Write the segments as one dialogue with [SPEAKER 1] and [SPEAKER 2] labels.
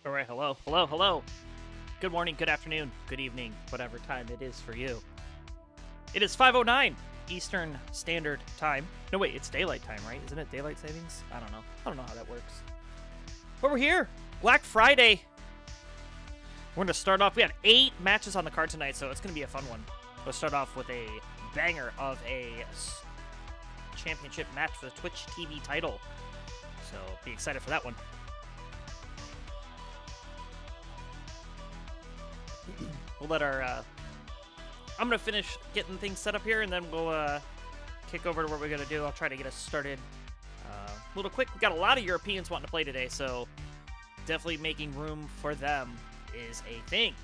[SPEAKER 1] All right, hello, hello, hello. Good morning, good afternoon, good evening, whatever time it is for you. It is 5:09 Eastern Standard Time. No, wait, it's daylight time, right? Isn't it daylight savings? I don't know. I don't know how that works. But we're here. Black Friday. We're going to start off. We had 8 matches on the card tonight, so it's going to be a fun one. We'll start off with a banger of a championship match for the Twitch TV title. So be excited for that one. We'll let our, I'm going to finish getting things set up here, and then we'll kick over to what we're going to do. I'll try to get us started a little quick. We've got a lot of Europeans wanting to play today, so definitely making room for them is a thing.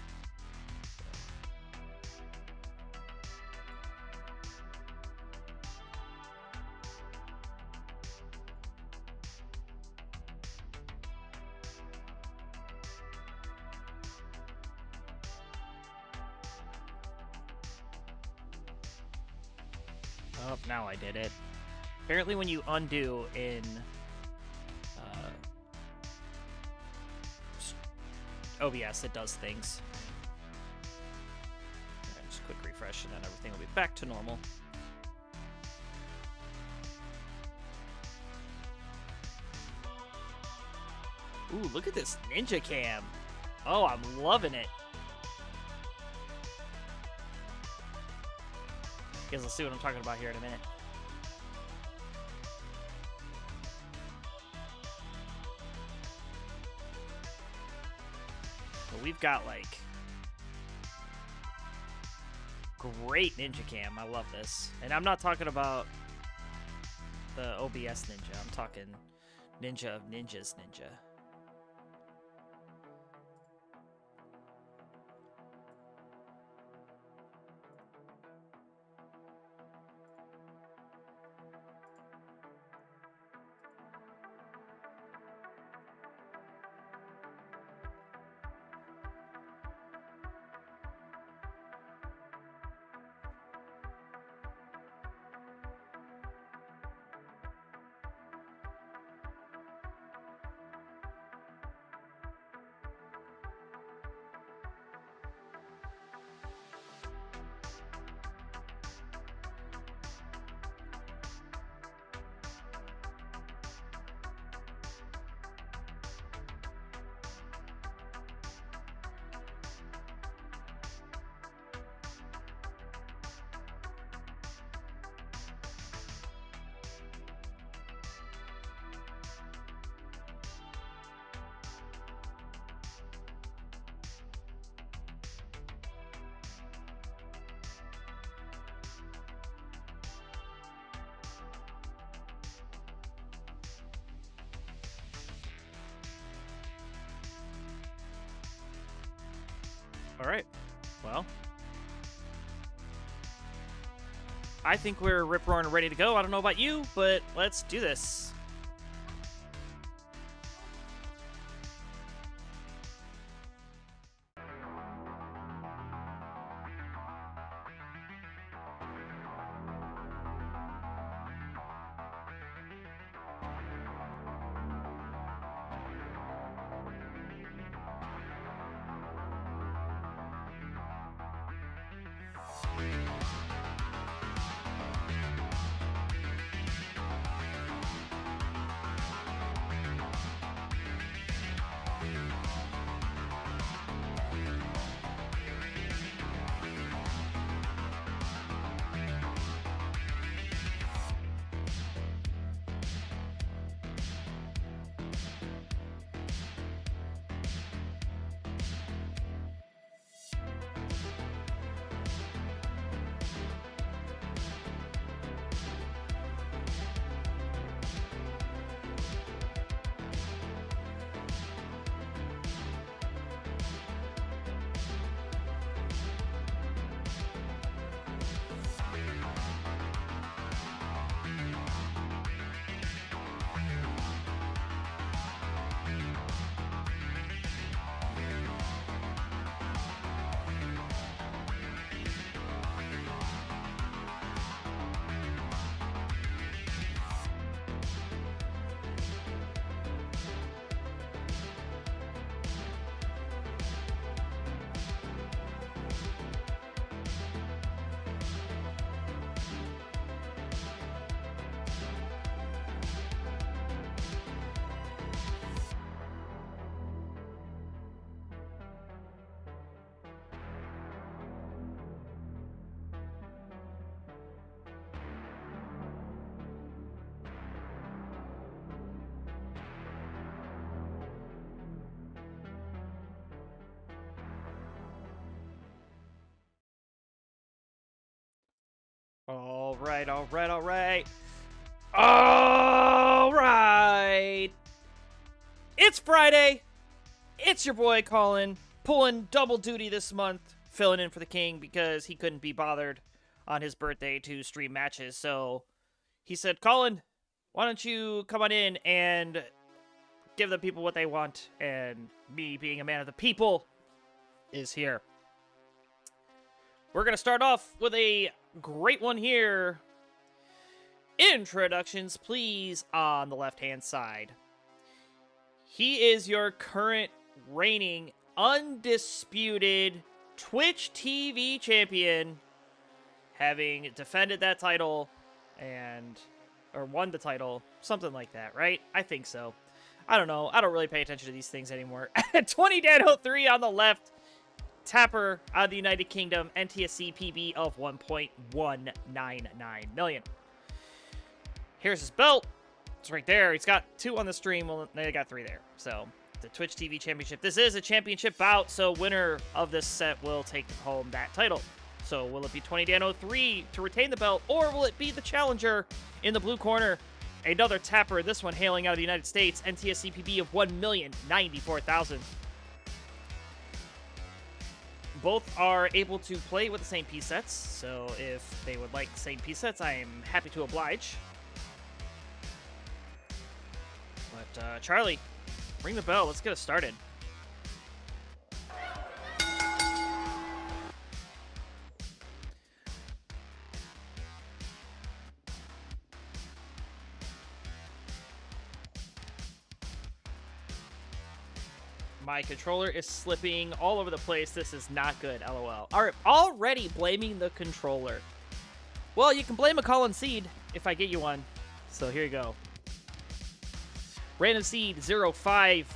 [SPEAKER 1] Oh, now I did it. Apparently when you undo in OBS, it does things. Right, just quick refresh and then everything will be back to normal. Ooh, look at this ninja cam. Oh, I'm loving it. You guys will see what I'm talking about here in a minute. But we've got, like, great ninja cam. I love this. And I'm not talking about the OBS ninja. I'm talking ninja of ninjas ninja. All right, well, I think we're rip-roaring ready to go. I don't know about you, but let's do this. All right, all right, all right. All right. It's Friday. It's your boy Colin, pulling double duty this month, filling in for the king because he couldn't be bothered on his birthday to stream matches. So he said, Colin, why don't you come on in and give the people what they want? And me, being a man of the people, is here. We're going to start off with a great one here. Introductions, please, on the left-hand side. He is your current reigning, undisputed Twitch TV champion, having defended that title or won the title, something like that, right? I think so. I don't know. I don't really pay attention to these things anymore. 20Dan03 on the left. Tapper out of the United Kingdom, NTSC PB of 1.199 million. Here's his belt. It's right there. He's got 2 on the stream. Well, they got 3 there. So, the Twitch TV Championship. This is a championship bout, so winner of this set will take home that title. So, will it be 20Dan03 to retain the belt, or will it be the challenger in the blue corner? Another Tapper, this one hailing out of the United States, NTSC PB of 1,094,000. Both are able to play with the same piece sets, so if they would like the same piece sets, I am happy to oblige. But, Charlie, ring the bell. Let's get us started. My controller is slipping all over the place. This is not good, LOL. Already blaming the controller. Well, you can blame a Colin seed if I get you one. So here you go. Random seed 05.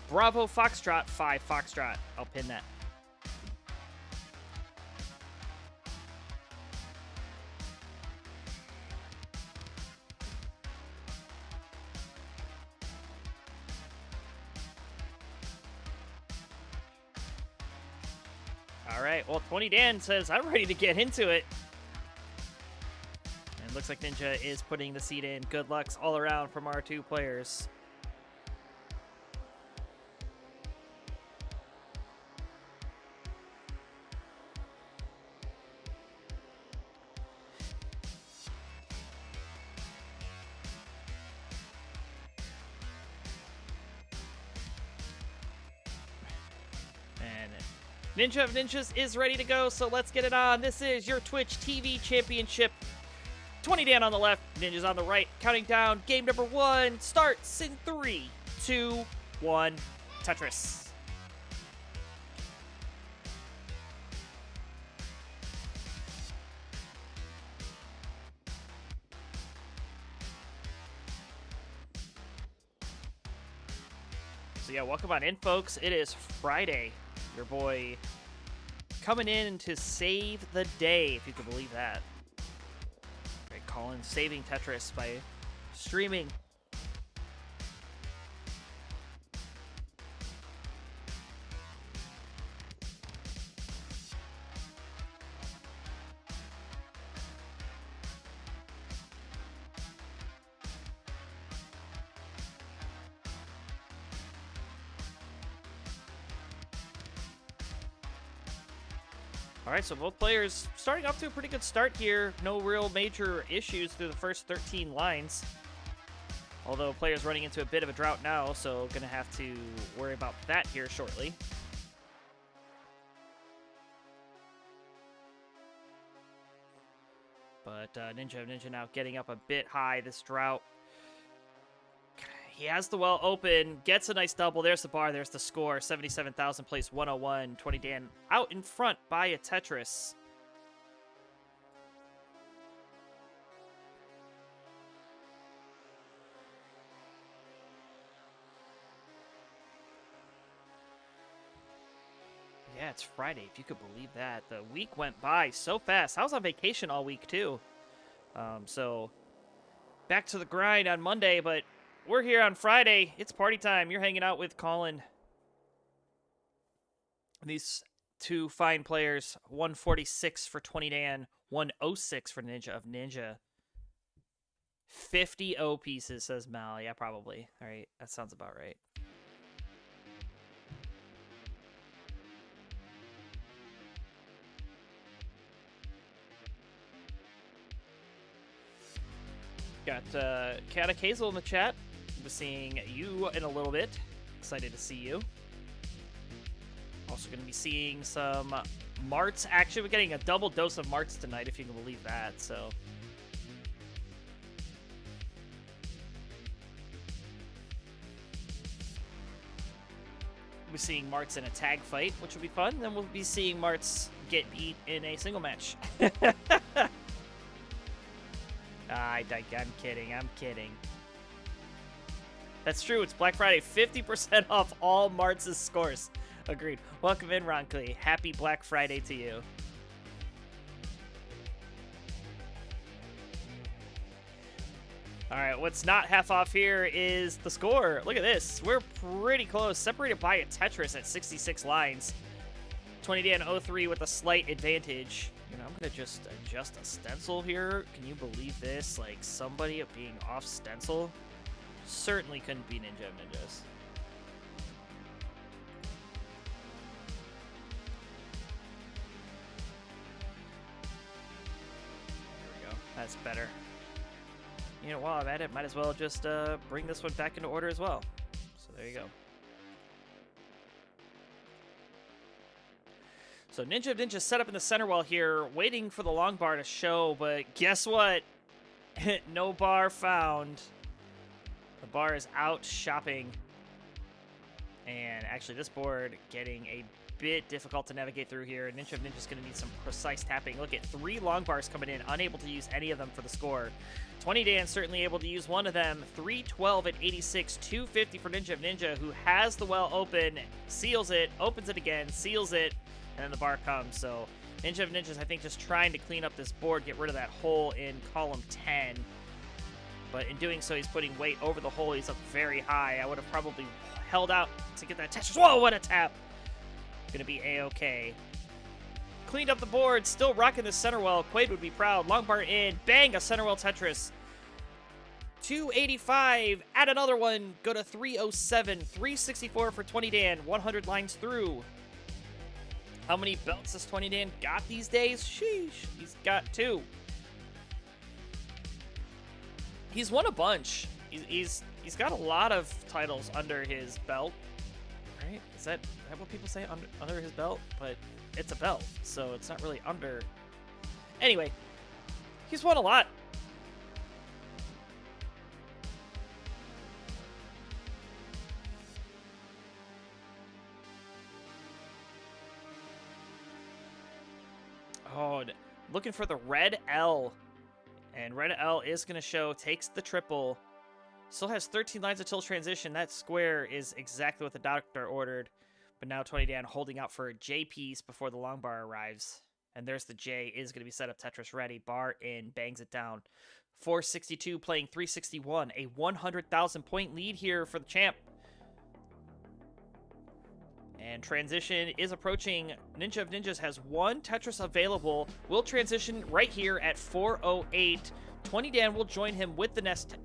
[SPEAKER 1] Bravo Foxtrot 5 Foxtrot. I'll pin that. All right, well, 20Dan says, I'm ready to get into it. And looks like Ninja is putting the seed in. Good lucks all around from our 2 players. Ninja of Ninjas is ready to go, so let's get it on. This is your Twitch TV Championship. 20Dan on the left, Ninjas on the right. Counting down, game number 1 starts in 3, 2, 1, Tetris. So yeah, welcome on in, folks. It is Friday. Your boy coming in to save the day, if you can believe that. Right, Colin saving Tetris by streaming. All right, so both players starting off to a pretty good start here. No real major issues through the first 13 lines. Although players running into a bit of a drought now, so going to have to worry about that here shortly. But Ninja now getting up a bit high this drought. He has the well open, gets a nice double. There's the bar, there's the score. 77,000 plays 101. 20Dan out in front by a Tetris. Yeah, it's Friday, if you could believe that. The week went by so fast. I was on vacation all week, too. So, back to the grind on Monday, but we're here on Friday. It's party time. You're hanging out with Colin. These 2 fine players, 146 for 20Dan, 106 for Ninja of Ninja. 50 O pieces, says Mal. Yeah, probably. All right, that sounds about right. Got Kata Kazel in the chat. We're seeing you in a little bit. Excited to see you. Also going to be seeing some Marts action. We're getting a double dose of Marts tonight, if you can believe that. So we'll be seeing Marts in a tag fight, which will be fun. Then we'll be seeing Marts get beat in a single match. I'm kidding. I'm kidding. That's true. It's Black Friday. 50% off all Marts' scores. Agreed. Welcome in, Ron Clee. Happy Black Friday to you. All right, what's not half off here is the score. Look at this. We're pretty close. Separated by a Tetris at 66 lines. 20Dan 03 with a slight advantage. You know, I'm going to just adjust a stencil here. Can you believe this? Like, somebody being off stencil certainly couldn't be Ninja of Ninjas. There we go. That's better. You know, while I'm at it, might as well just bring this one back into order as well. So there you go. So Ninja of Ninjas set up in the center wall here, waiting for the long bar to show, but guess what? No bar found. The bar is out shopping. And actually this board getting a bit difficult to navigate through here. Ninja of Ninja's going to need some precise tapping. Look at 3 long bars coming in, unable to use any of them for the score. 20 Dan certainly able to use one of them. 312 at 86, 250 for Ninja of Ninja, who has the well open, seals it, opens it again, seals it, and then the bar comes. So Ninja of Ninjas, I think, just trying to clean up this board, get rid of that hole in column 10. But in doing so, he's putting weight over the hole. He's up very high. I would have probably held out to get that Tetris. Whoa, what a tap! Gonna be A-okay. Cleaned up the board, still rocking the center well. Quaid would be proud. Long bar in, bang, a center well Tetris. 285, add another one, go to 307. 364 for 20 Dan, 100 lines through. How many belts has 20 Dan got these days? Sheesh, he's got 2. He's won a bunch. He's got a lot of titles under his belt. Right? Is that what people say, under his belt? But it's a belt, so it's not really under. Anyway, he's won a lot. Oh, looking for the red L. And red L is going to show, takes the triple. Still has 13 lines until transition. That square is exactly what the doctor ordered. But now 20 Dan holding out for a J piece before the long bar arrives. And there's the J, is going to be set up Tetris ready. Bar in, bangs it down. 462 playing 361. A 100,000 point lead here for the champ. And transition is approaching. Ninja of Ninjas has 1 Tetris available. Will transition right here at 408. 20 Dan will join him with the next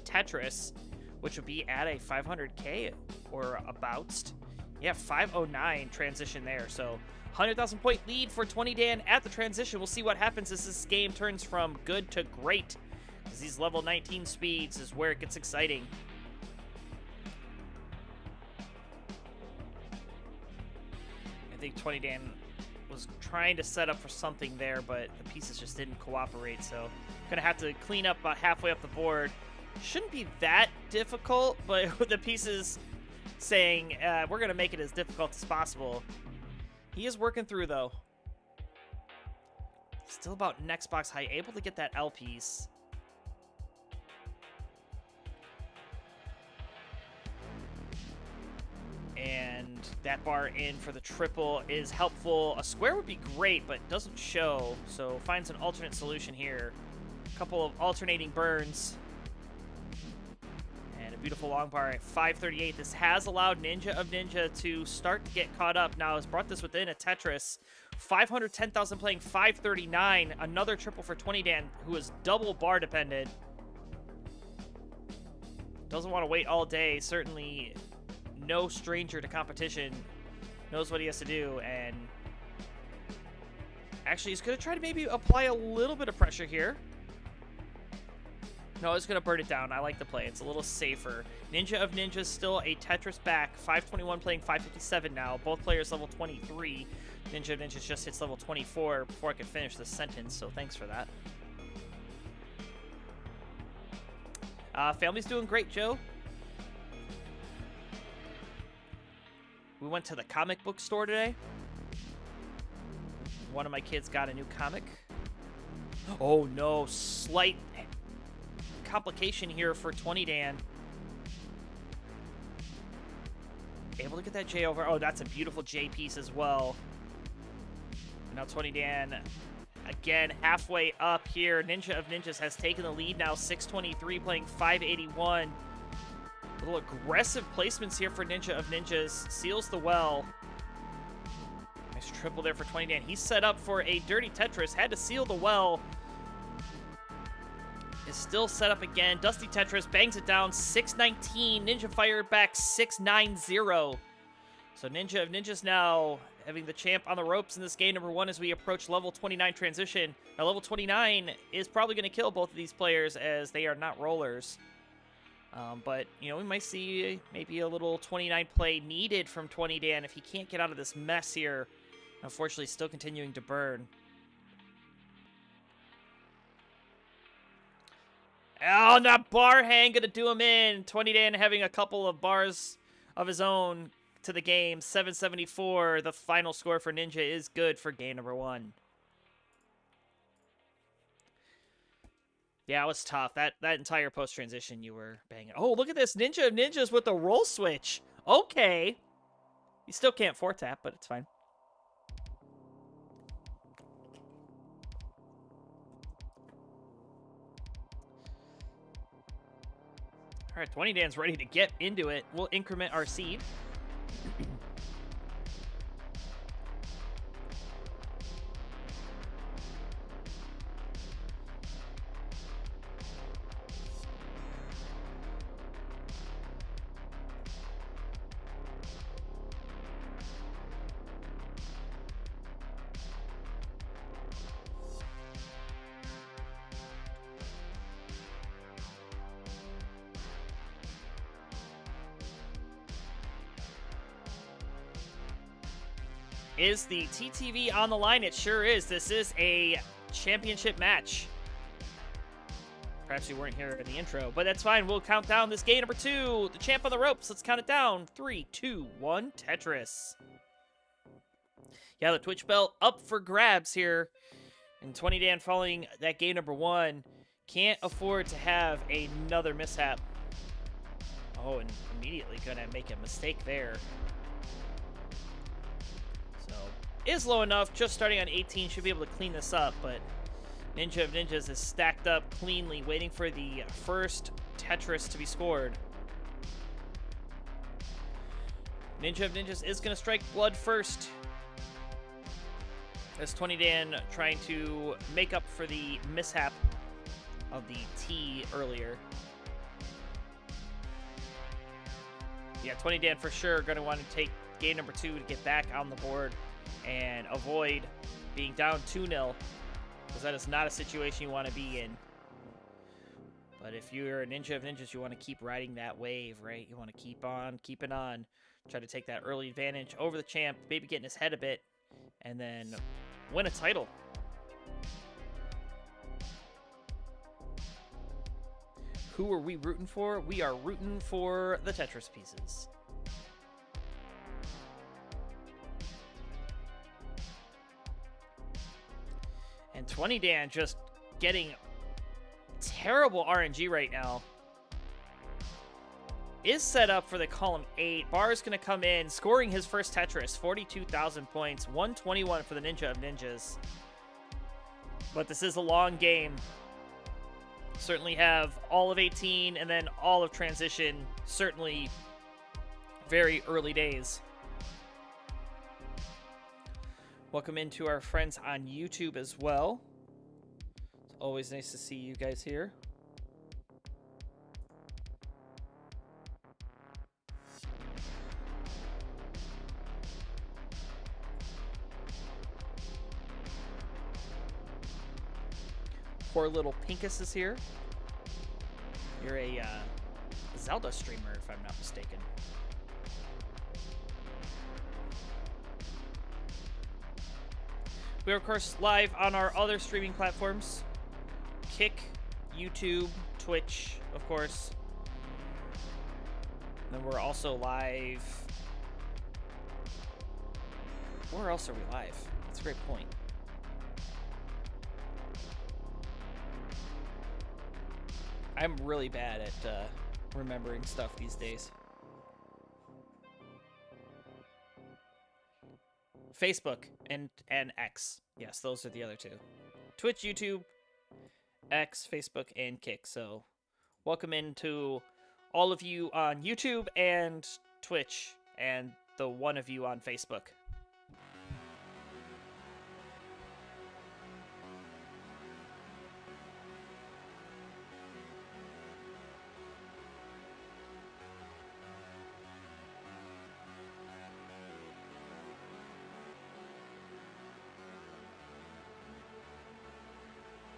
[SPEAKER 1] Tetris, which would be at a 500k or about. Yeah, 509 transition there. So 100,000 point lead for 20 Dan at the transition. We'll see what happens as this game turns from good to great. Because these level 19 speeds is where it gets exciting. I think 20 Dan was trying to set up for something there, but the pieces just didn't cooperate, so gonna have to clean up about halfway up the board. Shouldn't be that difficult, but with the pieces saying we're gonna make it as difficult as possible. He is working through, though. Still about next box high, able to get that L piece. And that bar in for the triple is helpful. A square would be great, but doesn't show, so finds an alternate solution here. A couple of alternating burns. And a beautiful long bar at 538. This has allowed Ninja of Ninja to start to get caught up. Now has brought this within a Tetris. 510,000 playing 539. Another triple for 20 Dan, who is double bar dependent. Doesn't want to wait all day. Certainly no stranger to competition. Knows what he has to do, and actually he's going to try to maybe apply a little bit of pressure here. No, he's going to burn it down. I like the play. It's a little safer. Ninja of Ninjas still a Tetris back. 521 playing 557 now. Both players level 23. Ninja of Ninjas just hits level 24 before I could finish the sentence, so thanks for that. Family's doing great, Joe. We went to the comic book store today. One of my kids got a new comic. Oh no, slight complication here for 20 Dan. Able to get that J over. Oh, that's a beautiful J piece as well. And now 20 Dan again halfway up here. Ninja of Ninjas has taken the lead now. 623 playing 581. A little aggressive placements here for Ninja of Ninjas. Seals the well. Nice triple there for 20 Dan. He's set up for a dirty Tetris. Had to seal the well. Is still set up again. Dusty Tetris bangs it down. 619. Ninja fired back 690. So Ninja of Ninjas now having the champ on the ropes in this game number 1 as we approach level 29 transition. Now level 29 is probably going to kill both of these players as they are not rollers. But, you know, we might see maybe a little 29 play needed from 20 Dan if he can't get out of this mess here. Unfortunately, still continuing to burn. Oh, not bar hang, gonna do him in. 20 Dan having a couple of bars of his own to the game. 774. The final score for Ninja is good for game number 1. Yeah, it was tough. That entire post-transition you were banging. Oh, look at this. Ninja of Ninjas with the roll switch. Okay. You still can't 4-tap, but it's fine. All right, 20 Dan's ready to get into it. We'll increment our seed. Is the TTV on the line? It sure is. This is a championship match. Perhaps you weren't here in the intro, but that's fine. We'll count down this game number 2. The champ on the ropes. Let's count it down. 3, 2, 1, Tetris. Yeah, the Twitch bell up for grabs here. And 20 Dan following that game number 1. Can't afford to have another mishap. Oh, and immediately gonna make a mistake there. Is low enough, just starting on 18, should be able to clean this up, but Ninja of Ninjas is stacked up cleanly, waiting for the first Tetris to be scored. Ninja of Ninjas is going to strike blood first, as 20 Dan trying to make up for the mishap of the T earlier. Yeah, 20 Dan for sure going to want to take game number 2 to get back on the board and avoid being down 2-0, because that is not a situation you want to be in. But if you're a Ninja of Ninjas, you want to keep riding that wave, right? You want to keep on, keeping on. Try to take that early advantage over the champ, maybe get in his head a bit, and then win a title. Who are we rooting for? We are rooting for the Tetris pieces. And 20 Dan just getting terrible RNG right now. Is set up for the column 8. Bar's going to come in, scoring his first Tetris. 42,000 points. 121 for the Ninja of Ninjas. But this is a long game. Certainly have all of 18 and then all of transition. Certainly very early days. Welcome into our friends on YouTube as well. It's always nice to see you guys here. Poor little Pinkus is here. You're a Zelda streamer, if I'm not mistaken. We are, of course, live on our other streaming platforms. Kick, YouTube, Twitch, of course. And then we're also live. Where else are we live? That's a great point. I'm really bad at remembering stuff these days. Facebook and X. Yes, those are the other two. Twitch, YouTube, X, Facebook, and Kick. So welcome into all of you on YouTube and Twitch, and the one of you on Facebook.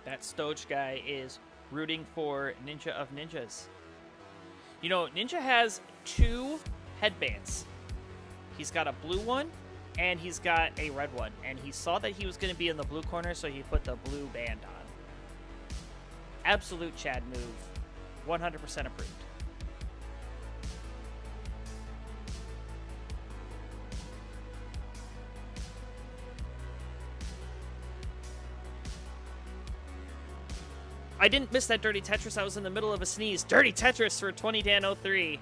[SPEAKER 1] That Stoge guy is rooting for Ninja of Ninjas. You know, Ninja has 2 headbands. He's got a blue one, and he's got a red one. And he saw that he was going to be in the blue corner, so he put the blue band on. Absolute Chad move. 100% approved. I didn't miss that Dirty Tetris. I was in the middle of a sneeze. Dirty Tetris for 20Dan03.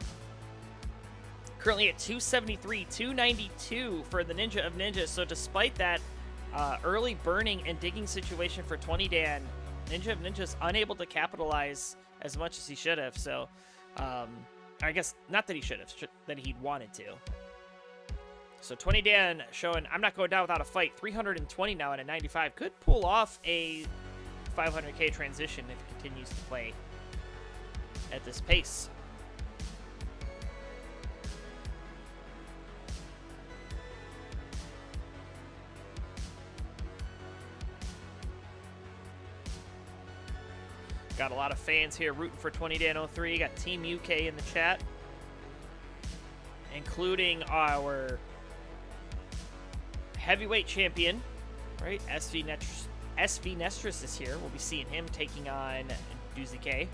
[SPEAKER 1] Currently at 273, 292 for the Ninja of Ninjas. So despite that early burning and digging situation for 20Dan, Ninja of Ninjas unable to capitalize as much as he should have. So I guess not that he should have, that he'd wanted to. So 20Dan showing I'm not going down without a fight. 320 now at a 95. Could pull off a 500k transition if it continues to play at this pace. Got a lot of fans here rooting for 20Dan03. Got Team UK in the chat, including our heavyweight champion, right? SV Nestris is here. We'll be seeing him taking on Doozy K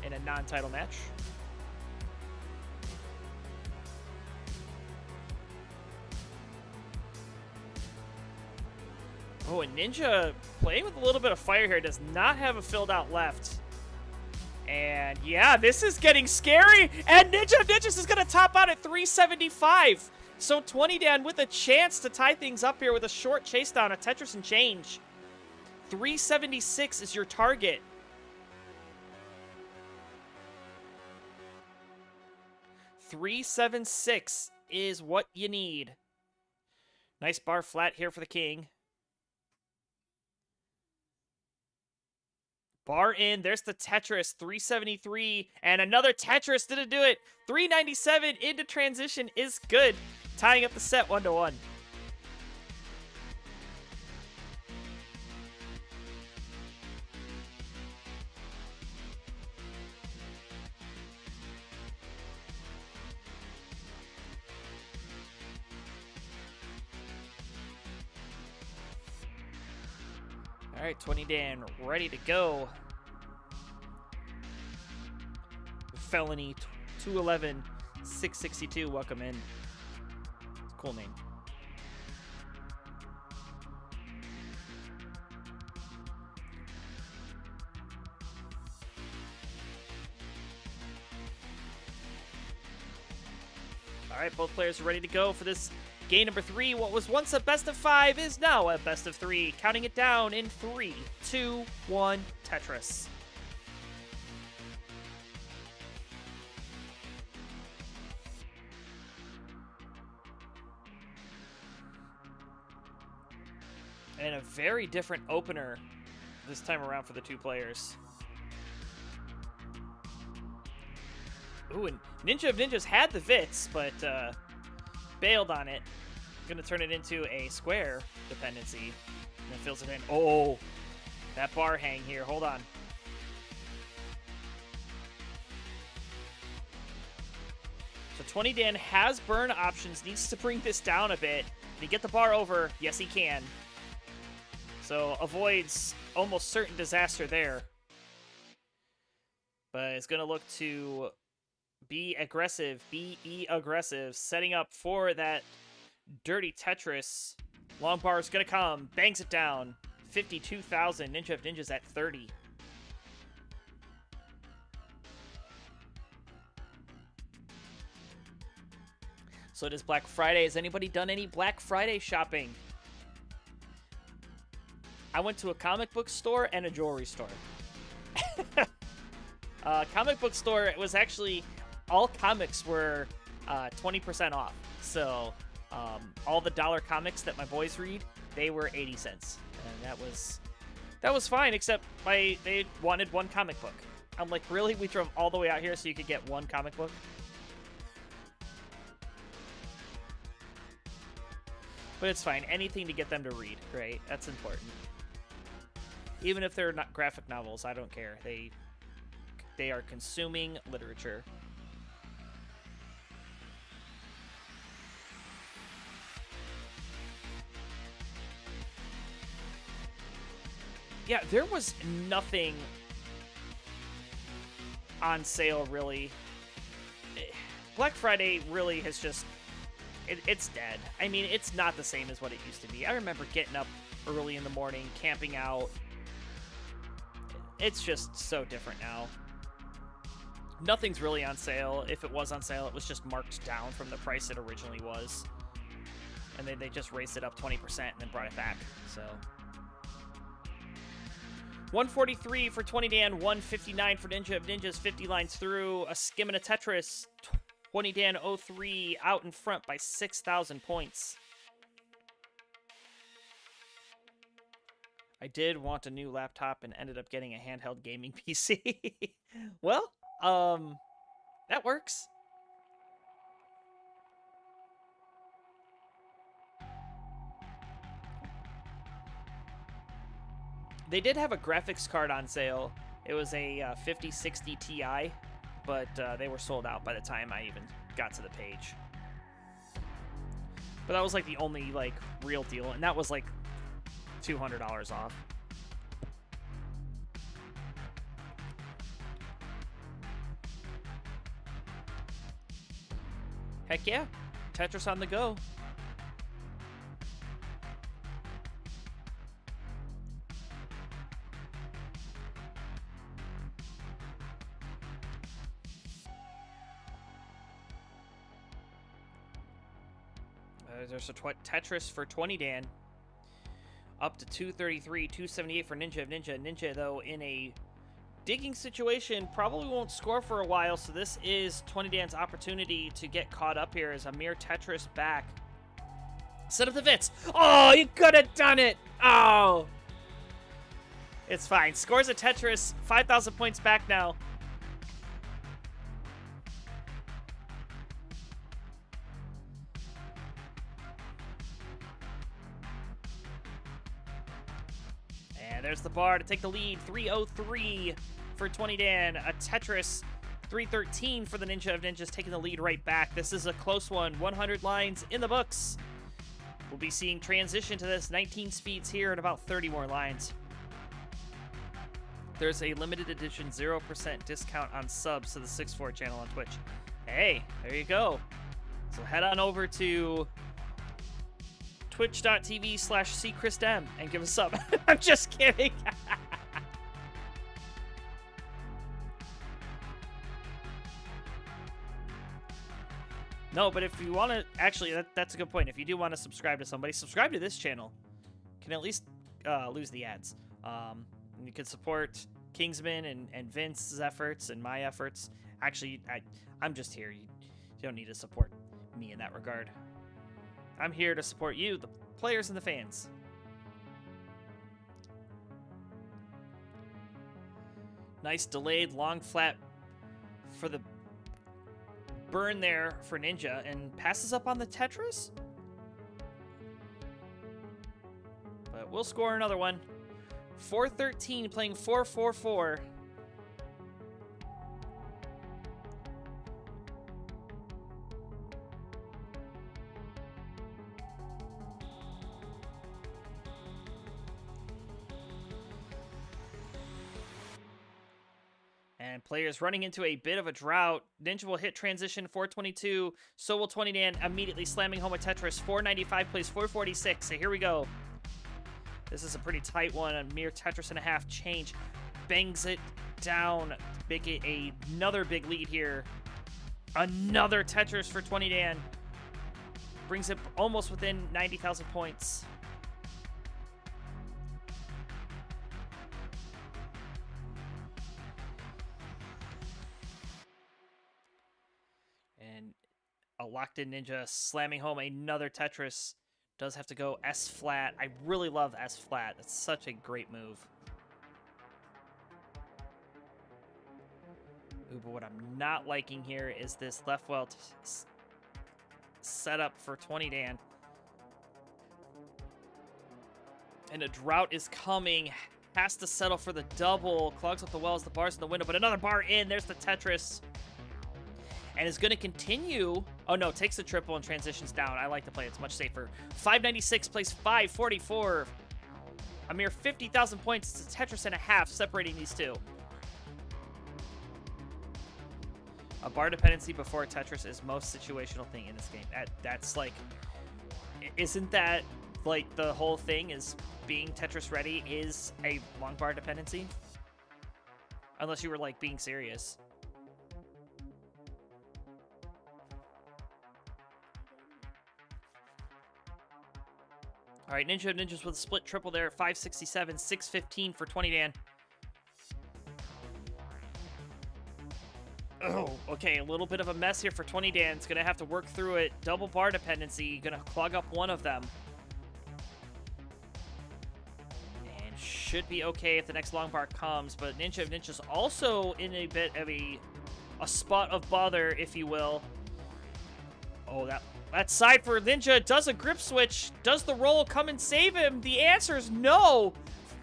[SPEAKER 1] in a non-title match. Oh, and Ninja playing with a little bit of fire here. Does not have a filled out left. And yeah, this is getting scary. And Ninja of Ninjas is going to top out at 375. So 20Dan with a chance to tie things up here with a short chase down, a Tetris and change. 376 is your target. $376 is what you need. Nice bar flat here for the king. Bar in. There's the Tetris. 373. And another Tetris. Didn't do it. 397 into transition is good. Tying up the set 1-1. All right, 20Dan ready to go. Felony 211 662. Welcome in. Cool name. All right, both players are ready to go for this game number 3. What was once a best of 5 is now a best of 3. Counting it down in 3, 2, 1, Tetris. And a very different opener this time around for the two players. Ooh, and Ninja of Ninjas had the Vits, but bailed on it. Gonna turn it into a square dependency. And then fills it in. Oh, that bar hang here. Hold on. So 20 Dan has burn options, needs to bring this down a bit. Can he get the bar over? Yes, he can. So avoids almost certain disaster there. But it's going to look to be aggressive, be aggressive, setting up for that dirty Tetris. Long bar is going to come, bangs it down. 52,000, Ninja of Ninjas at 30. So it is Black Friday. Has anybody done any Black Friday shopping? I went to a comic book store and a jewelry store. Comic book store, it was actually, all comics were 20% off. So all the dollar comics that my boys read, they were 80 cents. And that was fine, except they wanted one comic book. I'm like, really? We drove all the way out here so you could get one comic book? But it's fine. Anything to get them to read, right? That's important. Even if they're not graphic novels, I don't care. They are consuming literature. Yeah, there was nothing on sale, really. Black Friday really has just... It's dead. I mean, it's not the same as what it used to be. I remember getting up early in the morning, camping out. It's just so different now. Nothing's really on sale. If it was on sale, it was just marked down from the price it originally was. And then they just raised it up 20% and then brought it back. So 143 for 20 Dan, 159 for Ninja of Ninjas, 50 lines through, a skim and a Tetris. 20 Dan 03 out in front by 6,000 points. I did want a new laptop and ended up getting a handheld gaming PC. Well, that works. They did have a graphics card on sale. It was a 5060 Ti, but they were sold out by the time I even got to the page. But that was like the only like real deal, and that was like $200 off. Heck yeah, Tetris on the go. There's a Tetris for 20 Dan. Up to 233, 278 for Ninja of Ninja. Ninja, though, in a digging situation, probably won't score for a while, so this is 20 Dan's opportunity to get caught up here as Amir Tetris back. Set up the Vits. Oh, you could have done it. Oh. It's fine. Scores a Tetris. 5,000 points back now. There's the bar to take the lead. 303 for 20 Dan. A Tetris. 313 for the Ninja of Ninjas, taking the lead right back. This is a close one. 100 lines in the books. We'll be seeing transition to this. 19 speeds here and about 30 more lines. There's a limited edition 0% discount on subs to the 6-4 channel on Twitch. Hey, there you go. So head on over to twitch.tv/cchristm and give us a sub. I'm just kidding. No, but if you want to, actually, that's a good point. If you do want to subscribe to somebody, subscribe to this channel. Can at least lose the ads. And you can support Kingsman and Vince's efforts and my efforts. Actually, I'm just here. You don't need to support me in that regard. I'm here to support you, the players and the fans. Nice delayed long flat for the burn there for Ninja, and passes up on the Tetris. But we'll score another one. 413 playing 444. And players running into a bit of a drought. Ninja will hit transition 422. So will 20 Dan, immediately slamming home a Tetris. 495 plays 446. So here we go. This is a pretty tight one. A mere Tetris and a half change. Bangs it down. Make it another big lead here. Another Tetris for 20 Dan. Brings it almost within 90,000 points. And a locked-in Ninja slamming home another Tetris. Does have to go S-flat. I really love S-flat. That's such a great move. Ooh, but what I'm not liking here is this left well setup for 20 Dan. And a drought is coming. Has to settle for the double. Clogs up the wells, the bars in the window, but another bar in. There's the Tetris. And is going to continue. Oh, no, takes the triple and transitions down. I like to play. It's much safer. 596 plays 544. A mere 50,000 points. It's a Tetris and a half separating these two. A bar dependency before a Tetris is most situational thing in this game. That's like... Isn't that, like, the whole thing is being Tetris ready is a long bar dependency? Unless you were, like, being serious. All right, Ninjas with a split triple there. 567, 615 for 20 Dan. Oh, okay, a little bit of a mess here for 20 Dan. It's going to have to work through it. Double bar dependency. Going to clog up one of them. And should be okay if the next long bar comes. But Ninja's also in a bit of a spot of bother, if you will. Oh, that side for Ninja does a grip switch. Does the roll come and save him? The answer is no.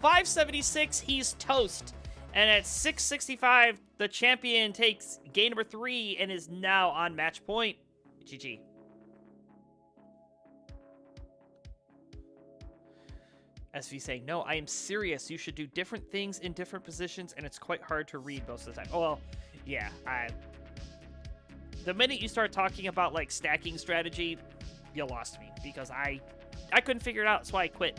[SPEAKER 1] 576, he's toast. And at 665, the champion takes game number 3 and is now on match point. GG. SV saying, no, I am serious. You should do different things in different positions, and it's quite hard to read most of the time. Oh, well, yeah, the minute you start talking about, like, stacking strategy, you lost me, because I couldn't figure it out, so I quit.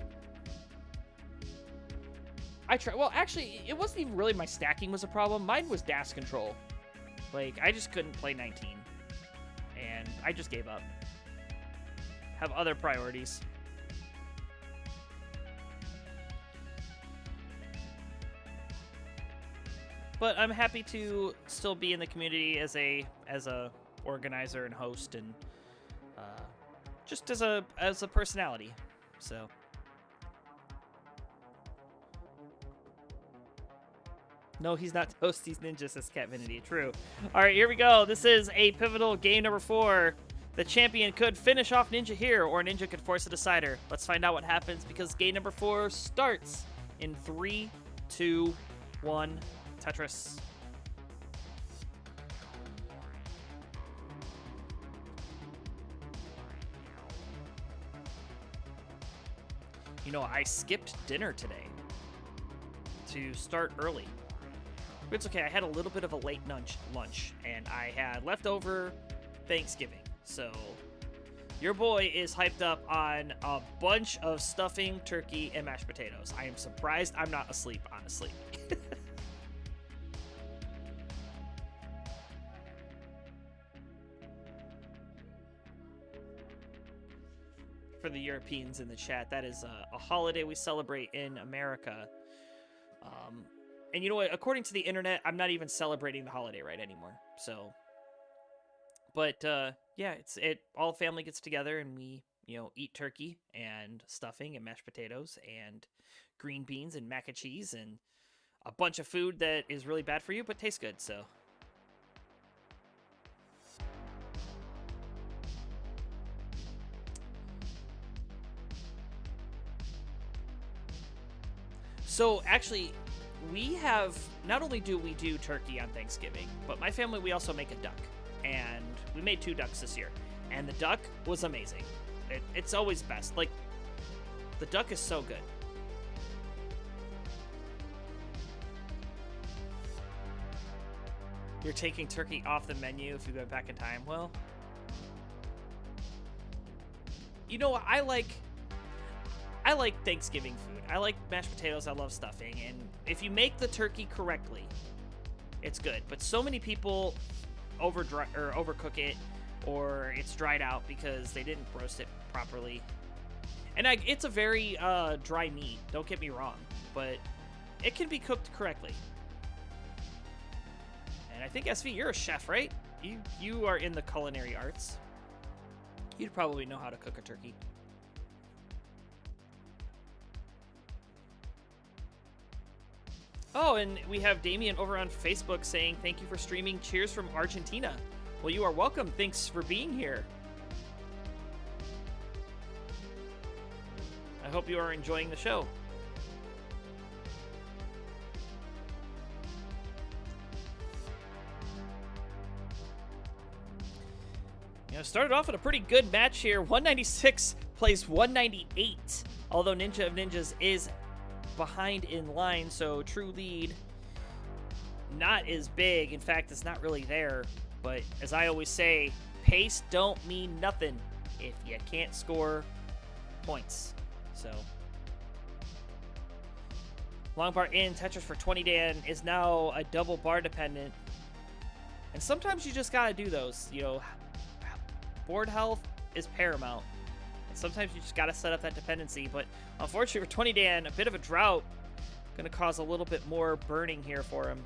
[SPEAKER 1] I tried. Well, actually, it wasn't even really my stacking was a problem. Mine was dash control. Like, I just couldn't play 19. And I just gave up. Have other priorities. But I'm happy to still be in the community as a organizer and host, and just as a personality. So no, he's not toast. He's Ninja, says Cat Vinity. True. All right, here we go. This is a pivotal game number 4. The champion could finish off Ninja here, or Ninja could force a decider. Let's find out what happens, because game number 4 starts in 3, 2, 1. Tetris. You know, I skipped dinner today to start early. It's okay, I had a little bit of a late lunch, and I had leftover Thanksgiving. So, your boy is hyped up on a bunch of stuffing, turkey, and mashed potatoes. I am surprised I'm not asleep, honestly. For the Europeans in the chat, that is a holiday we celebrate in America. And you know what? According to the internet, I'm not even celebrating the holiday right anymore. So, but yeah, all family gets together and we, eat turkey and stuffing and mashed potatoes and green beans and mac and cheese and a bunch of food that is really bad for you but tastes good. So actually, we have, not only do we do turkey on Thanksgiving, but my family, we also make a duck. And we made 2 ducks this year. And the duck was amazing. It's always best. Like, the duck is so good. You're taking turkey off the menu if you go back in time. Well, you know what? I like Thanksgiving food. I like mashed potatoes. I love stuffing. And if you make the turkey correctly, it's good. But so many people overcook it, or it's dried out because they didn't roast it properly. And it's a very dry meat. Don't get me wrong, but it can be cooked correctly. And I think SV, you're a chef, right? You are in the culinary arts. You'd probably know how to cook a turkey. Oh, and we have Damien over on Facebook saying, thank you for streaming. Cheers from Argentina. Well, you are welcome. Thanks for being here. I hope you are enjoying the show. Started off with a pretty good match here. 196 plays 198. Although Ninja of Ninjas is behind in line, so true lead not as big. In fact, it's not really there. But as I always say, pace don't mean nothing if you can't score points. So long bar in, Tetris for 20 Dan is now a double bar dependent. And sometimes you just gotta do those. Board health is paramount. And sometimes you just gotta set up that dependency. But unfortunately for 20 Dan, a bit of a drought. Gonna cause a little bit more burning here for him.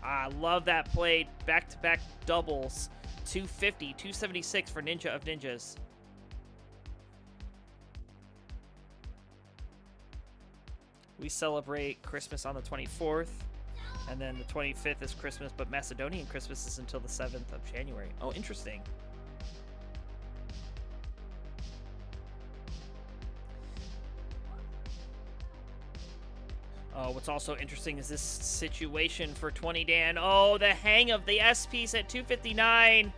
[SPEAKER 1] I love that play. Back-to-back doubles. 250, 276 for Ninja of Ninjas. We celebrate Christmas on the 24th. And then the 25th is Christmas, but Macedonian Christmas is until the 7th of January. Oh, interesting. Oh, what's also interesting is this situation for 20 Dan. Oh, the hang of the S piece at 259.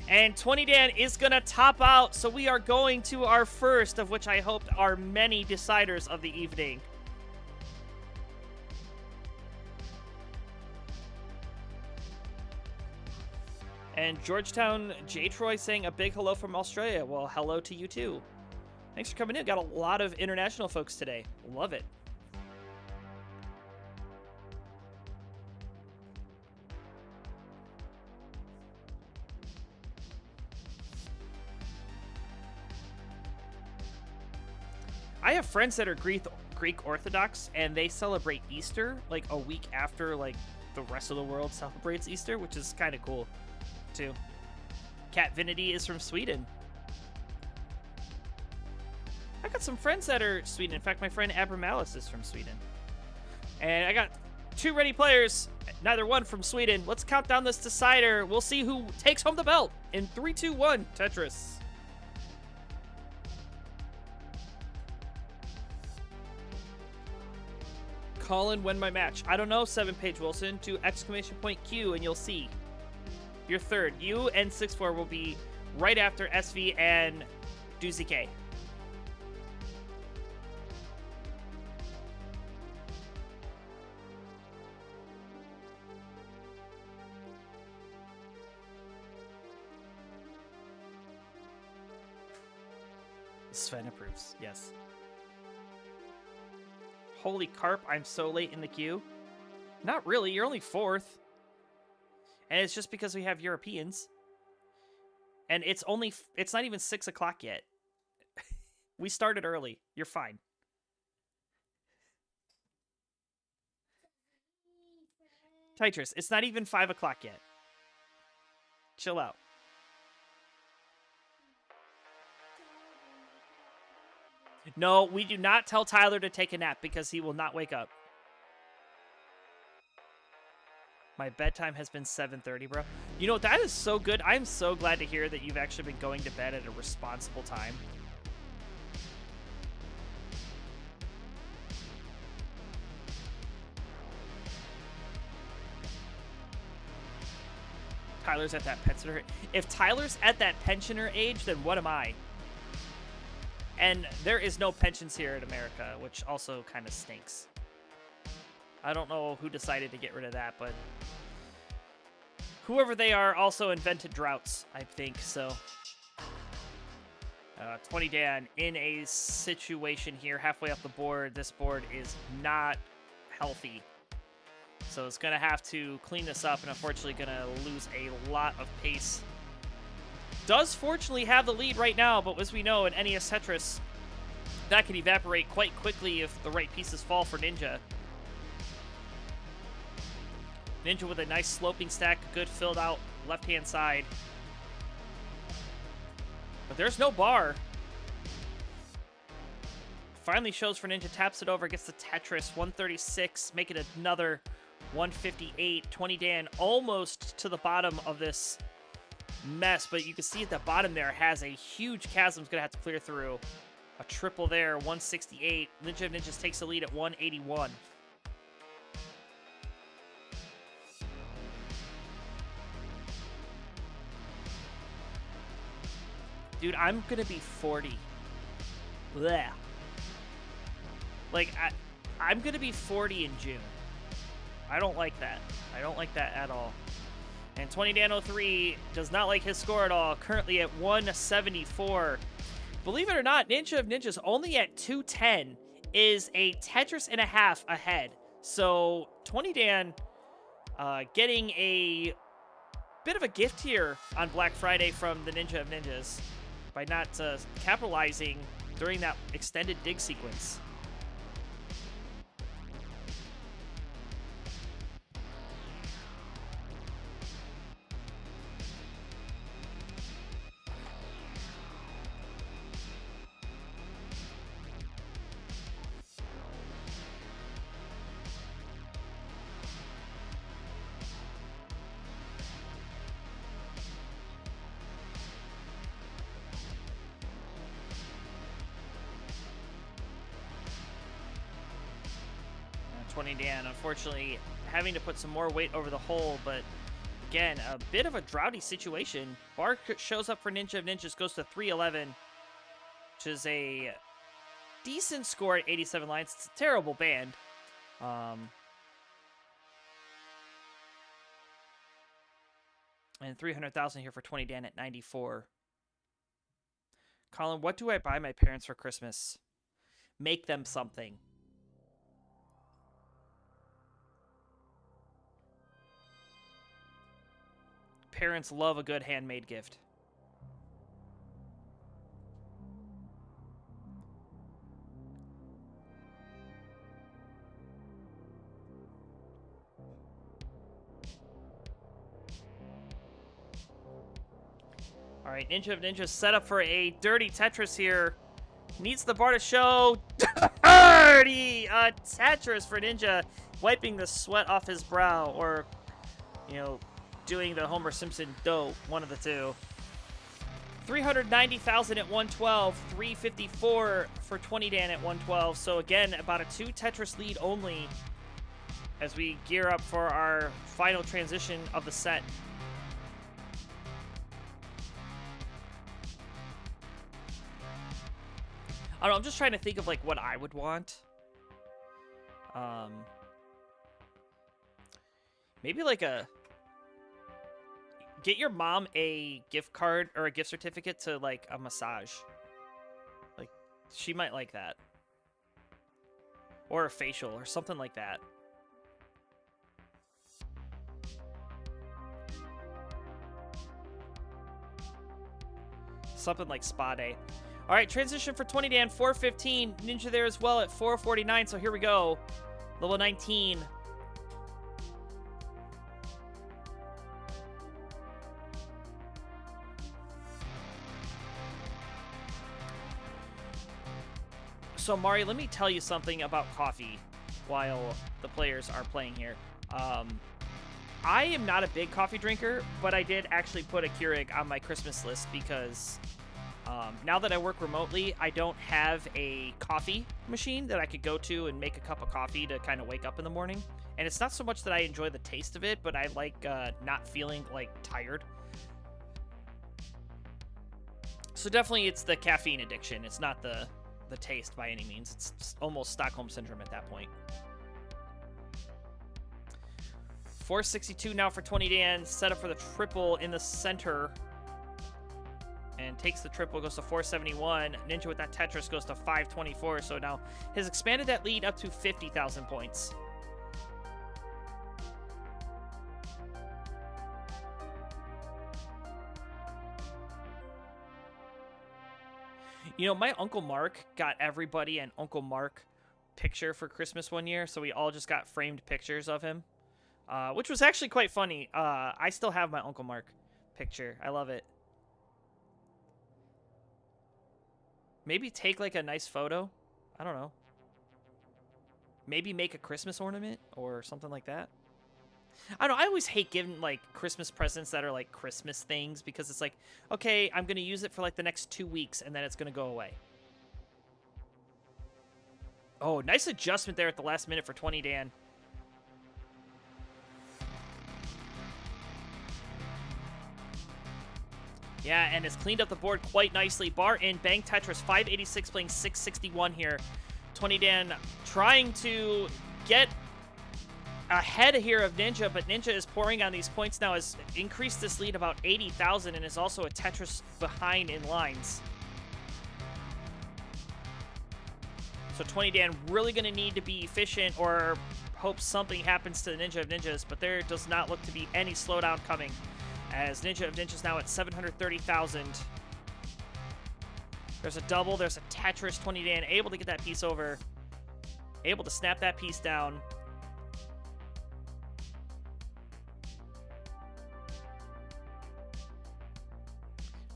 [SPEAKER 1] And 20 Dan is going to top out, so we are going to our first, of which I hoped are many deciders of the evening. And Georgetown J. Troy saying a big hello from Australia. Well, hello to you too. Thanks for coming in. Got a lot of international folks today. Love it. I have friends that are Greek Orthodox, and they celebrate Easter like a week after like the rest of the world celebrates Easter, which is kind of cool too. Cat Vinity is from Sweden. I got some friends that are Sweden. In fact, my friend Abramalis is from Sweden. And I got 2 ready players, neither one from Sweden. Let's count down this decider. We'll see who takes home the belt in 3, 2, 1. Tetris. Colin, win my match. I don't know, 7-Page Wilson. To !Q and you'll see. You're third. You and 6-4 will be right after SV and Doozy K. Sven approves, yes. Holy carp, I'm so late in the queue. Not really, you're only 4th. And it's just because we have Europeans. And it's not even 6 o'clock yet. We started early. You're fine. Tetris, it's not even 5 o'clock yet. Chill out. No, we do not tell Tyler to take a nap because he will not wake up. My bedtime has been 7:30, bro. You know, that is so good. I'm so glad to hear that you've actually been going to bed at a responsible time. Tyler's at that pensioner. If Tyler's at that pensioner age, then what am I? And there is no pensions here in America, which also kind of stinks. I don't know who decided to get rid of that, but whoever they are also invented droughts, I think, so. 20 Dan in a situation here halfway up the board. This board is not healthy. So it's going to have to clean this up and unfortunately going to lose a lot of pace. Does fortunately have the lead right now, but as we know in NES Tetris, that can evaporate quite quickly if the right pieces fall for Ninja. Ninja with a nice sloping stack, good filled out left-hand side. But there's no bar. Finally shows for Ninja, taps it over, gets the Tetris, 136, make it another 158. 20 Dan almost to the bottom of this mess, but you can see at the bottom there has a huge chasm. Is going to have to clear through. A triple there, 168. Ninja of Ninjas takes the lead at 181. Dude, I'm going to be 40. Blech. Like, I'm going to be 40 in June. I don't like that. I don't like that at all. And 20 Dan 03 does not like his score at all. Currently at 174. Believe it or not, Ninja of Ninjas only at 210 is a Tetris and a half ahead. So 20 Dan getting a bit of a gift here on Black Friday from the Ninja of Ninjas by not capitalizing during that extended dig sequence. Dan, unfortunately, having to put some more weight over the hole, but again, a bit of a droughty situation. Bar shows up for Ninja of Ninjas, goes to 311, which is a decent score at 87 lines. It's a terrible band. And 300,000 here for 20 Dan at 94. Colin, what do I buy my parents for Christmas? Make them something. Parents love a good handmade gift. All right, Ninja of Ninjas set up for a dirty Tetris here. Needs the bar to show. Dirty Tetris for Ninja, wiping the sweat off his brow, or, you know, doing the Homer Simpson dope, one of the two. 390,000 at 112, 354 for 20 Dan at 112. So again, about a 2 Tetris lead only as we gear up for our final transition of the set. I don't know, I'm just trying to think of like what I would want. Maybe like a... Get your mom a gift card or a gift certificate to, like, a massage. Like, she might like that. Or a facial or something like that. Something like spa day. All right, transition for 20 Dan, 415. Ninja there as well at 449, so here we go. Level 19. So, Mari, let me tell you something about coffee while the players are playing here. I am not a big coffee drinker, but I did actually put a Keurig on my Christmas list because now that I work remotely, I don't have a coffee machine that I could go to and make a cup of coffee to kind of wake up in the morning. And it's not so much that I enjoy the taste of it, but I like not feeling like tired. So definitely it's the caffeine addiction. It's not the taste by any means. It's almost Stockholm Syndrome at that point. 462 now for 20 Dan. Set up for the triple in the center. And takes the triple, goes to 471. Ninja with that Tetris goes to 524. So now has expanded that lead up to 50,000 points. You know, my Uncle Mark got everybody an Uncle Mark picture for Christmas one year. So we all just got framed pictures of him. Which was actually quite funny. I still have my Uncle Mark picture. I love it. Maybe take like a nice photo. I don't know. Maybe make a Christmas ornament or something like that. I don't know. I always hate giving like Christmas presents that are like Christmas things because it's like, okay, I'm going to use it for like the next 2 weeks and then it's going to go away. Oh, nice adjustment there at the last minute for 20 Dan. Yeah, and has cleaned up the board quite nicely. Bar in, bang Tetris, 586 playing 661 here. 20 Dan trying to get ahead here of Ninja, but Ninja is pouring on these points now, has increased this lead about 80,000 and is also a Tetris behind in lines. So 20 Dan really going to need to be efficient or hope something happens to the Ninja of Ninjas, but there does not look to be any slowdown coming. As Ninja of Ninjas now at 730,000. There's a double. There's a Tetris. 20 Dan able to get that piece over. Able to snap that piece down.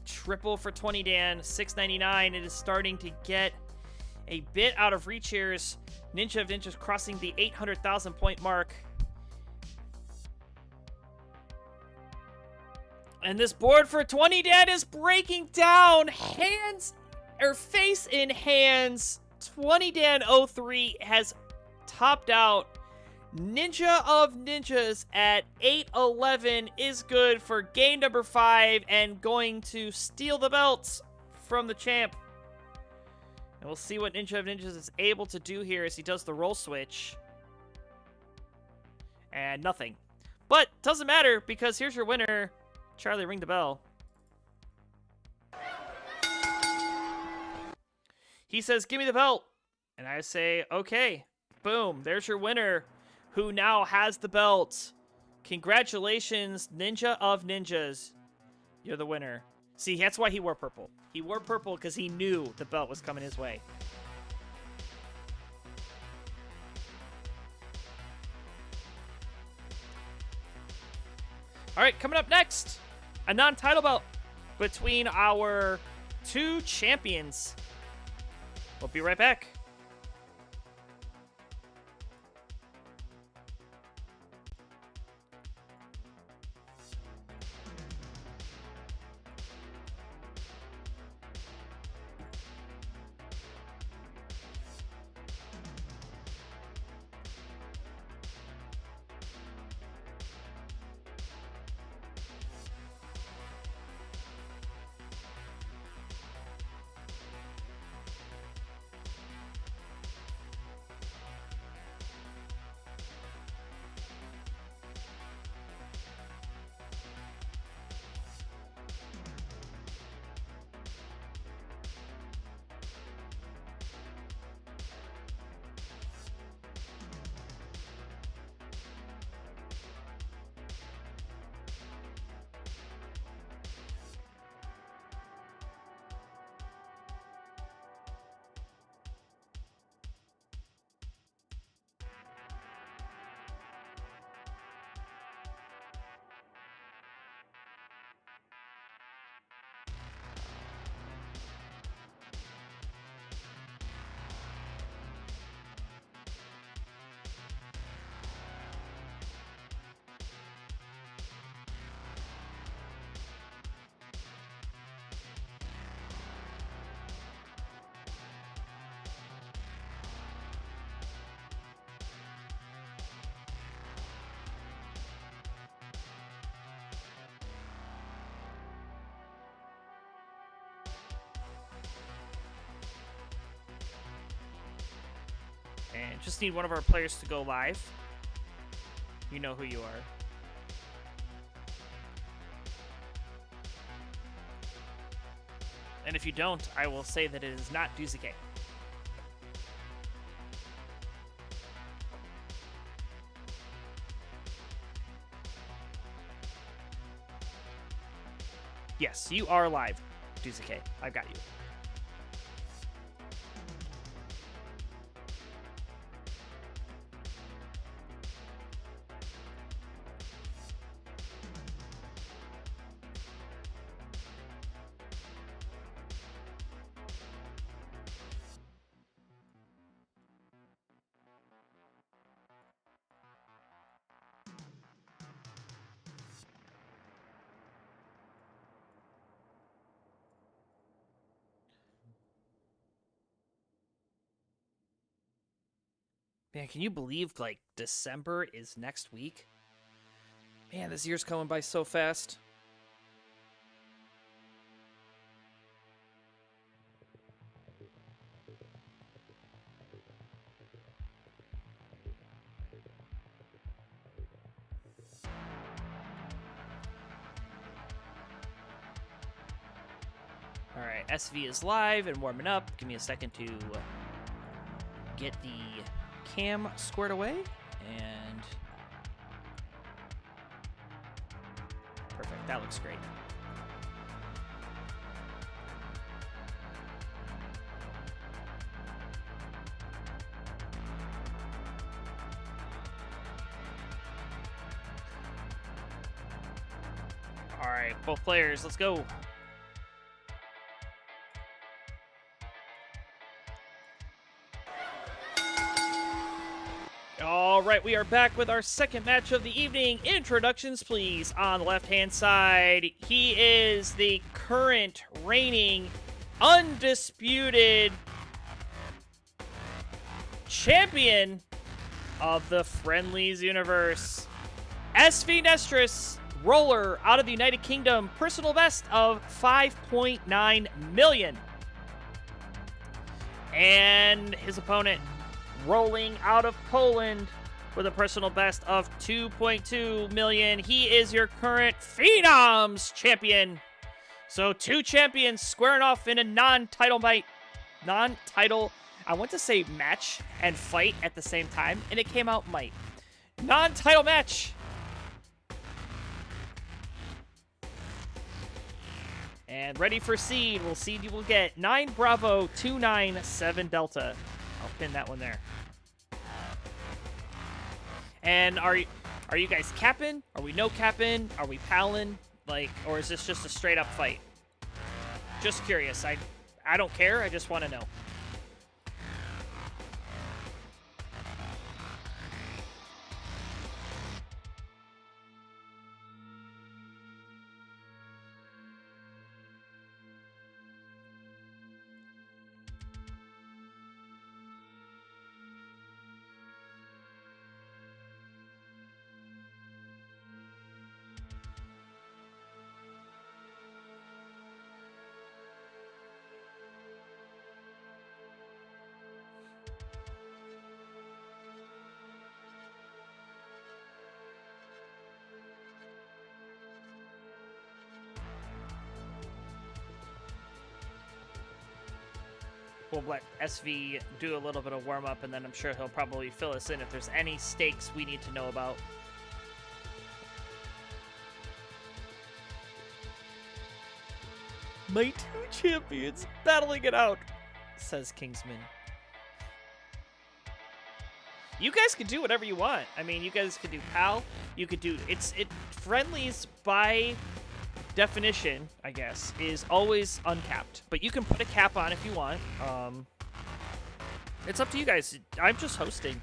[SPEAKER 1] Triple for 20 Dan. 699. It is starting to get a bit out of reach here. As Ninja of Ninjas crossing the 800,000 point mark. And this board for 20 Dan is breaking down. Hands, or face in hands. 20 Dan 03 has topped out. Ninja of Ninjas at 811 is good for game number 5 and going to steal the belts from the champ. And we'll see what Ninja of Ninjas is able to do here as he does the roll switch. And nothing. But doesn't matter because here's your winner. Charlie, ring the bell. He says, give me the belt. And I say, okay. Boom. There's your winner, who now has the belt. Congratulations, Ninja of Ninjas. You're the winner. See, that's why he wore purple. He wore purple because he knew the belt was coming his way. All right, coming up next, a non-title bout between our two champions. We'll be right back. And just need one of our players to go live. You know who you are. And if you don't, I will say that it is not Duzuke. Yes, you are live, Duzuke. I've got you. Man, can you believe, like, December is next week? Man, this year's coming by so fast. All right, SV is live and warming up. Give me a second to get the cam squared away, and perfect. That looks great. All right, both players, let's go. All right, we are back with our second match of the evening. Introductions, please. On the left-hand side, he is the current reigning, undisputed champion of the Friendlies universe, SV Nestris, roller out of the United Kingdom, personal best of 5.9 million. And his opponent, rolling out of Poland with a personal best of 2.2 million. He is your current Phenoms champion. So 2 champions squaring off in a non-title, I want to say match and fight at the same time, and it came out might. Non-title match. And ready for seed. We'll seed you will get 9 Bravo 297 Delta. I'll pin that one there. And are you guys capping? Are we no capping? Are we palling? Like, or is this just a straight up fight? Just curious. I don't care. I just want to know. We'll let SV do a little bit of warm-up, and then I'm sure he'll probably fill us in if there's any stakes we need to know about. My 2 champions battling it out, says Kingsman. You guys can do whatever you want. I mean, you guys could do PAL. You could do... Friendlies by definition, I guess, is always uncapped. But you can put a cap on if you want. It's up to you guys. I'm just hosting.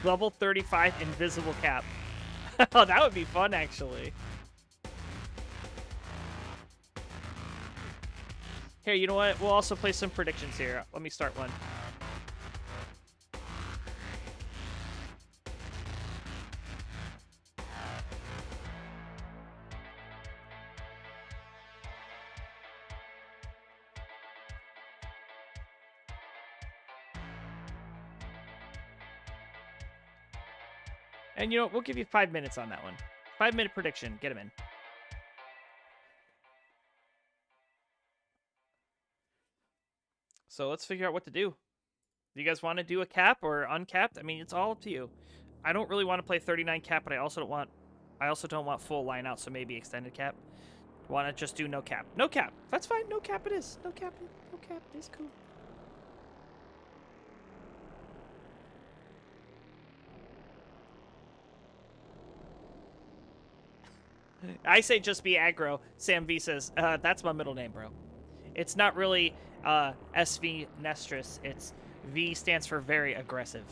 [SPEAKER 1] Level 35 invisible cap. Oh, that would be fun, actually. Here, you know what? We'll also play some predictions here. Let me start one. And you know, we'll give you 5 minutes on that one. 5-minute prediction. Get him in. So let's figure out what to do. Do you guys want to do a cap or uncapped? I mean, it's all up to you. I don't really want to play 39 cap, but I also don't want full line out, so maybe extended cap. Want to just do no cap? No cap. That's fine. No cap it is. No cap. No cap is cool. I say just be aggro. Sam V says, that's my middle name, bro. It's not really SV Nestris. It's V stands for very aggressive.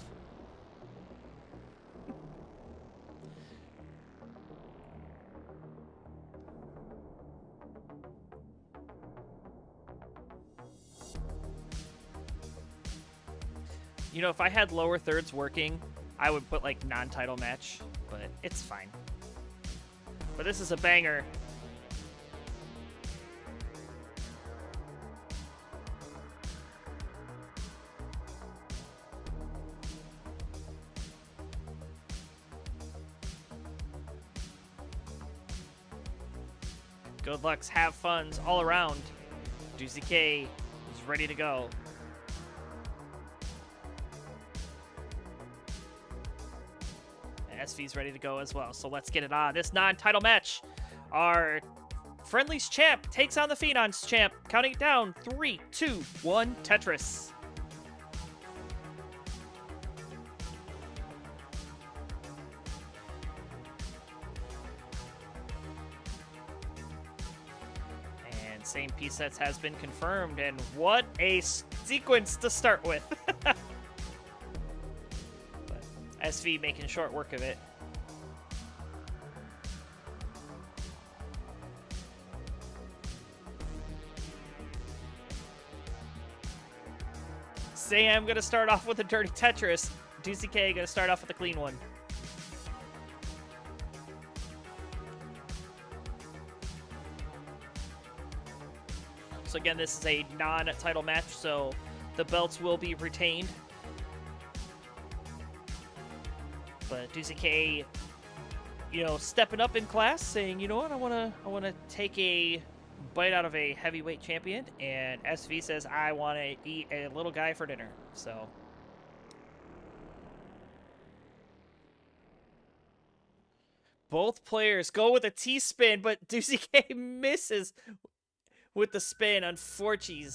[SPEAKER 1] You know, if I had lower thirds working, I would put like non-title match, but it's fine. But this is a banger. Good lucks, have funs all around. Doozy K is ready to go. SV's ready to go as well, so let's get it on. This non-title match, our Friendlies champ takes on the Phenons champ. Counting it down, 3, 2, 1, Tetris. And same piece sets has been confirmed, and what a sequence to start with. SV making short work of it. Sam gonna start off with a dirty Tetris. Doozy K gonna start off with a clean one. So again, this is a non-title match, so the belts will be retained. But Doozy K, you know, stepping up in class, saying, you know what, I wanna take a bite out of a heavyweight champion, and SV says, I want to eat a little guy for dinner. So both players go with a T-spin, but Doozy K misses with the spin, unfortunately.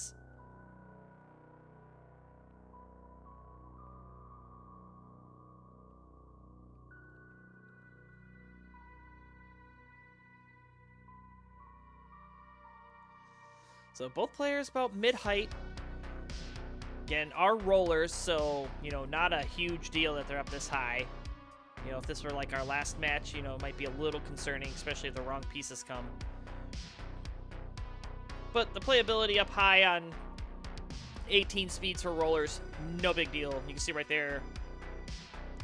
[SPEAKER 1] So both players about mid-height. Again, are rollers, so, you know, not a huge deal that they're up this high. You know, if this were like our last match, you know, it might be a little concerning, especially if the wrong pieces come. But the playability up high on 18 speeds for rollers, no big deal. You can see right there,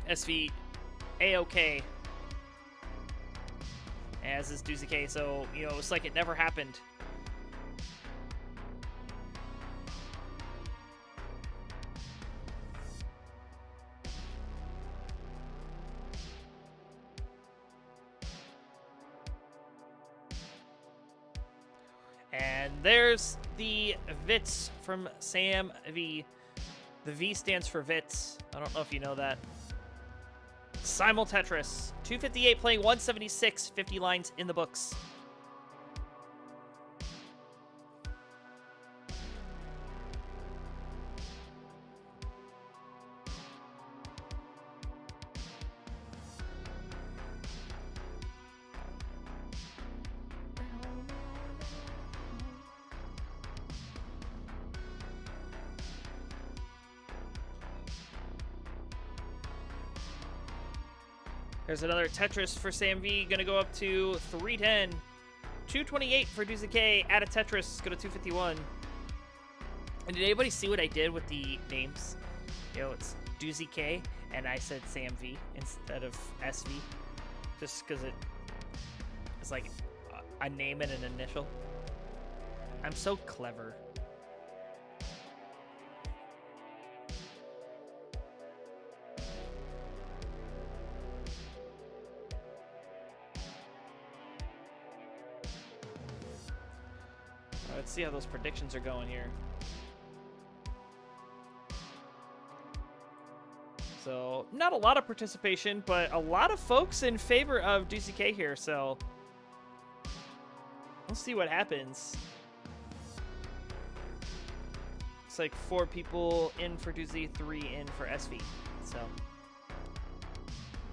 [SPEAKER 1] SV A-OK. As is Doozy K, so, you know, it's like it never happened. And there's the Vits from Sam V. The V stands for Vits. I don't know if you know that. Simul Tetris. 258 playing 176, 50 lines in the books. There's another Tetris for Sam V. Gonna go up to 310. 228 for Doozy K. Add a Tetris. Go to 251. And did anybody see what I did with the names? You know, it's Doozy K, and I said Sam V instead of SV. Just because it's like a name and an initial. I'm so clever. Let's see how those predictions are going here. So, not a lot of participation, but a lot of folks in favor of DCK here, so we'll see what happens. It's like 4 people in for Doozy, 3 in for SV, so.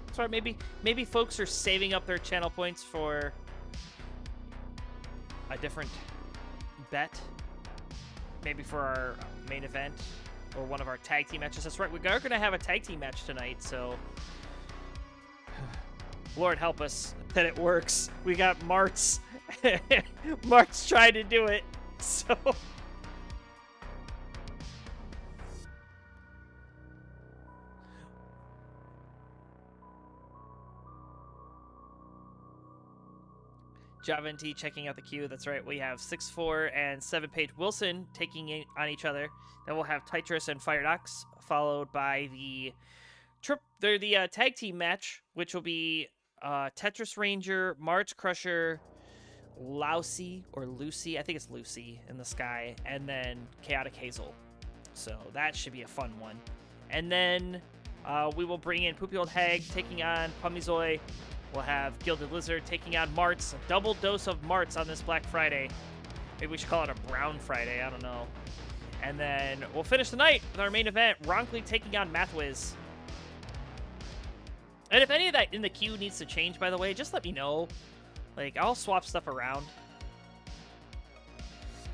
[SPEAKER 1] That's right, maybe folks are saving up their channel points for a different bet. Maybe for our main event. Or one of our tag team matches. That's right, we are going to have a tag team match tonight, so Lord help us that it works. We got Martz. Martz trying to do it, so... Javanti checking out the queue. That's right. We have 6'4" and 7-Page Wilson taking on each other. Then we'll have Titrus and Firedox, followed by the tag team match, which will be Tetris Ranger, March Crusher, Lousy or Lucy. I think it's Lucy in the sky, and then Chaotic Hazel. So that should be a fun one. And then we will bring in Poopy Old Hag taking on Pumizoy. We'll have Gilded Lizard taking on Martz. A double dose of Martz on this Black Friday. Maybe we should call it a Brown Friday. I don't know. And then we'll finish the night with our main event. Ronkley taking on Mathwiz. And if any of that in the queue needs to change, by the way, just let me know. Like, I'll swap stuff around.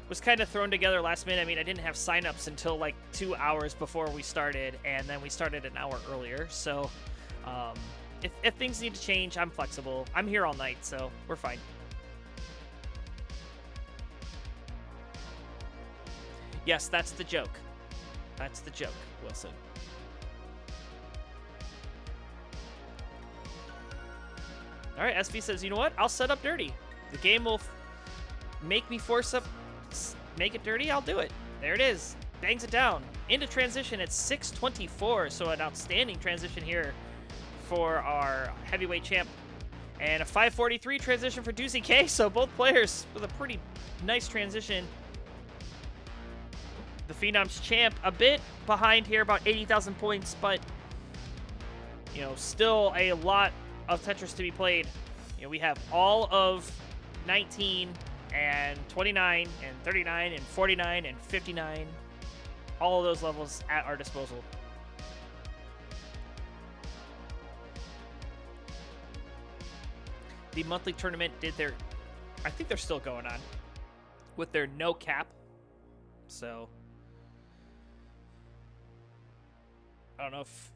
[SPEAKER 1] Was kind of thrown together last minute. I mean, I didn't have signups until like 2 hours before we started. And then we started an hour earlier. So, If things need to change, I'm flexible. I'm here all night, so we're fine. Yes, that's the joke. That's the joke, Wilson. All right, SV says, you know what? I'll set up dirty. The game will make me make it dirty. I'll do it. There it is. Bangs it down. Into transition at 6:24, so an outstanding transition here for our heavyweight champ, and a 5:43 transition for Doozy K, so both players with a pretty nice transition. The Phenoms champ a bit behind here, about 80,000 points, but you know, still a lot of Tetris to be played. You know, we have all of 19 and 29 and 39 and 49 and 59, all of those levels at our disposal. The monthly tournament did their... I think they're still going on with their no cap. So, I don't know if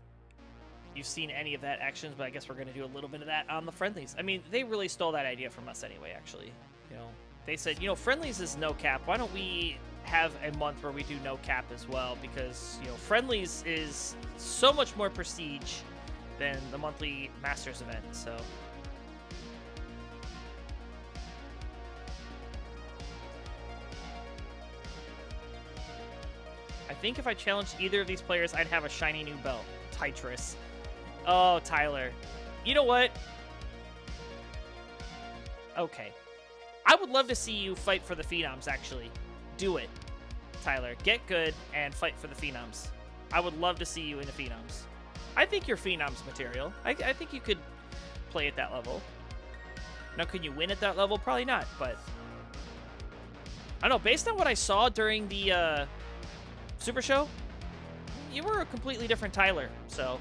[SPEAKER 1] you've seen any of that actions, but I guess we're going to do a little bit of that on the friendlies. I mean, they really stole that idea from us anyway, actually. You know, they said, you know, friendlies is no cap. Why don't we have a month where we do no cap as well? Because, you know, friendlies is so much more prestige than the monthly Masters event, so... I think if I challenged either of these players, I'd have a shiny new belt. Titrus. Oh, Tyler. You know what? Okay. I would love to see you fight for the Phenoms, actually. Do it, Tyler. Get good and fight for the Phenoms. I would love to see you in the Phenoms. I think you're Phenoms material. I think you could play at that level. Now, can you win at that level? Probably not, but... I don't know. Based on what I saw during the... Super Show, you were a completely different Tyler, so. All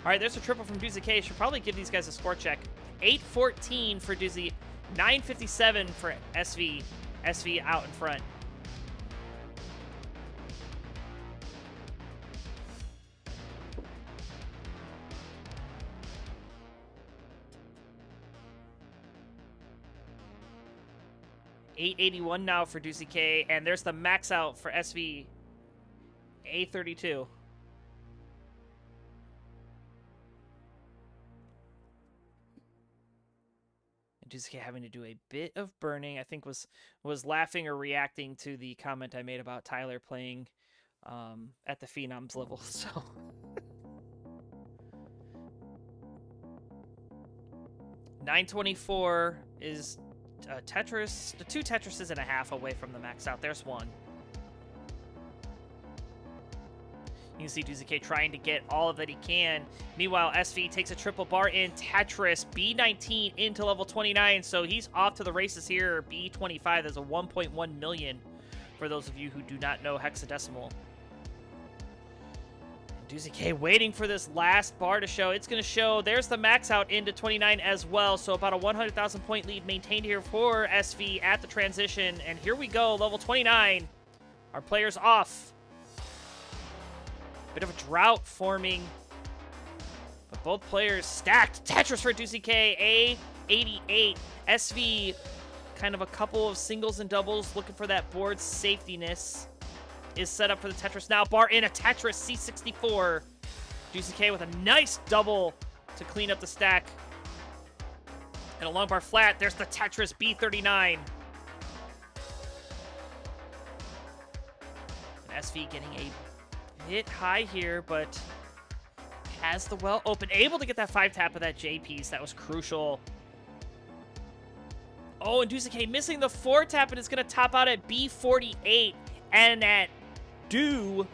[SPEAKER 1] right, there's a triple from Doozy K. Should probably give these guys a score check. 8:14 for Doozy, 9:57 for SV. SV out in front. $881 now for Doozy K, and there's the max out for SV A32. And Doozy K having to do a bit of burning. I think was laughing or reacting to the comment I made about Tyler playing at the Phenoms level. So 924 is Tetris. The 2 Tetrises and a half away from the max out. There's one. You can see Duzuke trying to get all of that he can. Meanwhile, SV takes a triple bar in Tetris. B19 into level 29, so he's off to the races here. B25, there's a 1.1 million for those of you who do not know hexadecimal. Duzuke waiting for this last bar to show. It's going to show. There's the max out into 29 as well, so about a 100,000 point lead maintained here for SV at the transition. And here we go, level 29. Our players off. Bit of a drought forming, but both players stacked. Tetris for Duzuke, A88. SV, kind of a couple of singles and doubles, looking for that board safetyness. Is set up for the Tetris now. Bar in a Tetris, C64. Duzuke with a nice double to clean up the stack. And a long bar flat, there's the Tetris, B39. And SV getting a hit high here, but has the well open. Able to get that 5-tap of that J piece. That was crucial. Oh, and Duzuke missing the 4-tap, and it's going to top out at B48. And at Do,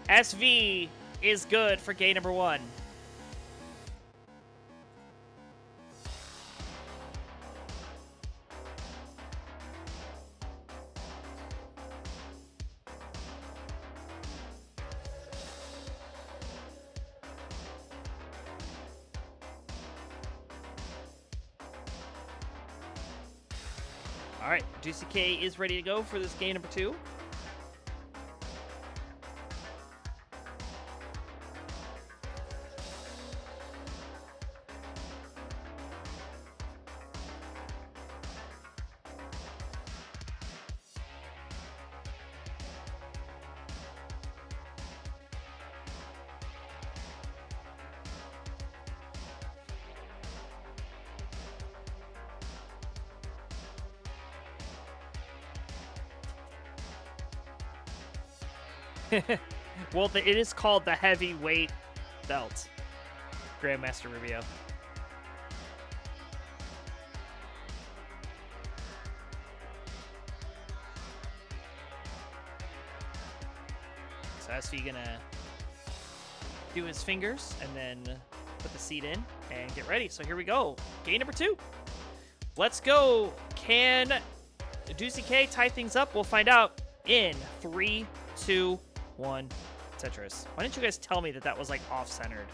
[SPEAKER 1] SV is good for game number 1. All right, Duzuke is ready to go for this game number 2. Well, it is called the heavyweight belt, Grandmaster Rubio. So SV gonna do his fingers and then put the seat in and get ready. So here we go. Game number 2. Let's go. Can Duzuke tie things up? We'll find out in 3, 2, 1. Tetris. Why didn't you guys tell me that that was like off-centered?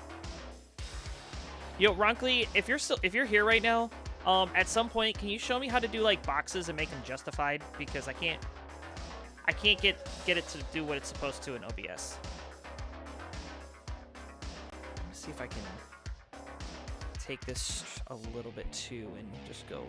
[SPEAKER 1] Yo, Ronkley, if you're here right now, at some point, can you show me how to do like boxes and make them justified? Because I can't get it to do what it's supposed to in OBS. Let me see if I can take this a little bit too and just go.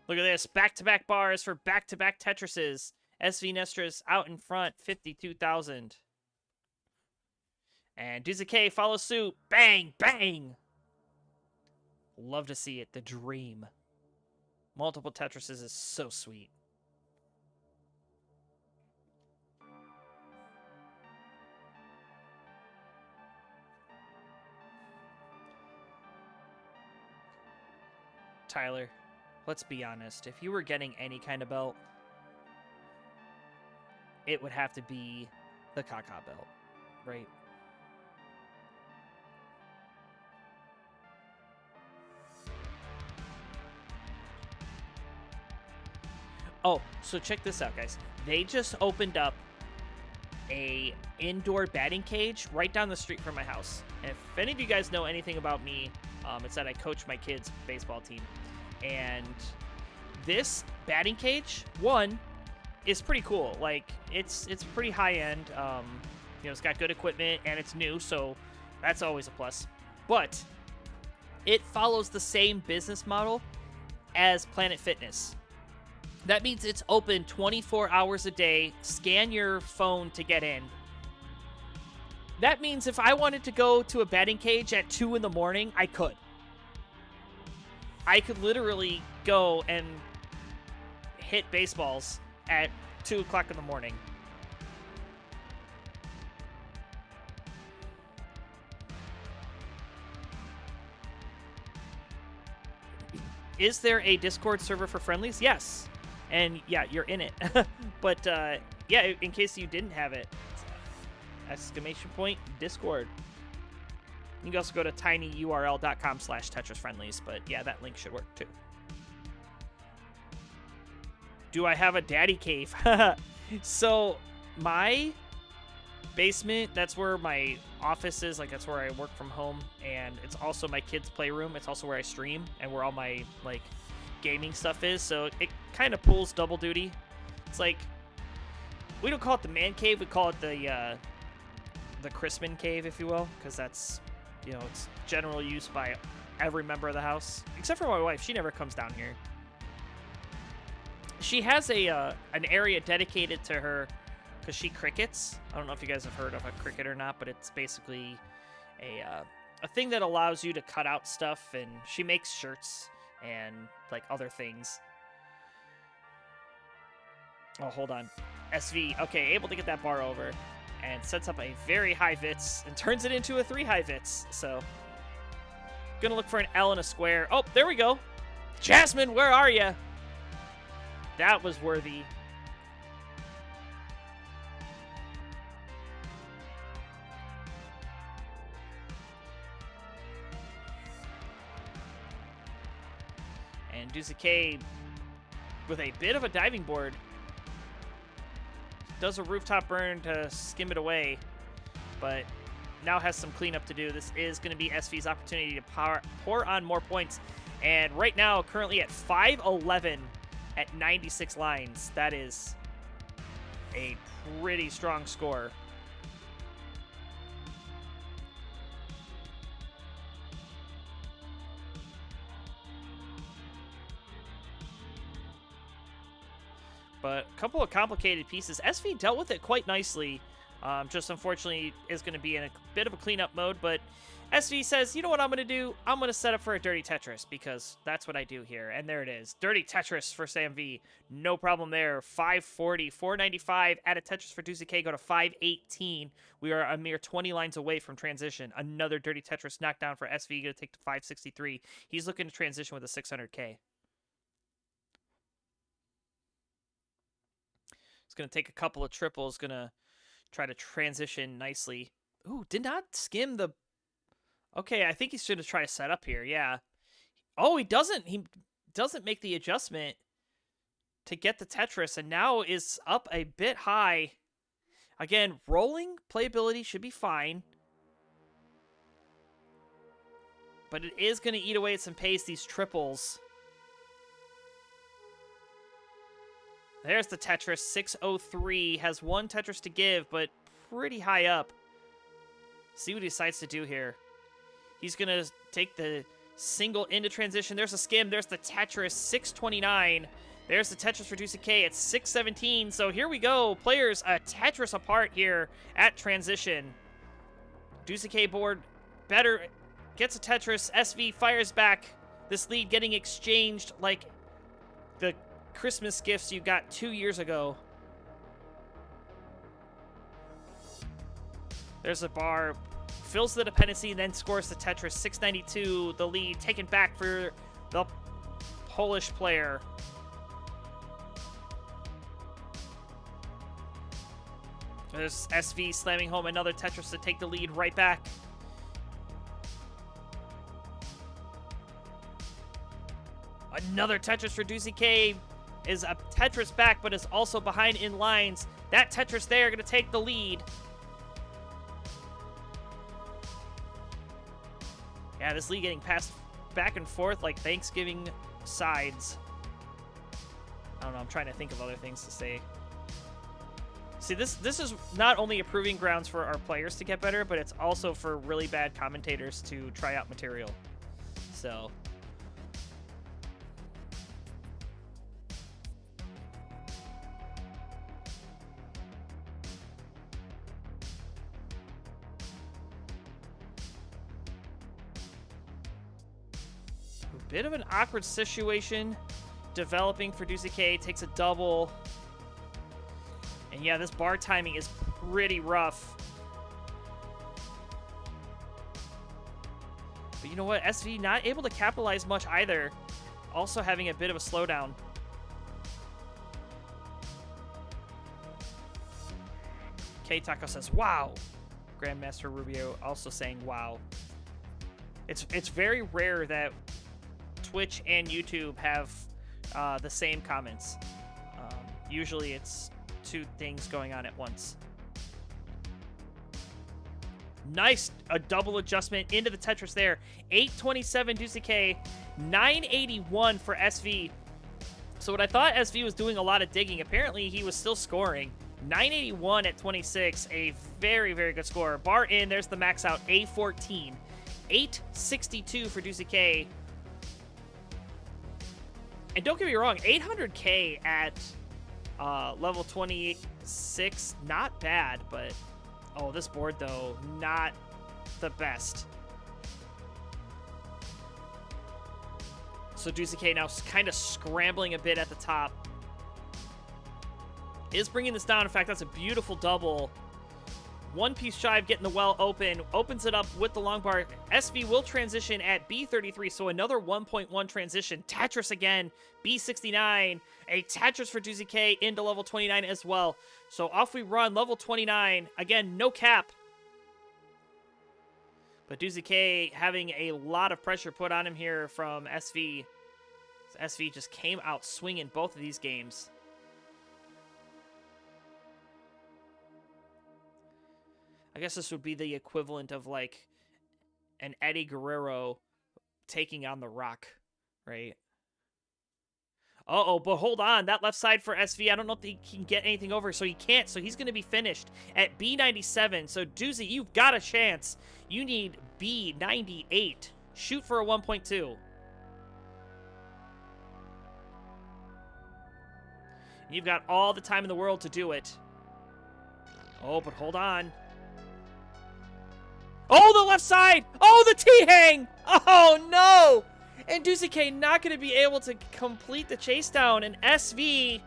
[SPEAKER 1] Look at this. Back-to-back bars for back-to-back Tetrises. SV Nestris out in front, 52,000. And Duzuke follows suit. Bang, bang. Love to see it. The dream. Multiple Tetrises is so sweet. Tyler, let's be honest. If you were getting any kind of belt, it would have to be the Kaka belt, right? Oh, so check this out, guys. They just opened up a indoor batting cage right down the street from my house. And if any of you guys know anything about me, it's that I coach my kids' baseball team. And this batting cage, one, is pretty cool. Like, it's pretty high-end. You know, it's got good equipment, and it's new, so that's always a plus. But it follows the same business model as Planet Fitness. That means it's open 24 hours a day. Scan your phone to get in. That means if I wanted to go to a batting cage at 2 in the morning, I could. I could literally go and hit baseballs at 2 o'clock in the morning. Is there a Discord server for friendlies? Yes. And yeah, you're in it. But yeah, in case you didn't have it, exclamation point Discord. You can also go to tinyurl.com/TetrisFriendlies, but yeah, that link should work too. Do I have a daddy cave? So my basement, that's where my office is, like that's where I work from home, and it's also my kids' playroom. It's also where I stream and where all my like gaming stuff is, so it kind of pulls double duty. It's like, we don't call it the man cave, we call it the Chrisman cave, if you will, because that's, you know, it's general use by every member of the house, except for my wife. She never comes down here. She has an area dedicated to her because she crickets. I don't know if you guys have heard of a cricket or not, but it's basically a thing that allows you to cut out stuff, and she makes shirts and like other things. Oh, hold on. SV, okay, able to get that bar over, and sets up a very high Vits and turns it into a 3 high Vits. So, gonna look for an L and a square. Oh, there we go. Jasmine, where are you? That was worthy. And Duzuke with a bit of a diving board. Does a rooftop burn to skim it away, but now has some cleanup to do. This is going to be SV's opportunity to pour on more points. And right now, currently at 5'11", at 96 lines. That is a pretty strong score. But a couple of complicated pieces. SV dealt with it quite nicely. Just unfortunately is going to be in a bit of a cleanup mode, but SV says, you know what I'm going to do? I'm going to set up for a Dirty Tetris, because that's what I do here. And there it is. Dirty Tetris for Sam V. No problem there. 540, 495. Add a Tetris for Duzuke. Go to 518. We are a mere 20 lines away from transition. Another Dirty Tetris knockdown for SV. Going to take to 563. He's looking to transition with a 600K. It's going to take a couple of triples. Going to try to transition nicely. Ooh, did not skim the... Okay, I think he's going to try to set up here, yeah. Oh, he doesn't. He doesn't make the adjustment to get the Tetris, and now is up a bit high. Again, rolling playability should be fine. But it is going to eat away at some pace, these triples. There's the Tetris, 603. Has one Tetris to give, but pretty high up. See what he decides to do here. He's going to take the single into transition. There's a skim. There's the Tetris, 629. There's the Tetris for Duzuke at 617. So here we go. Players a Tetris apart here at transition. Duzuke board better. Gets a Tetris. SV fires back. This lead getting exchanged like the Christmas gifts you got 2 years ago. There's a bar. Fills the dependency, then scores the Tetris. 692, the lead taken back for the Polish player. There's SV slamming home another Tetris to take the lead right back. Another Tetris for Duzuke. Is a Tetris back, but is also behind in lines. That Tetris there going to take the lead. Yeah, this lead getting passed back and forth like Thanksgiving sides. I don't know, I'm trying to think of other things to say. See, this is not only a proving grounds for our players to get better, but it's also for really bad commentators to try out material. So... Bit of an awkward situation developing for Deuce takes a double. And yeah, this bar timing is pretty rough. But you know what? SV not able to capitalize much either. Also having a bit of a slowdown. K-Taco says, wow. Grandmaster Rubio also saying, wow. It's very rare that Twitch and YouTube have the same comments. Usually it's two things going on at once. Nice, a double adjustment into the Tetris there. 827 Deuce K, 981 for SV. So what I thought SV was doing a lot of digging, apparently he was still scoring. 981 at 26, a very, very good score. Bar in, there's the max out, A14. 862 for Deuce K. And don't get me wrong, 800K at level 26, not bad, but oh, this board though, not the best. So Deuce K now kind of scrambling a bit at the top. Is bringing this down. In fact, that's a beautiful double. One piece shy of getting the well open. Opens it up with the long bar. SV will transition at B33, so another 1.1 transition. Tetris again, B69. A Tetris for Deuce K into level 29 as well. So off we run, level 29. Again, no cap. But Deuce K having a lot of pressure put on him here from SV. So SV just came out swinging both of these games. I guess this would be the equivalent of like an Eddie Guerrero taking on The Rock, right? Uh-oh, but hold on. That left side for SV, I don't know if he can get anything over, so he can't. So he's going to be finished at B97. So, Deuce, you've got a chance. You need B98. Shoot for a 1.2. You've got all the time in the world to do it. Oh, but hold on. Oh, the left side! Oh, the T-hang! Oh, no! And Deuce K not going to be able to complete the chase down. And SV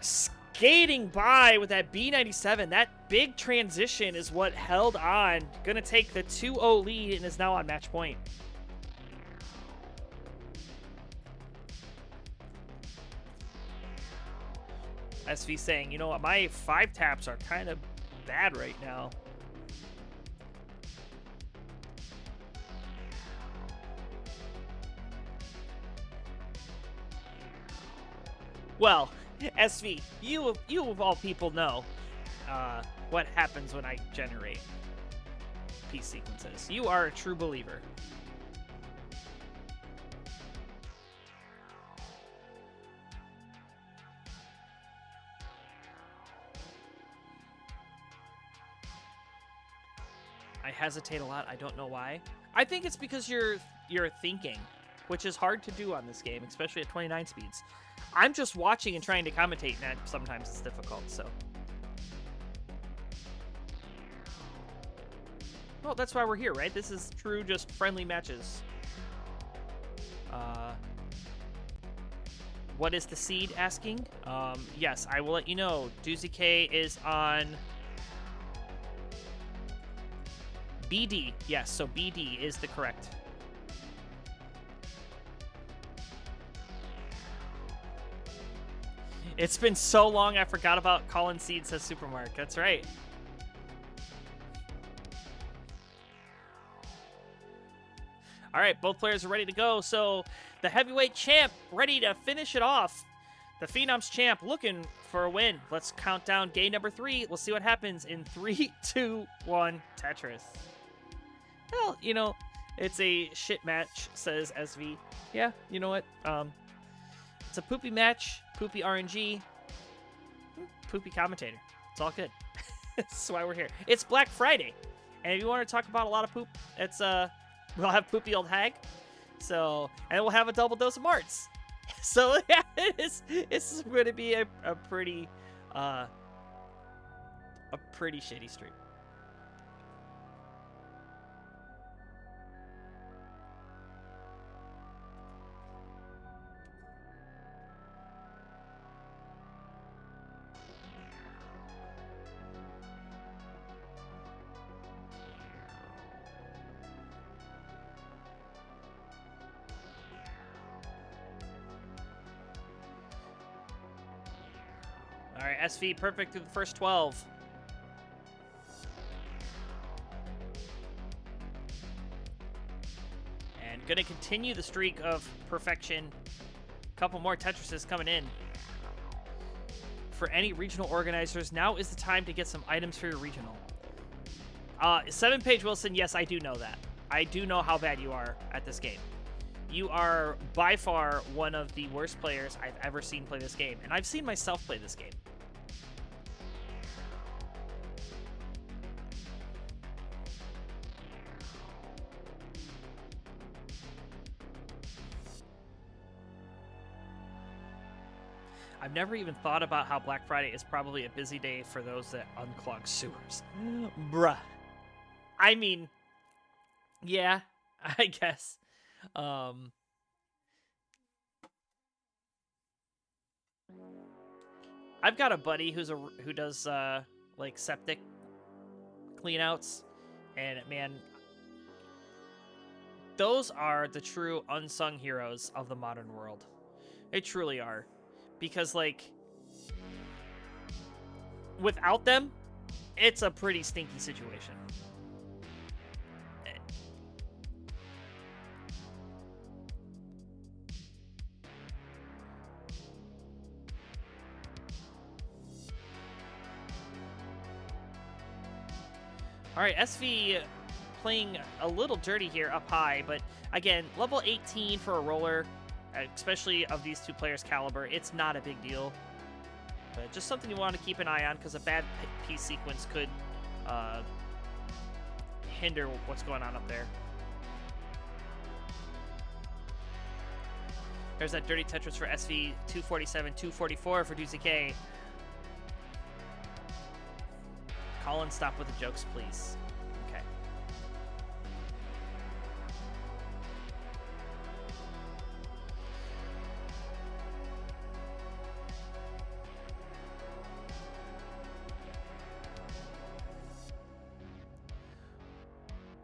[SPEAKER 1] skating by with that B97. That big transition is what held on. Going to take the 2-0 lead and is now on match point. SV saying, you know what, my 5 taps are kind of bad right now. Well, SV, you of all people know what happens when I generate piece sequences. You are a true believer. I hesitate a lot. I don't know why. I think it's because you're thinking, which is hard to do on this game, especially at 29 speeds. I'm just watching and trying to commentate, and sometimes it's difficult, so. Well, that's why we're here, right? This is true, just friendly matches. What is the seed asking? Yes, I will let you know. Deuce K is on BD. Yes, so BD is the correct. It's been so long, I forgot about Colin Seed, says Supermark. That's right. All right, both players are ready to go. So the heavyweight champ ready to finish it off. The Phenoms champ looking for a win. Let's count down game number 3. We'll see what happens in 3, 2, 1, Tetris. Well, you know, it's a shit match, says SV. Yeah, you know what? It's a poopy match, poopy RNG, poopy commentator. It's all good. That's why we're here. It's Black Friday, and if you want to talk about a lot of poop, it's we'll have Poopy Old Hag, so, and we'll have a double dose of Marts. So yeah, it's going to be a pretty shitty stream. right, SV perfect through the first 12. And gonna continue the streak of perfection. Couple more Tetrises coming in. For any regional organizers, now is the time to get some items for your regional. 7-Page Wilson, yes, I do know that. I do know how bad you are at this game. You are by far one of the worst players I've ever seen play this game, and I've seen myself play this game. I've never even thought about how Black Friday is probably a busy day for those that unclog sewers. Bruh. I mean, yeah, I guess. I've got a buddy who does like septic cleanouts, and man, those are the true unsung heroes of the modern world. They truly are. Because, like, without them, it's a pretty stinky situation. All right, SV playing a little dirty here up high, but again, level 18 for a roller, especially of these two players' caliber, it's not a big deal. But just something you want to keep an eye on, because a bad piece sequence could hinder what's going on up there. There's that dirty Tetris for SV, 247, 244 for Doozy K. Colin, stop with the jokes, please. Okay.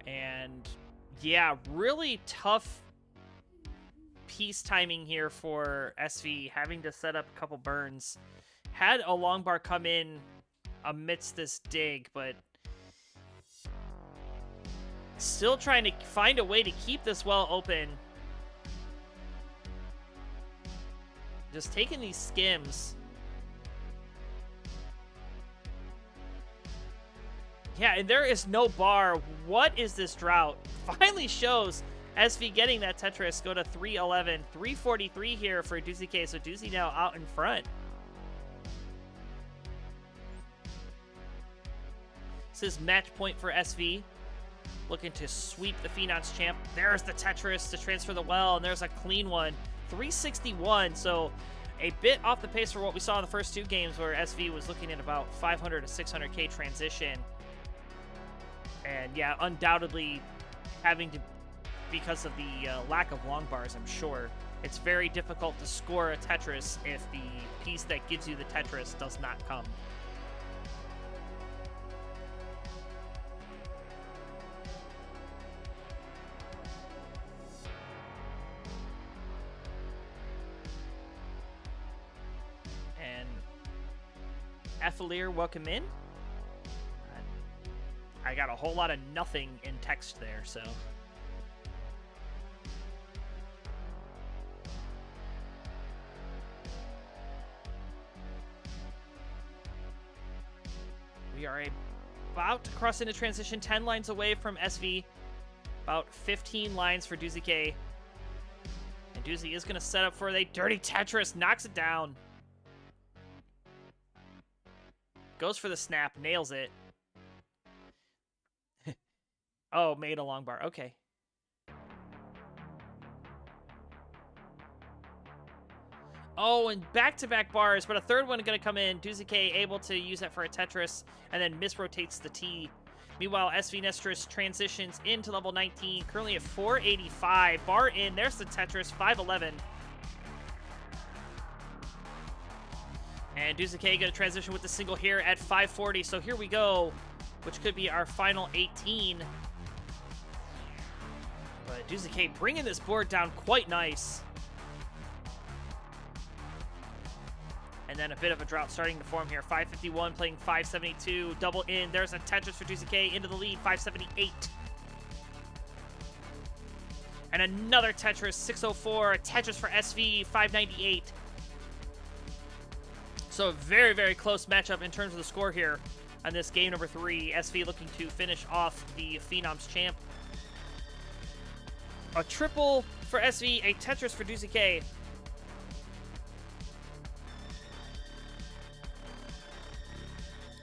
[SPEAKER 1] And yeah, really tough piece timing here for SV, having to set up a couple burns. Had a long bar come in amidst this dig, but still trying to find a way to keep this well open. Just taking these skims. Yeah, and there is no bar. What is this drought? Finally shows SV getting that Tetris. Go to 311. 343 here for Doozy K, so Doozy now out in front. This is match point for SV. Looking to sweep the Phenon's champ. There's the Tetris to transfer the well, and there's a clean one. 361, so a bit off the pace for what we saw in the first two games, where SV was looking at about 500 to 600k transition. And yeah, undoubtedly having to, because of the lack of long bars, I'm sure, it's very difficult to score a Tetris if the piece that gives you the Tetris does not come. Effalier, welcome in. I got a whole lot of nothing in text there, so. We are about to cross into transition, 10 lines away from SV. About 15 lines for Doozy K. And Doozy is going to set up for a dirty Tetris, knocks it down. Goes for the snap, nails it. Oh, made a long bar. Okay. Oh, and back-to-back bars, but a third one going to come in. Doozy K able to use that for a Tetris, and then misrotates the T. Meanwhile, SV Nestris transitions into level 19, currently at 485. Bar in, there's the Tetris, 511. And Doozy K going to transition with the single here at 540. So here we go, which could be our final 18. But Doozy K bringing this board down quite nice. And then a bit of a drought starting to form here. 551 playing 572. Double in. There's a Tetris for Deucey K into the lead. 578. And another Tetris. 604. A Tetris for SV. 598. So a very, very close matchup in terms of the score here on this game number 3. SV looking to finish off the Phenoms champ. A triple for SV. A Tetris for Deucey K.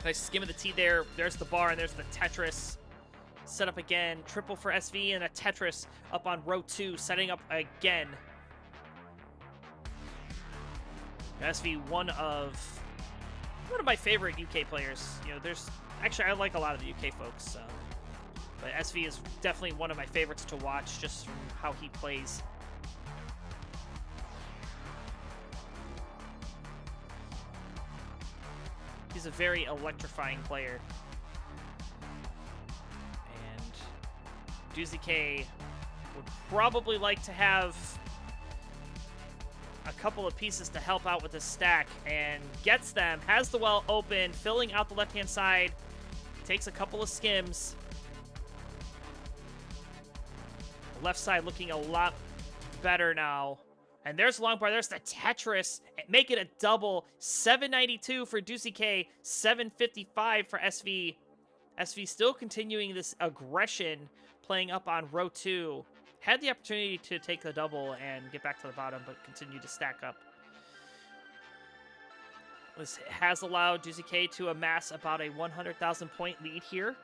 [SPEAKER 1] Nice skim of the tee there. There's the bar, and there's the Tetris. Set up again. Triple for SV and a Tetris up on row 2. Setting up again. SV, one of my favorite UK players. You know, there's... Actually, I like a lot of the UK folks. But SV is definitely one of my favorites to watch, just from how he plays. He's a very electrifying player. And Deucey K would probably like to have a couple of pieces to help out with this stack, and gets them, has the well open, filling out the left-hand side, takes a couple of skims. Left side looking a lot better now. And there's the long bar. There's the Tetris. Make it a double. 792 for Deucey K. 755 for SV. SV still continuing this aggression, playing up on row 2. Had the opportunity to take the double and get back to the bottom, but continued to stack up. This has allowed Deucey K to amass about a 100,000 point lead here.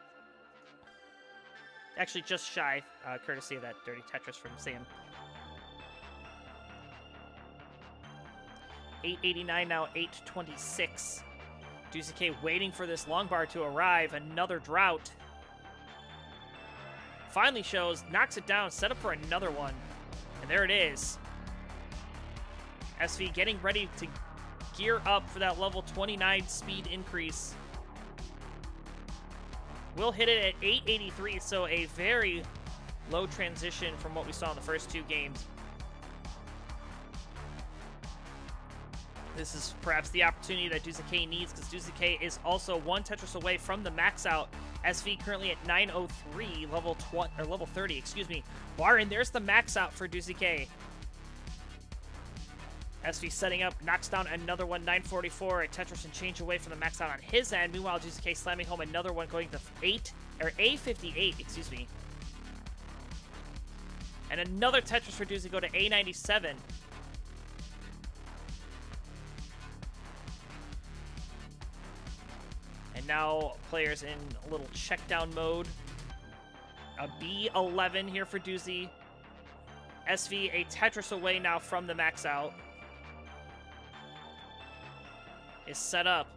[SPEAKER 1] Actually, just shy, courtesy of that dirty Tetris from Sam. 889 now, 826. Deucey K waiting for this long bar to arrive. Another drought. Finally shows, knocks it down, set up for another one. And there it is. SV getting ready to gear up for that level 29 speed increase. We'll hit it at 883, so a very low transition from what we saw in the first 2 games. This is perhaps the opportunity that Deucey K needs, because Deucey K is also 1 Tetris away from the max out. SV currently at 903, level 30, excuse me. Bar in, there's the max out for Deucey K. SV setting up, knocks down another one, 944. A Tetris and change away from the max out on his end. Meanwhile, Deucey K slamming home another one, going to A58, excuse me. And another Tetris for Deucey go to A97. And now players in a little check down mode. A B11 here for Deucey. SV a Tetris away now from the max out. Is set up.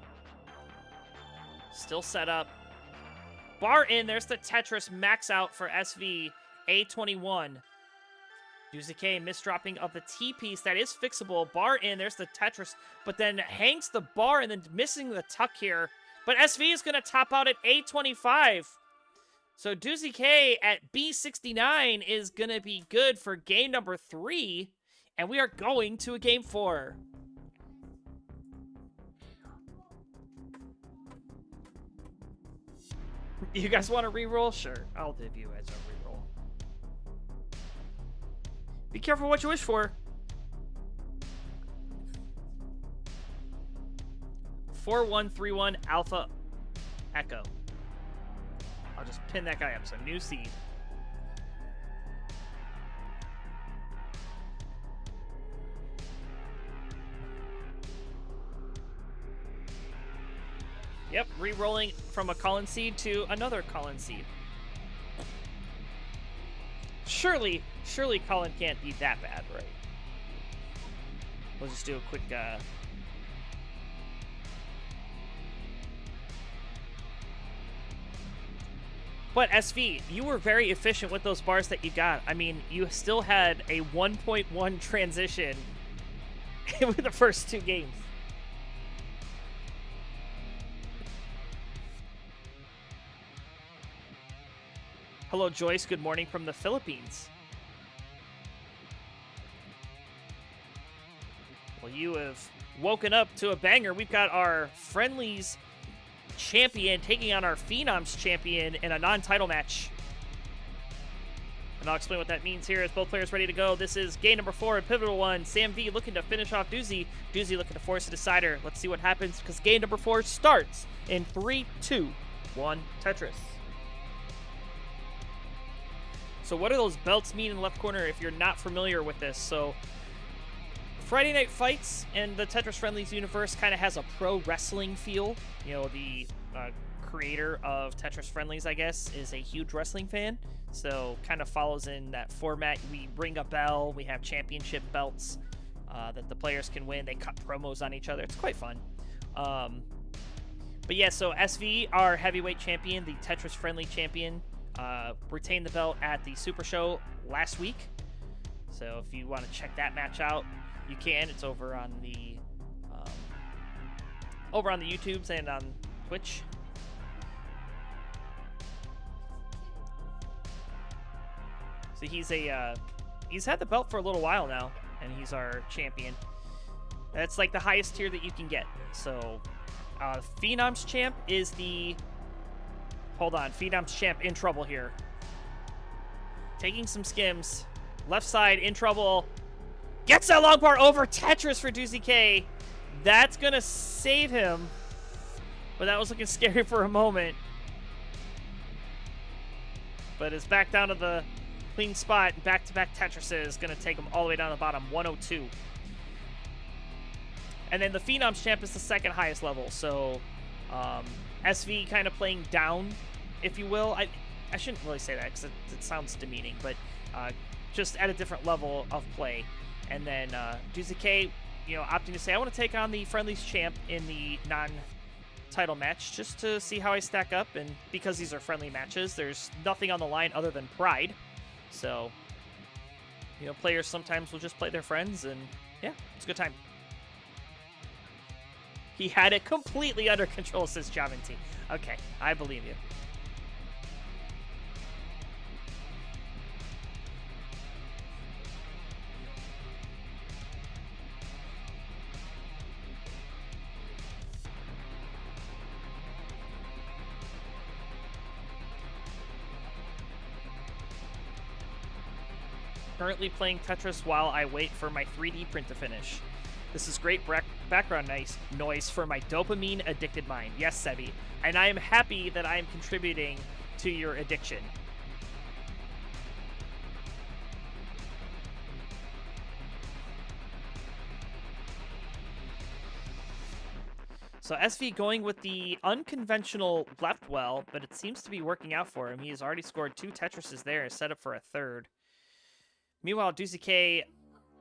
[SPEAKER 1] Still set up. Bar in, there's the Tetris max out for SV A21. Deucey K misdropping of the T-piece. That is fixable. Bar in, there's the Tetris, but then hangs the bar and then missing the tuck here. But SV is going to top out at A25. So Deucey K at B69 is going to be good for game number 3. And we are going to a game 4. You guys want to reroll? Sure, I'll give you as a reroll. Be careful what you wish for. 4131 Alpha Echo. I'll just pin that guy up. So new seed. Yep, re-rolling from a Colin seed to another Colin seed. Surely Colin can't be that bad, right? We'll just do a quick, But SV, you were very efficient with those bars that you got. I mean, you still had a 1.1 transition with the first 2 games. Hello, Joyce. Good morning from the Philippines. Well, you have woken up to a banger. We've got our Friendlies champion taking on our Phenoms champion in a non-title match. And I'll explain what that means here as both players ready to go. This is game number 4, a pivotal one. Sam V looking to finish off Doozy. Doozy looking to force a decider. Let's see what happens because game number 4 starts in 3, 2, 1, Tetris. So what do those belts mean in the left corner if you're not familiar with this? So Friday Night Fights and the Tetris Friendlies universe kind of has a pro wrestling feel. You know, the creator of Tetris Friendlies, I guess, is a huge wrestling fan. So kind of follows in that format. We ring a bell. We have championship belts that the players can win. They cut promos on each other. It's quite fun. But yeah, so SV, our heavyweight champion, the Tetris Friendly champion, retained the belt at the Super Show last week. So if you want to check that match out, you can. It's over on the YouTubes and on Twitch. So he's had the belt for a little while now, and he's our champion. That's like the highest tier that you can get. So Phenoms champ is the... Hold on, Phenoms champ in trouble here. Taking some skims. Left side in trouble. Gets that long bar over Tetris for Doozy K. That's going to save him. But that was looking scary for a moment. But it's back down to the clean spot. Back-to-back Tetris is going to take him all the way down to the bottom. 102. And then the Phenoms champ is the second highest level. So SV kind of playing down, if you will. I shouldn't really say that because it sounds demeaning. But just at a different level of play. And then Doozy K, you know, opting to say, I want to take on the Friendlies champ in the non-title match just to see how I stack up. And because these are friendly matches, there's nothing on the line other than pride. So, you know, players sometimes will just play their friends, and yeah, it's a good time. He had it completely under control, says Javanti. Okay, I believe you. Currently playing Tetris while I wait for my 3D print to finish. This is great background noise for my dopamine-addicted mind. Yes, Sebi. And I am happy that I am contributing to your addiction. So SV going with the unconventional left well, but it seems to be working out for him. He has already scored 2 Tetrises there, set up for a third. Meanwhile, Doozy K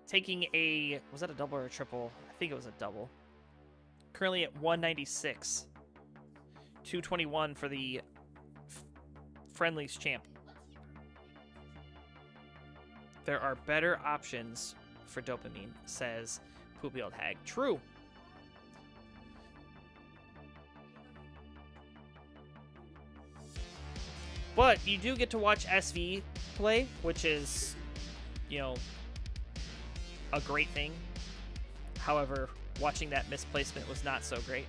[SPEAKER 1] taking a... Was that a double or a triple? I think it was a double. Currently at 196. 221 for the Friendlies champ. There are better options for dopamine, says Poopy Old Hag. True. But you do get to watch SV play, which is... you know, a great thing. However, watching that misplacement was not so great.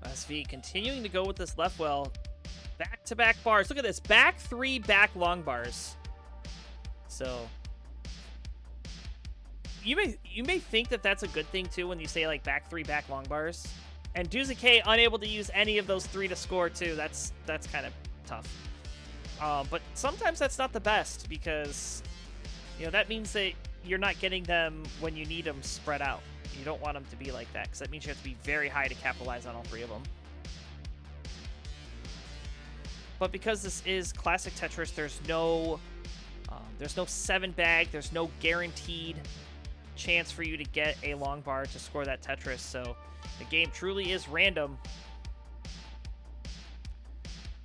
[SPEAKER 1] SV continuing to go with this left well. Back-to-back bars. Look at this. Back 3, back long bars. So you may think that that's a good thing too when you say like back 3, back long bars. And Doozy K unable to use any of those 3 to score too. That's kind of tough. But sometimes that's not the best because, you know, that means that you're not getting them when you need them spread out. You don't want them to be like that because that means you have to be very high to capitalize on all 3 of them. But because this is classic Tetris, there's no 7 bag. There's no guaranteed chance for you to get a long bar to score that Tetris. So the game truly is random.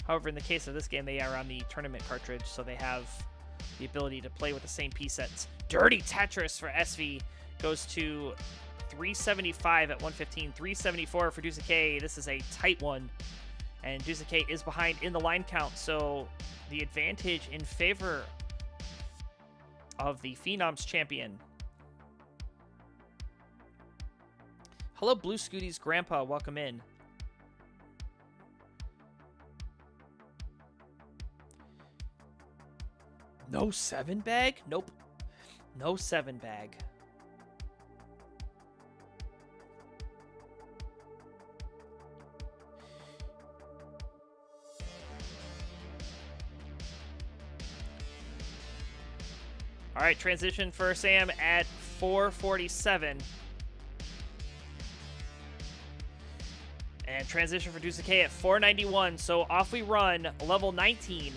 [SPEAKER 1] However, in the case of this game, they are on the tournament cartridge, so they have the ability to play with the same piece sets. Dirty Tetris for SV goes to 375 at 115, 374 for Duzake. This is a tight one, and Duzake is behind in the line count, so the advantage in favor of the Phenoms champion. Hello, Blue Scooty's grandpa. Welcome in. No 7 bag? Nope. No 7 bag. All right, transition for Sam at 447. And transition for Duzake at 491. So off we run, level 19.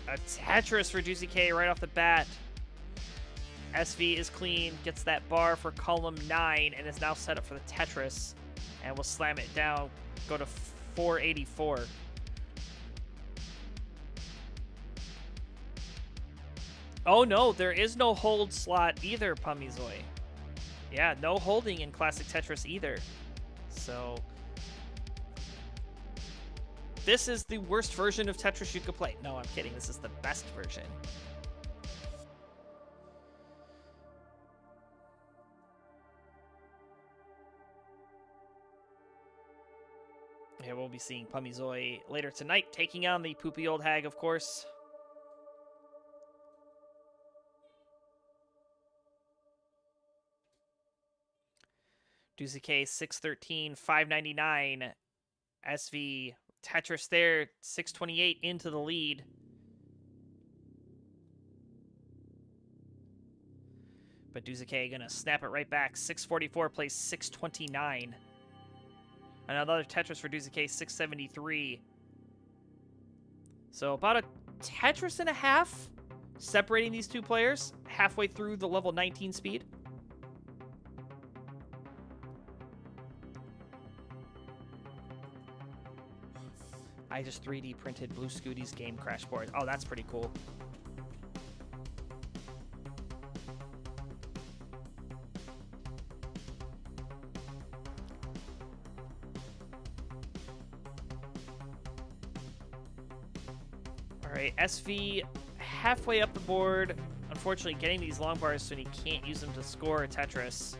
[SPEAKER 1] A Tetris for Duzake right off the bat. SV is clean, gets that bar for column 9, and is now set up for the Tetris. And we'll slam it down, go to 484. Oh no, there is no hold slot either, Pumizoi. Yeah, no holding in Classic Tetris either. So this is the worst version of Tetris you could play. No, I'm kidding. This is the best version. Yeah, we'll be seeing Pumizoi later tonight, taking on the poopy old hag, of course. Duzake 613, 599. SV Tetris there, 628 into the lead. But Duzake gonna snap it right back. 644 plays 629. Another Tetris for Duzake, 673. So about a Tetris and a half separating these two players halfway through the level 19 speed. I just 3D printed Blue Scooty's game crash board. Oh, that's pretty cool. All right, SV halfway up the board. Unfortunately, getting these long bars so he can't use them to score a Tetris.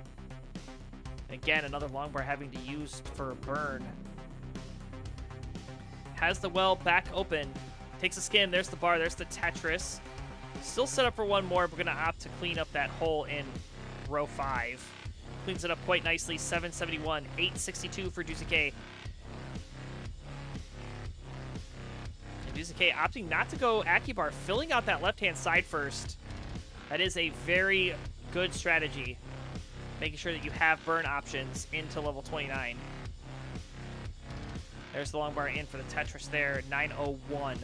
[SPEAKER 1] Again, another long bar having to use for burn. Has the well back open. Takes a skim. There's the bar. There's the Tetris. Still set up for one more. We're going to opt to clean up that hole in row 5. Cleans it up quite nicely. 771. 862 for Duzake. And Duzake opting not to go Akibar. Filling out that left-hand side first. That is a very good strategy. Making sure that you have burn options into level 29. There's the long bar in for the Tetris there, 901.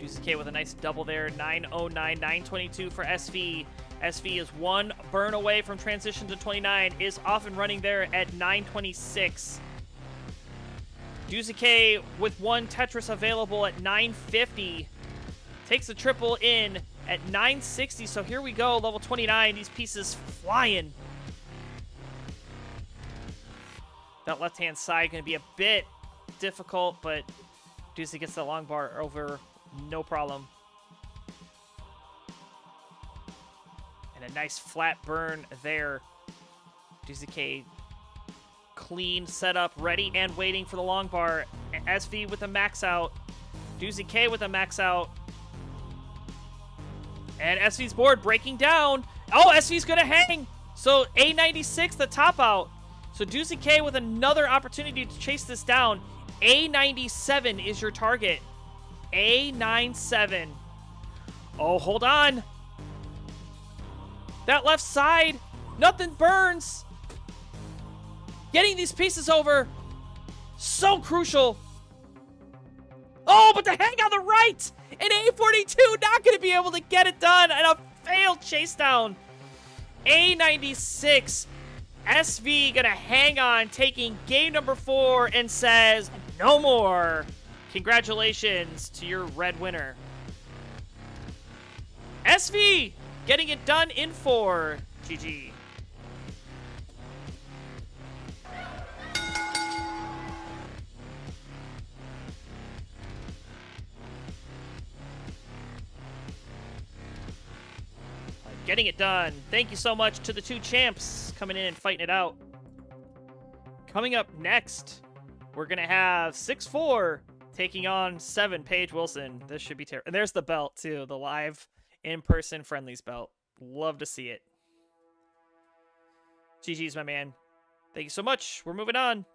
[SPEAKER 1] Duzake with a nice double there, 909, 922 for SV. SV is one burn away from transition to 29, is off and running there at 926. Duzake with one Tetris available at 950. Takes the triple in at 960. So here we go, level 29. These pieces flying. That left-hand side going to be a bit difficult, but Duzake gets the long bar over, no problem. And a nice flat burn there. Duzake clean setup, ready and waiting for the long bar. SV with a max out. Duzake with a max out. And SV's board breaking down. Oh, SV's gonna hang. So A96, the top out. So Duzake with another opportunity to chase this down. A97 is your target. A97. Oh, hold on. That left side, nothing burns. Getting these pieces over, so crucial. Oh, but the hang on the right! And A42 not going to be able to get it done. And a failed chase down. A96. SV going to hang on, taking game number 4, and says, no more. Congratulations to your red winner. SV getting it done in 4. GG. Getting it done. Thank you so much to the 2 champs coming in and fighting it out. Coming up next, we're going to have 6-4 taking on 7 Paige Wilson. This should be terrible. And there's the belt, too. The live in-person friendlies belt. Love to see it. GG's, my man. Thank you so much. We're moving on.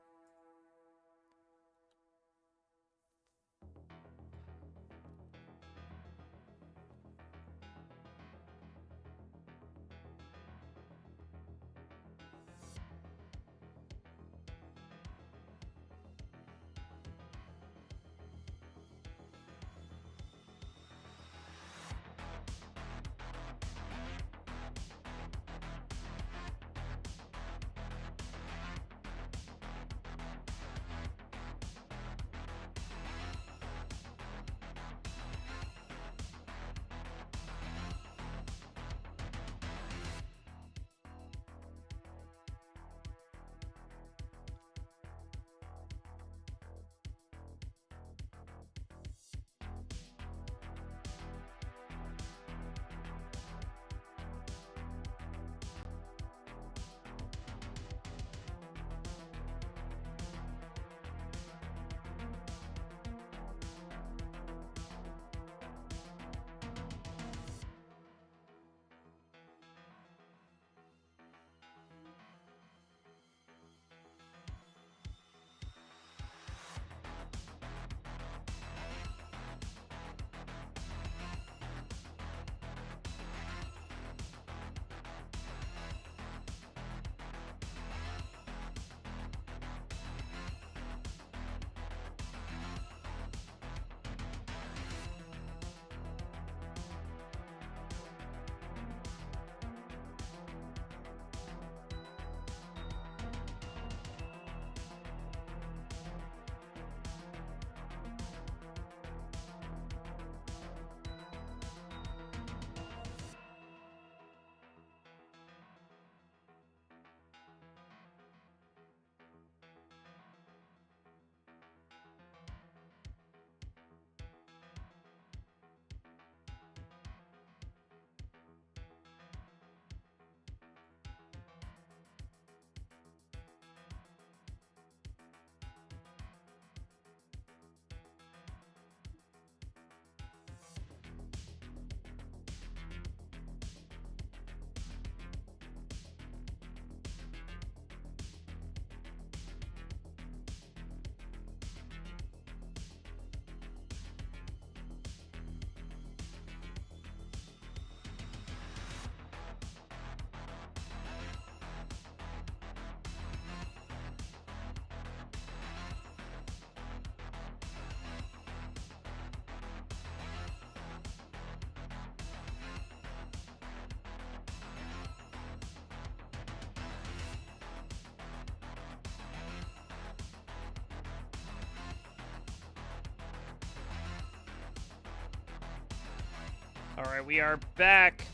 [SPEAKER 1] All right, we are back.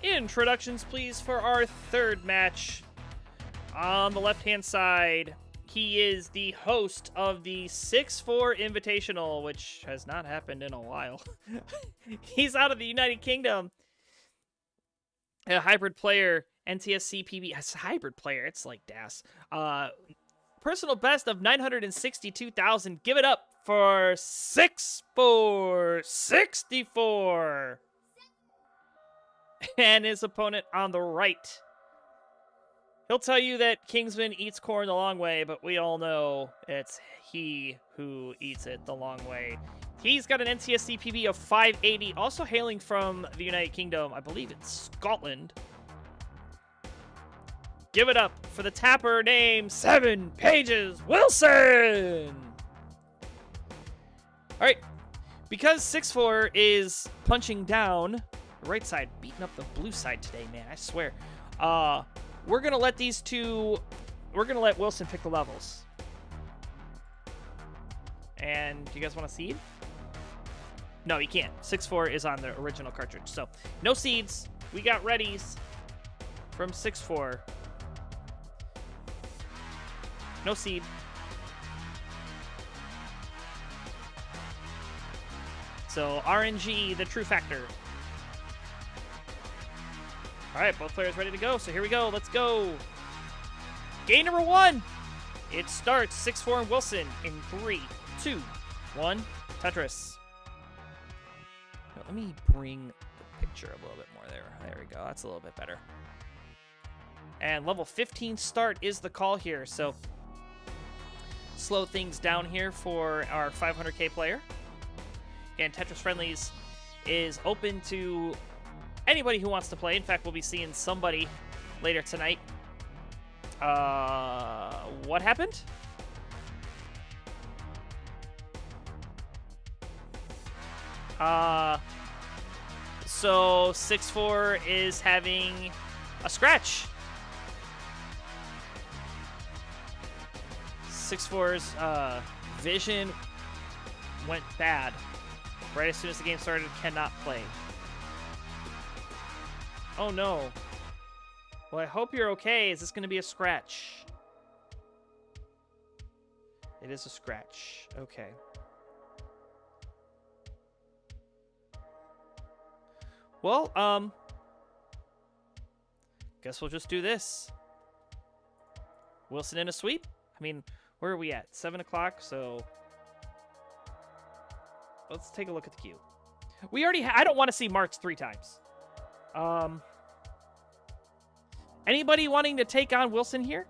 [SPEAKER 1] Introductions, please, for our third match. On the left-hand side, he is the host of the 6-4 Invitational, which has not happened in a while. He's out of the United Kingdom. A hybrid player, NTSC PB. It's a hybrid player. It's like DAS. Personal best of 962,000. Give it up for 6-4-64. And his opponent on the right. He'll tell you that Kingsman eats corn the long way, but we all know it's he who eats it the long way. He's got an NTSC PB of 580, also hailing from the United Kingdom. I believe it's Scotland. Give it up for the tapper named 7 Pages Wilson! All right. Because 6-4 is punching down the right side, beating up the blue side today, man. I swear. We're going to let these two... We're going to let Wilson pick the levels. And do you guys want a seed? No, you can't. 6-4 is on the original cartridge. So, no seeds. We got readies from 6-4. No seed. So, RNG, the true factor. All right, both players ready to go. So, here we go. Let's go. Game number 1. It starts 6-4 and Wilson in 3, 2, 1. Tetris. Let me bring the picture a little bit more there. There we go. That's a little bit better. And level 15 start is the call here. So slow things down here for our 500k player. And Tetris Friendlies is open to anybody who wants to play. In fact, we'll be seeing somebody later tonight. What happened? So 6-4 is having a scratch. 6-4's vision went bad. Right as soon as the game started, cannot play. Oh no. Well, I hope you're okay. Is this going to be a scratch? It is a scratch. Okay. Well, guess we'll just do this. Wilson in a sweep? I mean, where are we at? 7 o'clock, so... Let's take a look at the queue. We already I don't want to see Marks 3 times. Anybody wanting to take on Wilson here?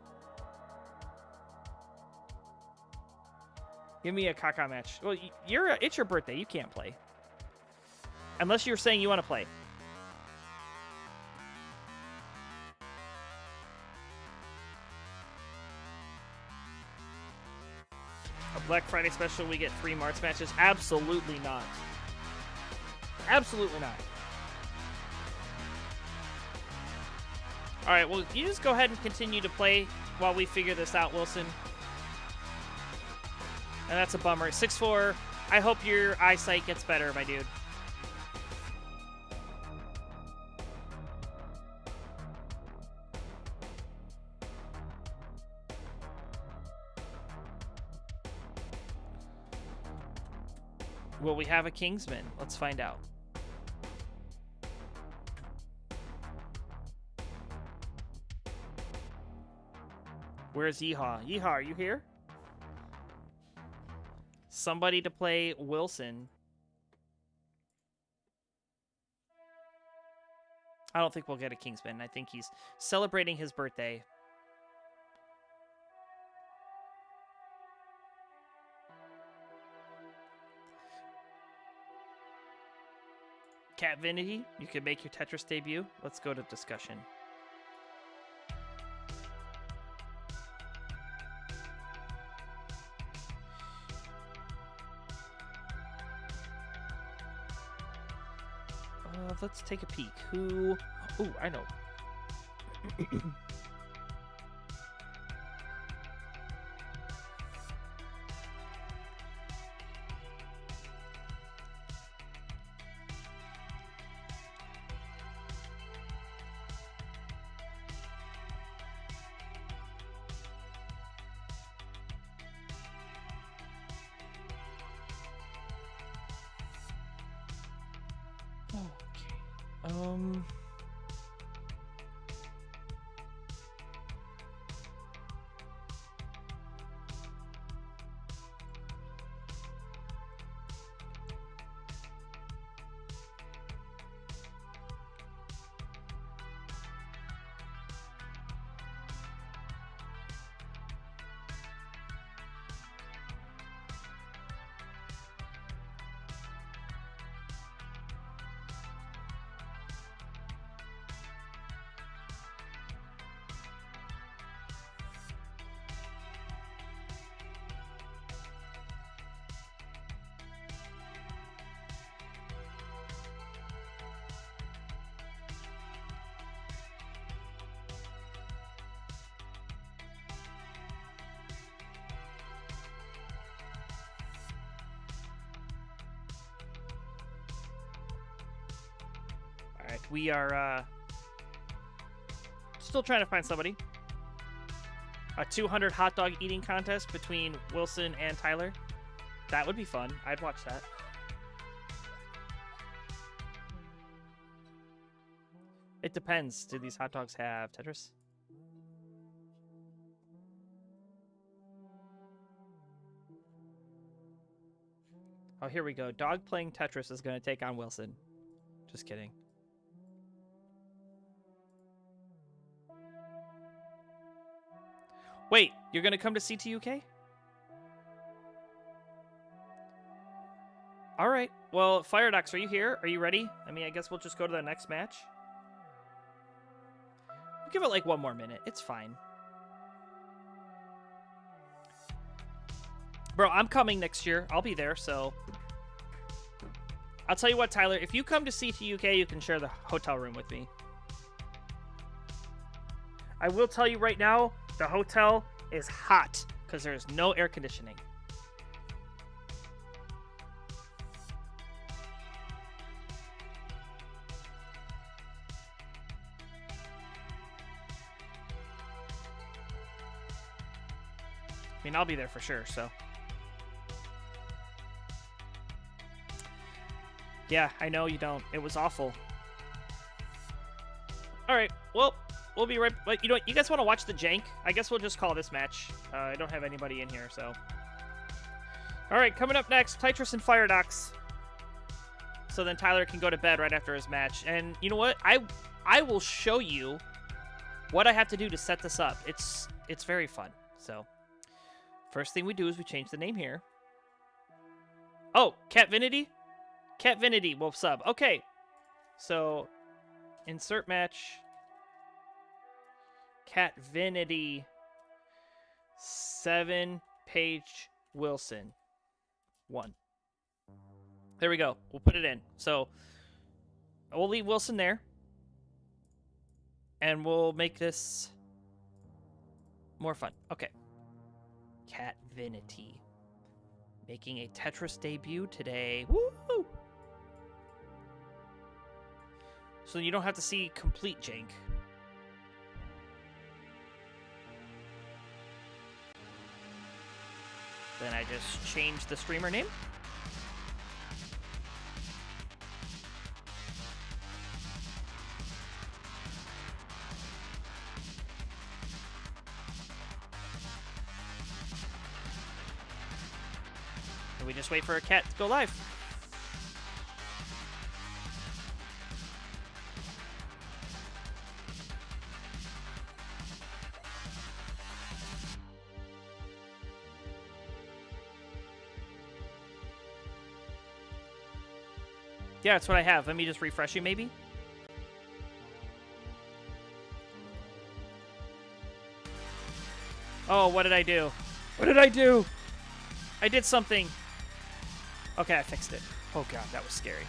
[SPEAKER 1] Give me a Kaka match. Well, it's your birthday. You can't play. Unless you're saying you want to play. A Black Friday special, we get 3 March matches? Absolutely not. Absolutely not. Alright, well, you just go ahead and continue to play while we figure this out, Wilson. And that's a bummer. 6-4, I hope your eyesight gets better, my dude. Will we have a Kingsman? Let's find out. Where's Yeehaw? Yeehaw, are you here? Somebody to play Wilson. I don't think we'll get a Kingsman. I think he's celebrating his birthday. Cat Vinity, you can make your Tetris debut. Let's go to discussion. Let's take a peek. Who? Ooh, I know. we are still trying to find somebody. A 200 hot dog eating contest between Wilson and Tyler. That would be fun. I'd watch that. It depends. Do these hot dogs have Tetris? Oh, here we go. Dog playing Tetris is going to take on Wilson. Just kidding. Wait, you're going to come to CTUK? All right. Well, Firedox, are you here? Are you ready? I mean, I guess we'll just go to the next match. We'll give it like one more minute. It's fine. Bro, I'm coming next year. I'll be there, so... I'll tell you what, Tyler. If you come to CTUK, you can share the hotel room with me. I will tell you right now, the hotel is hot because there's no air conditioning. I mean, I'll be there for sure, so. Yeah, I know you don't. It was awful. All right, well, we'll be right... But you know what? You guys want to watch the jank? I guess we'll just call this match. I don't have anybody in here, so... All right, coming up next, Tetris and Firedox. So then Tyler can go to bed right after his match. And you know what? I will show you what I have to do to set this up. It's very fun, so... First thing we do is we change the name here. Oh, Catvinity? Catvinity will sub. Okay. So, insert match. Catvinity. 7 Page Wilson. 1. There we go. We'll put it in. So, we'll leave Wilson there. And we'll make this more fun. Okay. Catvinity. Making a Tetris debut today. Woo! So you don't have to see complete jank. Then I just change the streamer name. And we just wait for a cat to go live. Yeah, that's what I have. Let me just refresh you, maybe. Oh, what did I do? What did I do? I did something. Okay, I fixed it. Oh, God, that was scary.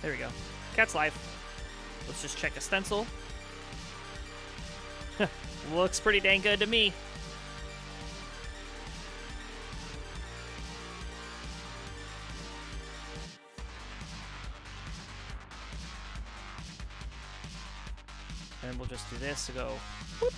[SPEAKER 1] There we go. Cat's live. Let's just check a stencil. Looks pretty dang good to me. And we'll just do this to go. Whoop.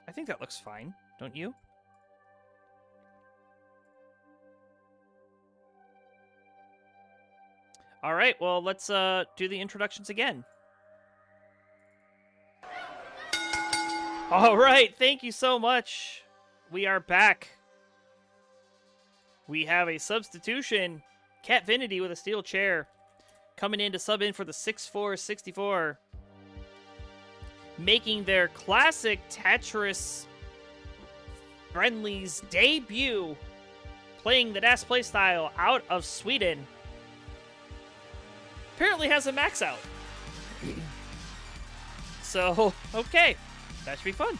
[SPEAKER 1] I think that looks fine, don't you? All right, well, let's do the introductions again. All right, thank you so much. We are back. We have a substitution. Catvinity with a steel chair. Coming in to sub in for the 6-4-64. Making their classic Tetris Friendlies debut. Playing the DAS playstyle out of Sweden. Apparently has a max out. So, okay. That should be fun.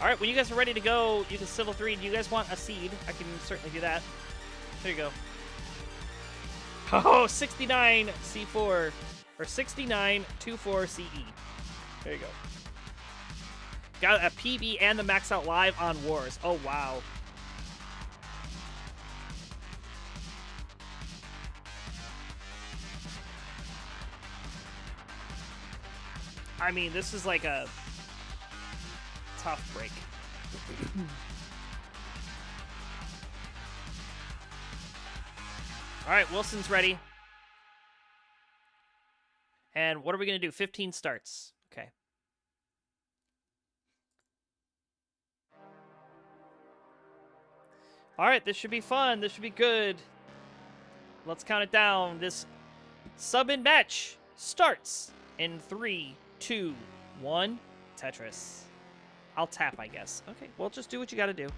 [SPEAKER 1] All right, when you guys are ready to go, you can civil 3. Do you guys want a seed? I can certainly do that. There you go. Oh, 69 C4. Or 69 24 CE. There you go. Got a PB and the max out live on Wars. Oh, wow. I mean, this is like a tough break. All right, Wilson's ready. And what are we going to do? 15 starts. Okay. All right, this should be fun. This should be good. Let's count it down. This sub-in match starts in 3, 2, 1. Tetris. I'll tap, I guess. Okay, well, just do what you got to do.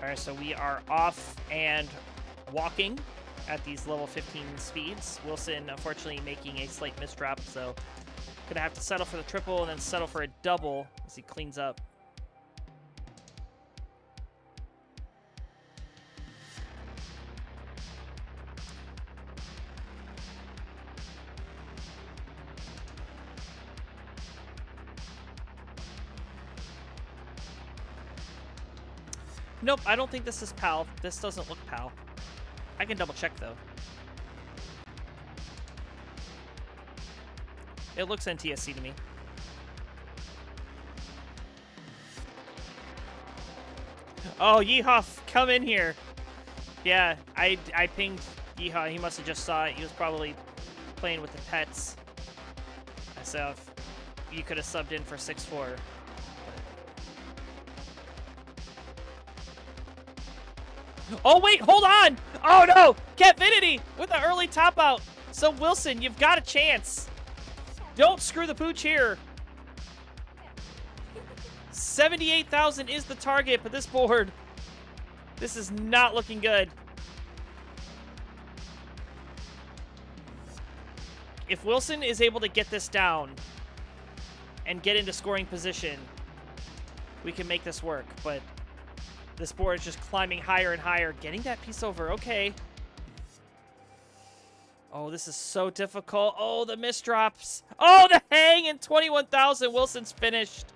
[SPEAKER 1] Alright, so we are off and walking at these level 15 speeds. Wilson, unfortunately, making a slight misdrop, so gonna have to settle for the triple and then settle for a double as he cleans up. Nope, I don't think this is PAL. This doesn't look PAL. I can double check, though. It looks NTSC to me. Oh, Yeehaw, come in here. Yeah, I pinged Yeehaw. He must have just saw it. He was probably playing with the pets. So if you could have subbed in for 6-4. Oh, wait, hold on! Oh, no! Catvinity with the early top out. So, Wilson, you've got a chance. Don't screw the pooch here. 78,000 is the target, but this board, this is not looking good. If Wilson is able to get this down and get into scoring position, we can make this work, but this board is just climbing higher and higher. Getting that piece over. Okay. Oh, this is so difficult. Oh, the misdrops. Oh, the hang in 21,000. Wilson's finished.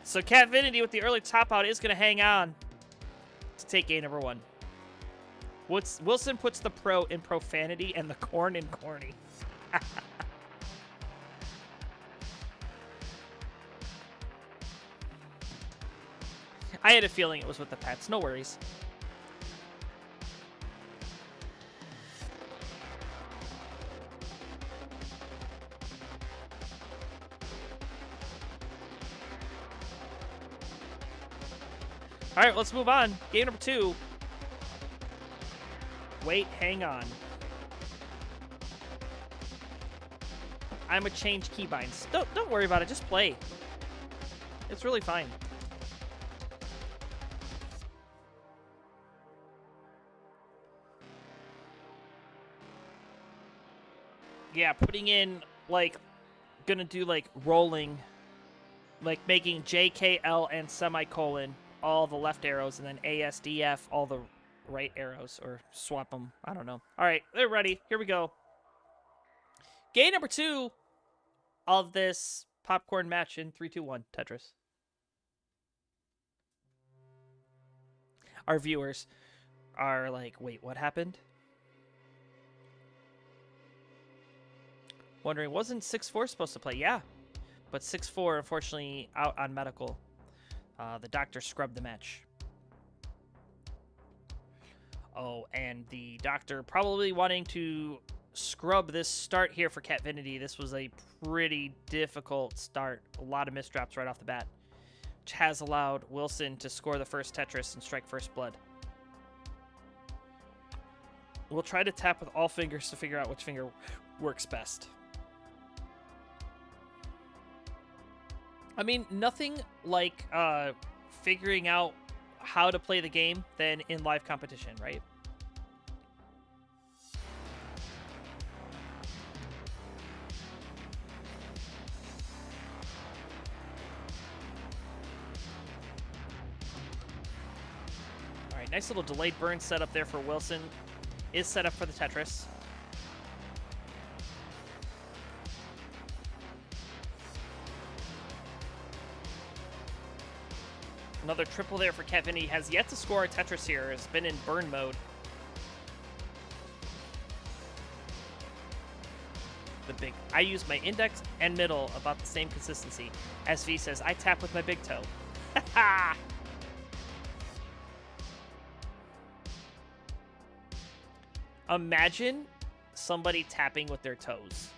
[SPEAKER 1] So Catvinity with the early top out is going to hang on to take game number 1. Wilson puts the pro in profanity and the corn in corny. I had a feeling it was with the pets. No worries. All right, let's move on. Game number 2. Wait, hang on. I'm gonna change keybinds. Don't worry about it. Just play. It's really fine. Yeah, putting in, like, gonna do, like, rolling, like, making J, K, L, and semicolon all the left arrows, and then A, S, D, F, all the right arrows, or swap them. I don't know. All right, they're ready. Here we go. Game number 2 of this popcorn match in 3, 2, 1, Tetris. Our viewers are like, wait, what happened? Wondering, wasn't 6-4 supposed to play? Yeah, but 6-4, unfortunately, out on medical. The doctor scrubbed the match. Oh, and the doctor probably wanting to scrub this start here for Catvinity. This was a pretty difficult start. A lot of misdrops right off the bat. has allowed Wilson to score the first Tetris and strike first blood. We'll try to tap with all fingers to figure out which finger works best. I mean, nothing like figuring out how to play the game than in live competition, right? All right, nice little delayed burn setup there for Wilson. Is set up for the Tetris. Another triple there for Kevin. He has yet to score a Tetris here. Has been in burn mode. The big. I use my index and middle about the same consistency. SV says, I tap with my big toe. Ha Imagine somebody tapping with their toes.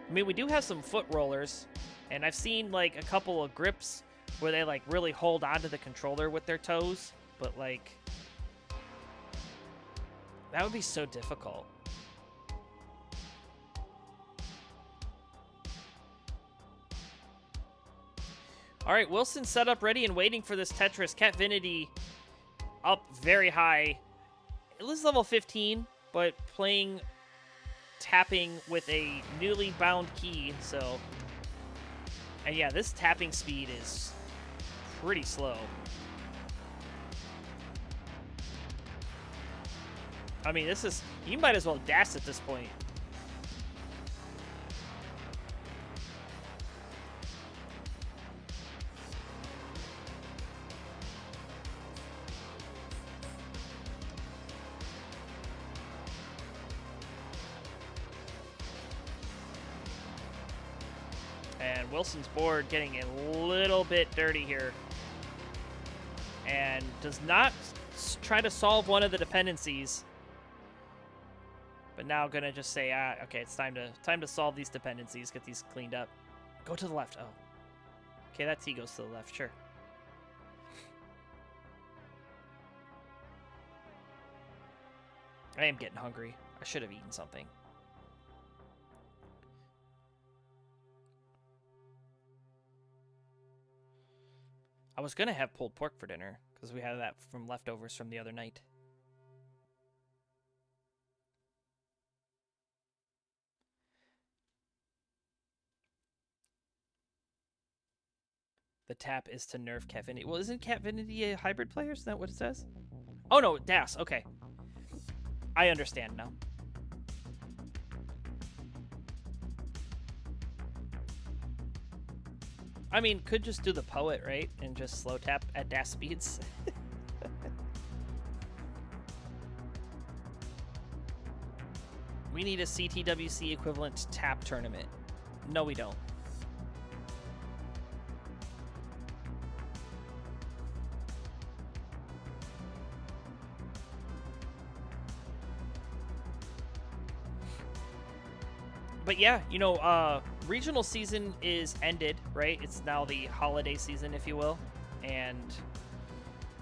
[SPEAKER 1] I mean, we do have some foot rollers, and I've seen, like, a couple of grips where they, like, really hold onto the controller with their toes, but, like, that would be so difficult. All right, Wilson set up, ready, and waiting for this Tetris. Catvinity up very high. It was level 15, but playing tapping with a newly bound key, so... And yeah, this tapping speed is pretty slow. I mean, this is... You might as well dash at this point. And Wilson's board getting a little bit dirty here. And does not try to solve one of the dependencies. But now gonna just say, okay, it's time to solve these dependencies, get these cleaned up. Go to the left. Oh. Okay, that T goes to the left, sure. I am getting hungry. I should have eaten something. I was going to have pulled pork for dinner, because we had that from leftovers from the other night. The tap is to nerf Catvinity. Well, isn't Catvinity a hybrid player? Is that what it says? Oh, no, Das. Okay. I understand now. I mean, could just do the poet, right? And just slow tap at dash speeds. We need a CTWC equivalent tap tournament. No, we don't. But yeah, you know, regional season is ended, right? It's now the holiday season, if you will. And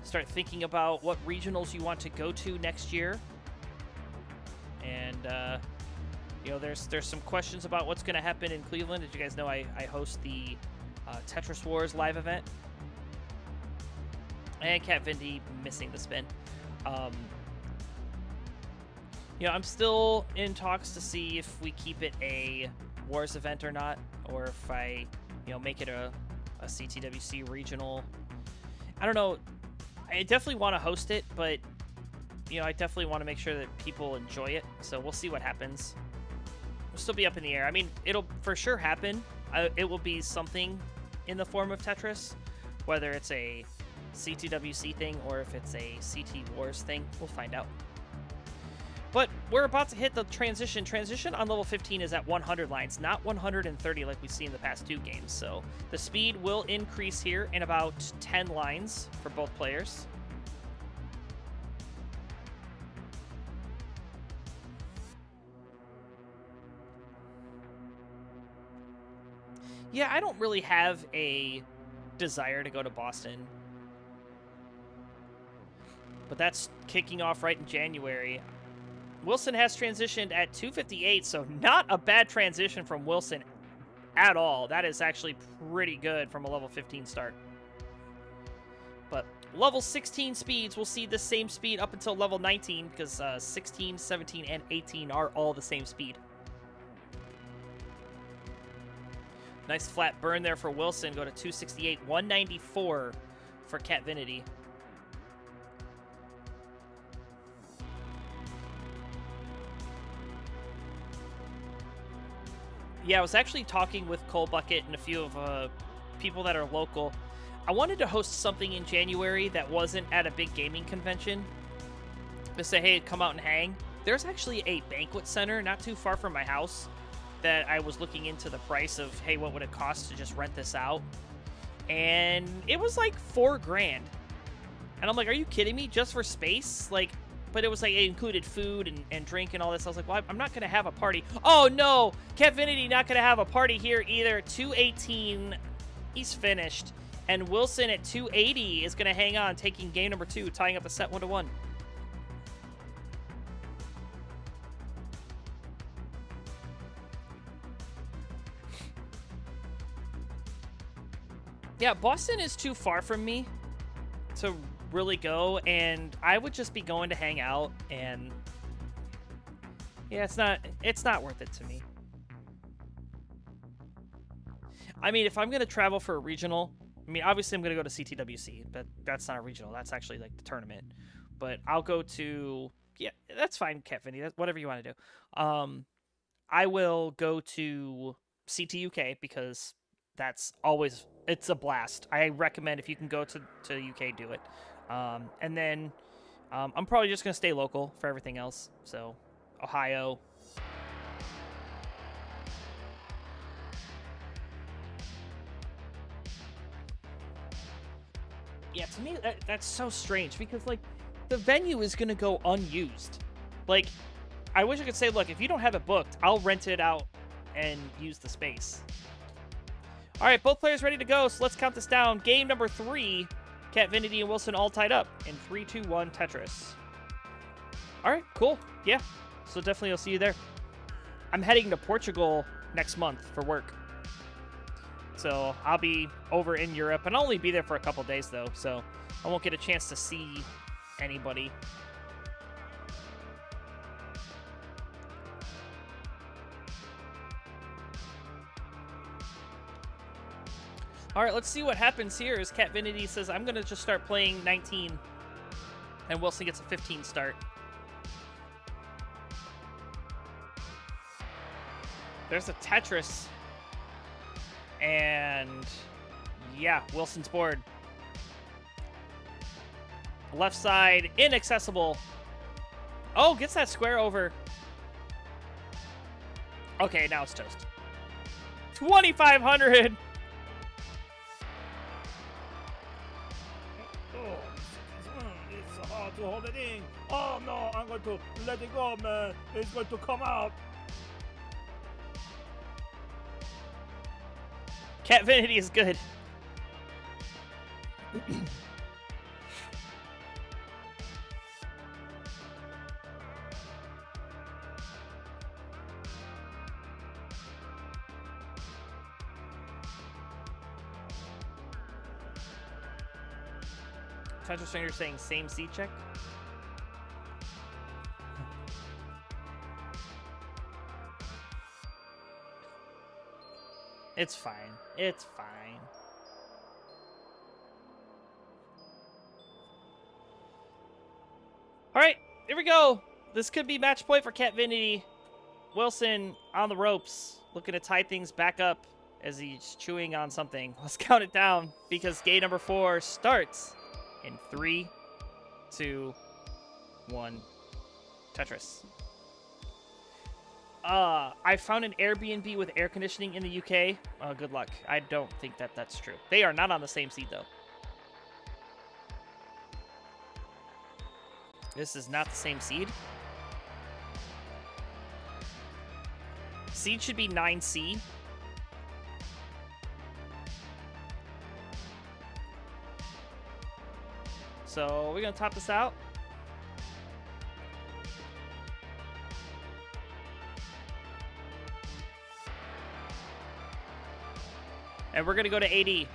[SPEAKER 1] start thinking about what regionals you want to go to next year. And, you know, there's some questions about what's going to happen in Cleveland. As you guys know, I host the Tetris Wars live event. And Cat Vindy missing the spin. You know, I'm still in talks to see if we keep it a Wars event or not, or if I, you know, make it a CTWC regional. I don't know. I definitely want to host it, but, you know, I definitely want to make sure that people enjoy it. So we'll see what happens. We'll still be up in the air. I mean, it'll for sure happen. It will be something in the form of Tetris, whether it's a CTWC thing or if it's a CT Wars thing. We'll find out. But we're about to hit the transition. Transition on level 15 is at 100 lines, not 130 like we've seen the past two games. So the speed will increase here in about 10 lines for both players. Yeah, I don't really have a desire to go to Boston. But that's kicking off right in January. Wilson has transitioned at 258, so not a bad transition from Wilson at all. That is actually pretty good from a level 15 start. But level 16 speeds will see the same speed up until level 19 because 16, 17, and 18 are all the same speed. Nice flat burn there for Wilson. Go to 268, 194 for Catvinity. Yeah, I was actually talking with Cole Bucket and a few of people that are local. I wanted to host something in January that wasn't at a big gaming convention. To say, hey, come out and hang. There's actually a banquet center not too far from my house that I was looking into the price of, hey, what would it cost to just rent this out? And it was like $4,000. And I'm like, are you kidding me? Just for space? Like, but it was like, it included food and drink and all this. I was like, well, I'm not going to have a party. Oh, no. Catvinity not going to have a party here either. 218. He's finished. And Wilson at 280 is going to hang on, taking game number 2, tying up the set 1-1. Yeah, Boston is too far from me to really go, and I would just be going to hang out, and yeah, it's not worth it to me. I mean, if I'm going to travel for a regional, I mean, obviously I'm going to go to CTWC, but that's not a regional. That's actually like the tournament. But I'll go to, yeah, that's fine, Catvinny. That's whatever you want to do. I will go to CTUK because that's always, it's a blast. I recommend if you can go to UK, do it. And then I'm probably just going to stay local for everything else. So, Ohio. Yeah, to me, that's so strange because, like, the venue is going to go unused. Like, I wish I could say, look, if you don't have it booked, I'll rent it out and use the space. All right, both players ready to go, so let's count this down. Game number 3, Catvinity and Wilson all tied up in 3, 2, 1 Tetris. All right, cool. Yeah, so definitely I'll see you there. I'm heading to Portugal next month for work. So I'll be over in Europe, and I'll only be there for a couple days, though, so I won't get a chance to see anybody. All right, let's see what happens here as Catvinity says, I'm going to just start playing 19, and Wilson gets a 15 start. There's a Tetris. And yeah, Wilson's board. Left side, inaccessible. Oh, gets that square over. Okay, now it's toast. 2,500.
[SPEAKER 2] Oh, it's hard to hold it in. Oh no, I'm going to let it go, man. It's going to come out.
[SPEAKER 1] Catvinity is good. Tetris Stranger saying same seat check. It's fine. It's fine. All right, here we go. This could be match point for Catvinity. Wilson on the ropes, looking to tie things back up as he's chewing on something. Let's count it down because game number 4 starts in 3, 2, 1. Tetris. I found an Airbnb with air conditioning in the UK. Good luck. I don't think that that's true. They are not on the same seat, though. This is not the same seed. Seed should be 9C. So we're going to top this out. And we're going to go to 80.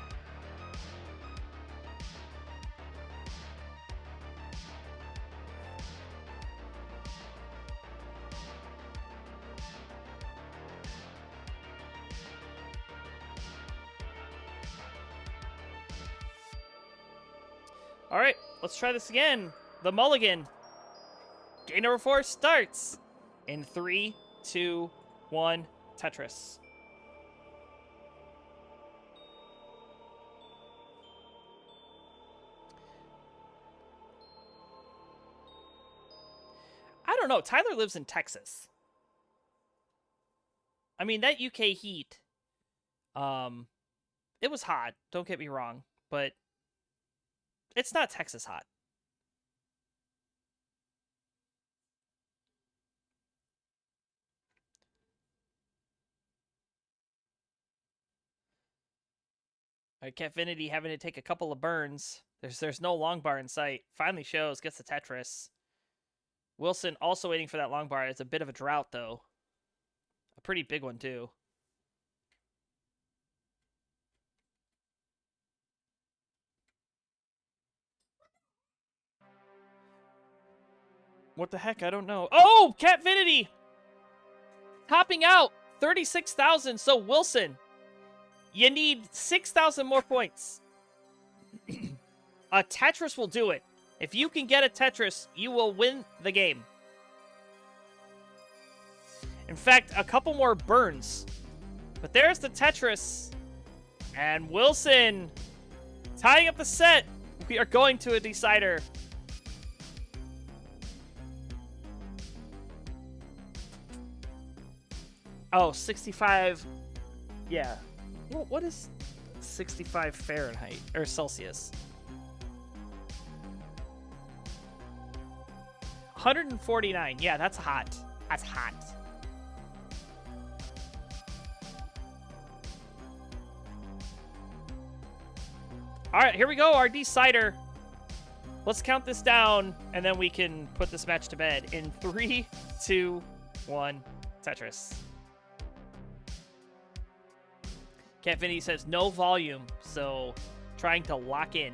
[SPEAKER 1] All right, let's try this again. The mulligan. Game number 4 starts in 3, 2, 1, Tetris. I don't know. Tyler lives in Texas. I mean, that UK heat, it was hot. Don't get me wrong, but it's not Texas hot. All right, Catfinity having to take a couple of burns. There's no long bar in sight. Finally shows, gets the Tetris. Wilson also waiting for that long bar. It's a bit of a drought, though. A pretty big one, too. What the heck? I don't know. Oh, Catfinity! Topping out 36,000. So, Wilson, you need 6,000 more points. A Tetris will do it. If you can get a Tetris, you will win the game. In fact, a couple more burns. But there's the Tetris. And Wilson tying up the set. We are going to a decider. Oh, 65. Yeah. What is 65 Fahrenheit or Celsius? 149. Yeah, that's hot. That's hot. All right, here we go. Our decider. Let's count this down, and then we can put this match to bed. In 3, 2, 1, Tetris. Catfinity says no volume, so trying to lock in.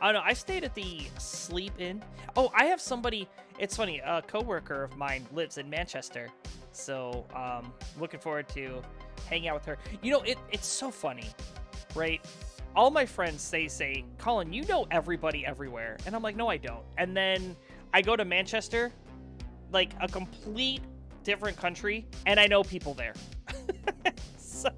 [SPEAKER 1] I don't know. I stayed at the Sleep Inn. Oh, I have somebody. It's funny. A coworker of mine lives in Manchester, so looking forward to hanging out with her. You know, it's so funny, right? All my friends they say, Colin, you know everybody everywhere, and I'm like, no, I don't. And then I go to Manchester, like a complete different country, and I know people there. So.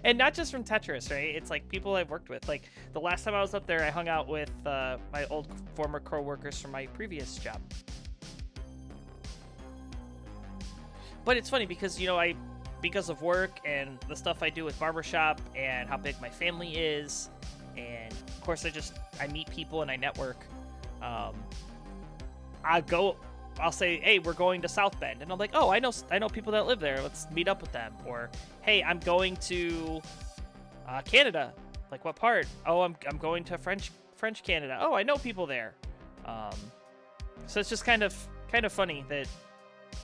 [SPEAKER 1] And not just from Tetris, right? It's like people I've worked with. Like the last time I was up there, I hung out with my old former co-workers from my previous job. But it's funny because, you know, because of work and the stuff I do with barbershop and how big my family is, and of course I meet people and I network. I'll say, hey, we're going to South Bend. And I'm like, oh, I know people that live there. Let's meet up with them. Or, hey, I'm going to Canada. Like, what part? Oh, I'm going to French Canada. Oh, I know people there. So it's just kind of funny that,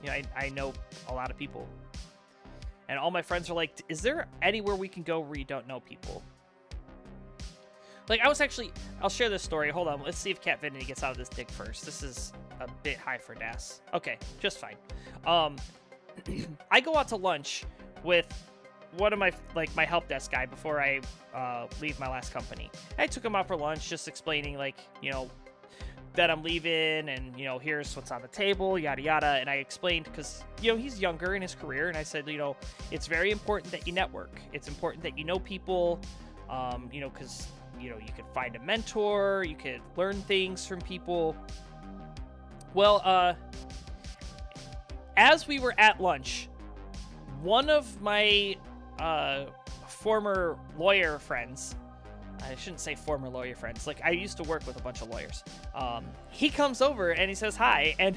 [SPEAKER 1] you know, I know a lot of people. And all my friends are like, is there anywhere we can go where you don't know people? Like, I'll share this story. Hold on. Let's see if Catfinity gets out of this dig first. This is a bit high for DAS. Okay, just fine. I go out to lunch with one of my help desk guy before I leave my last company. I took him out for lunch, just explaining, like, you know, that I'm leaving and, you know, here's what's on the table, yada, yada. And I explained because, you know, he's younger in his career. And I said, you know, it's very important that you network. It's important that you know people, you know, because, you know, you could find a mentor, you could learn things from people. Well, as we were at lunch, one of my former lawyer friends. I shouldn't say former lawyer friends. Like, I used to work with a bunch of lawyers. He comes over and he says hi, and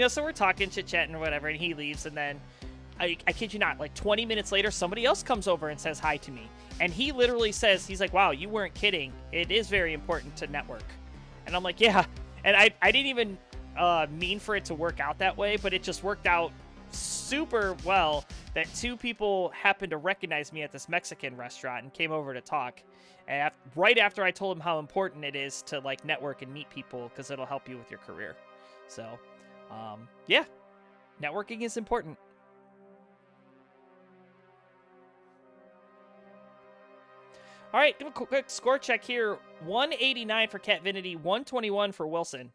[SPEAKER 1] so we're talking, chit-chatting or whatever, and he leaves, and then I kid you not, like 20 minutes later, somebody else comes over and says hi to me. And he literally says, he's like, wow, you weren't kidding. It is very important to network. And I'm like, yeah. And I didn't even mean for it to work out that way, but it just worked out super well that two people happened to recognize me at this Mexican restaurant and came over to talk. And right after I told them how important it is to like network and meet people because it'll help you with your career. So, yeah, networking is important. All right, do a quick score check here. 189 for Catvinity, 121 for Wilson.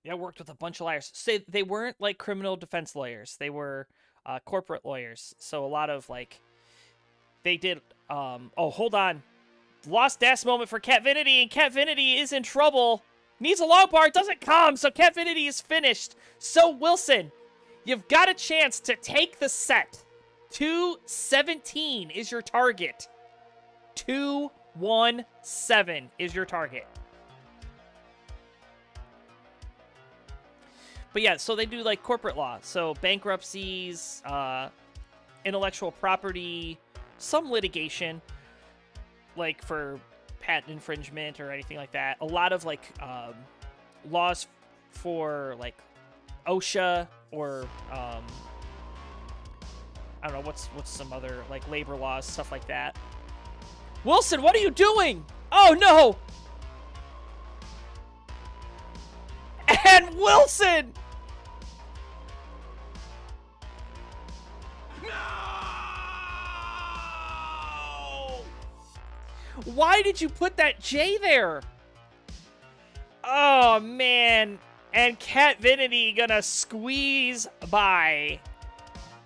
[SPEAKER 1] Yeah, I worked with a bunch of lawyers. Say they weren't like criminal defense lawyers. They were corporate lawyers. So a lot of like, they did, oh, hold on. Lost dash moment for Catvinity, and Catvinity is in trouble. Needs a long bar, doesn't come, so Catvinity is finished. So Wilson, you've got a chance to take the set. 217 is your target. 217 is your target. But yeah, so they do like corporate law. So bankruptcies, intellectual property, some litigation, like for patent infringement or anything like that. A lot of like laws for like OSHA or I don't know, what's some other like labor laws, stuff like that. Wilson, what are you doing? Oh no! And Wilson!
[SPEAKER 2] No!
[SPEAKER 1] Why did you put that J there? Oh man. And Catvinity gonna squeeze by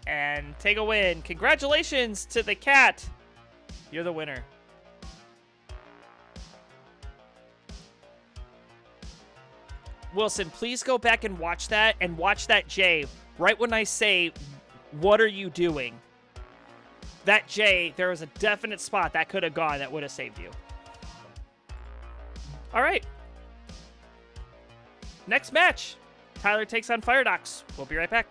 [SPEAKER 1] and take a win. Congratulations to the cat. You're the winner. Wilson, please go back and watch that J right when I say, what are you doing? That J, there was a definite spot that could have gone that would have saved you. All right. Next match. Tyler takes on Firedox. We'll be right back.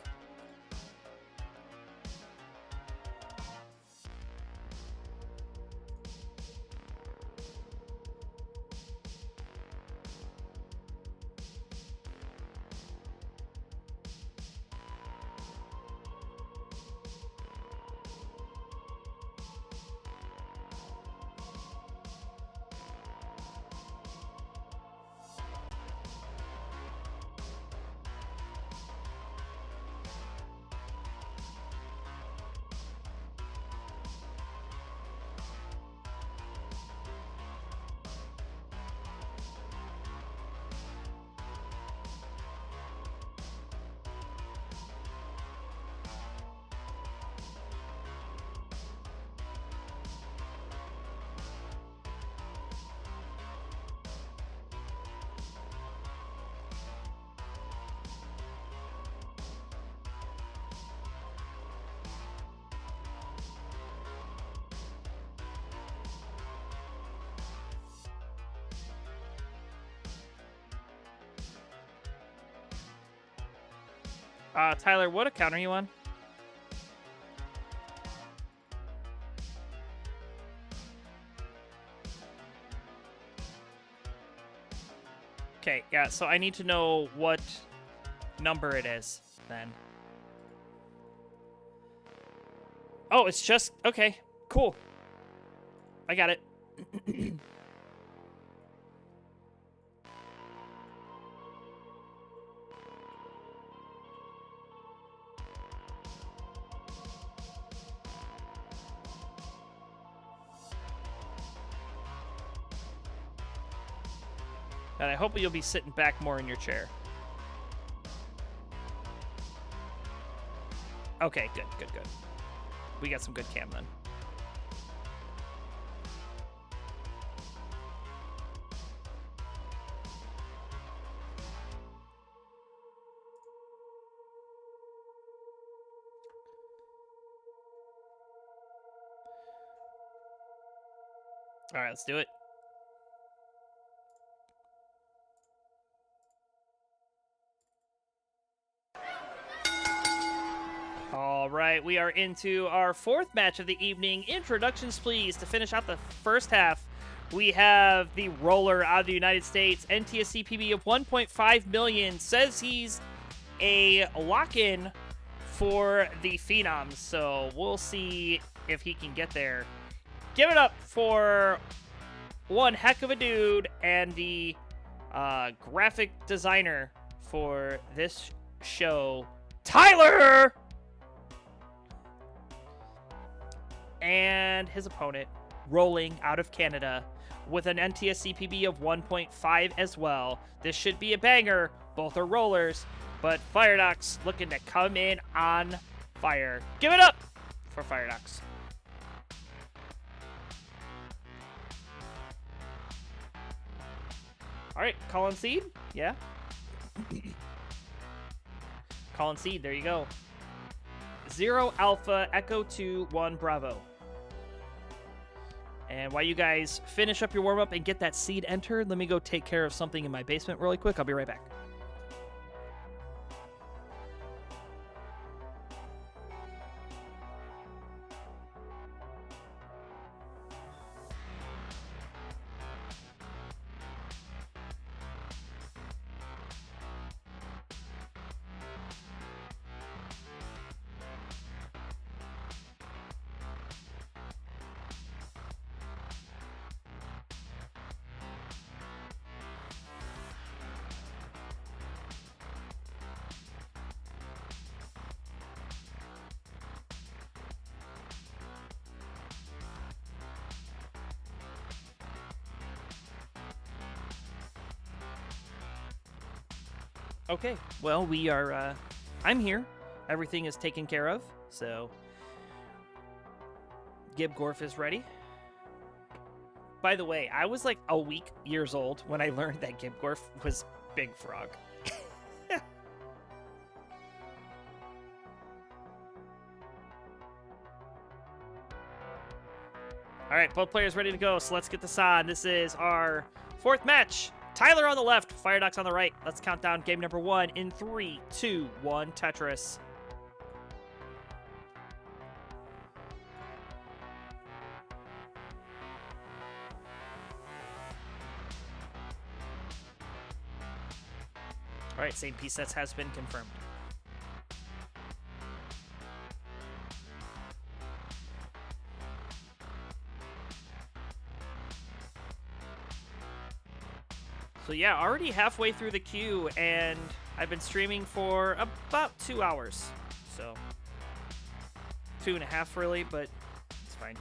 [SPEAKER 1] Tyler, what account are you on? Okay, yeah, so I need to know what number it is, then. Oh, it's just... Okay, cool. I got it. And I hope you'll be sitting back more in your chair. Okay, good, good, good. We got some good cam then. All right, let's do it. All right, we are into our fourth match of the evening. Introductions, please. To finish out the first half, we have the roller out of the United States. NTSC PB of 1.5 million. Says he's a lock-in for the Phenoms, so we'll see if he can get there. Give it up for one heck of a dude and the graphic designer for this show, Tyler! And his opponent, rolling out of Canada with an NTSC PB of 1.5 as well. This should be a banger. Both are rollers, but Firedox looking to come in on fire. Give it up for Firedox. All right, Colin Seed, yeah. Colin Seed, there you go. 0 Alpha Echo 2 1 Bravo. And while you guys finish up your warm-up and get that seed entered, let me go take care of something in my basement really quick. I'll be right back. Okay, well, we are, I'm here. Everything is taken care of, so Gibgorf is ready. By the way, I was like a week years old when I learned that Gibgorf was Big Frog. All right, both players ready to go, so let's get this on. This is our fourth match. Tyler on the left, Firedox on the right. Let's count down game number 1 in 3, 2, 1, Tetris. All right, same piece sets has been confirmed. So yeah, already halfway through the queue, and I've been streaming for about 2 hours. So 2.5 really, but it's fine.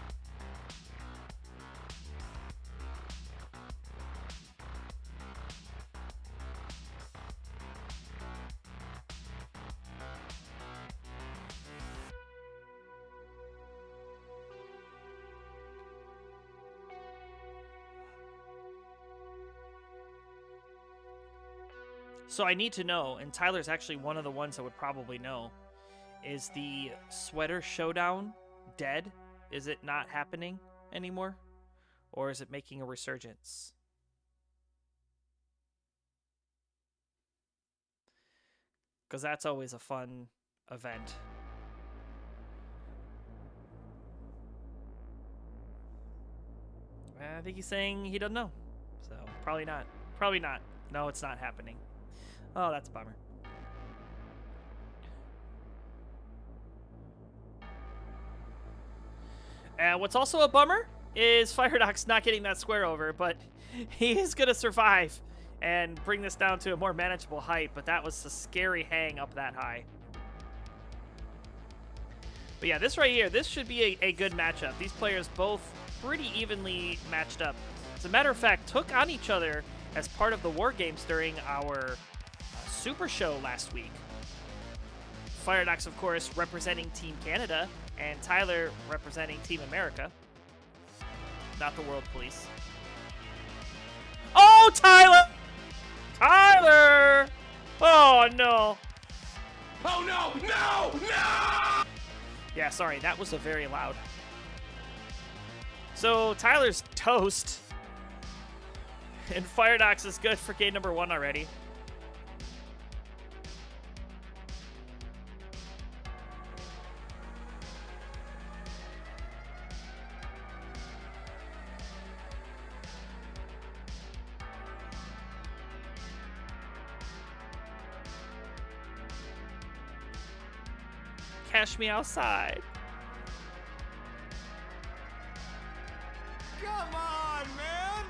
[SPEAKER 1] So I need to know, and Tyler's actually one of the ones that would probably know, is the Sweater Showdown dead? Is it not happening anymore? Or is it making a resurgence? Because that's always a fun event. I think he's saying he doesn't know. So probably not. Probably not. No, it's not happening. Oh, that's a bummer. And what's also a bummer is Firedox not getting that square over, but he is going to survive and bring this down to a more manageable height, but that was a scary hang up that high. But yeah, this right here, this should be a good matchup. These players both pretty evenly matched up. As a matter of fact, took on each other as part of the War Games during our Super Show last week. Firedox, of course, representing Team Canada, and Tyler representing Team America. Not the World Police. Oh, Tyler! Tyler! Oh, no.
[SPEAKER 2] Oh no! No! No!
[SPEAKER 1] Yeah, sorry, that was a very loud. So Tyler's toast. And Firedox is good for game number 1 already. Cash me outside.
[SPEAKER 3] Come on, man!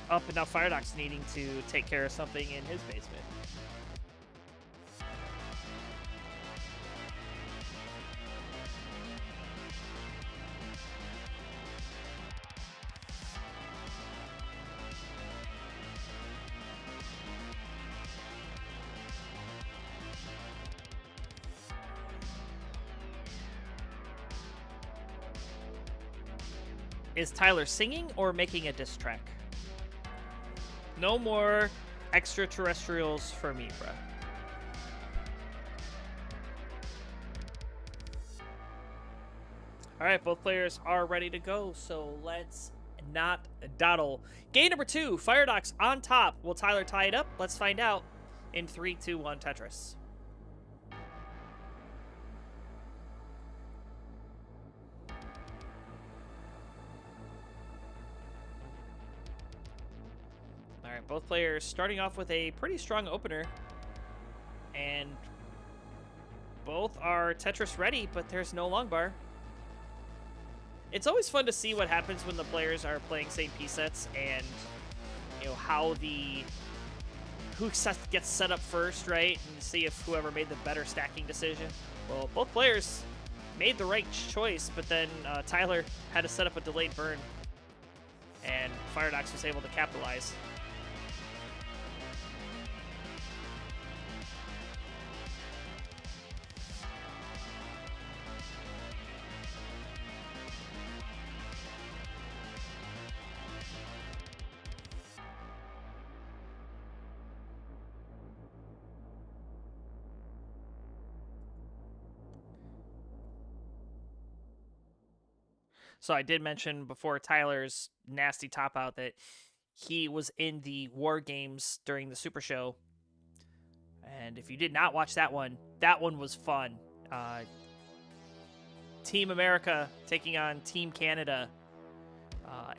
[SPEAKER 1] Up and now Firedox needing to take care of something in his basement. Is Tyler singing or making a diss track? No more extraterrestrials for me, bruh. All right, both players are ready to go, so let's not dawdle. Game number 2, Firedox on top. Will Tyler tie it up? Let's find out in 3, 2, 1, Tetris. All right, both players starting off with a pretty strong opener, and both are Tetris ready, but there's no long bar. It's always fun to see what happens when the players are playing same piece sets, and you know how who gets set up first, right? And see if whoever made the better stacking decision. Well, both players made the right choice, but then Tyler had to set up a delayed burn, and Firedox was able to capitalize. So I did mention before Tyler's nasty top out that he was in the War Games during the Super Show. And if you did not watch that one was fun. Team America taking on Team Canada.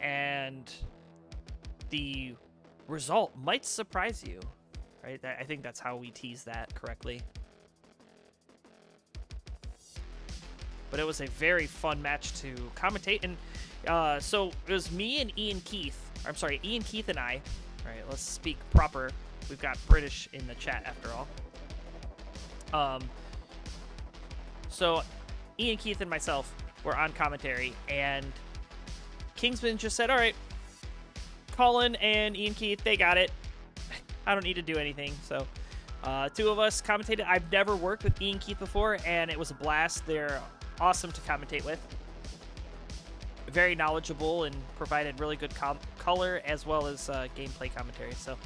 [SPEAKER 1] And the result might surprise you, right? I think that's how we tease that correctly. But it was a very fun match to commentate. And so it was me and Ian Keith. I'm sorry, Ian Keith and I. All right, let's speak proper. We've got British in the chat after all. So Ian Keith and myself were on commentary, and Kingsman just said, all right, Colin and Ian Keith, they got it. I don't need to do anything. So two of us commentated. I've never worked with Ian Keith before, and it was a blast. They're awesome to commentate with. Very knowledgeable and provided really good color as well as gameplay commentary. So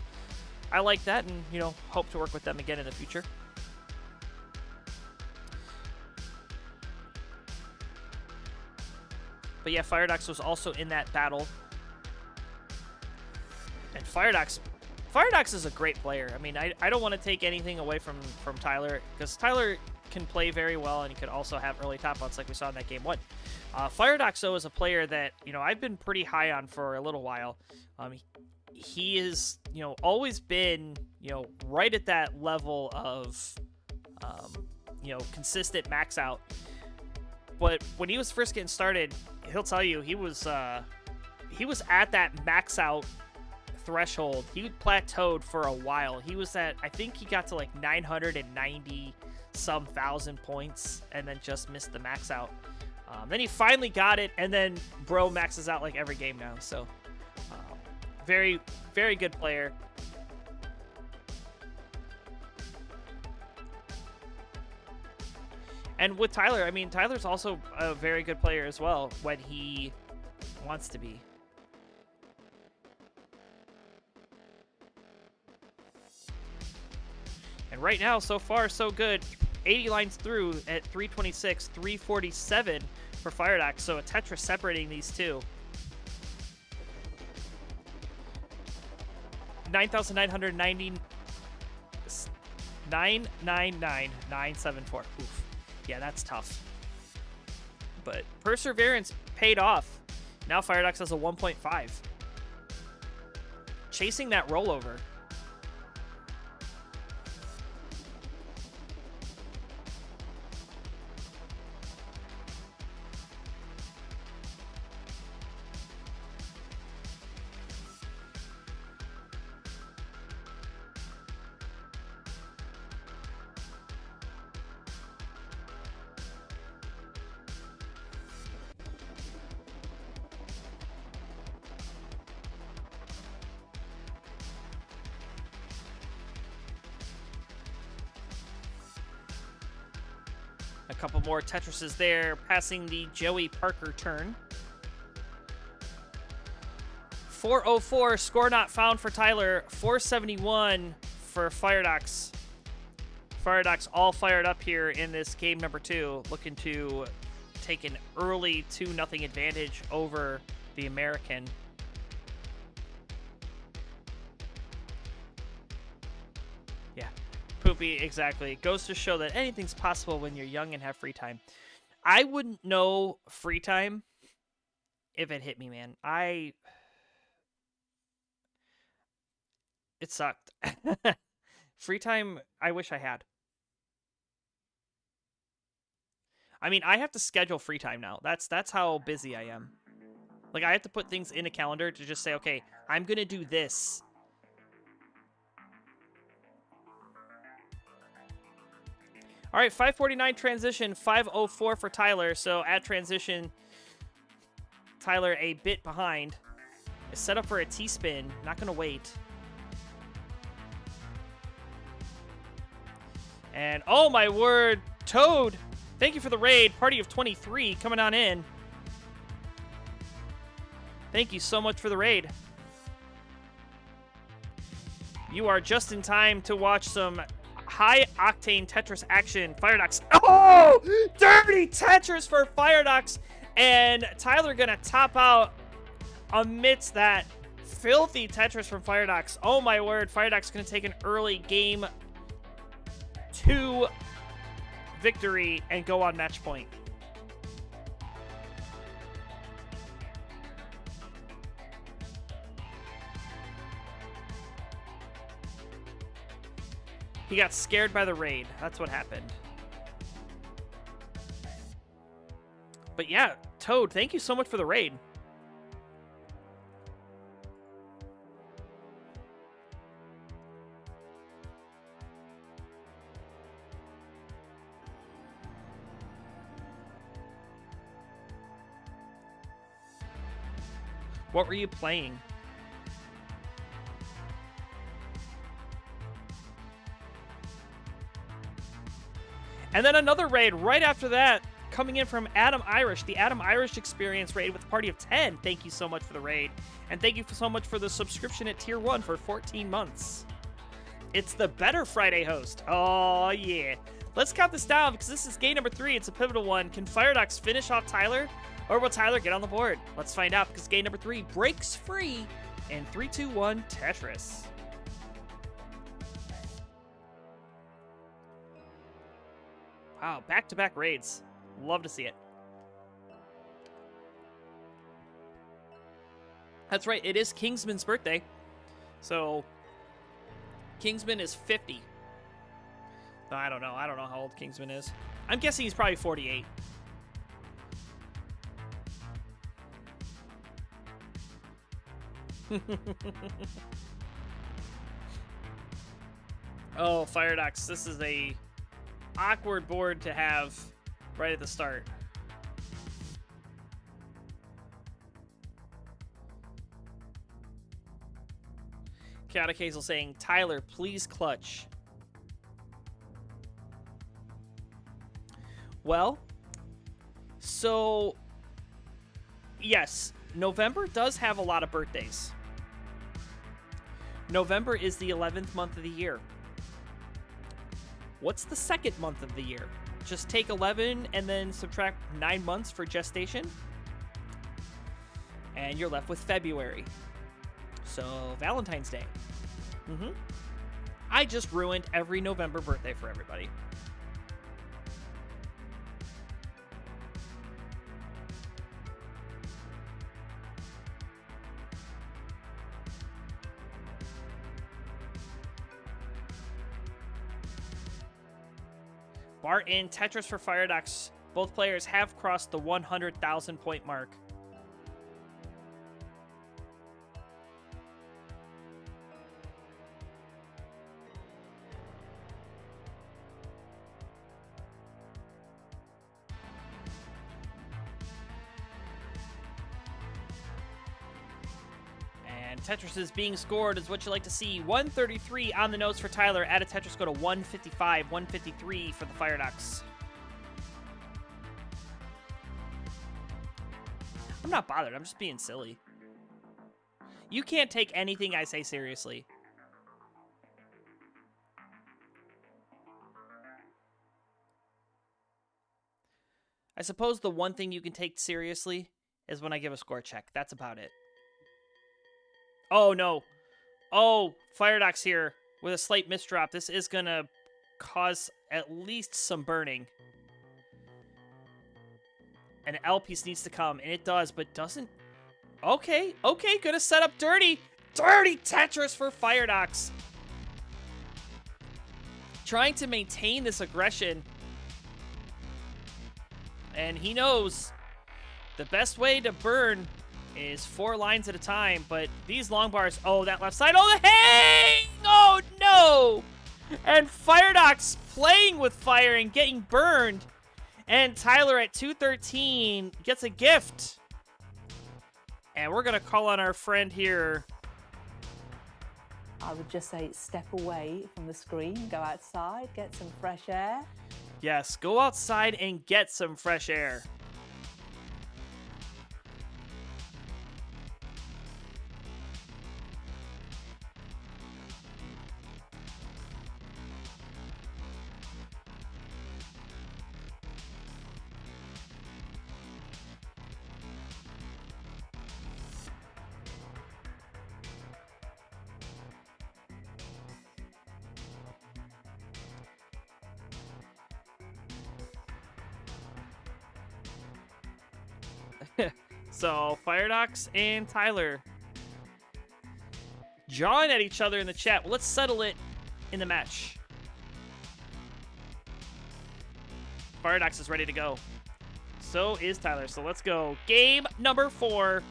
[SPEAKER 1] I like that, and you know, hope to work with them again in the future. But yeah, Firedox was also in that battle. And Firedox is a great player. I mean, I don't want to take anything away from Tyler, because Tyler can play very well, and he could also have early top outs like we saw in that game 1. Firedox, though, is a player that, you know, I've been pretty high on for a little while. He is, you know, always been, you know, right at that level of, you know, consistent max out. But when he was first getting started, he'll tell you he was at that max out threshold. He plateaued for a while. He was at, I think he got to like 990 some thousand points and then just missed the max out. Then he finally got it, and then bro maxes out like every game now. So very, very good player. And with Tyler, I mean, Tyler's also a very good player as well when he wants to be. And right now, so far, so good. 80 lines through at 326, 347 for Firedox. So a Tetris separating these two. 9,990. 999,974. Oof. Yeah, that's tough. But perseverance paid off. Now Firedox has a 1.5. Chasing that rollover. A couple more Tetrises there, passing the Joey Parker turn. 404, score not found for Tyler. 471 for Firedox. Firedox all fired up here in this game number 2, looking to take an early 2-0 advantage over the American. Yeah. Poopy, exactly. It goes to show that anything's possible when you're young and have free time. I wouldn't know free time if it hit me, man. It sucked. Free time, I wish I had. I mean, I have to schedule free time now. That's how busy I am. Like, I have to put things in a calendar to just say, okay, I'm going to do this. All right, 549 transition, 504 for Tyler. So at transition, Tyler a bit behind. Is set up for a T-spin. Not going to wait. And oh my word, Toad, thank you for the raid. Party of 23 coming on in. Thank you so much for the raid. You are just in time to watch some high-octane Tetris action. Firedox. Oh! Dirty Tetris for Firedox. And Tyler going to top out amidst that filthy Tetris from Firedox. Oh my word. Firedox going to take an early game 2 victory and go on match point. He got scared by the raid. That's what happened. But yeah, Toad, thank you so much for the raid. What were you playing? And then another raid right after that, coming in from Adam Irish, the Adam Irish Experience raid with a party of 10. Thank you so much for the raid. And thank you so much for the subscription at Tier 1 for 14 months. It's the Better Friday host. Oh, yeah. Let's count this down because this is game number 3. It's a pivotal one. Can Firedox finish off Tyler? Or will Tyler get on the board? Let's find out because game number 3 breaks free in 3, 2, 1 Tetris. Wow, back-to-back raids. Love to see it. That's right, it is Kingsman's birthday. So, Kingsman is 50. I don't know. I don't know how old Kingsman is. I'm guessing he's probably 48. Oh, Firedox, this is a awkward board to have right at the start. Chaotic Hazel saying, Tyler, please clutch. Well, so, yes, November does have a lot of birthdays. November is the 11th month of the year. What's the second month of the year? Just take 11 and then subtract 9 months for gestation. And you're left with February. So, Valentine's Day. I just ruined every November birthday for everybody. Bart and Tetris for Firedox. Both players have crossed the 100,000 point mark. And Tetris is being scored is what you like to see. 133 on the nose for Tyler. Add a Tetris, go to 155, 153 for the Firedox. I'm not bothered. I'm just being silly. You can't take anything I say seriously. I suppose the one thing you can take seriously is when I give a score check. That's about it. Oh, no. Oh, Firedox here with a slight misdrop. This is going to cause at least some burning. And an L piece needs to come, and it does, but doesn't. Okay, gonna set up dirty. Dirty Tetris for Firedox. Trying to maintain this aggression. And he knows the best way to burn is 4 lines at a time, but these long bars, oh, that left side, oh, the hang! Oh, no! And Firedox playing with fire and getting burned. And Tyler at 213 gets a gift. And we're going to call on our friend here.
[SPEAKER 4] I would just say step away from the screen, go outside, get some fresh air.
[SPEAKER 1] Yes, go outside and get some fresh air. So, Firedox and Tyler jawing at each other in the chat. Well, let's settle it in the match. Firedox is ready to go. So is Tyler. So let's go. Game number 4.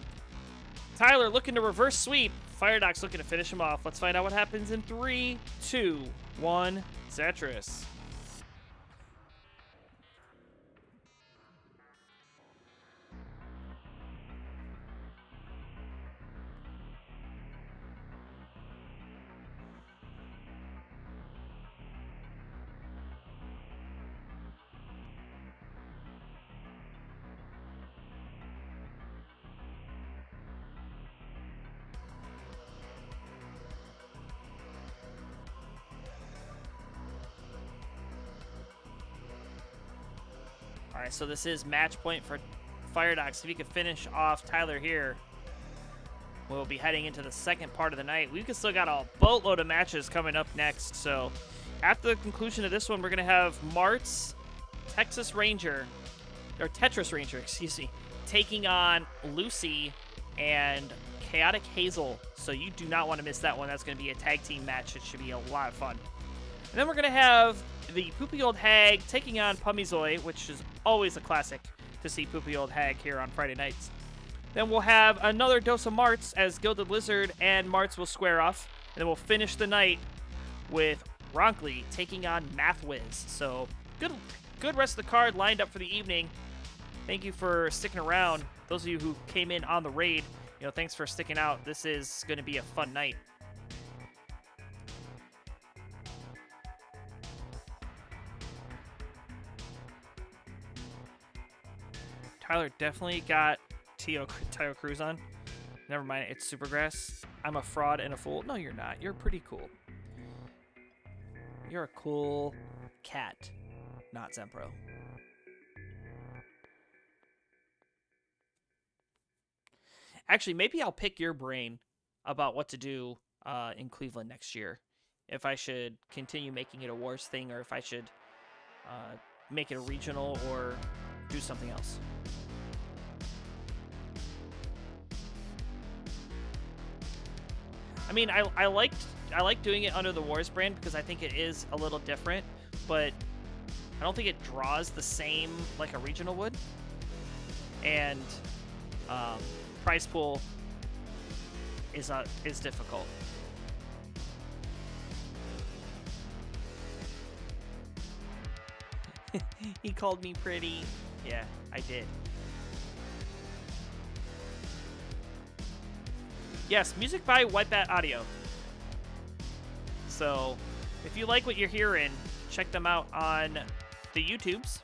[SPEAKER 1] Tyler looking to reverse sweep. Firedox looking to finish him off. Let's find out what happens in 3, 2, 1. Tetris. All right, so this is match point for Firedox. If he could finish off Tyler here, we'll be heading into the second part of the night. We've still got a boatload of matches coming up next. So after the conclusion of this one, we're going to have Mart's Tetris Ranger, excuse me, taking on Lucy and Chaotic Hazel. So you do not want to miss that one. That's going to be a tag team match. It should be a lot of fun. And then we're going to have the Poopy Old Hag taking on Pummyzoy, which is always a classic to see Poopy Old Hag here on Friday nights. Then we'll have another dose of Marts as Gilded Lizard and Marts will square off. And then we'll finish the night with Ronkley taking on Mathwiz. So good rest of the card lined up for the evening. Thank you for sticking around. Those of you who came in on the raid, thanks for sticking out. This is going to be a fun night. Tyler definitely got Tayo Cruz on. Never mind, it's Supergrass. I'm a fraud and a fool. No, you're not. You're pretty cool. You're a cool cat, not Zempro. Actually, maybe I'll pick your brain about what to do in Cleveland next year. If I should continue making it a wars thing, or if I should make it a regional, or do something else. I mean, I like doing it under the Wars brand because I think it is a little different, but I don't think it draws the same like a regional would. And prize pool is difficult. He called me pretty. Yeah, I did. Yes, music by White Bat Audio. So, if you like what you're hearing, check them out on the YouTubes.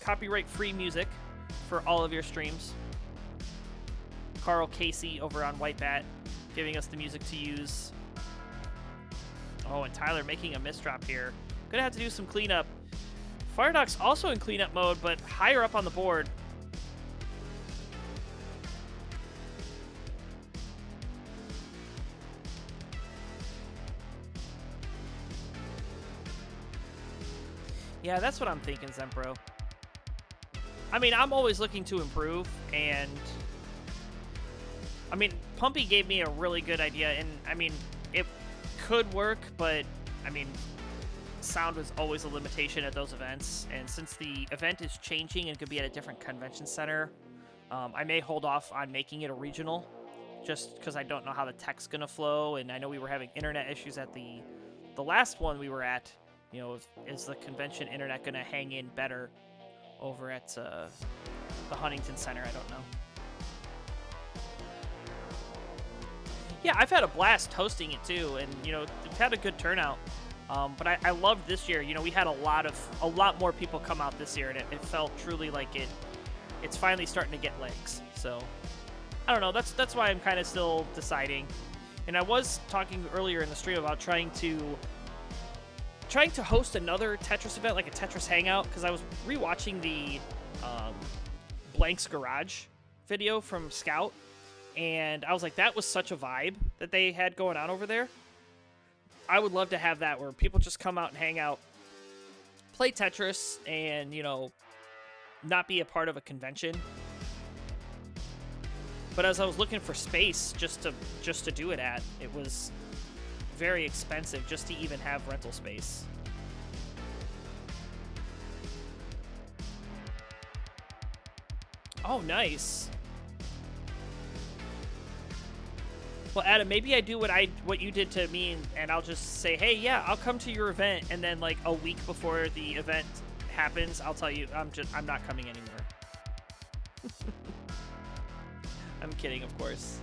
[SPEAKER 1] Copyright-free music for all of your streams. Carl Casey over on White Bat giving us the music to use. Oh, and Tyler making a misdrop here. Gonna have to do some cleanup. Firedox also in cleanup mode, but higher up on the board. Yeah, that's what I'm thinking, Zempro. I mean, I'm always looking to improve, and I mean, Pumpy gave me a really good idea, and I mean, it could work, but I mean, sound was always a limitation at those events, and since the event is changing and could be at a different convention center, I may hold off on making it a regional, just because I don't know how the tech's gonna flow, and I know we were having internet issues at the last one we were at. You know, is the convention internet gonna hang in better over at the Huntington Center? I don't know. Yeah, I've had a blast hosting it too, and you know, we've had a good turnout. But I loved this year. You know, we had a lot more people come out this year, and it felt truly like it's finally starting to get legs. So I don't know. That's why I'm kind of still deciding. And I was talking earlier in the stream about trying to host another Tetris event, like a Tetris Hangout, because I was rewatching the Blank's Garage video from Scout, and I was like, that was such a vibe that they had going on over there. I would love to have that where people just come out and hang out, play Tetris, and, you know, not be a part of a convention. But as I was looking for space just to do it at, it was very expensive just to even have rental space. Oh, nice. Well, Adam, maybe I do what you did to me, and I'll just say, hey, yeah, I'll come to your event, and then like a week before the event happens, I'll tell you I'm not coming anymore. I'm kidding, of course.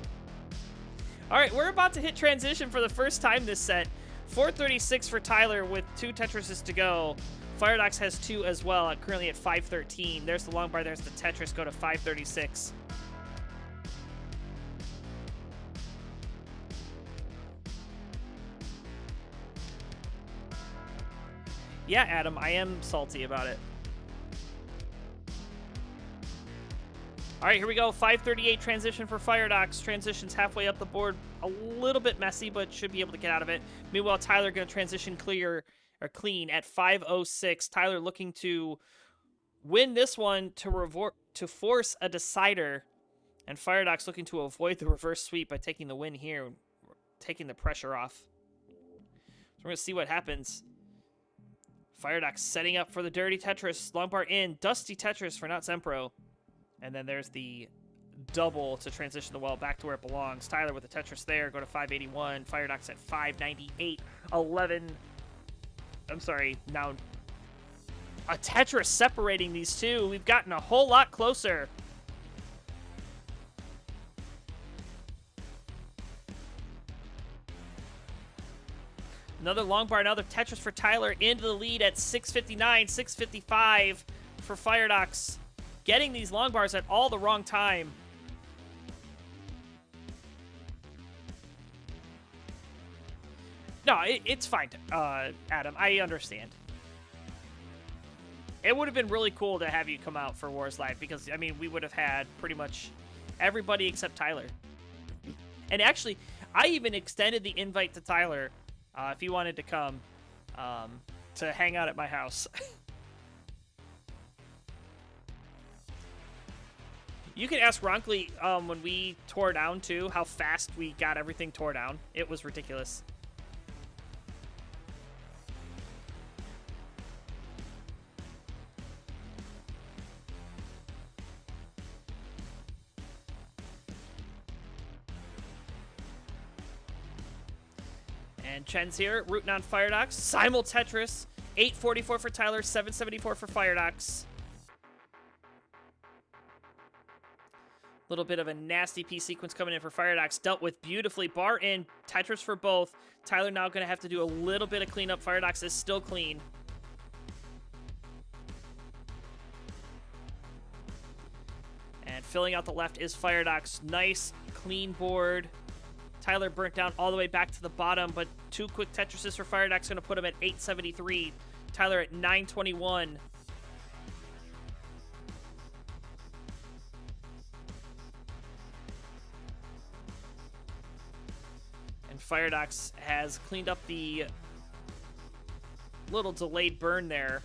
[SPEAKER 1] All right, we're about to hit transition for the first time this set. 436 for Tyler with 2 Tetrises to go. Firedox has 2 as well, currently at 513. There's the long bar, there's the Tetris, go to 536. Yeah, Adam, I am salty about it. All right, here we go. 538 transition for Firedox. Transitions halfway up the board. A little bit messy, but should be able to get out of it. Meanwhile, Tyler going to transition clean at 506. Tyler looking to win this one to force a decider. And Firedox looking to avoid the reverse sweep by taking the win here, taking the pressure off. So we're going to see what happens. Firedox setting up for the dirty Tetris. Long bar in. Dusty Tetris for Not Zempro. And then there's the double to transition the well back to where it belongs. Tyler with the Tetris there. Go to 581. Firedox at 598. 11. I'm sorry. Now a Tetris separating these two. We've gotten a whole lot closer. Another long bar, another Tetris for Tyler into the lead at 659, 655 for Firedox. Getting these long bars at all the wrong time. No, it's fine, Adam. I understand. It would have been really cool to have you come out for Wars Live because, I mean, we would have had pretty much everybody except Tyler. And actually, I even extended the invite to Tyler if he wanted to come to hang out at my house. You can ask Ronkley when we tore down, too, how fast we got everything tore down. It was ridiculous. And Chen's here, rooting on Firedox. Simul Tetris, 844 for Tyler, 774 for Firedox. Little bit of a nasty P sequence coming in for Firedox. Dealt with beautifully. Bar in, Tetris for both. Tyler now going to have to do a little bit of cleanup. Firedox is still clean. And filling out the left is Firedox. Nice, clean board. Tyler burnt down all the way back to the bottom, but 2 quick Tetrises for Firedox going to put him at 873. Tyler at 921. And Firedox has cleaned up the little delayed burn there.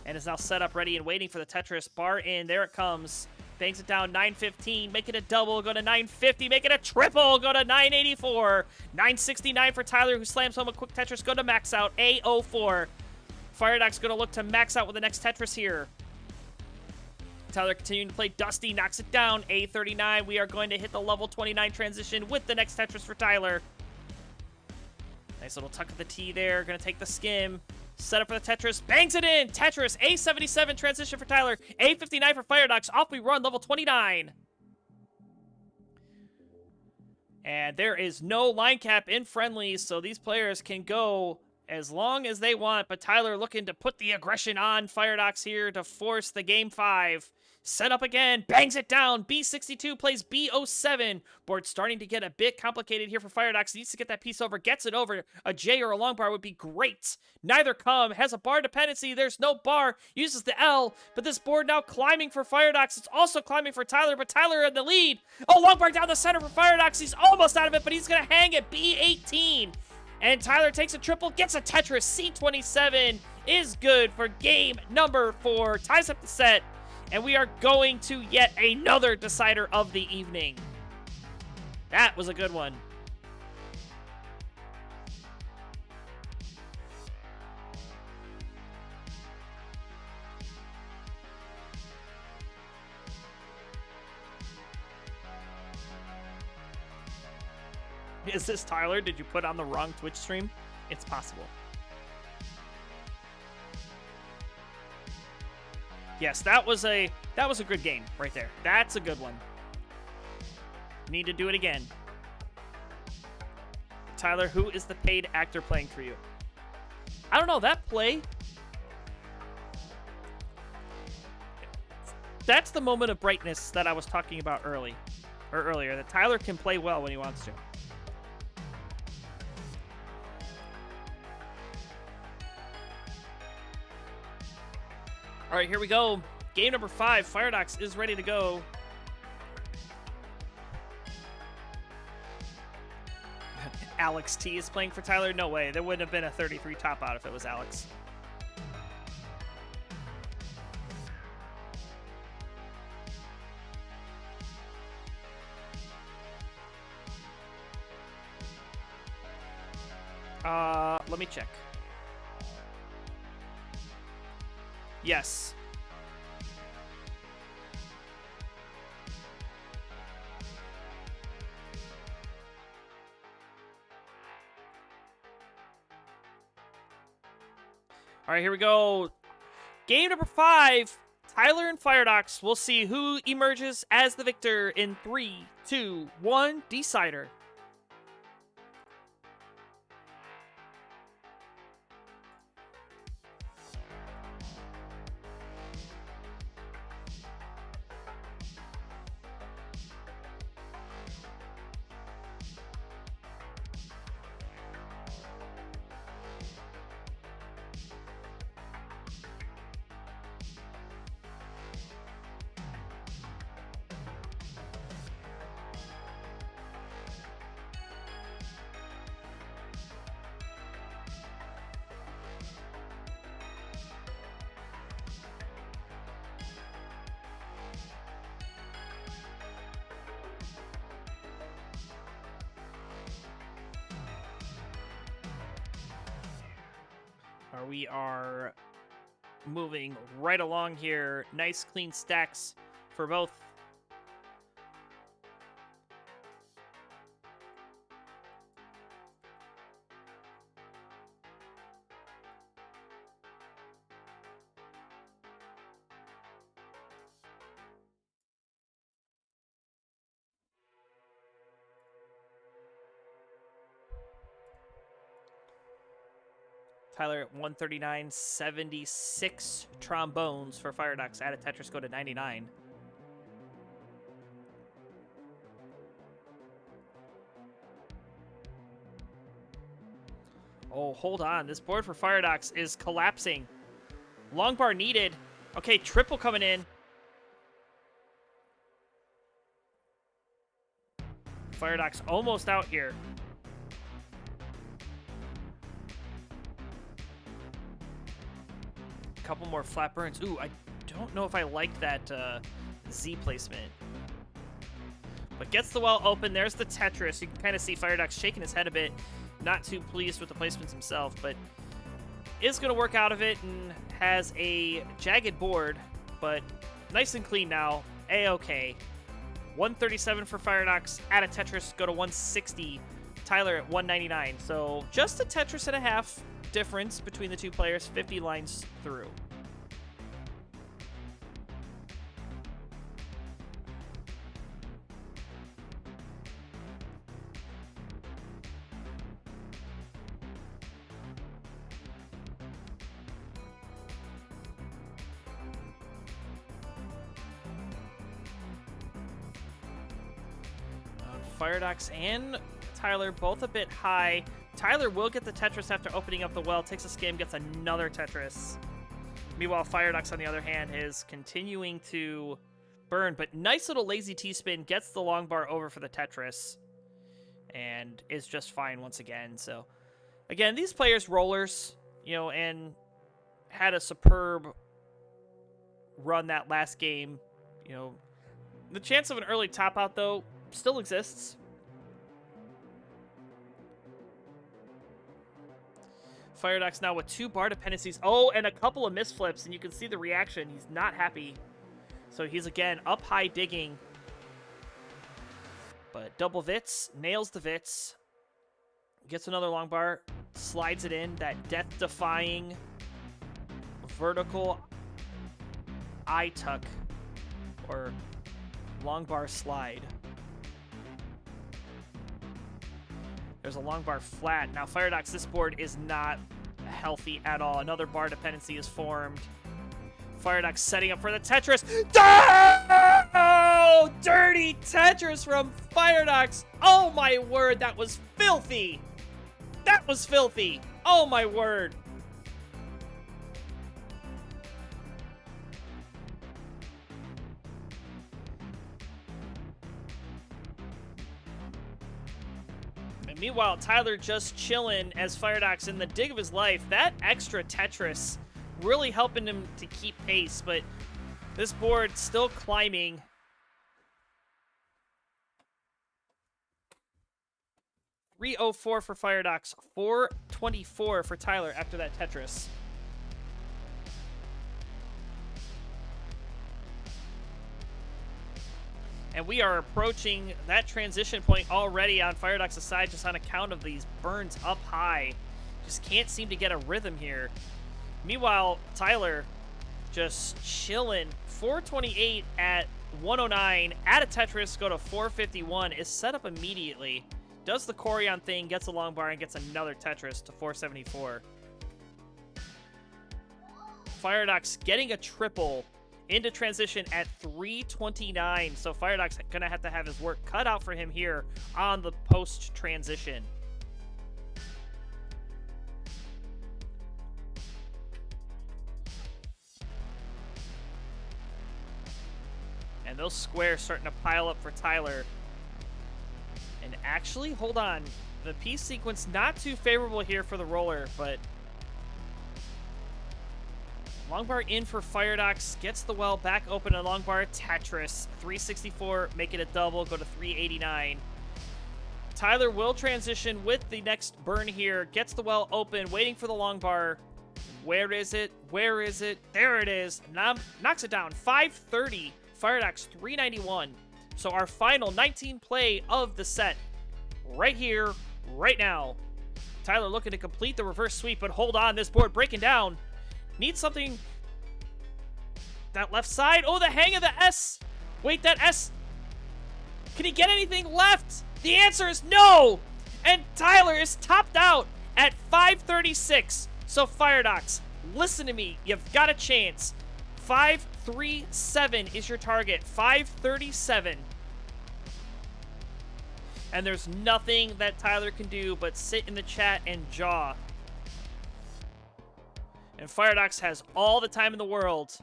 [SPEAKER 1] And is now set up, ready, and waiting for the Tetris. Bar in, there it comes. Bangs it down, 915, make it a double, go to 950, make it a triple, go to 984. 969 for Tyler, who slams home a quick Tetris, go to max out, A04. Firedox going to look to max out with the next Tetris here. Tyler continuing to play Dusty, knocks it down, A39. We are going to hit the level 29 transition with the next Tetris for Tyler. Nice little tuck of the T there, going to take the skim. Set up for the Tetris, bangs it in! Tetris, A77 transition for Tyler, A59 for Firedox, off we run, level 29. And there is no line cap in friendlies, so these players can go as long as they want, but Tyler looking to put the aggression on Firedox here to force the game 5. Set up again, bangs it down, B62 plays B07. Board starting to get a bit complicated here for Firedox. Needs to get that piece over, gets it over. A J or a long bar would be great. Neither come, has a bar dependency, there's no bar, uses the L, but this board now climbing for Firedox. It's also climbing for Tyler, but Tyler in the lead. Oh, long bar down the center for Firedox. He's almost out of it, but he's gonna hang at B18. And Tyler takes a triple, gets a Tetris. C27 is good for game number 4. Ties up the set. And we are going to yet another decider of the evening. That was a good one. Is this Tyler? Did you put on the wrong Twitch stream? It's possible. Yes, that was a good game right there. That's a good one. Need to do it again. Tyler, who is the paid actor playing for you? I don't know, that play. That's the moment of brightness that I was talking about earlier, that Tyler can play well when he wants to. All right, here we go. Game number 5. Firedox is ready to go. Alex T is playing for Tyler? No way. There wouldn't have been a 33 top out if it was Alex. Let me check. Yes. All right, here we go. Game number 5, Tyler and Firedox. We'll see who emerges as the victor in 3, 2, 1, decider. where we are moving right along here. Nice clean stacks for both. Tyler at 139, 76 trombones for Firedox. Add a Tetris, go to 99. Oh, hold on. This board for Firedox is collapsing. Long bar needed. Okay, triple coming in. Firedox almost out here. Couple more flat burns. Ooh, I don't know if I like that Z placement. But gets the well open. There's the Tetris. You can kind of see Firedox shaking his head a bit. Not too pleased with the placements himself, but is going to work out of it and has a jagged board, but nice and clean now. A-okay. 137 for Firedox. Add a Tetris, go to 160. Tyler at 199. So just a Tetris and a half difference between the two players, 50 lines through. Firedox and Tyler both a bit high. Tyler will get the Tetris after opening up the well, takes a skim, gets another Tetris. Meanwhile, Firedox, on the other hand, is continuing to burn, but nice little lazy T-spin, gets the long bar over for the Tetris, and is just fine once again. So, again, these players rollers, you know, and had a superb run that last game. You know, the chance of an early top out, though, still exists. Firedox now with 2 bar dependencies. Oh, and a couple of misflips, and you can see the reaction. He's not happy. So he's, again, up high digging. But double Vits, nails the Vits. Gets another long bar, slides it in. That death-defying vertical eye tuck, or long bar slide. There's a long bar flat. Now, Firedox, this board is not healthy at all. Another bar dependency is formed. Firedox setting up for the Tetris. Oh! Dirty Tetris from Firedox. Oh, my word. That was filthy. That was filthy. Oh, my word. Meanwhile, Tyler just chilling as Firedox in the dig of his life. That extra Tetris really helping him to keep pace, but this board still climbing. .304 for Firedox, 424 for Tyler after that Tetris. And we are approaching that transition point already on Firedox's side, just on account of these burns up high. Just can't seem to get a rhythm here. Meanwhile, Tyler just chilling. 428 at 109. Add a Tetris, go to 451. Is set up immediately. Does the Corion thing, gets a long bar, and gets another Tetris to 474. Firedox getting a triple into transition at 329. So Firedox gonna have to have his work cut out for him here on the post transition. And those squares starting to pile up for Tyler. And actually, hold on. The piece sequence not too favorable here for the roller, but long bar in for Firedox, gets the well back open, and long bar Tetris. 364, make it a double, go to 389. Tyler will transition with the next burn here, gets the well open, waiting for the long bar, Where is it? Where is it? There it is. Knocks it down. 530. Firedox 391. So our final 19 play of the set. Right here, right now. Tyler looking to complete the reverse sweep, but hold on. This board breaking down. Needs something. That left side. Oh, the hang of the S. Wait, that S. Can he get anything left? The answer is no. And Tyler is topped out at 536. So Firedox, listen to me. You've got a chance. 537 is your target. 537. And there's nothing that Tyler can do but sit in the chat and jaw. And Firedox has all the time in the world.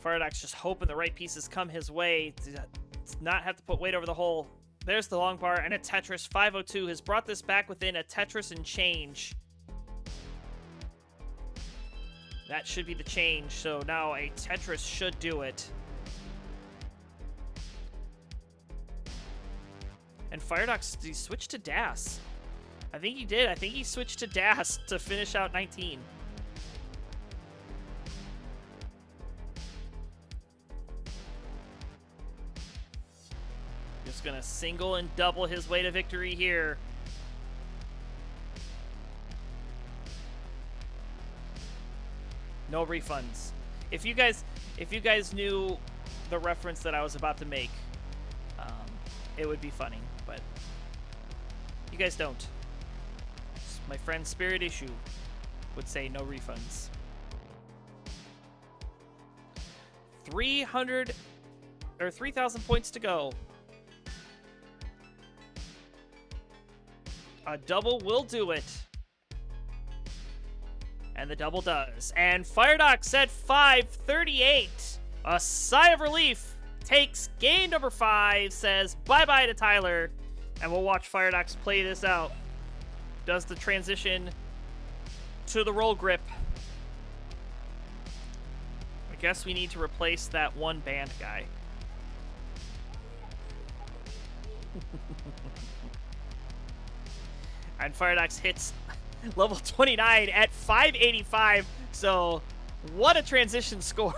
[SPEAKER 1] Firedox just hoping the right pieces come his way to not have to put weight over the hole. There's the long bar and a Tetris. 502 has brought this back within a Tetris and change. That should be the change, so now a Tetris should do it. And Firedox, did he switch to DAS? I think he did. I think he switched to DAS to finish out 19. Just gonna single and double his way to victory here. No refunds. If you guys knew the reference that I was about to make, it would be funny, but you guys don't. My friend Spirit Issue would say no refunds. 3,000 points to go. A double will do it. And the double does. And Firedox at 538. A sigh of relief. Takes game number 5. Says bye-bye to Tyler. And we'll watch Firedox play this out. Does the transition to the roll grip. I guess we need to replace that one band guy. And Firedox hits level 29 at 585. So, what a transition score.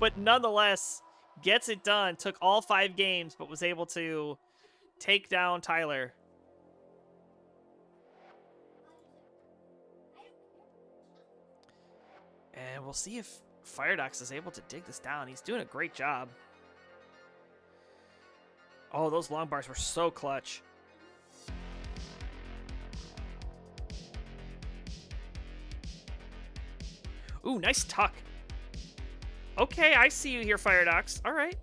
[SPEAKER 1] But nonetheless, gets it done. Took all 5 games, but was able to take down Tyler. And we'll see if Firedox is able to dig this down. He's doing a great job. Oh, those long bars were so clutch. Ooh, nice tuck. Okay, I see you here, Firedox. All right.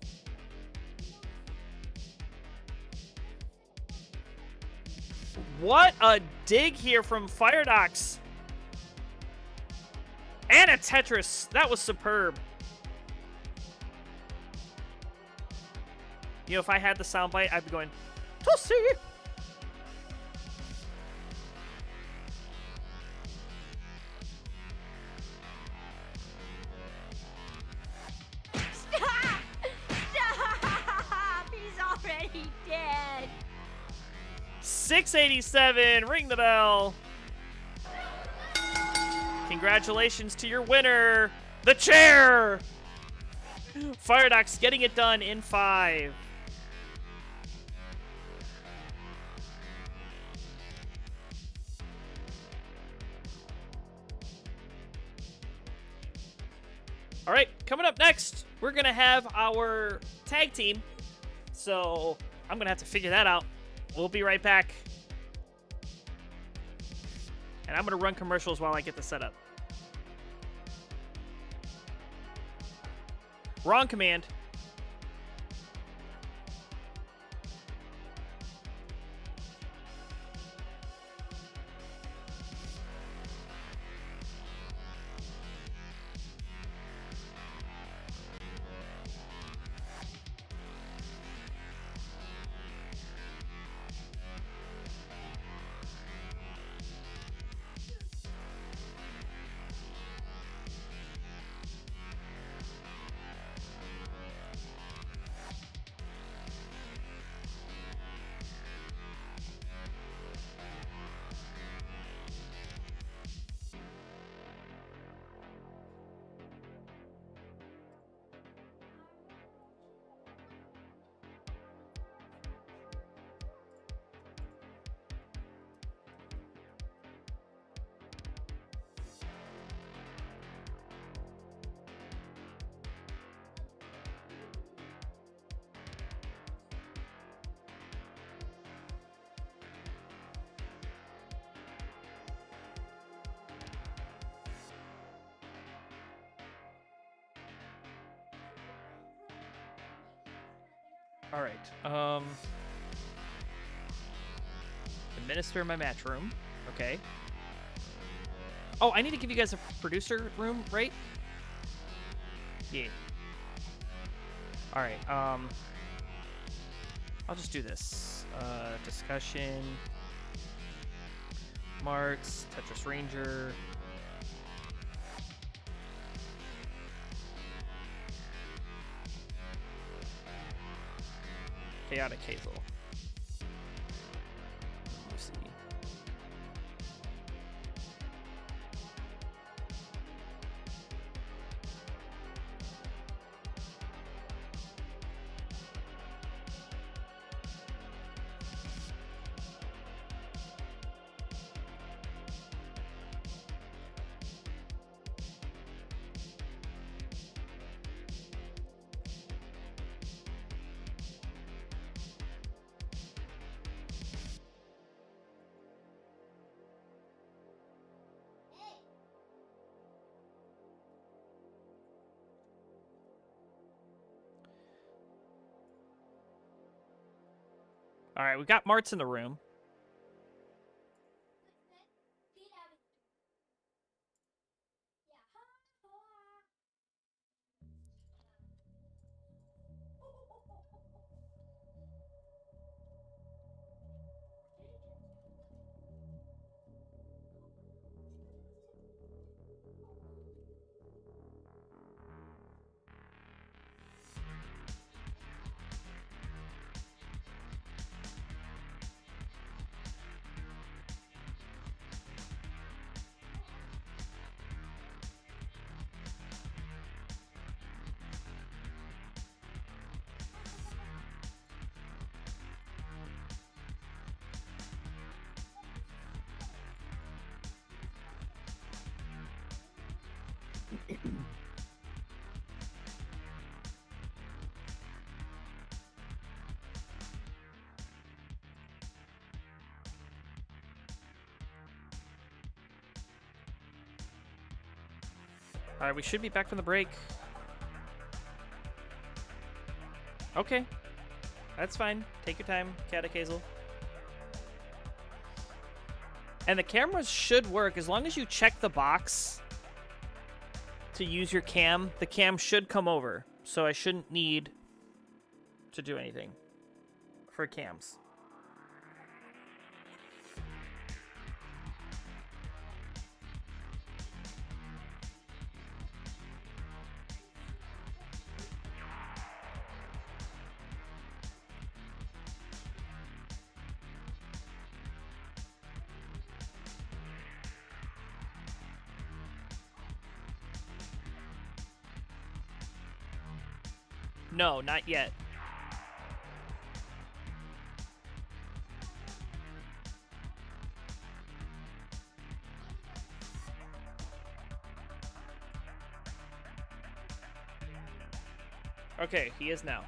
[SPEAKER 1] What a dig here from Firedox. And a Tetris. That was superb. You know, if I had the soundbite, I'd be going, Tossy!
[SPEAKER 5] Stop! Stop! He's already dead.
[SPEAKER 1] 687. Ring the bell. Congratulations to your winner, the chair! Firedox getting it done in 5. All right, coming up next, we're going to have our tag team. So I'm going to have to figure that out. We'll be right back. And I'm going to run commercials while I get the setup. Wrong command. All right. Administer my match room. Okay. Oh, I need to give you guys a producer room, right? Yeah. All right. I'll just do this. Discussion. Marks. Tetris Ranger. Chaotic Hazel. Let's see. All right, we got Mart's in the room. All right, we should be back from the break. Okay. That's fine. Take your time, Chaotic Hazel. And the cameras should work as long as you check the box to use your cam. The cam should come over, so I shouldn't need to do anything for cams. No, not yet. Okay, he is now.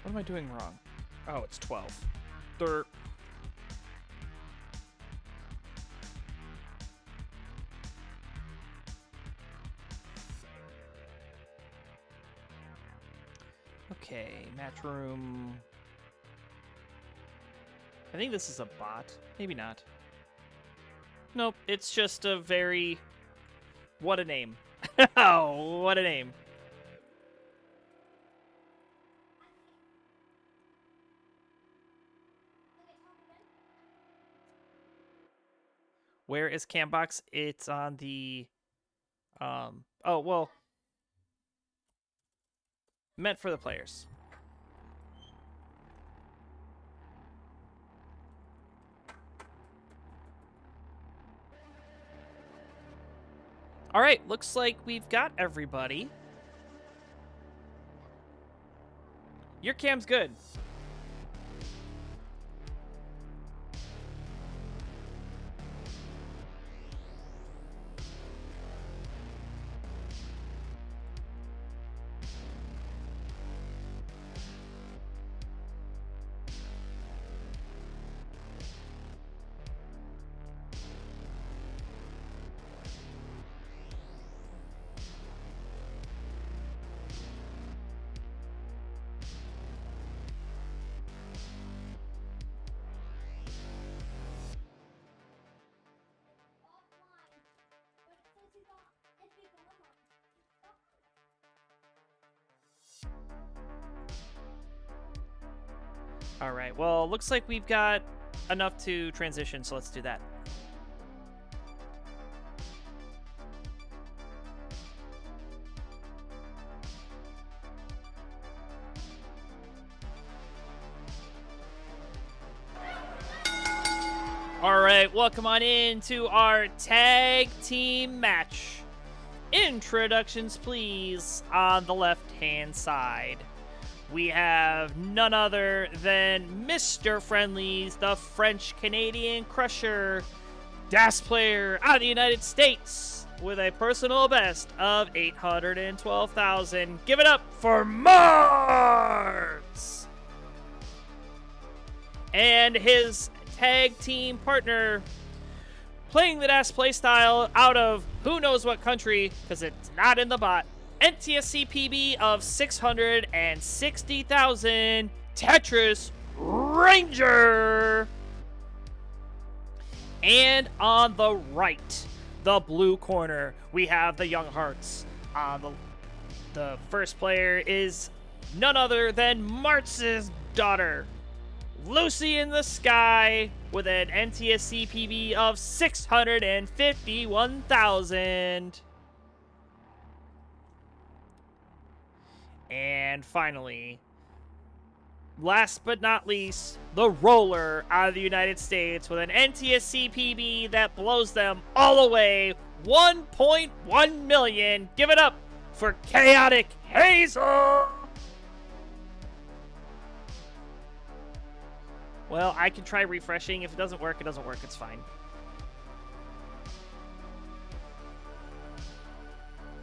[SPEAKER 1] What am I doing wrong? Oh, it's 12. Derp. Okay, match room. I think this is a bot. Maybe not. Nope, it's just a very... What a name. Oh, what a name. Where is Cambox? It's on the... Oh, well... Meant for the players. All right, looks like we've got everybody. Your cam's good. All right, well, looks like we've got enough to transition, so let's do that. All right, welcome on in to our tag team match. Introductions, please, on the left-hand side. We have none other than Mr. Friendly's, the French-Canadian Crusher, DAS player out of the United States, with a personal best of 812,000. Give it up for Mars! And his tag team partner, playing the DAS playstyle out of who knows what country, because it's not in the bot. NTSC PB of 660,000, Tetris Ranger. And on the right, the blue corner, we have the Young Hearts. The first player is none other than Martz's daughter, Lucy in the Sky, with an NTSC PB of 651,000. And finally, last but not least, the Roller out of the United States with an NTSC PB that blows them all away, 1.1 million. Give it up for Chaotic Hazel! Well, I can try refreshing. If it doesn't work, it doesn't work. It's fine.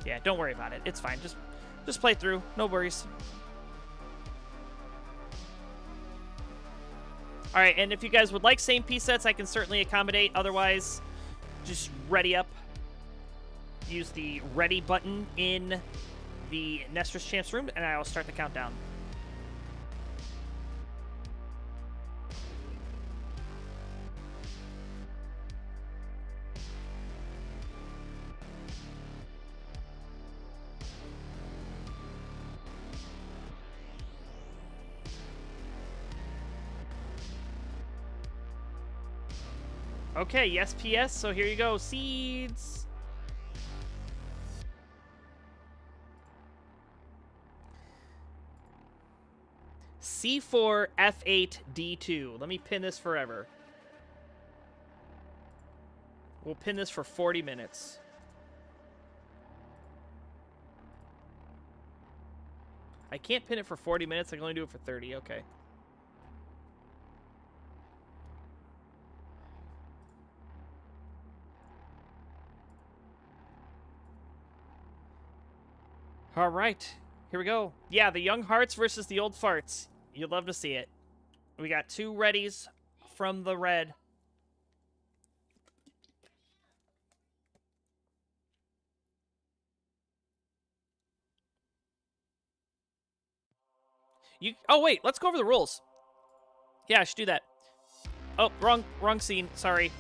[SPEAKER 1] Yeah, don't worry about it. It's fine. Just play through. No worries. All right, and if you guys would like same piece sets, I can certainly accommodate. Otherwise, just ready up. Use the ready button in the Nestor's Champs room, and I will start the countdown. Okay, yes, PS, so here you go. Seeds. C4, F8, D2. Let me pin this forever. We'll pin this for 40 minutes. I can't pin it for 40 minutes. I can only do it for 30. Okay. All right, here we go. Yeah, the Young Hearts versus the Old Farts. You'd love to see it. We got two readies from the red. Oh, wait. Let's go over the rules. Yeah, I should do that. Oh, wrong scene. Sorry.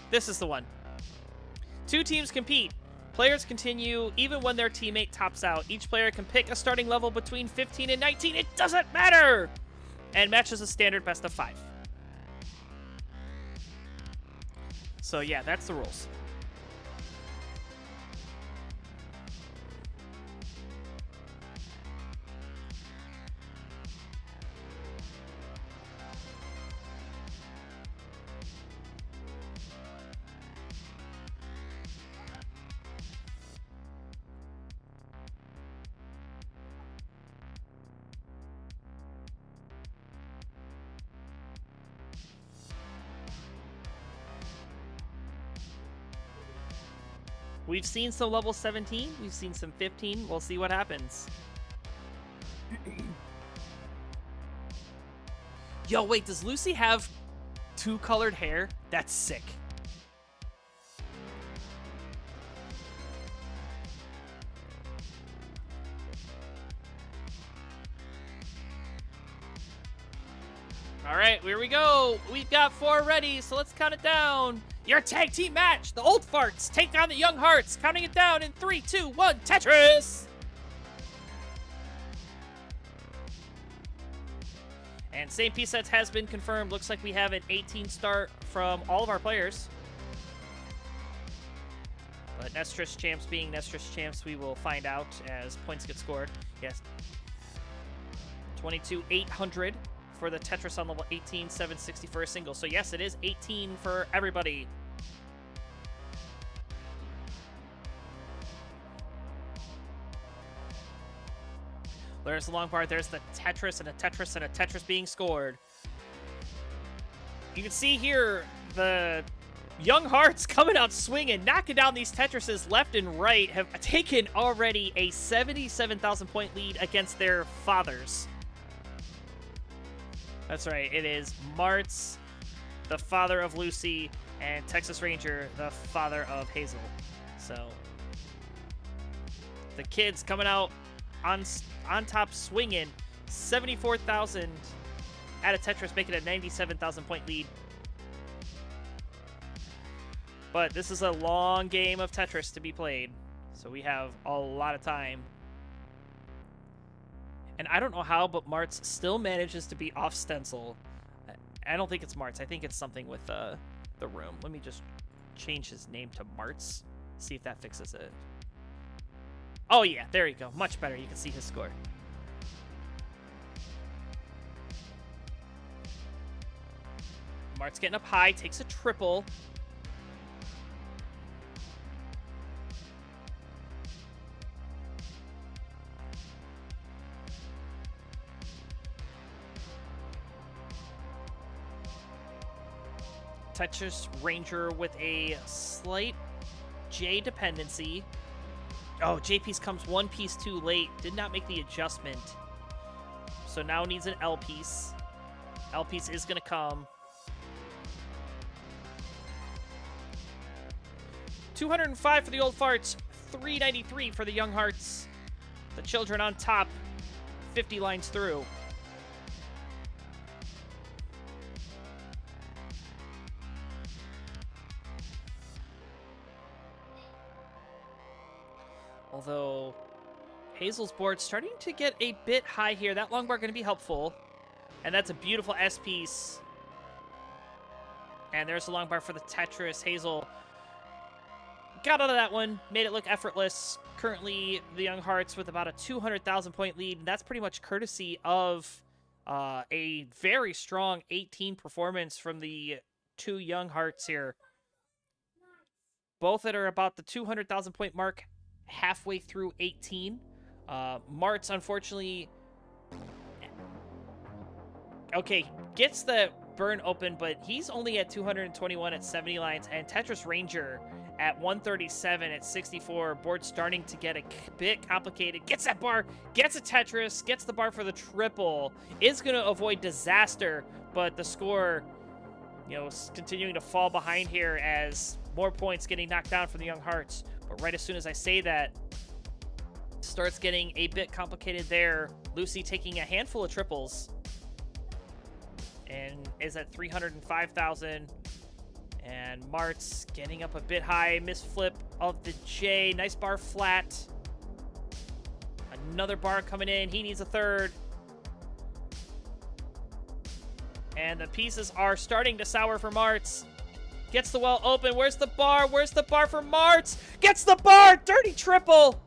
[SPEAKER 1] This is the one. 2 teams compete. Players continue even when their teammate tops out. Each player can pick a starting level between 15 and 19. It doesn't matter! And matches a standard best of 5. So yeah, that's the rules. We've seen some level 17. We've seen some 15. We'll see what happens. Yo, wait, does Lucy have 2 colored hair? That's sick. All right, here we go. We've got 4 ready, so let's count it down. Your tag team match. The Old Farts take down the Young Hearts. Counting it down in 3, 2, 1. Tetris! And same piece sets has been confirmed. Looks like we have an 18 start from all of our players. But Nestris champs being Nestris champs, we will find out as points get scored. Yes. 22,800 for the Tetris on level 18, 760 for a single. So yes, it is 18 for everybody. There's the long part. There's the Tetris and a Tetris and a Tetris being scored. You can see here the Young Hearts coming out swinging, knocking down these Tetrises left and right, have taken already a 77,000 point lead against their fathers. That's right, it is Martz, the father of Lucy, and Texas Ranger, the father of Hazel. So, the kids coming out on top swinging, 74,000 out of Tetris, making a 97,000 point lead. But this is a long game of Tetris to be played, so we have a lot of time. And I don't know how, but Martz still manages to be off stencil. I don't think it's Martz. I think it's something with the room. Let me just change his name to Martz. See if that fixes it. Oh, yeah. There you go. Much better. You can see his score. Martz getting up high. Takes a triple. Texas Ranger with a slight J dependency. Oh, J piece comes 1 piece too late. Did not make the adjustment. So now needs an L piece. L piece is going to come. 205 for the Old Farts. 393 for the Young Hearts. The children on top. 50 lines through. Although Hazel's board starting to get a bit high here. That long bar going to be helpful. And that's a beautiful S piece. And there's the long bar for the Tetris. Hazel got out of that one. Made it look effortless. Currently, the Young Hearts with about a 200,000 point lead. And that's pretty much courtesy of a very strong 18 performance from the 2 Young Hearts here. Both that are about the 200,000 point mark. Halfway through 18. Martz, unfortunately, okay, gets the burn open, but he's only at 221 at 70 lines, and Tetris Ranger at 137 at 64. Board starting to get a bit complicated. Gets that bar, gets a Tetris, gets the bar for the triple. Is going to avoid disaster, but the score, you know, continuing to fall behind here as more points getting knocked down from the Young Hearts. But right as soon as I say that, Starts getting a bit complicated there. Lucy taking a handful of triples and is at 305,000. And Mart's getting up a bit high. Misflip of the J. Nice bar flat. Another bar coming in. He needs a third. And the pieces are starting to sour for Martz. Gets the well open. Where's the bar? Where's the bar for Martz? Gets the bar! Dirty triple!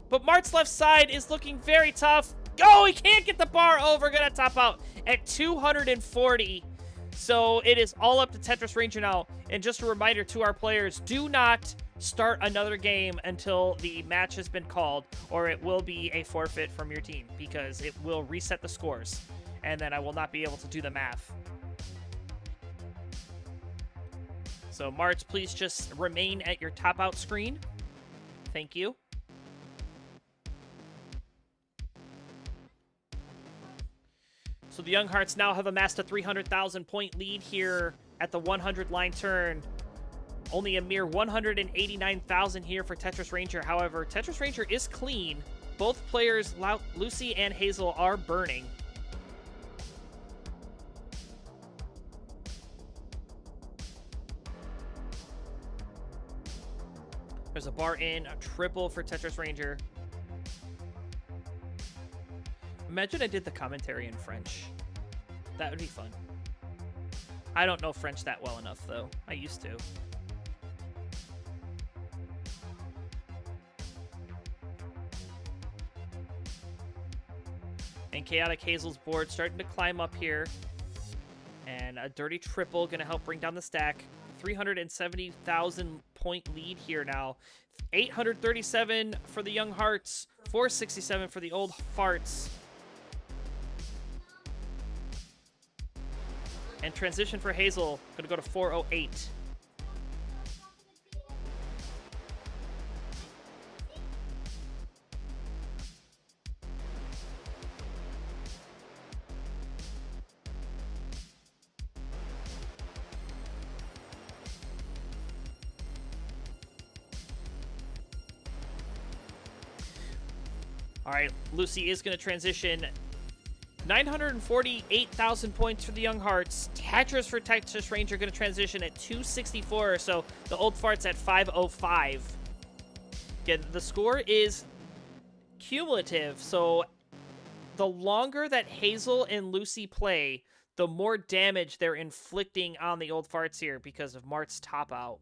[SPEAKER 1] But Mart's left side is looking very tough. Oh, he can't get the bar over. Gonna top out at 240. So it is all up to Tetris Ranger now. And just a reminder to our players, do not start another game until the match has been called, or it will be a forfeit from your team because it will reset the scores. And then I will not be able to do the math. So Martz, please just remain at your top out screen. Thank you. So the Young Hearts now have amassed a 300,000 point lead here at the 100 line turn. Only a mere 189,000 here for Tetris Ranger. However, Tetris Ranger is clean. Both players, Lucy and Hazel, are burning. There's a bar in, a triple for Tetris Ranger. Imagine I did the commentary in French. That would be fun. I don't know French that well enough, though. I used to. And Chaotic Hazel's board starting to climb up here. And a dirty triple going to help bring down the stack. 370,000 point lead here now. 837 for the Young Hearts. 467 for the Old Farts. And transition for Hazel, going to go to 408. All right, Lucy is going to transition. 948,000 points for the Young Hearts. Tetris for Tetris Ranger going to transition at 264, so the Old Farts at 505. Again, the score is cumulative, so the longer that Hazel and Lucy play, the more damage they're inflicting on the Old Farts here because of Mart's top out.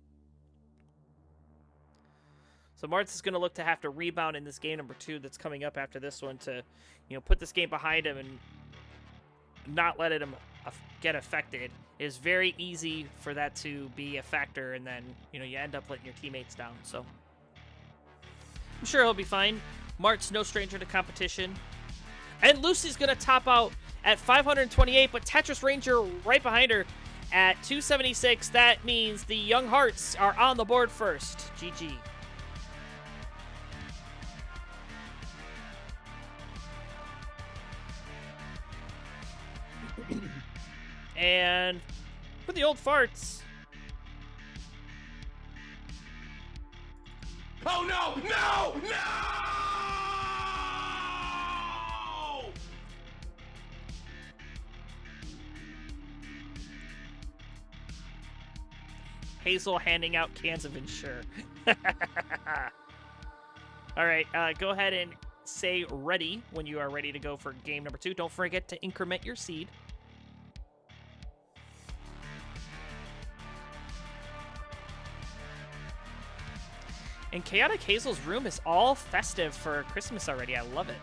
[SPEAKER 1] So Martz is going to look to have to rebound in this game number 2 that's coming up after this one to, put this game behind him and not let him get affected. It is very easy for that to be a factor, and then, you end up letting your teammates down. So I'm sure he'll be fine. Martz, no stranger to competition. And Lucy's going to top out at 528, but Tetris Ranger right behind her at 276. That means the Young Hearts are on the board first. GG. And for the Old Farts.
[SPEAKER 3] Oh no! No! No!
[SPEAKER 1] Hazel handing out cans of Ensure. All right, go ahead and say ready when you are ready to go for game number 2. Don't forget to increment your seed. And Chaotic Hazel's room is all festive for Christmas already. I love it.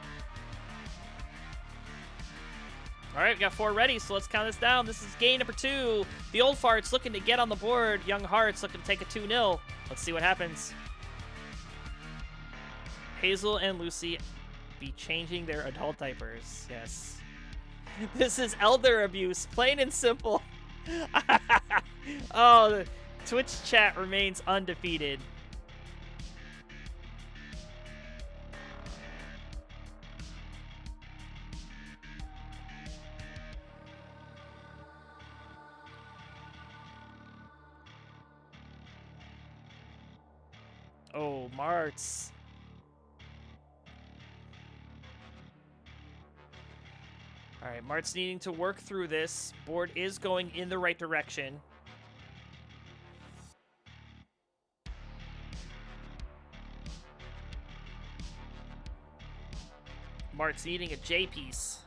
[SPEAKER 1] All right, we got 4 ready, so let's count this down. This is game number 2. The Old Farts looking to get on the board. Young Hearts looking to take a 2-0. Let's see what happens. Hazel and Lucy be changing their adult diapers. Yes. This is elder abuse, plain and simple. Oh, the Twitch chat remains undefeated. Oh, Martz. All right, Mart's needing to work through this. Board is going in the right direction. Mart's needing a J piece.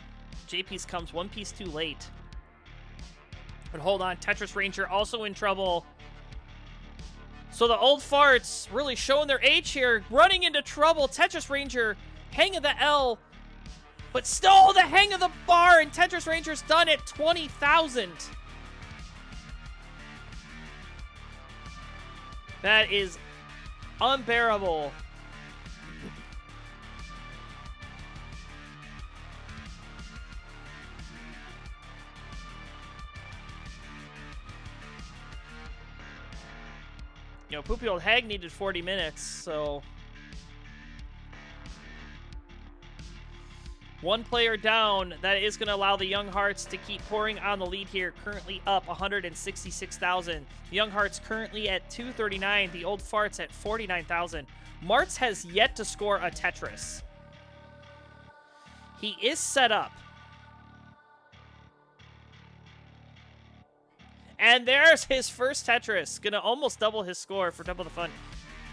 [SPEAKER 1] J piece comes one piece too late. But hold on, Tetris Ranger also in trouble. So the old farts really showing their age here, running into trouble. Tetris Ranger, hang of the L, but still the hang of the bar, and Tetris Ranger's done at 20,000. That is unbearable. You know, Poopy Old Hag needed 40 minutes, so... One player down. That is going to allow the Young Hearts to keep pouring on the lead here. Currently up 166,000. The Young Hearts currently at 239. The Old Farts at 49,000. Martz has yet to score a Tetris. He is set up. And there's his first Tetris. Gonna almost double his score for double the fun.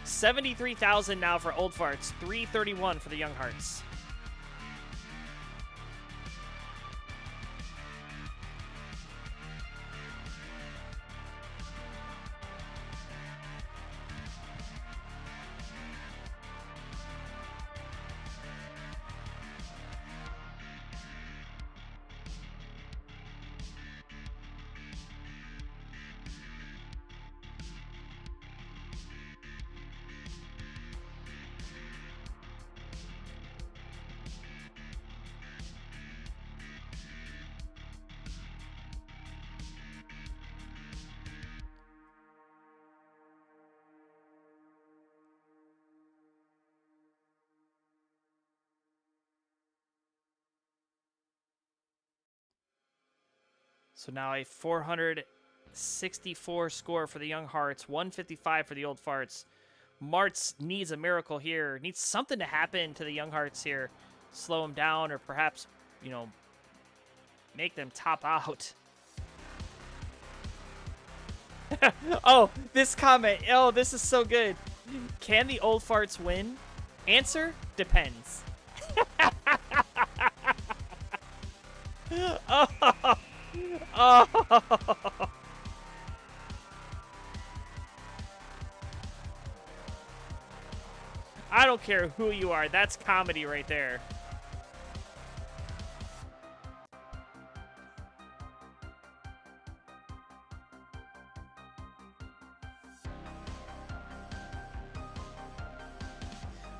[SPEAKER 1] 73,000 now for Old Farts. 331 for the Young Hearts. So now a 464 score for the Young Hearts, 155 for the Old Farts. Martz needs a miracle here. Needs something to happen to the Young Hearts here. Slow them down or perhaps, you know, make them top out. Oh, this comment. Oh, this is so good. Can the Old Farts win? Answer, depends. Oh. Oh. I don't care who you are. That's comedy right there.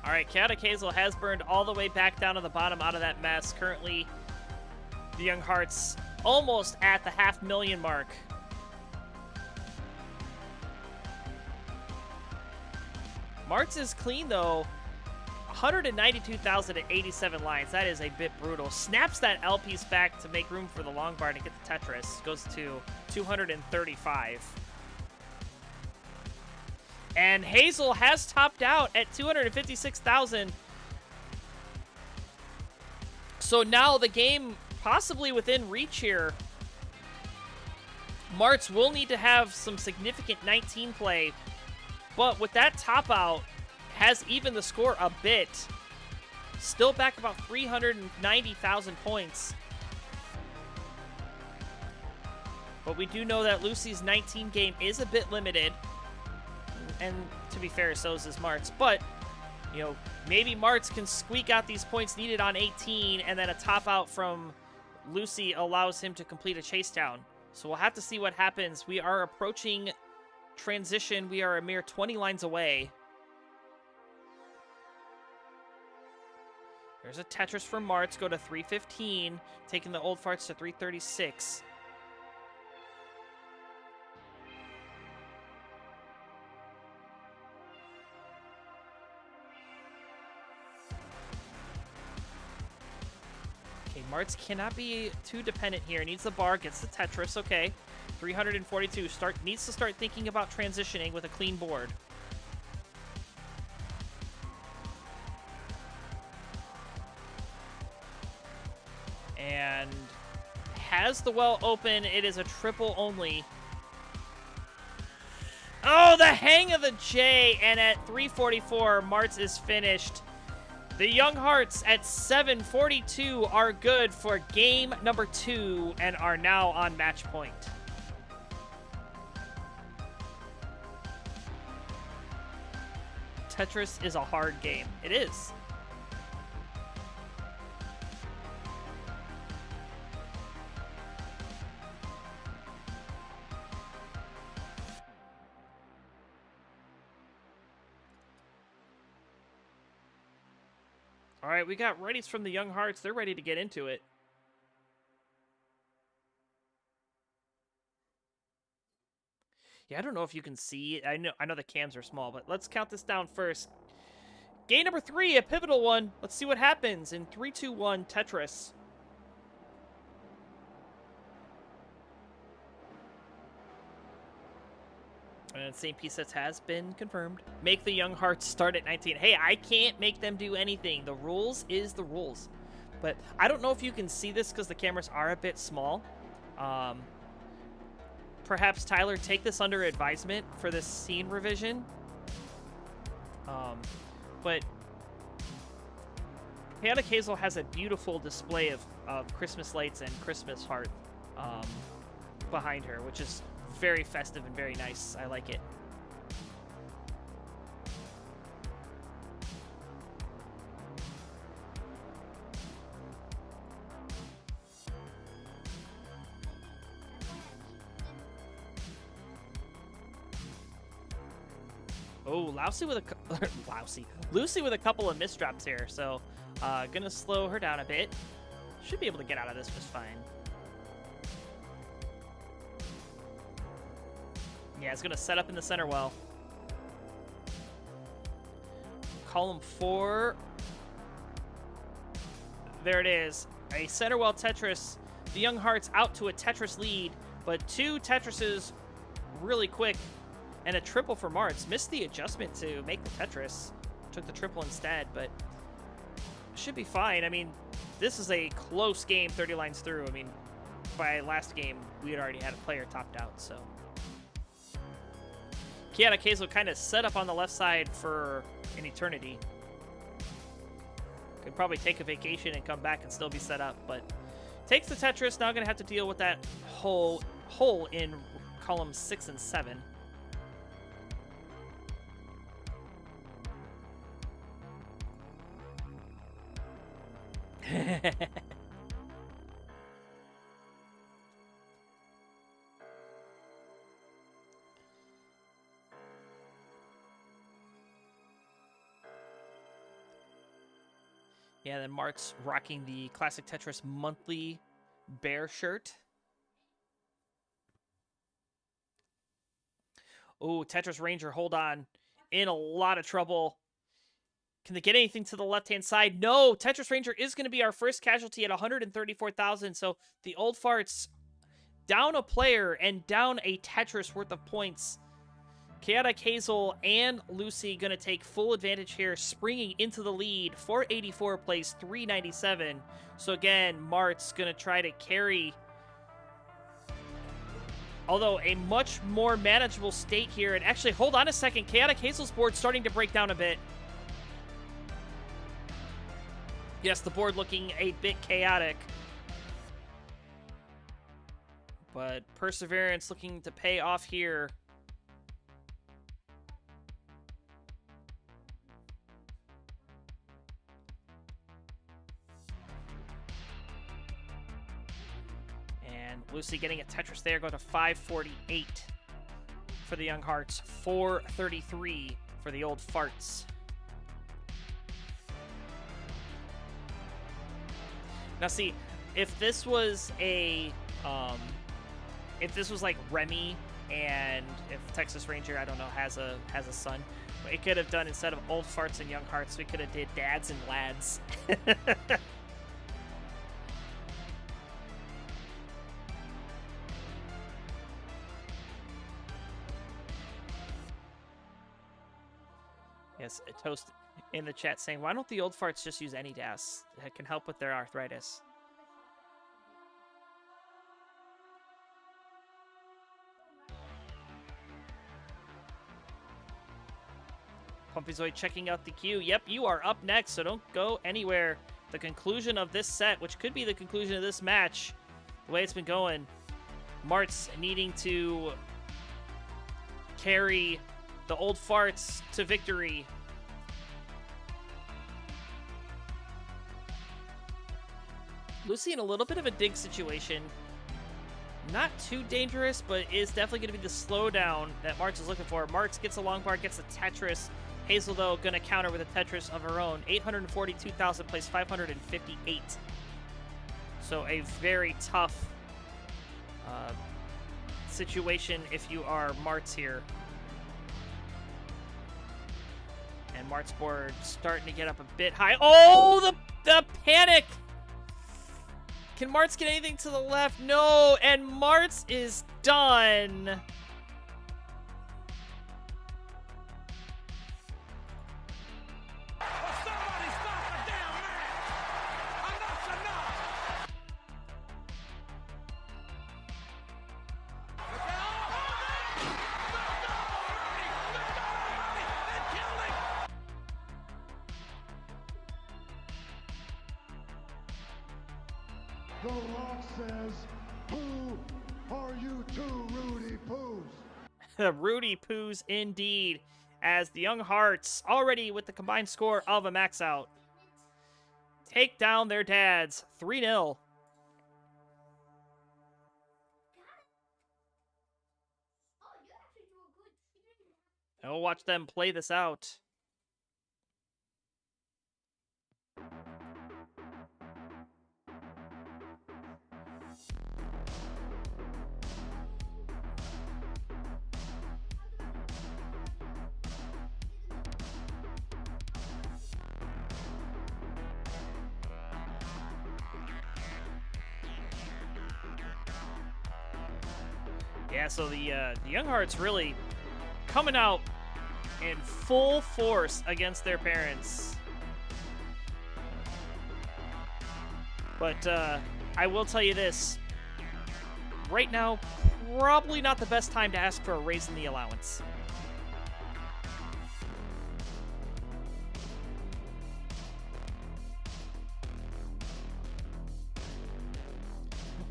[SPEAKER 1] All right, Chaotic Hazel has burned all the way back down to the bottom out of that mess. Currently, the Young Hearts almost at the 500,000 mark. Martz is clean, though. 192,000 at 87 lines. That is a bit brutal. Snaps that L piece back to make room for the long bar to get the Tetris. Goes to 235. And Hazel has topped out at 256,000. So now the game possibly within reach here. Martz will need to have some significant 19 play, but with that top out, has even the score a bit. Still back about 390,000 points. But we do know that Lucy's 19 game is a bit limited. And to be fair, so is Martz. But, you know, maybe Martz can squeak out these points needed on 18, and then a top out from Lucy allows him to complete a chase down. So we'll have to see what happens. We are approaching transition. We are a mere 20 lines away. There's a Tetris for Martz. Go to 315, taking the Old Farts to 336. Martz cannot be too dependent here. Needs the bar, gets the Tetris. Okay, 342. Needs to start thinking about transitioning with a clean board. And has the well open. It is a triple only. Oh, the hang of the J. And at 3:44, Martz is finished. The Young Hearts at 7:42 are good for game number 2 and are now on match point. Tetris is a hard game. It is. All right, we got readies from the Young Hearts. They're ready to get into it. Yeah, I don't know if you can see. I know the cams are small, but let's count this down first. Game number 3, a pivotal one. Let's see what happens in 3, 2, 1, Tetris. And St. P-Sets has been confirmed. Make the Young Hearts start at 19. Hey, I can't make them do anything. The rules is the rules. But I don't know if you can see this because the cameras are a bit small. Perhaps, Tyler, take this under advisement for this scene revision. But Chaotic Hazel has a beautiful display of Christmas lights and Christmas heart behind her, which is very festive and very nice. I like it. Oh, Lucy with a couple of misdrops here, so gonna slow her down a bit. Should be able to get out of this just fine. Yeah, it's going to set up in the center well. Column 4. There it is. A center well Tetris. The Young Hearts out to a Tetris lead, but 2 Tetrises really quick. And a triple for Martz. Missed the adjustment to make the Tetris. Took the triple instead, but should be fine. I mean, this is a close game 30 lines through. I mean, by last game, we had already had a player topped out, so... Chaotic Hazel kind of set up on the left side for an eternity. Could probably take a vacation and come back and still be set up, but takes the Tetris. Now going to have to deal with that hole in columns 6 and 7. Yeah, then Mart's rocking the Classic Tetris monthly bear shirt. Oh, Tetris Ranger, hold on. In a lot of trouble. Can they get anything to the left-hand side? No, Tetris Ranger is going to be our first casualty at 134,000. So the old farts down a player and down a Tetris worth of points. Chaotic Hazel and Lucy going to take full advantage here, springing into the lead. 484 plays 397. So again, Mart's going to try to carry, although a much more manageable state here. And actually, hold on a second. Chaotic Hazel's board starting to break down a bit. Yes, the board looking a bit chaotic. But Perseverance looking to pay off here. And Lucy getting a Tetris there, going to 548 for the Young Hearts, 433 for the old farts. Now see, if this was a, if this was like Remy, and if Texas Ranger, I don't know, has a son, it could have done, instead of old farts and young hearts, we could have did dads and lads. Yes, Toast in the chat saying, why don't the old farts just use any DAS? It can help with their arthritis. Pumpyzoid checking out the queue. Yep, you are up next, so don't go anywhere. The conclusion of this set, which could be the conclusion of this match, the way it's been going, Mart's needing to carry the old farts to victory. Lucy in a little bit of a dig situation. Not too dangerous, but is definitely going to be the slowdown that Martz is looking for. Martz gets a long bar, gets the Tetris. Hazel, though, going to counter with a Tetris of her own. 842,000 plays 558. So a very tough situation if you are Martz here. And Mart's board starting to get up a bit high. Oh, the panic! Can Martz get anything to the left? No, and Martz is done.
[SPEAKER 6] The Rock says, "Who are you two Rudy Poos?"
[SPEAKER 1] Rudy Poos indeed, as the Young Hearts, already with the combined score of a max out, take down their dads 3-0. And we'll watch them play this out. Yeah, so the Young Hearts really coming out in full force against their parents. But I will tell you this. Right now, probably not the best time to ask for a raise in the allowance.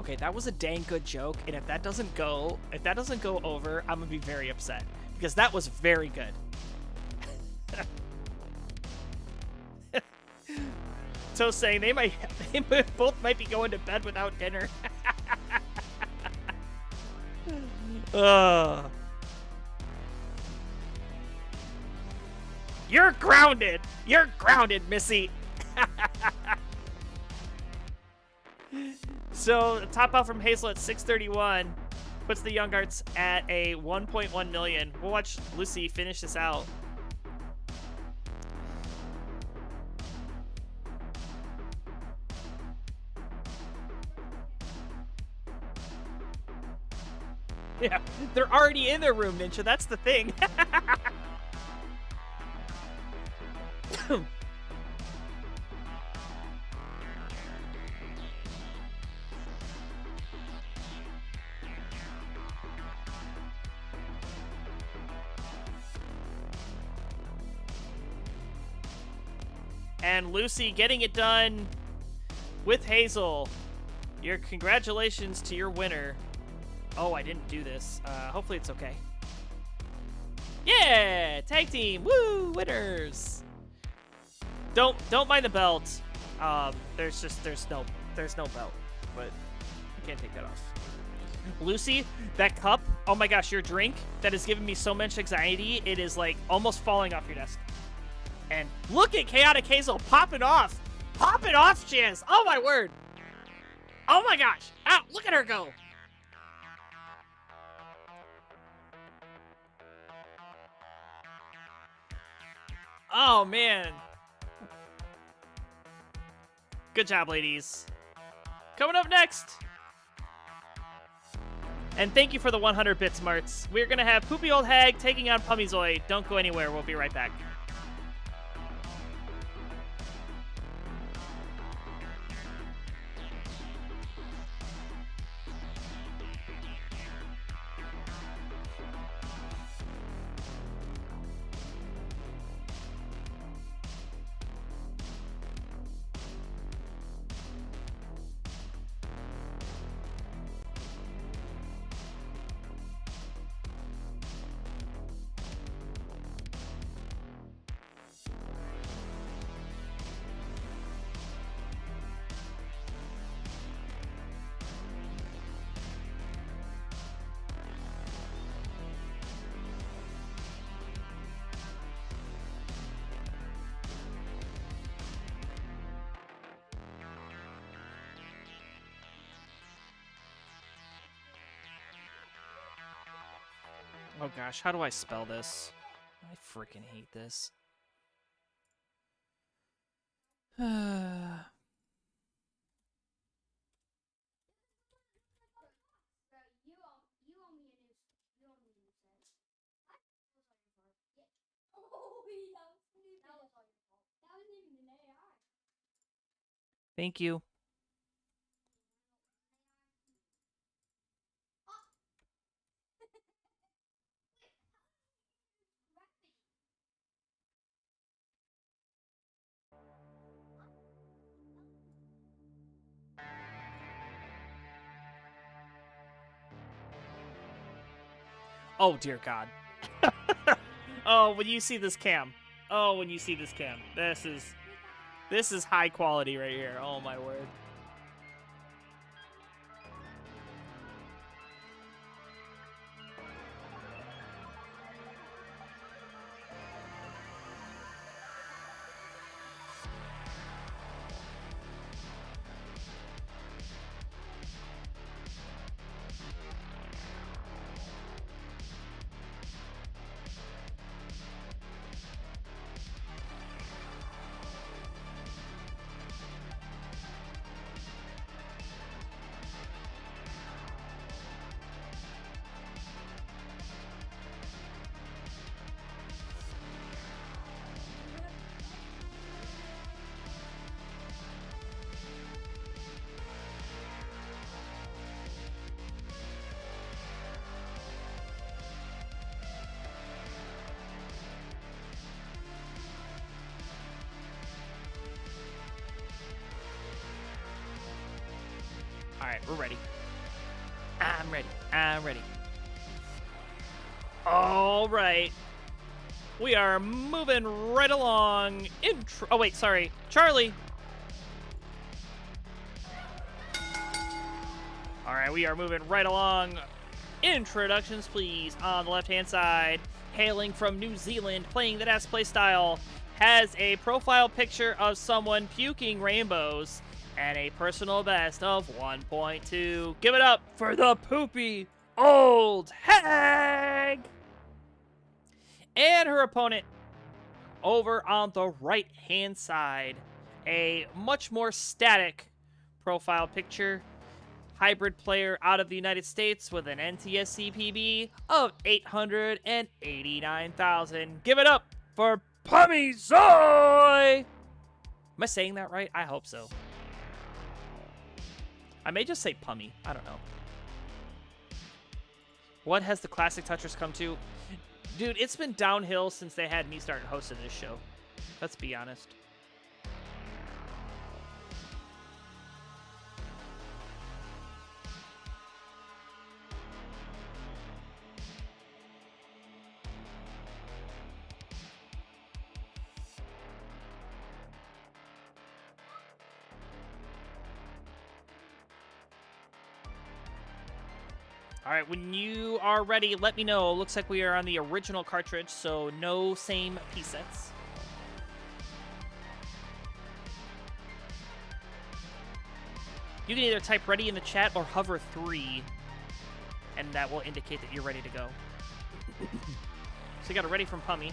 [SPEAKER 1] Okay, that was a dang good joke, and if that doesn't go over, I'm gonna be very upset because that was very good. So saying they both might be going to bed without dinner. You're grounded. You're grounded, Missy. So, top out from Hazel at 631 puts the Young Hearts at a 1.1 million. We'll watch Lucy finish this out. Yeah, they're already in their room, Ninja. That's the thing. And Lucy getting it done with Hazel. Your congratulations to your winner. Oh, I didn't do this. Hopefully it's okay. Yeah! Tag team! Woo! Winners! Don't mind the belt. There's no belt. But you can't take that off. Lucy, that cup, oh my gosh, your drink that is giving me so much anxiety, it is like almost falling off your desk. And look at Chaotic Hazel popping off. Popping off, she is. Oh my word. Oh my gosh. Ow, look at her go. Oh, man. Good job, ladies. Coming up next. And thank you for the 100 bits, Martz. We're going to have Poopy Old Hag taking on Pummyzoid. Don't go anywhere. We'll be right back. Oh gosh, how do I spell this? I freaking hate this. Thank you. Oh, dear God. Oh, when you see this cam. Oh, when you see this cam. This is high quality right here. Oh, my word. All right, we're ready. I'm ready. I'm ready. All right. We are moving right along. Oh, wait, sorry. Charlie. All right, we are moving right along. Introductions, please. On the left-hand side, hailing from New Zealand, playing the NAS play style, has a profile picture of someone puking rainbows and a personal best of 1.2. Give it up for the poopy old hag! And her opponent over on the right-hand side, a much more static profile picture. Hybrid player out of the United States with an NTSC PB of 889,000. Give it up for Pummy Zoy! Am I saying that right? I hope so. I may just say Pummy. I don't know. What has the Classic Touchers come to? Dude, it's been downhill since they had me start hosting this show. Let's be honest. All right, when you are ready, let me know. Looks like we are on the original cartridge, so no same piece sets. You can either type ready in the chat or hover 3, and that will indicate that you're ready to go. So you got a ready from Pummy.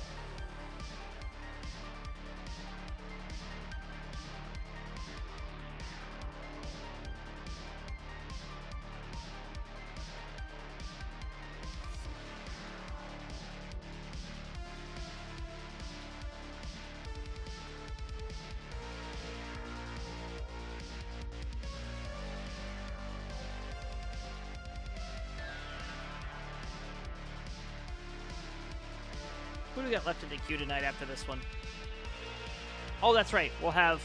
[SPEAKER 1] Who do we got left in the queue tonight after this one? Oh, that's right. We'll have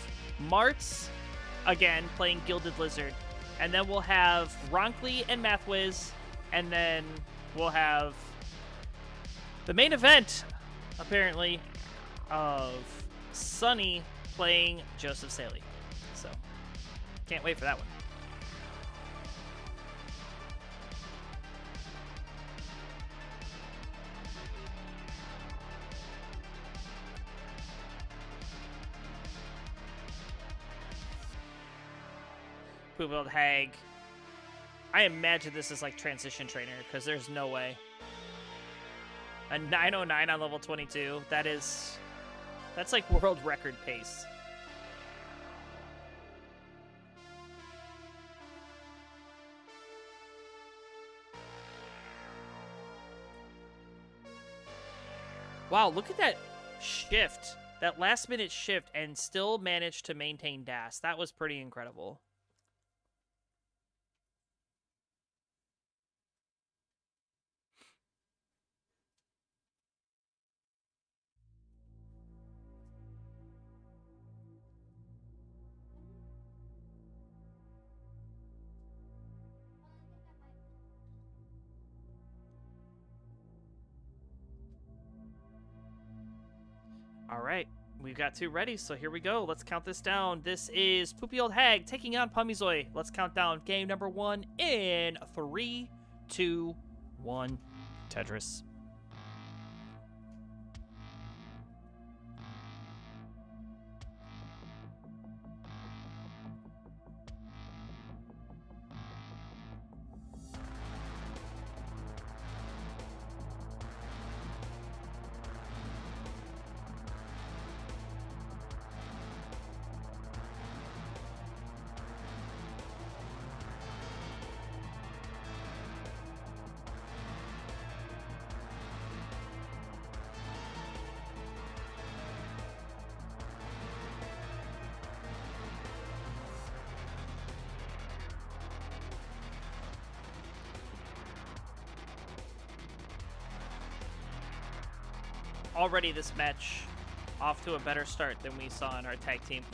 [SPEAKER 1] Martz, again, playing Gilded Lizard. And then we'll have Ronkley and Mathwiz. And then we'll have the main event, apparently, of Sunny playing Joseph Saley. So, can't wait for that one. Poop Hag. I imagine this is like Transition Trainer, because there's no way. A 909 on level 22. That's like world record pace. Wow, look at that shift. That last minute shift and still managed to maintain DAS. That was pretty incredible. All right, we've got 2 ready, so here we go. Let's count this down. This is Poopy Old Hag taking on Pummyzoy. Let's count down game number 1 in 3, 2, 1. Tetris. Already this match off to a better start than we saw in our tag team.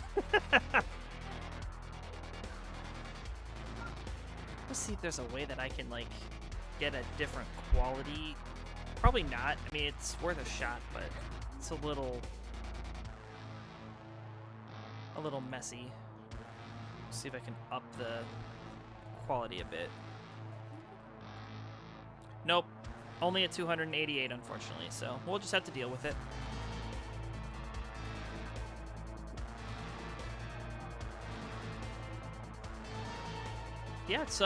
[SPEAKER 1] Let's see if there's a way that I can, like, get a different quality. Probably not. I mean, it's worth a shot, but it's a little messy. Let's see if I can up the quality a bit. Nope. Only at 288, unfortunately, so we'll just have to deal with it. Yeah, it's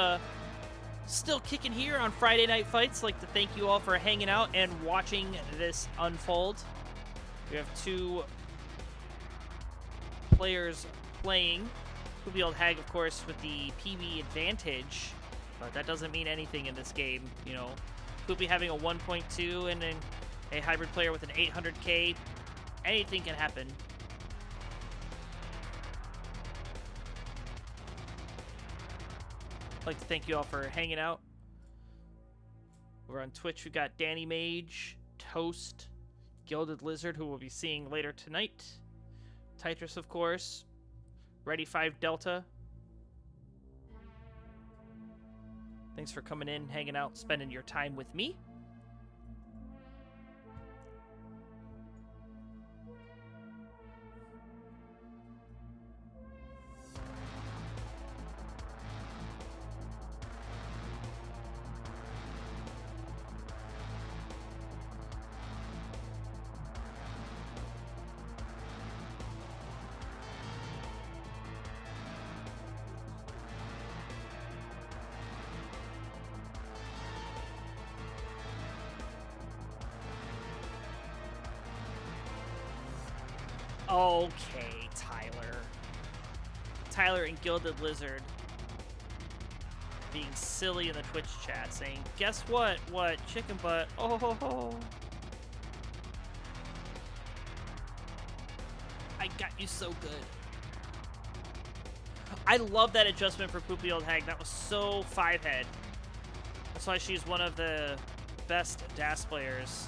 [SPEAKER 1] still kicking here on Friday Night Fights. I'd like to thank you all for hanging out and watching this unfold. We have 2 players playing. Poopy Old Hag, of course, with the PB advantage, but that doesn't mean anything in this game, you know. Poopy having a 1.2 and then a hybrid player with an 800k. Anything can happen. I'd like to thank you all for hanging out. We're on Twitch. We've got Danny Mage, Toast, Gilded Lizard, who we'll be seeing later tonight. Tetris, of course. Ready 5 Delta. Thanks for coming in, hanging out, spending your time with me. Okay, Tyler. Tyler and Gilded Lizard being silly in the Twitch chat, saying, guess what? What? Chicken butt. Oh, ho, ho. I got you so good. I love that adjustment for Poopy Old Hag. That was so 5-head. That's why she's one of the best DAS players.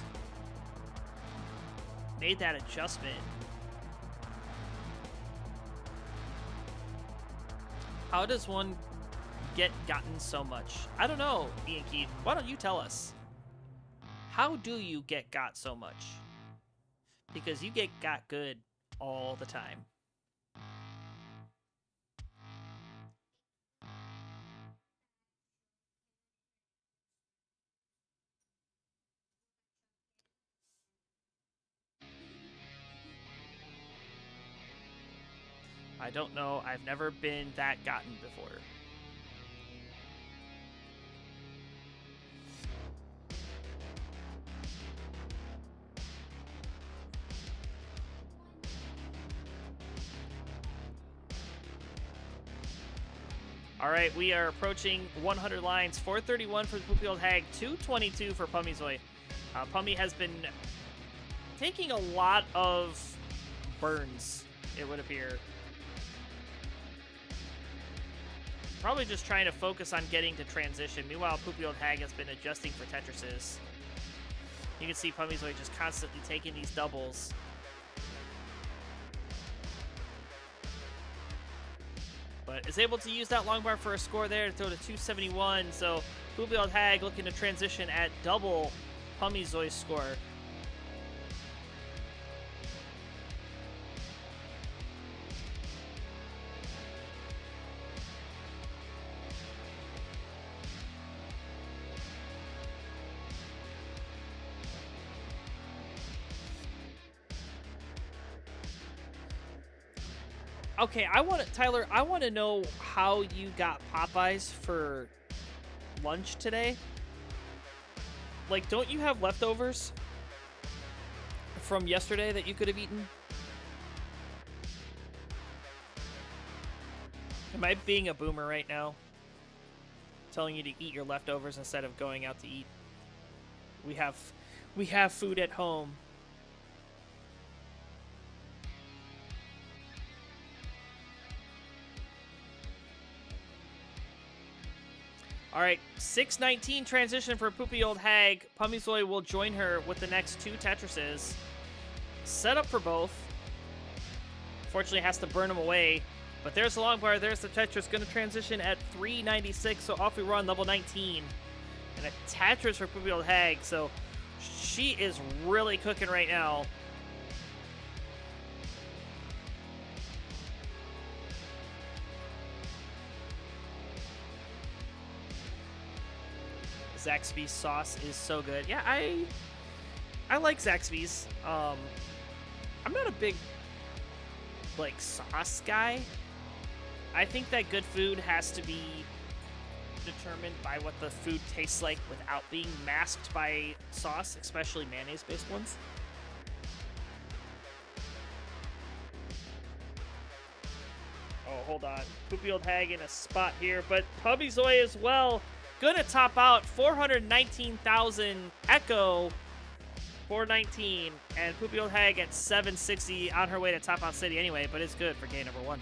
[SPEAKER 1] Made that adjustment. How does one get gotten so much? I don't know, Ian Keith. Why don't you tell us? How do you get got so much? Because you get got good all the time. I don't know. I've never been that gotten before. All right, we are approaching 100 lines. 431 for the Poopy Old Hag, 222 for Pummyzoy. Pummy has been taking a lot of burns, it would appear. Probably just trying to focus on getting to transition. Meanwhile, Poopy Old Hag has been adjusting for Tetrises. You can see Pummyzoy just constantly taking these doubles. But is able to use that long bar for a score there to throw to 271. So Poopy Old Hag looking to transition at double Pummyzoy's score. Okay, Tyler, I want to know how you got Popeyes for lunch today. Like, don't you have leftovers from yesterday that you could have eaten? Am I being a boomer right now? Telling you to eat your leftovers instead of going out to eat. We have food at home. All right, 619 transition for Poopy Old Hag. Pummyzoy will join her with the next two Tetrises. Set up for both. Fortunately, has to burn them away. But there's the long bar. There's the Tetris. Going to transition at 396. So off we run, level 19. And a Tetris for Poopy Old Hag. So she is really cooking right now. Zaxby's sauce is so good. Yeah, I like Zaxby's. I'm not a big like sauce guy. I think that good food has to be determined by what the food tastes like without being masked by sauce, especially mayonnaise-based ones. Oh, hold on. Poopy Old Hag in a spot here, but Pummyzoy as well. Gonna top out 419,000 Echo 419, and Poopy Old Hag at 760 on her way to Top Out City anyway, but it's good for game number 1.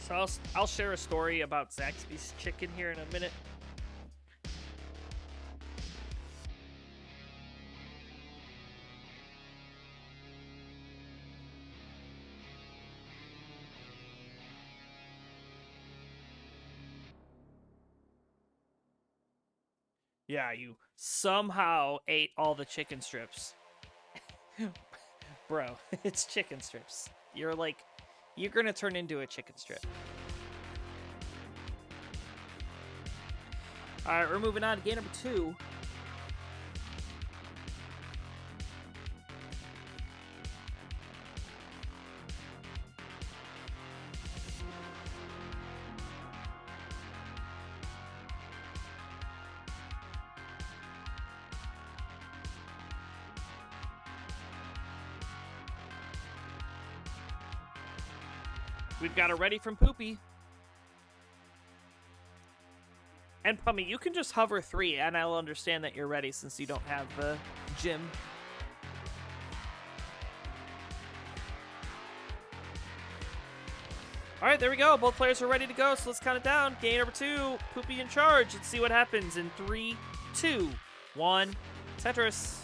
[SPEAKER 1] So I'll share a story about Zaxby's chicken here in a minute. Yeah, you somehow ate all the chicken strips. Bro, it's chicken strips. You're gonna turn into a chicken strip. Alright, we're moving on to game number 2. We've got a ready from Poopy. And Pummy, you can just hover 3, and I'll understand that you're ready since you don't have the gym. All right, there we go. Both players are ready to go, so let's count it down. Game number 2, Poopy in charge. Let's see what happens in 3, 2, 1, Tetris.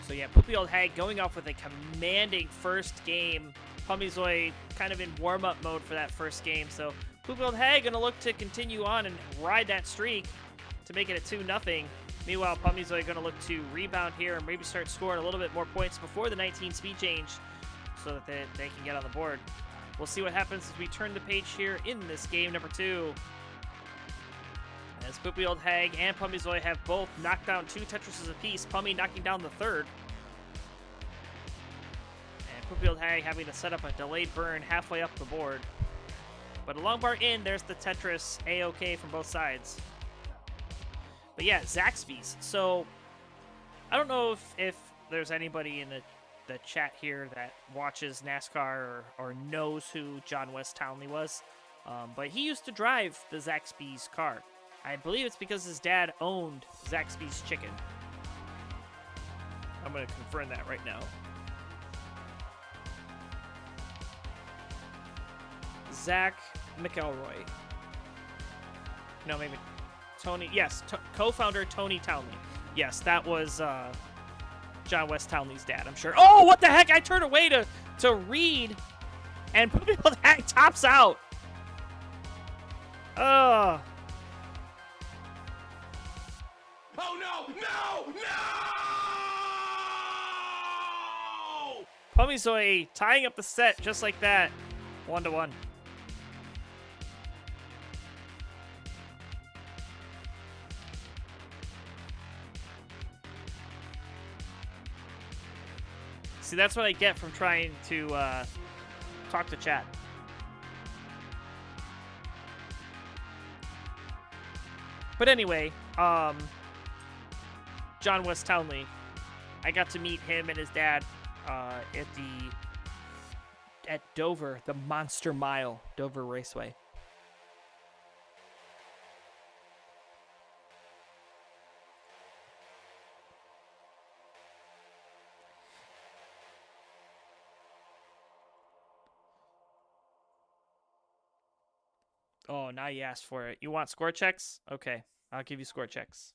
[SPEAKER 1] So yeah, Poopy Old Hag going off with a commanding first game. Pummyzoy kind of in warm-up mode for that first game. So Poopy Old Hag going to look to continue on and ride that streak to make it a 2-0. Meanwhile, Pummyzoy going to look to rebound here and maybe start scoring a little bit more points before the 19 speed change so that they can get on the board. We'll see what happens as we turn the page here in this game number 2. As as Poopy Old Hag and Pummyzoy have both knocked down 2 Tetrises apiece, Pummy knocking down the 3rd. And Poopy Old Hag having to set up a delayed burn halfway up the board. But a long bar in, there's the Tetris A-OK from both sides. But yeah, Zaxby's. So, I don't know if there's anybody in the chat here that watches NASCAR or knows who John West Townley was. But he used to drive the Zaxby's car. I believe it's because his dad owned Zaxby's Chicken. I'm going to confirm that right now. Zach McElroy. No, maybe Tony. Yes, co-founder Tony Townley. Yes, that was John West Townley's dad, I'm sure. Oh, what the heck? I turned away to read, and Poopy Old Hag tops out.
[SPEAKER 3] Oh no! No! No!
[SPEAKER 1] Pummyzoy tying up the set just like that. 1-1. See, that's what I get from trying to talk to chat. But anyway, John West Townley, I got to meet him and his dad at Dover, the Monster Mile, Dover Raceway. Oh, now you asked for it. You want score checks? Okay, I'll give you score checks.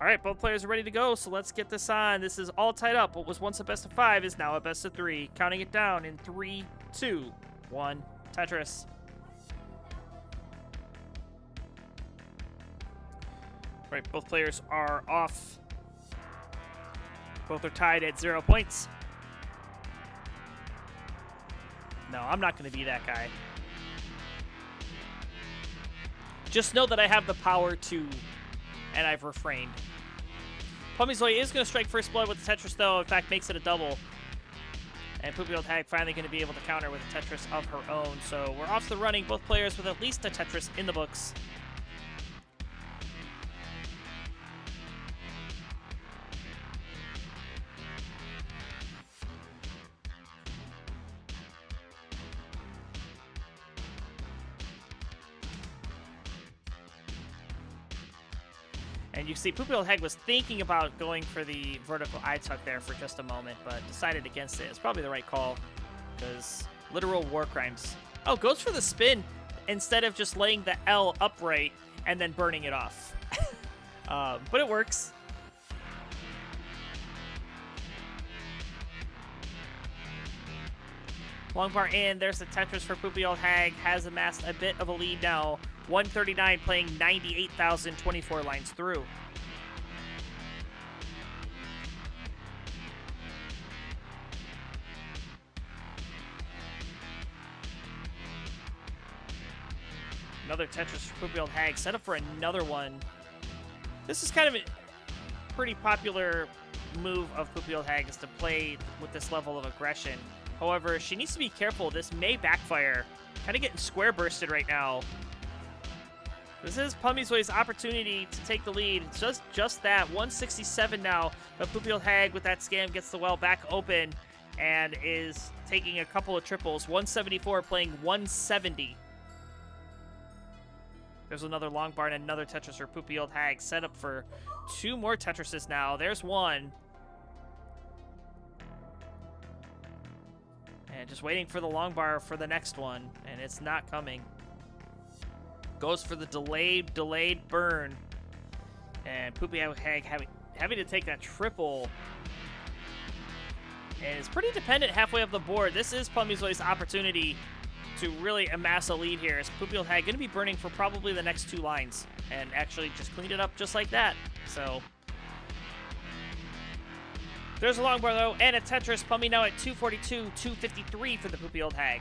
[SPEAKER 1] All right, both players are ready to go, so let's get this on. This is all tied up. What was once a best of 5 is now a best of 3. Counting it down in 3, 2, 1. Tetris. Right, both players are off. Both are tied at 0 points. No, I'm not going to be that guy. Just know that I have the power to, and I've refrained. Pummyzoy is going to strike first blood with the Tetris, though. In fact, makes it a double. And Poopy Old Hag finally going to be able to counter with a Tetris of her own. So we're off the running, both players with at least a Tetris in the books. And you see, Poopy Old Hag was thinking about going for the vertical eye tuck there for just a moment, but decided against it. It's probably the right call, because literal war crimes. Oh, goes for the spin instead of just laying the L upright and then burning it off. But it works. Long bar in, there's the Tetris for Poopy Old Hag. Has amassed a bit of a lead now. 139 playing 98,024 lines through. Another Tetris for Poopy Old Hag. Set up for another one. This is kind of a pretty popular move of Poopy Old Hag, is to play with this level of aggression. However, she needs to be careful. This may backfire. Kind of getting square bursted right now. This is Pummyzoy's opportunity to take the lead. It's just that. 167 now. But Poopy Old Hag with that scam gets the well back open and is taking a couple of triples. 174 playing 170. There's another long bar and another Tetris for Poopy Old Hag. Set up for 2 more Tetrises now. There's one. And just waiting for the long bar for the next one. And it's not coming. Goes for the delayed burn. And Poopy Old Hag having to take that triple. And it's pretty dependent halfway up the board. This is Pummyzoy's opportunity to really amass a lead here. Is Poopy Old Hag going to be burning for probably the next 2 lines. And actually just cleaned it up just like that. So There's a long bar, though, and a Tetris. Pumpy now at 242, 253 for the Poopy Old Hag.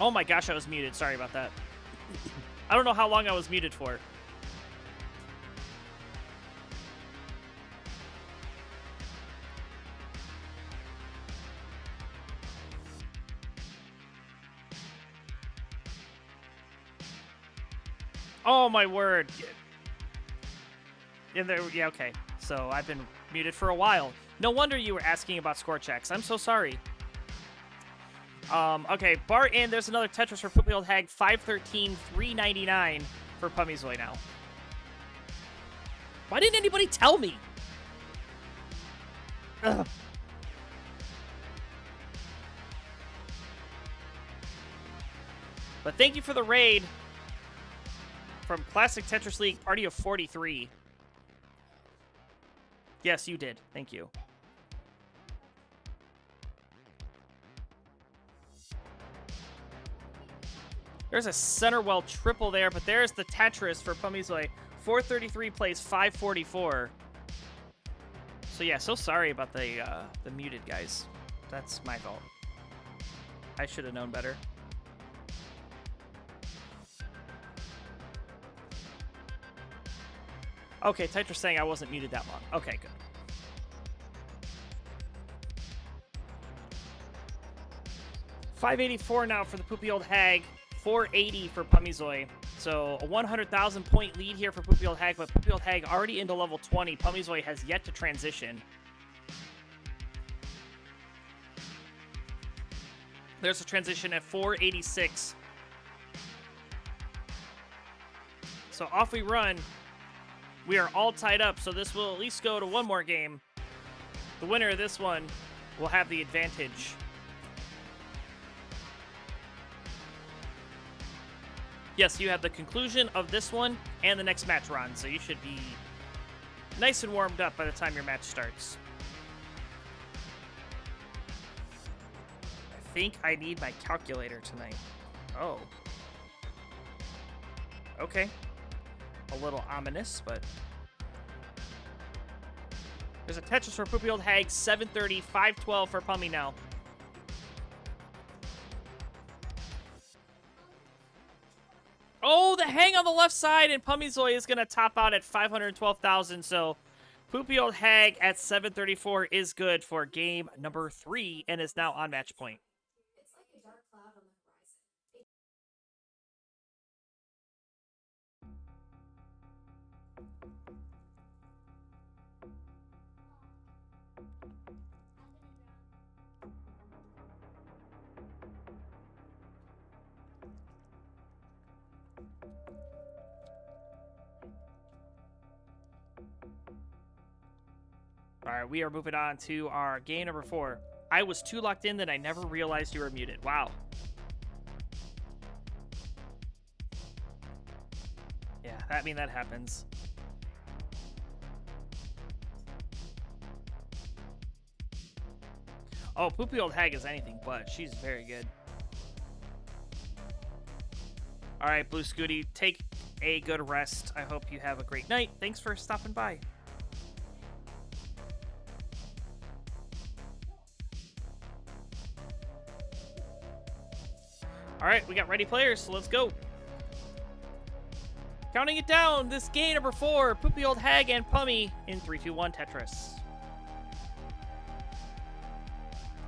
[SPEAKER 1] Oh my gosh, I was muted. Sorry about that. I don't know how long I was muted for. Oh my word. And there, yeah, okay. So I've been muted for a while. No wonder you were asking about score checks. I'm so sorry. Okay, bar in. There's another Tetris for Poopy Old Hag. 513, 399 for Pummyzoy now. Why didn't anybody tell me? Ugh. But thank you for the raid from Classic Tetris League Party of 43. Yes, you did. Thank you. There's a center well triple there, but there's the Tetris for Pummyzoy. 433 plays 544. So yeah, so sorry about the muted guys. That's my fault. I should have known better. Okay, Tetris saying I wasn't muted that long. Okay, good. $584 now for the Poopy Old Hag. 480 for Pummyzoy. So a 100,000 point lead here for Poopy Old Hag, but Poopy Old Hag already into level 20. Pummyzoy has yet to transition. There's a transition at 486. So off we run. We are all tied up, so this will at least go to one more game. The winner of this one will have the advantage. Yes, you have the conclusion of this one and the next match run, so you should be nice and warmed up by the time your match starts. I think I need my calculator tonight. Oh. Okay. A little ominous, but... There's a Tetris for Poopy Old Hag, 730, 512 for Pummy now. Oh, the hang on the left side, and Pummyzoy is going to top out at 512,000. So Poopy Old Hag at 734 is good for game number 3 and is now on match point. It's like a dark cloud on the horizon. All right, we are moving on to our game number 4. I was too locked in that I never realized you were muted. Wow. Yeah, I mean, that happens. Oh, Poopy Old Hag is anything but. She's very good. All right, Blue Scooty, take a good rest. I hope you have a great night. Thanks for stopping by. All right, we got ready players, so let's go. Counting it down, this game number 4, Poopy Old Hag and Pummy in 3, 2, 1 Tetris.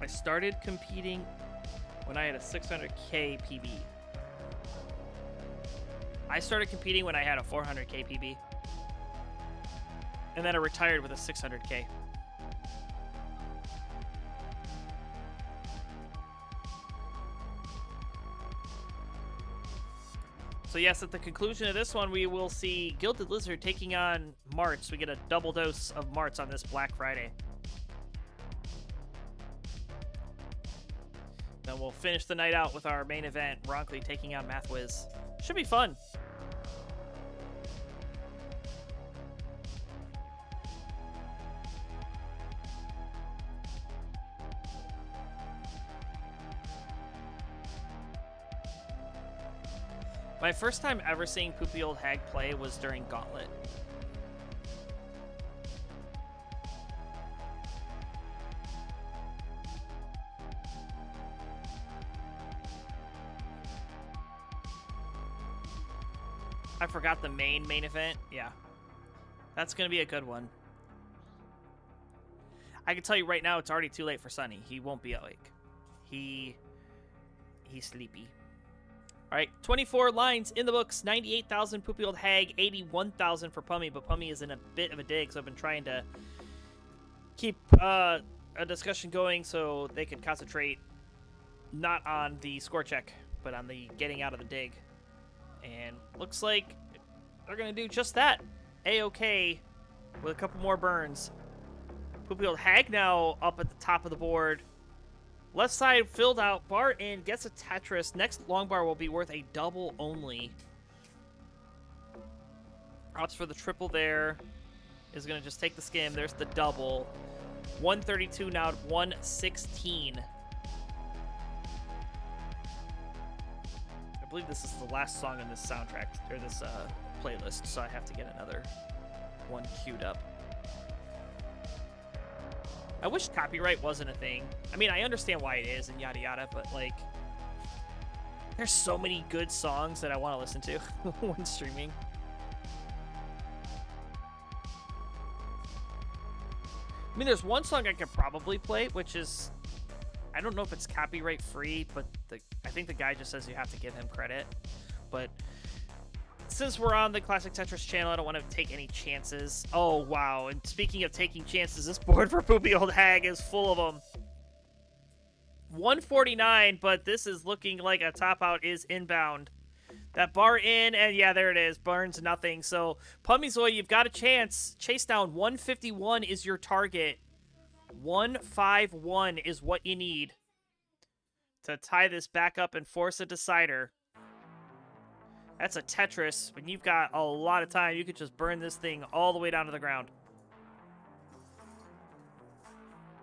[SPEAKER 1] I started competing when I had a 600k PB. I started competing when I had a 400k PB. And then I retired with a 600k. So yes, at the conclusion of this one, we will see Gilded Lizard taking on Marts. We get a double dose of Marts on this Black Friday. Then we'll finish the night out with our main event, Ronkley taking on Mathwiz. Should be fun. My first time ever seeing Poopy Old Hag play was during Gauntlet. I forgot the main event. Yeah. That's going to be a good one. I can tell you right now, it's already too late for Sonny. He won't be awake. He's sleepy. All right, 24 lines in the books. 98,000 Poopy Old Hag, 81,000 for Pummy, but Pummy is in a bit of a dig, so I've been trying to keep a discussion going so they can concentrate not on the score check, but on the getting out of the dig. And looks like they're going to do just that. A-OK with a couple more burns. Poopy Old Hag now up at the top of the board. Left side filled out. Bar in, gets a Tetris. Next long bar will be worth a double only. Opts for the triple there. Is going to just take the skim. There's the double. 132 now at 116. I believe this is the last song in this soundtrack, or this playlist, so I have to get another one queued up. I wish copyright wasn't a thing. I mean, I understand why it is and yada yada, but like, there's so many good songs that I want to listen to when streaming. I mean, there's one song I could probably play, which is, I don't know if it's copyright free, but I think the guy just says you have to give him credit. But since we're on the Classic Tetris channel, I don't want to take any chances. Oh, wow. And speaking of taking chances, this board for Poopy Old Hag is full of them. 149, but this is looking like a top out is inbound. That bar in, and yeah, there it is. Burns nothing. So, Pummyzoy, you've got a chance. Chase down 151 is your target. 151 is what you need to tie this back up and force a decider. That's a Tetris. When you've got a lot of time, you could just burn this thing all the way down to the ground.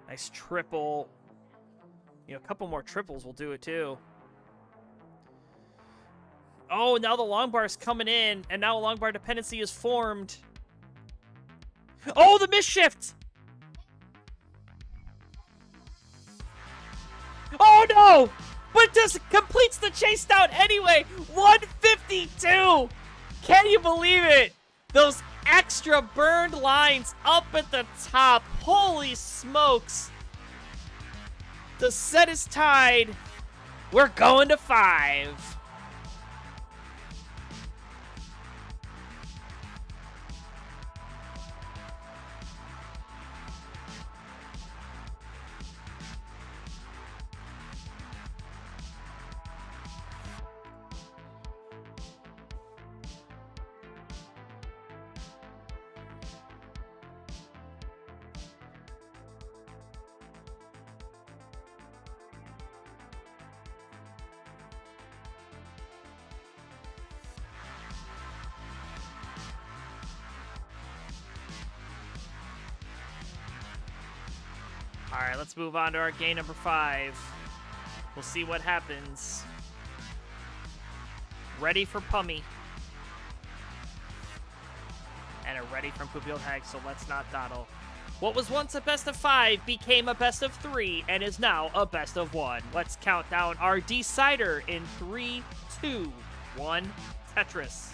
[SPEAKER 1] Nice triple. You know, a couple more triples will do it too. Oh, now the long bar is coming in, and now a long bar dependency is formed. Oh, the misshift! Oh no! But just completes the chase down anyway. 152. Can you believe it? Those extra burned lines up at the top. Holy smokes. The set is tied. We're going to 5. All right, let's move on to our game number 5. We'll see what happens. Ready for Pummy. And a ready from Poopy Old Hag, so let's not dawdle. What was once a best of 5 became a best of 3 and is now a best of 1. Let's count down our decider in 3, 2, 1, Tetris.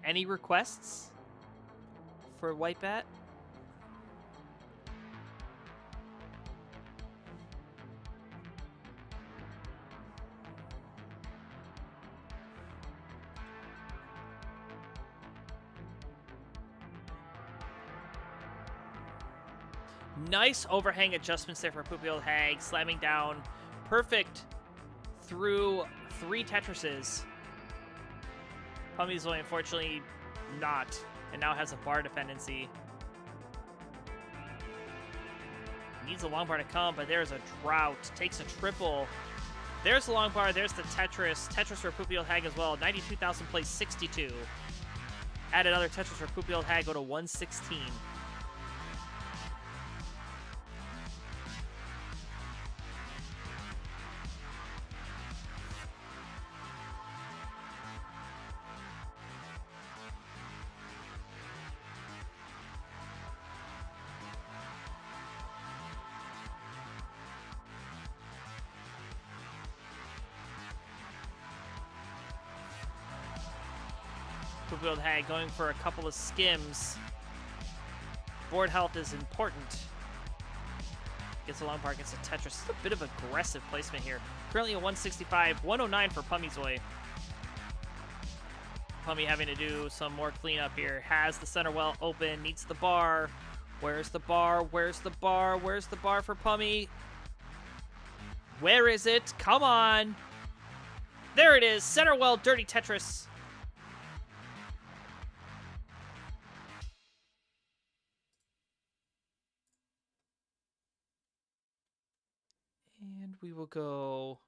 [SPEAKER 1] Any requests for White Bat? Nice overhang adjustments there for Poopy Old Hag, slamming down perfect through 3 Tetrises. Pummyzoy, unfortunately, not, and now has a bar dependency. Needs a long bar to come, but there's a drought. Takes a triple. There's the long bar. There's the Tetris. Tetris for Poopy Old Hag as well. 92,000 plays 62. Add another Tetris for Poopy Old Hag. Go to 116. Poopy Old Hag going for a couple of skims. Board health is important. Gets a long bar, gets a Tetris. It's a bit of aggressive placement here. Currently a 165, 109 for Pummyzoy. Pummy having to do some more cleanup here. Has the center well open, needs the bar. Where's the bar? Where's the bar? Where's the bar for Pummy? Where is it? Come on. There it is. Center well, dirty Tetris. And we will go...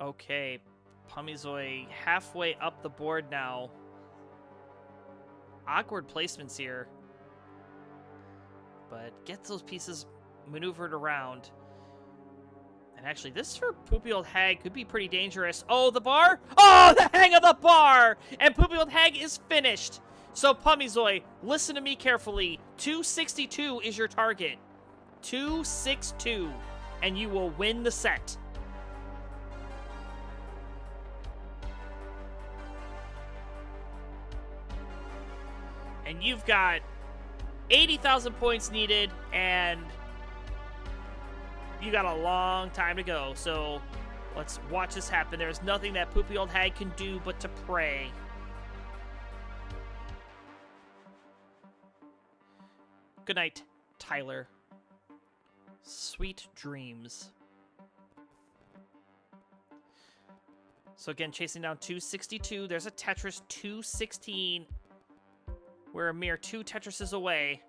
[SPEAKER 1] Okay, Pummyzoy halfway up the board now. Awkward placements here. But gets those pieces maneuvered around. And actually, this for Poopy Old Hag could be pretty dangerous. Oh, the bar? Oh, the hang of the bar! And Poopy Old Hag is finished. So, Pummyzoy, listen to me carefully. 262 is your target. 262. And you will win the set. And you've got 80,000 points needed, and you got a long time to go. So let's watch this happen. There's nothing that Poopy Old Hag can do but to pray. Good night, Tyler. Sweet dreams. So again, chasing down 262. There's a Tetris 216. We're a mere 2 Tetrises away.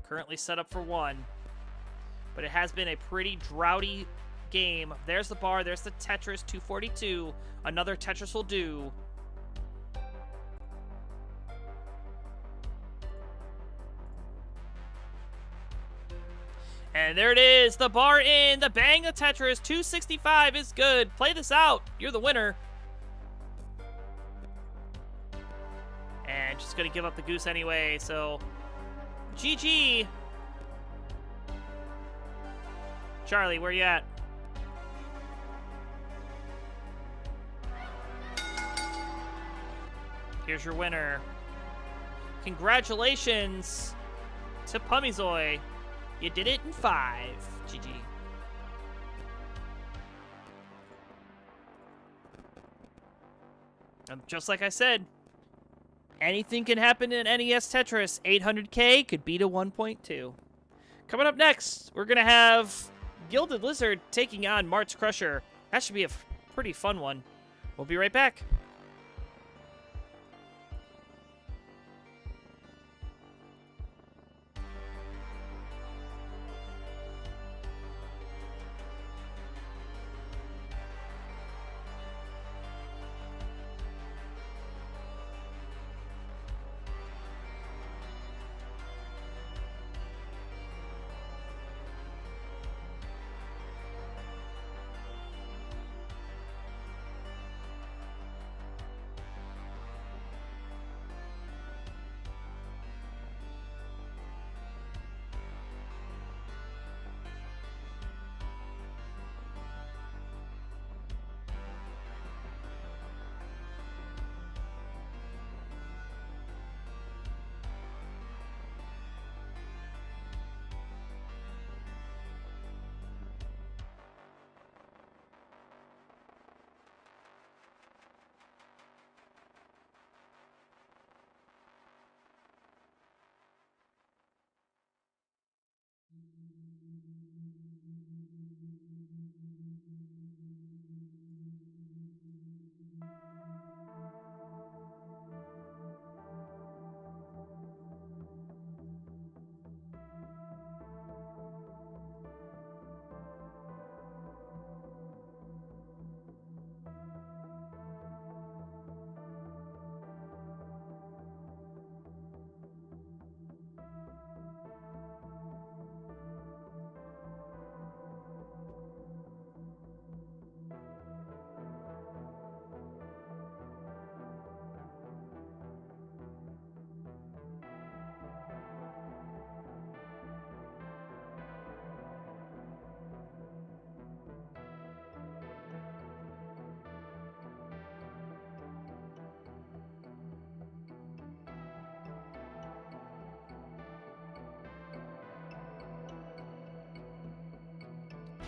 [SPEAKER 1] Currently set up for 1. But it has been a pretty droughty game. There's the bar. There's the Tetris 242. Another Tetris will do. And there it is, the bar in, the bang of Tetris, 265 is good. Play this out, you're the winner. And just gonna give up the goose anyway, so GG. Charlie, where you at? Here's your winner. Congratulations to Pummyzoy. You did it in 5. GG. Just like I said, anything can happen in NES Tetris. 800K could beat a 1.2. Coming up next, we're going to have Gilded Lizard taking on Mart's Crusher. That should be a pretty fun one. We'll be right back.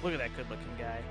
[SPEAKER 1] Look at that good-looking guy.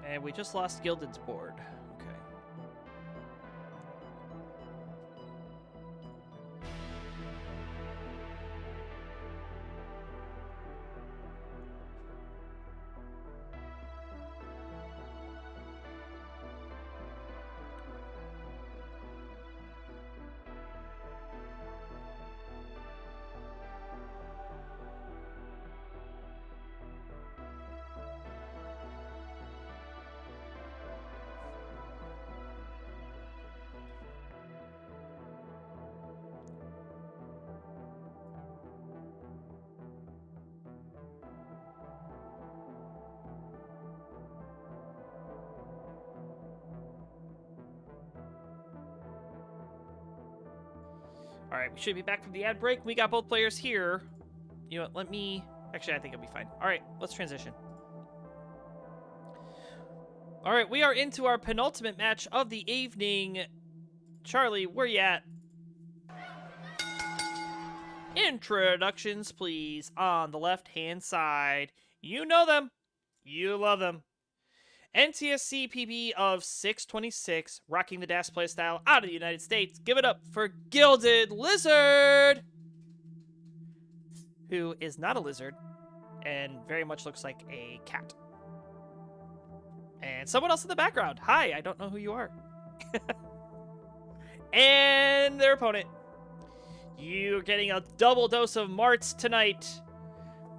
[SPEAKER 1] And we just lost Gilded's board. Okay. All right, we should be back from the ad break. We got both players here. You know what, let me... Actually, I think it'll be fine. All right, let's transition. All right, we are into our penultimate match of the evening. Charlie, where you at? Introductions, please, on the left-hand side. You know them. You love them. NTSC PB of 626, rocking the dash playstyle out of the United States. Give it up for Gilded Lizard, who is not a lizard and very much looks like a cat. And someone else in the background. Hi, I don't know who you are. And their opponent. You're getting a double dose of Marts tonight.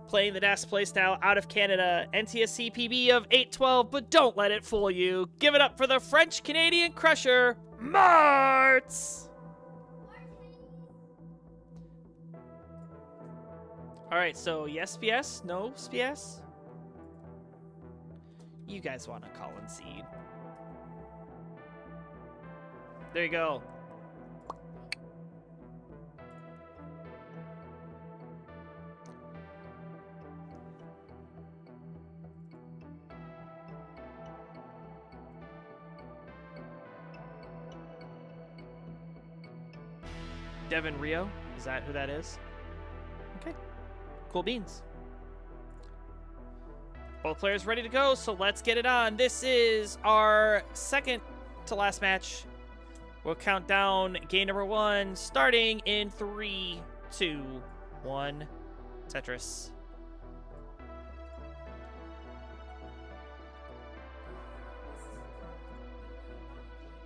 [SPEAKER 1] Playing the DAS playstyle out of Canada. NTSC PB of 812, but don't let it fool you. Give it up for the French-Canadian crusher, Martz! Alright, so yes SPS, no SPS? You guys want a Colin seed. There you go. Devin Rio, is that who that is? Okay, cool beans. Both players ready to go, so let's get it on. This is our second to last match. We'll count down game number 1, starting in 3, 2, 1. Tetris.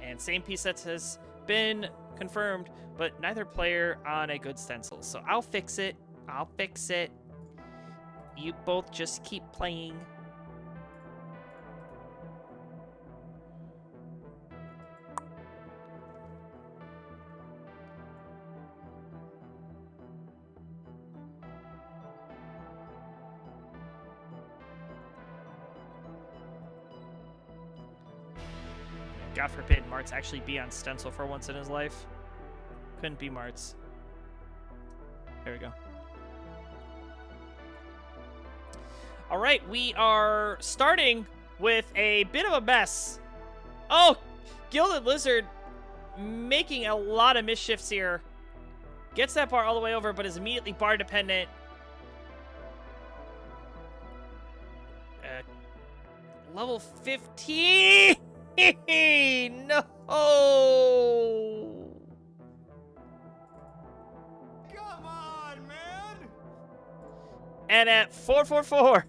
[SPEAKER 1] And same piece that has been confirmed, but neither player on a good stencil. So I'll fix it. I'll fix it. You both just keep playing. God forbid Martz actually be on stencil for once in his life. Couldn't be Martz. There we go. All right, we are starting with a bit of a mess. Oh, Gilded Lizard making a lot of mischiefs here. Gets that bar all the way over, but is immediately bar dependent. Level 15! No!
[SPEAKER 3] Come on, man!
[SPEAKER 1] And at 444.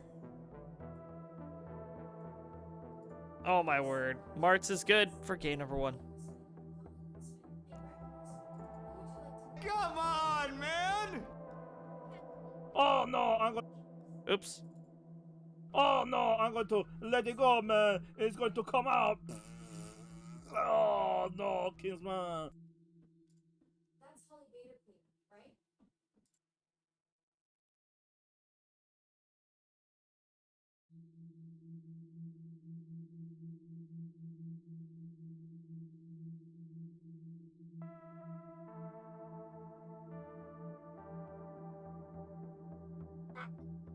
[SPEAKER 1] Oh my word. Martz is good for game number 1.
[SPEAKER 3] Come on, man!
[SPEAKER 2] Oh no, I'm going.
[SPEAKER 1] Oops.
[SPEAKER 2] Oh no, I'm going to let it go, man. It's going to come out. Oh no, Kingsman.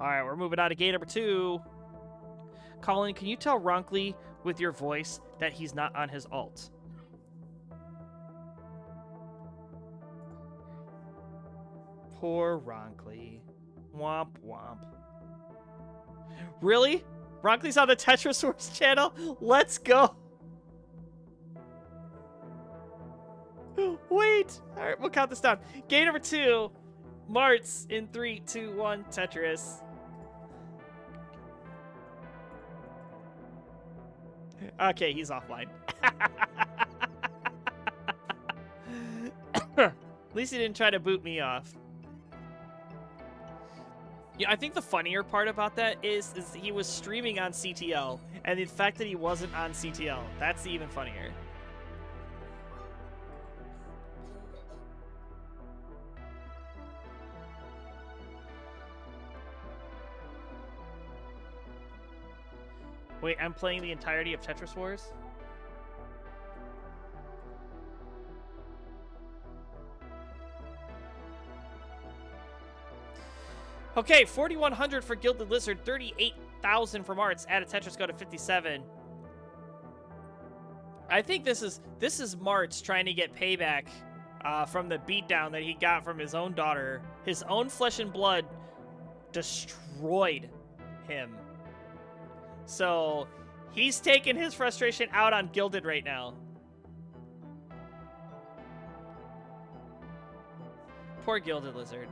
[SPEAKER 1] All right, we're moving on to game number 2. Colin, can you tell Ronkley with your voice that he's not on his alt? Poor Ronkley. Womp womp. Really? Ronkley's on the Tetris Wars channel? Let's go. Wait. All right, we'll count this down. Game number 2. Martz in 3, 2, 1. Tetris. Okay, he's offline. At least he didn't try to boot me off. Yeah, I think the funnier part about that is he was streaming on CTL, and the fact that he wasn't on CTL, that's even funnier. Wait, I'm playing the entirety of Tetris Wars? Okay, 4,100 for Gilded Lizard, 38,000 for Martz. Add a Tetris, go to 57. I think this is Martz trying to get payback from the beatdown that he got from his own daughter. His own flesh and blood destroyed him. So he's taking his frustration out on Gilded right now. Poor Gilded Lizard.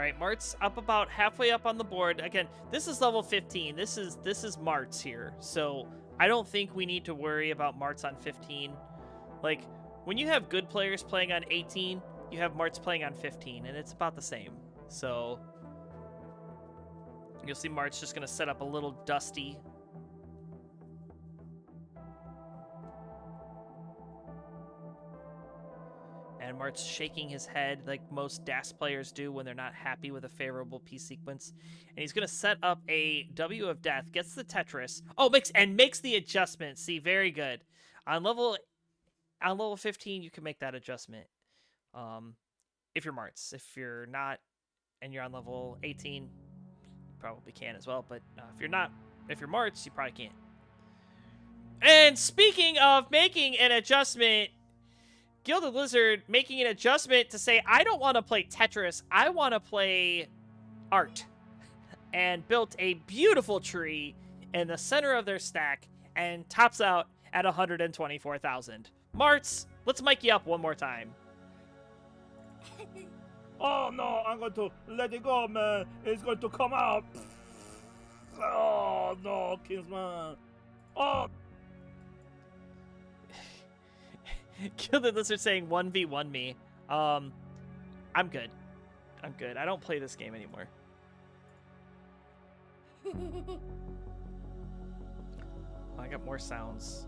[SPEAKER 1] right, Mart's up about halfway up on the board. Again, this is level 15. This is Mart's here. So I don't think we need to worry about Mart's on 15. Like, when you have good players playing on 18, you have Mart's playing on 15, and it's about the same. So you'll see Mart's just going to set up a little dusty. And Mart's shaking his head like most DAS players do when they're not happy with a favorable piece sequence. And he's going to set up a W of Death, gets the Tetris. Oh, makes the adjustment. See, very good. On level 15, you can make that adjustment. If you're Mart's. If you're not and you're on level 18, you probably can as well. But if you're Mart's, you probably can't. And speaking of making an adjustment, Gilded Lizard making an adjustment to say, I don't want to play Tetris, I want to play art. And built a beautiful tree in the center of their stack and tops out at 124,000. Martz, let's mic you up one more time.
[SPEAKER 2] Oh no, I'm going to let it go, man. It's going to come out. Oh no, Kingsman. Oh.
[SPEAKER 1] Gilded Lizard saying 1v1 me. I'm good. I'm good. I don't play this game anymore. I got more sounds.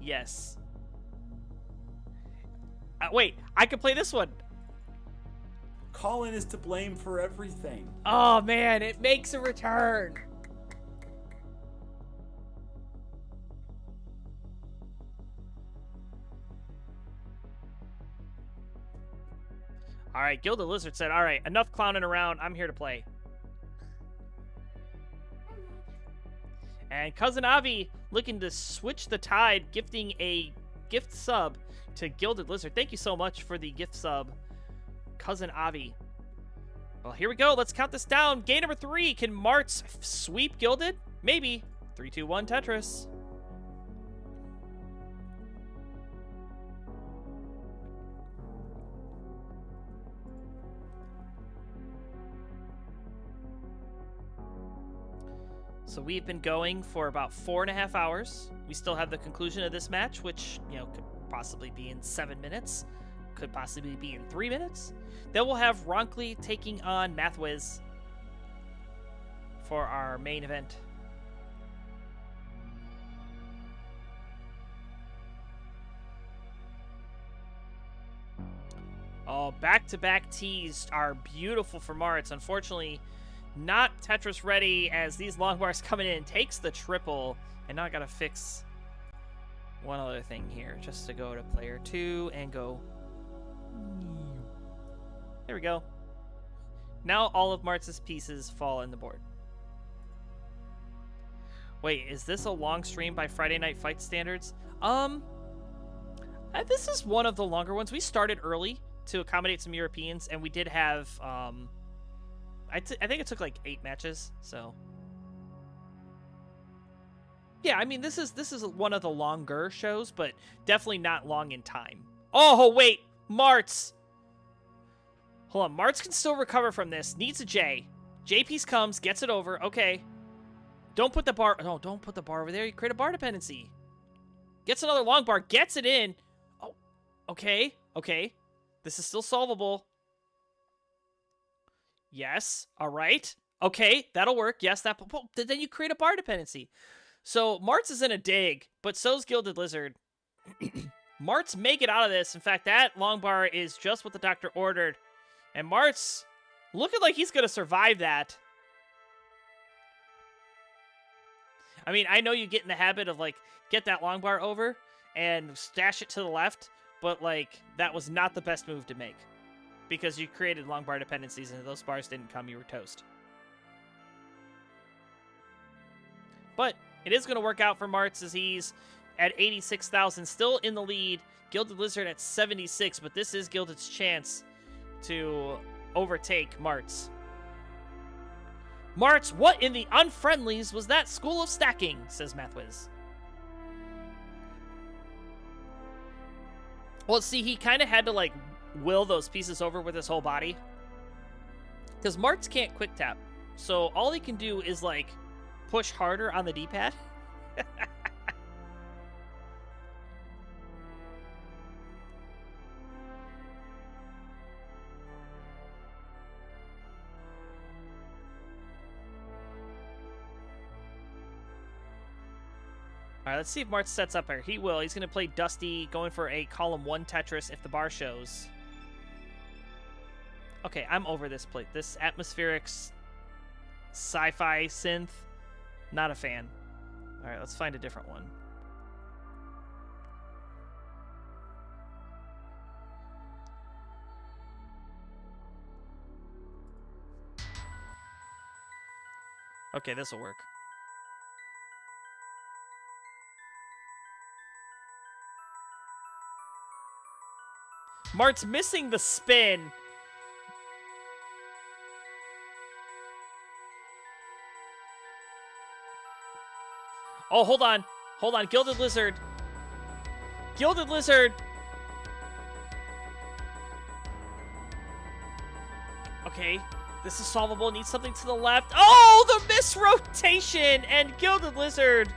[SPEAKER 1] Yes. Wait, I could play this one.
[SPEAKER 7] Colin is to blame for everything.
[SPEAKER 1] Oh man, it makes a return. All right, Gilded Lizard said, all right, enough clowning around. I'm here to play. And Cousin Avi looking to switch the tide, gifting a gift sub to Gilded Lizard. Thank you so much for the gift sub, Cousin Avi. Well, here we go. Let's count this down. Game number 3. Can Martz sweep Gilded? Maybe. 3, 2, 1, Tetris. So we've been going for about 4.5 hours. We still have the conclusion of this match, which, could possibly be in 7 minutes. Could possibly be in 3 minutes. Then we'll have Ronkley taking on Mathwiz for our main event. Oh, back-to-back tees are beautiful for Martz. Unfortunately, not Tetris ready as these long bars coming in takes the triple. And now I gotta fix one other thing here just to go to player 2 and go. There we go. Now all of Martz's pieces fall in the board. Wait, is this a long stream by Friday Night Fight standards? This is one of the longer ones. We started early to accommodate some Europeans, and we did have I think it took like 8 matches, so yeah, I mean this is one of the longer shows, but definitely not long in time. Oh wait, Martz. Hold on, Martz can still recover from this. Needs a J. J piece comes, gets it over. Okay. Don't put the bar. No, don't put the bar over there. You create a bar dependency. Gets another long bar, gets it in. Oh, okay, okay. This is still solvable. Yes. All right. Okay, that'll work. Yes, that. Then you create a bar dependency. So Martz is in a dig, but so's Gilded Lizard. Martz may get out of this. In fact, that long bar is just what the doctor ordered. And Martz looking like he's going to survive that. I mean, I know you get in the habit of, like, get that long bar over and stash it to the left, but, like, that was not the best move to make. Because you created long bar dependencies, and if those bars didn't come, you were toast. But it is going to work out for Martz as he's at 86,000, still in the lead. Gilded Lizard at 76, but this is Gilded's chance to overtake Martz. Martz, what in the unfriendlies was that school of stacking, says Mathwiz. Well, see, he kind of had to, like, will those pieces over with his whole body. Because Martz can't quick tap. So all he can do is, like, push harder on the D-pad. All right, let's see if Martz sets up here. He will. He's going to play Dusty, going for a column 1 Tetris if the bar shows. Okay, I'm over this plate. This atmospheric sci-fi synth, not a fan. All right, let's find a different one. Okay, this will work. Mart's missing the spin. Oh, hold on. Hold on. Gilded Lizard. Gilded Lizard. Okay. This is solvable. Needs something to the left. Oh, the misrotation and Gilded Lizard.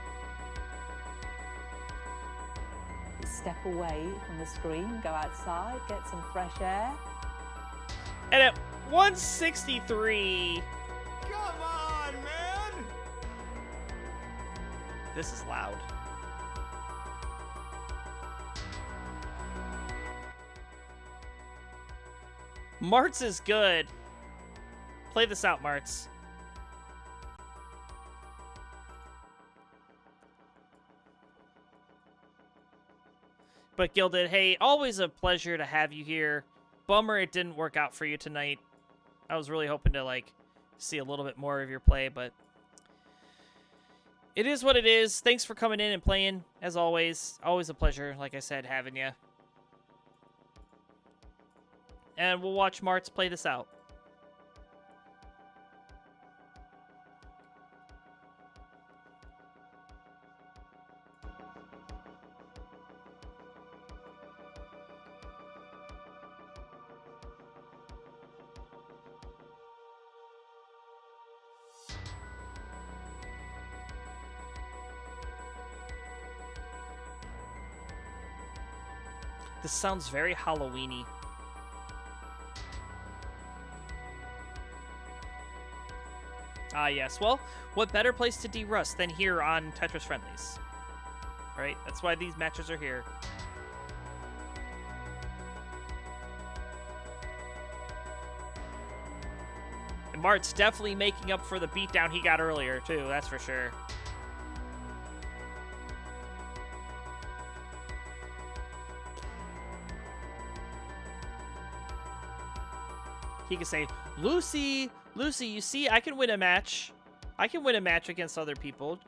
[SPEAKER 4] Step away from the screen, go outside, get some fresh air.
[SPEAKER 1] And at 163.
[SPEAKER 3] Come on, man!
[SPEAKER 1] This is loud. Martz is good. Play this out, Martz. But Gilded, hey, always a pleasure to have you here. Bummer it didn't work out for you tonight. I was really hoping to, like, see a little bit more of your play, but it is what it is. Thanks for coming in and playing, as always. Always a pleasure, like I said, having you. And we'll watch Martz play this out. This sounds very Halloween-y. Ah, yes. Well, what better place to de-rust than here on Tetris Friendlies? Right? That's why these matches are here. And Mart's definitely making up for the beatdown he got earlier, too. That's for sure. He can say, Lucy, Lucy, you see, I can win a match. I can win a match against other people.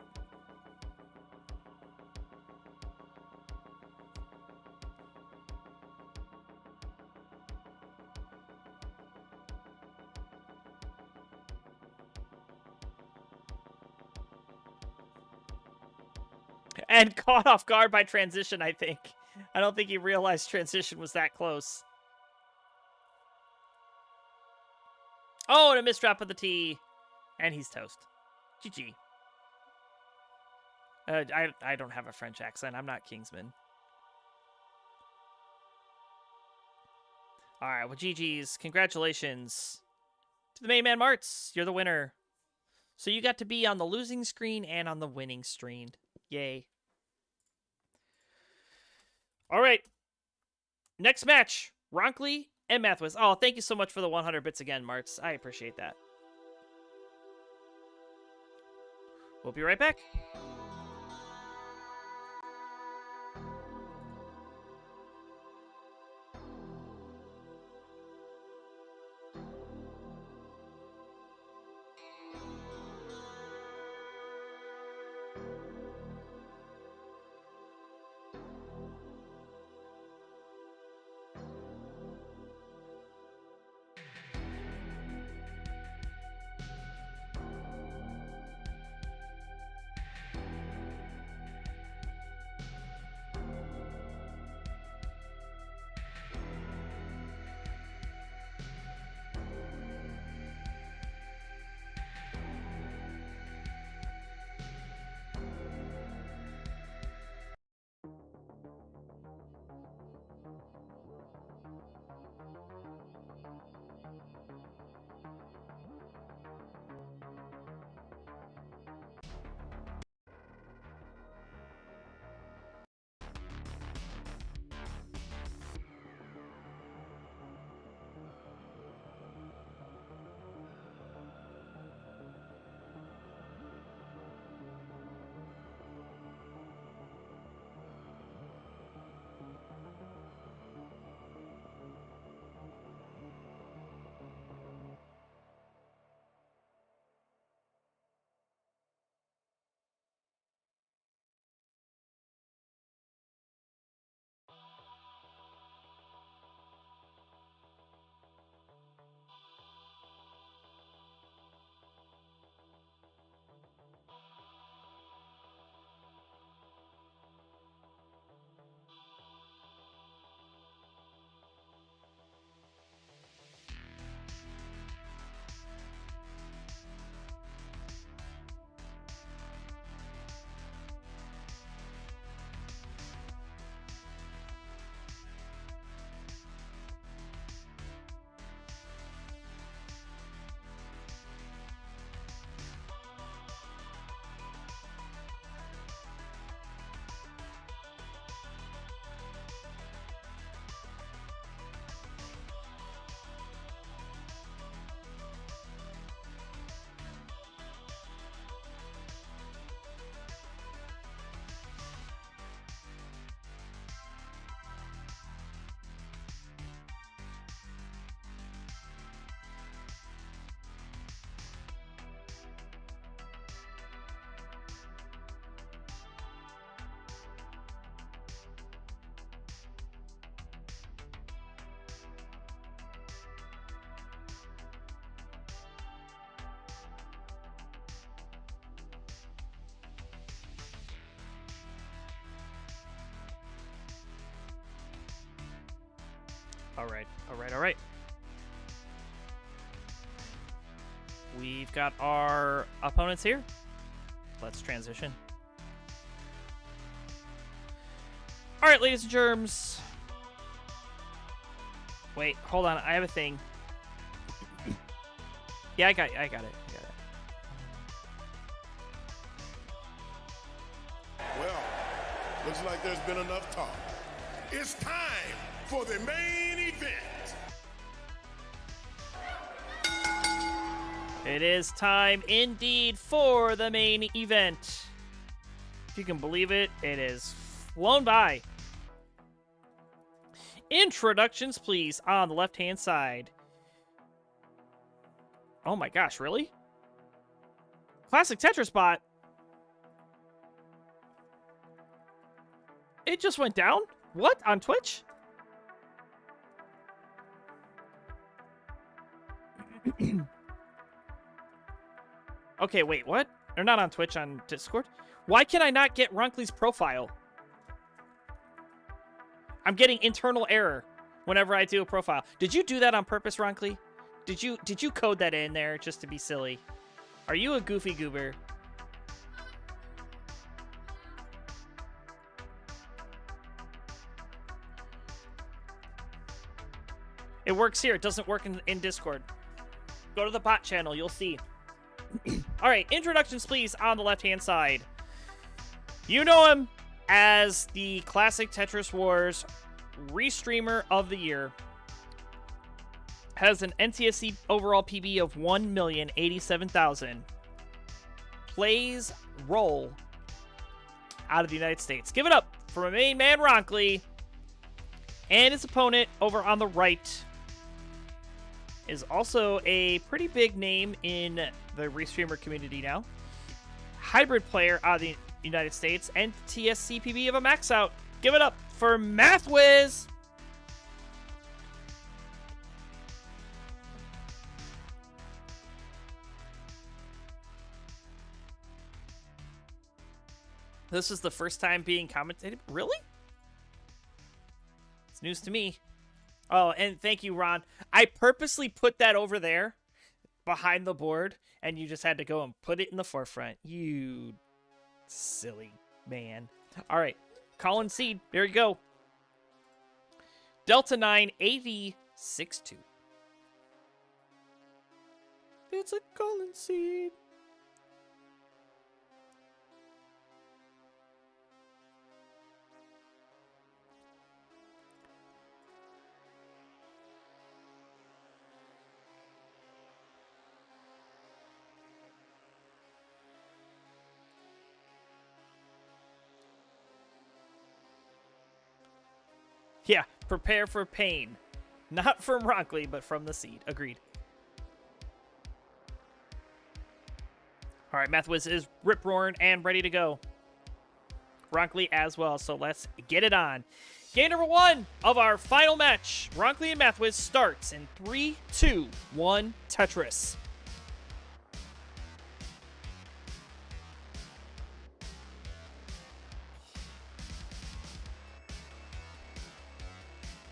[SPEAKER 1] And caught off guard by transition, I think. I don't think he realized transition was that close. Oh, and a misdrap of the T. And he's toast. GG. I don't have a French accent. I'm not Kingsman. All right, well, GG's. Congratulations to the main man, Martz. You're the winner. So you got to be on the losing screen and on the winning screen. Yay. All right. Next match, Ronkley and Mathwis. Oh, thank you so much for the 100 bits again, Martz. I appreciate that. We'll be right back. All right. We've got our opponents here. Let's transition. All right, ladies and germs. Wait, hold on. I have a thing. Yeah, I got it.
[SPEAKER 8] Well, looks like there's been enough talk. It's time for the main event.
[SPEAKER 1] It is time indeed for the main event. If you can believe it, it is flown by. Introductions, please, on the left-hand side. Oh my gosh, really? Classic Tetris bot. It just went down? What? On Twitch? Okay, wait, what? They're not on Twitch, on Discord? Why can I not get Ronkley's profile? I'm getting internal error whenever I do a profile. Did you do that on purpose, Ronkley? Did you code that in there just to be silly? Are you a goofy goober? It works here. It doesn't work in Discord. Go to the bot channel. You'll see. All right, introductions, please, on the left-hand side. You know him as the Classic Tetris Wars Restreamer of the Year. Has an NTSC overall PB of 1,087,000. Plays role out of the United States. Give it up for my main man, Ronkley. And his opponent over on the right is also a pretty big name in the Restreamer community now. Hybrid player out of the United States and TSC PB of a max out. Give it up for MathWiz. This is the first time being commentated. Really? It's news to me. Oh, and thank you, Ron. I purposely put that over there behind the board, and you just had to go and put it in the forefront. You silly man. All right. Colin Seed. There you go. Delta 9 8062. It's a Colin Seed. Yeah, prepare for pain. Not from Ronkley, but from the seed. Agreed. All right, MathWiz is rip-roaring and ready to go. Ronkley as well, so let's get it on. Game number 1 of our final match. Ronkley and MathWiz starts in 3, 2, 1, Tetris.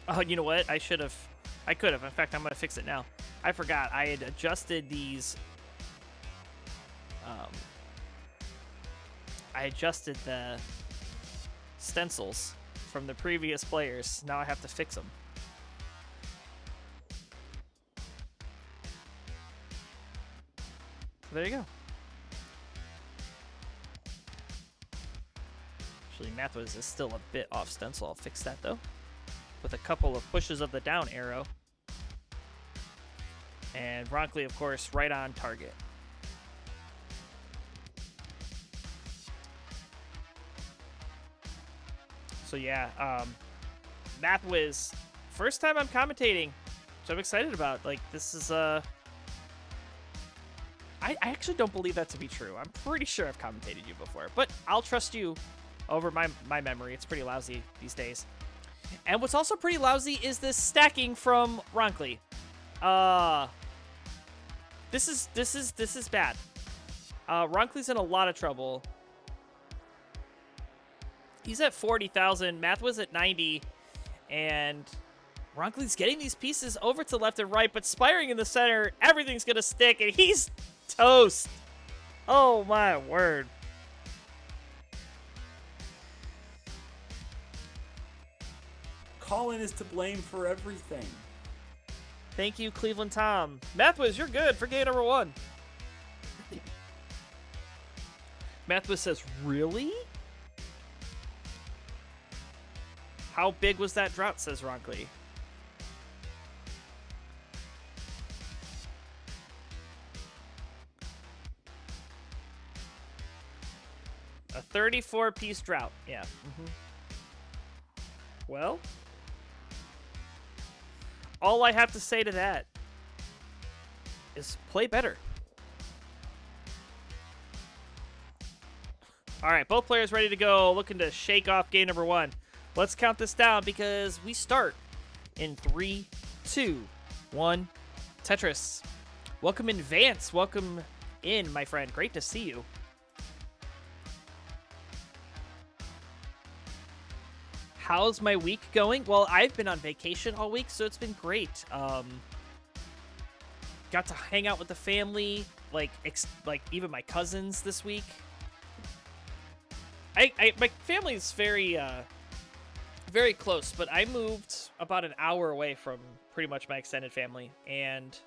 [SPEAKER 1] Oh, you know what? I could have. In fact, I'm going to fix it now. I forgot. I had adjusted these. I adjusted the stencils from the previous players. Now I have to fix them. So there you go. Actually, MathWiz is still a bit off stencil. I'll fix that, though, with a couple of pushes of the down arrow. And Ronkley, of course, right on target. So yeah, MathWiz, first time I'm commentating, which I'm excited about. Like, this is I actually don't believe that to be true. I'm pretty sure I've commentated you before, but I'll trust you over my memory. It's pretty lousy these days. And what's also pretty lousy is this stacking from Ronkley. This is bad. Ronkley's in a lot of trouble. He's at 40,000. MathWiz at 90, and Ronkley's getting these pieces over to left and right, but spiring in the center, everything's going to stick, and he's toast. Oh, my word.
[SPEAKER 7] Colin is to blame for everything.
[SPEAKER 1] Thank you, Cleveland Tom. Mathwiz, you're good for game number 1. Mathwiz says, really? How big was that drought, says Ronkley. A 34-piece drought, yeah. Well, all I have to say to that is play better. All right, both players ready to go, looking to shake off game number 1. Let's count this down because we start in 3, 2, 1. Tetris. Welcome in, Vance. Welcome in, my friend. Great to see you. How's my week going? Well, I've been on vacation all week, so it's been great. Got to hang out with the family, like even my cousins this week. My family's very close, but I moved about an hour away from pretty much my extended family, and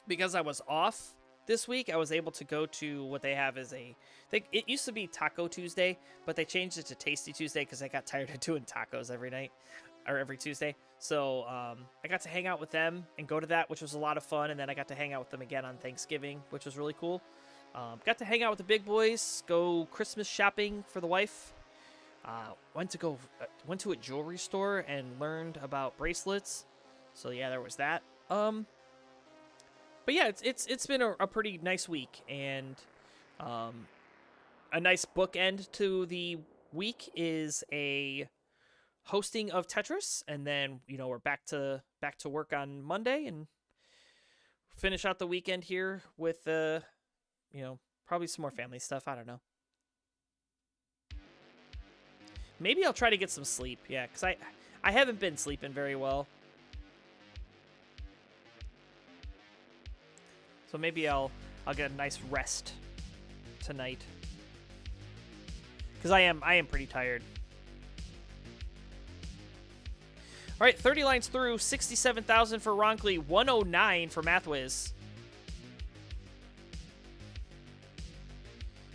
[SPEAKER 1] because I was off this week, I was able to go to what they have as it used to be Taco Tuesday, but they changed it to Tasty Tuesday because I got tired of doing tacos every night or every Tuesday. So I got to hang out with them and go to that, which was a lot of fun. And then I got to hang out with them again on Thanksgiving, which was really cool. Got to hang out with the big boys, go Christmas shopping for the wife. Went to a jewelry store and learned about bracelets. So yeah, there was that. But yeah, it's been a pretty nice week, and a nice bookend to the week is a hosting of Tetris, and then we're back to work on Monday and finish out the weekend here with probably some more family stuff. I don't know. Maybe I'll try to get some sleep. Yeah, because I haven't been sleeping very well. So maybe I'll get a nice rest tonight. Because I am pretty tired. All right, 30 lines through, 67,000 for Ronkley, 109 for Mathwiz.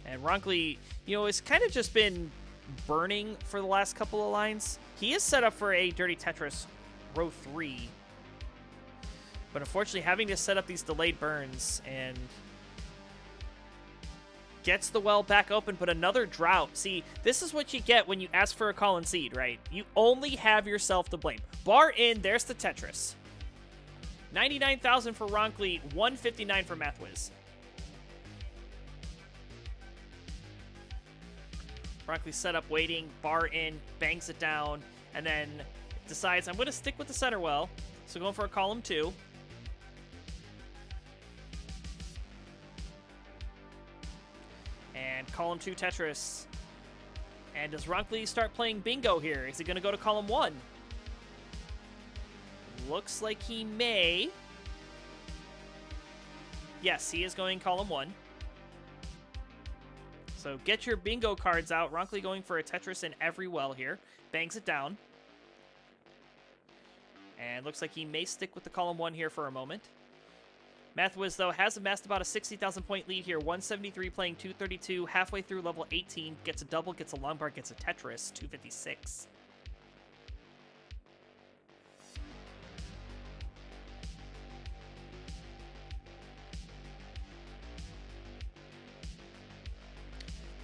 [SPEAKER 1] And Ronkley, has kind of just been burning for the last couple of lines. He is set up for a Dirty Tetris row 3. But unfortunately, having to set up these delayed burns and gets the well back open, but another drought. See, this is what you get when you ask for a Colin seed, right? You only have yourself to blame. Bar in, there's the Tetris. 99,000 for Ronkley, 159 for Mathwiz. Ronkley set up waiting, bar in, bangs it down, and then decides, I'm going to stick with the center well. So going for a column 2. And column 2 Tetris. And does Ronkley start playing bingo here? Is he going to go to column 1? Looks like he may. Yes, he is going column 1. So get your bingo cards out. Ronkley going for a Tetris in every well here. Bangs it down. And looks like he may stick with the column 1 here for a moment. Mathwiz, though, has amassed about a 60,000 point lead here. 173 playing 232. Halfway through level 18. Gets a double, gets a long bar, gets a Tetris. 256.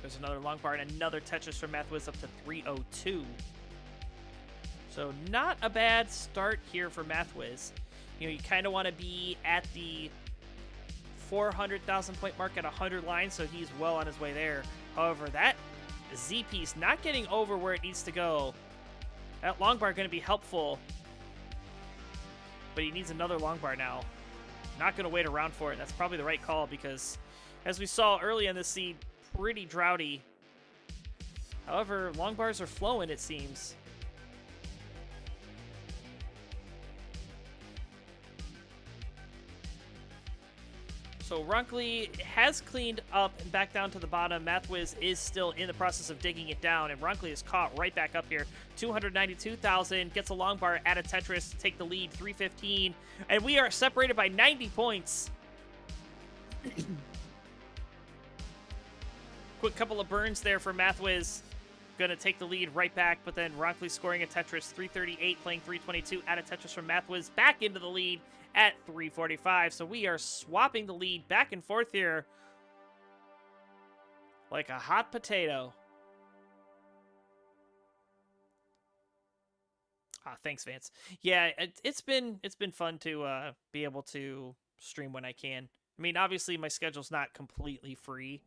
[SPEAKER 1] There's another long bar and another Tetris from Mathwiz up to 302. So not a bad start here for Mathwiz. You kind of want to be at the 400,000 point mark at 100 lines, so he's well on his way there. However, that Z piece not getting over where it needs to go. That long bar going to be helpful, but he needs another long bar now. Not going to wait around for it. That's probably the right call because, as we saw early in this seed, pretty droughty. However, long bars are flowing, it seems. So Runkley has cleaned up and back down to the bottom. Mathwiz is still in the process of digging it down, and Runkley is caught right back up here. 292,000, gets a long bar at a Tetris to take the lead, 315, and we are separated by 90 points. Quick couple of burns there for Mathwiz. Going to take the lead right back, but then Runkley scoring a Tetris, 338, playing 322 at a Tetris from Mathwiz, back into the lead at 345. So we are swapping the lead back and forth here like a hot potato. Thanks, Vance. Yeah, it's been fun to be able to stream when I can. I mean, obviously my schedule's not completely free,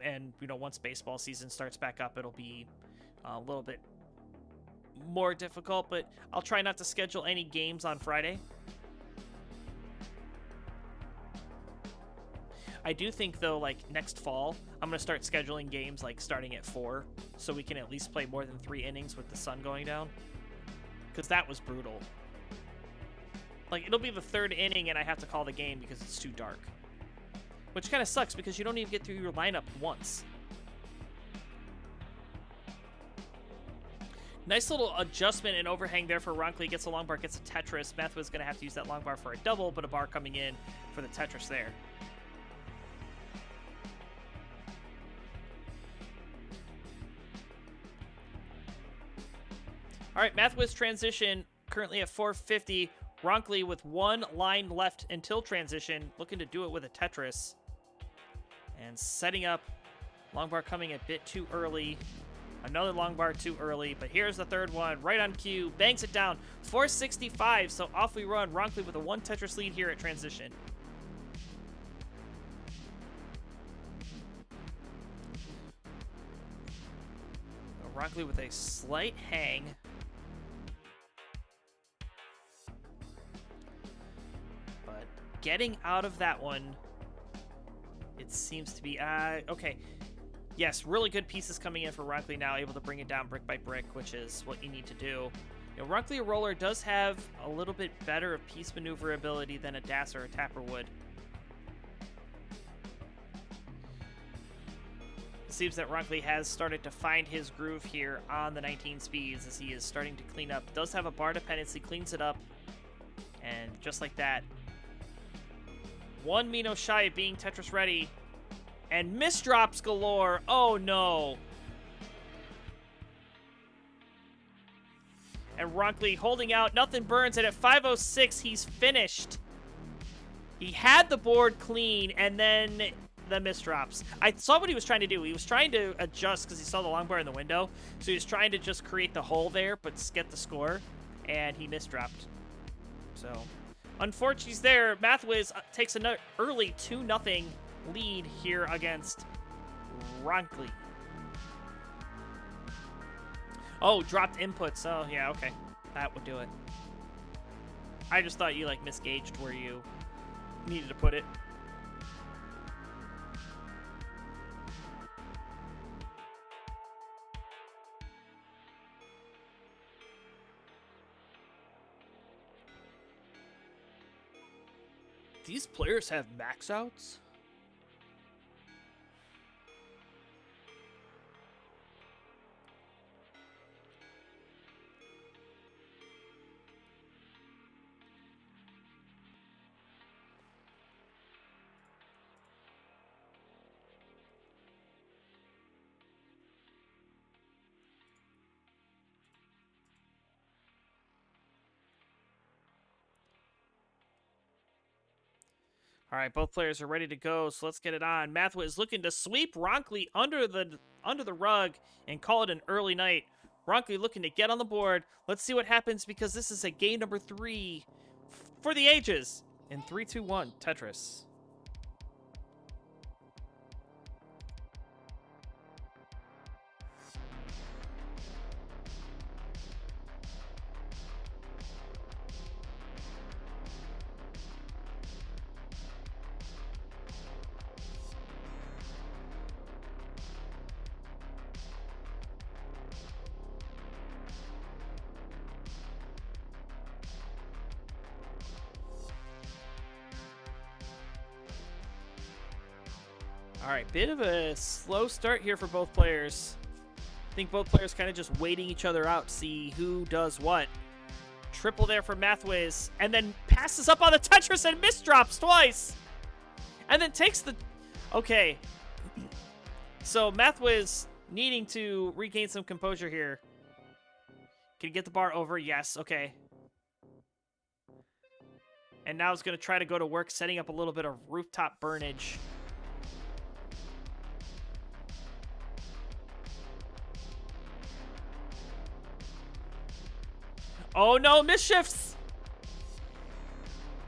[SPEAKER 1] and you know, once baseball season starts back up, it'll be a little bit more difficult. But I'll try not to schedule any games on Friday. I do think, though, like, next fall, I'm going to start scheduling games, like, starting at 4, so we can at least play more than 3 innings with the sun going down. Because that was brutal. Like, it'll be the 3rd inning, and I have to call the game because it's too dark. Which kind of sucks, because you don't even get through your lineup once. Nice little adjustment and overhang there for Runkley. Gets a long bar, gets a Tetris. Mathwiz going to have to use that long bar for a double, but a bar coming in for the Tetris there. All right, Mathwiz transition currently at 450. Runkley with 1 line left until transition, looking to do it with a Tetris. And setting up, long bar coming a bit too early. Another long bar too early, but here's the 3rd one, right on cue, bangs it down, 465, so off we run. Runkley with a 1 Tetris lead here at transition. Runkley with a slight hang. But getting out of that one, it seems to be, okay. Yes, really good pieces coming in for Runkley now, able to bring it down brick by brick, which is what you need to do. You know, Runkley Roller does have a little bit better piece maneuverability than a Das or a Tapper would. It seems that Runkley has started to find his groove here on the 19 speeds as he is starting to clean up. Does have a bar dependency, cleans it up, and just like that, 1 Mino shy of being Tetris ready. And misdrops galore. Oh, no. And Runkley holding out. Nothing burns. And at 5:06, he's finished. He had the board clean, and then the misdrops. I saw what he was trying to do. He was trying to adjust because he saw the long bar in the window. So he was trying to just create the hole there, but get the score. And he misdropped. So, unfortunately, he's there. Mathwiz takes an early 2-0 lead here against Runkley. Oh, dropped inputs. Oh, yeah, okay. That would do it. I just thought you, like, misgauged where you needed to put it. These players have max outs? All right, both players are ready to go, so let's get it on. Mathwiz is looking to sweep Runkley under the rug and call it an early night. Runkley looking to get on the board. Let's see what happens because this is a game number 3 for the ages. In 3, 2, 1, Tetris. All right, bit of a slow start here for both players. I think both players kind of just waiting each other out to see who does what. Triple there for Mathways, and then passes up on the Tetris and misdrops twice. And then takes the... Okay. So Mathways needing to regain some composure here. Can he get the bar over? Yes, okay. And now he's going to try to go to work, setting up a little bit of rooftop burnage. Oh no, misshifts!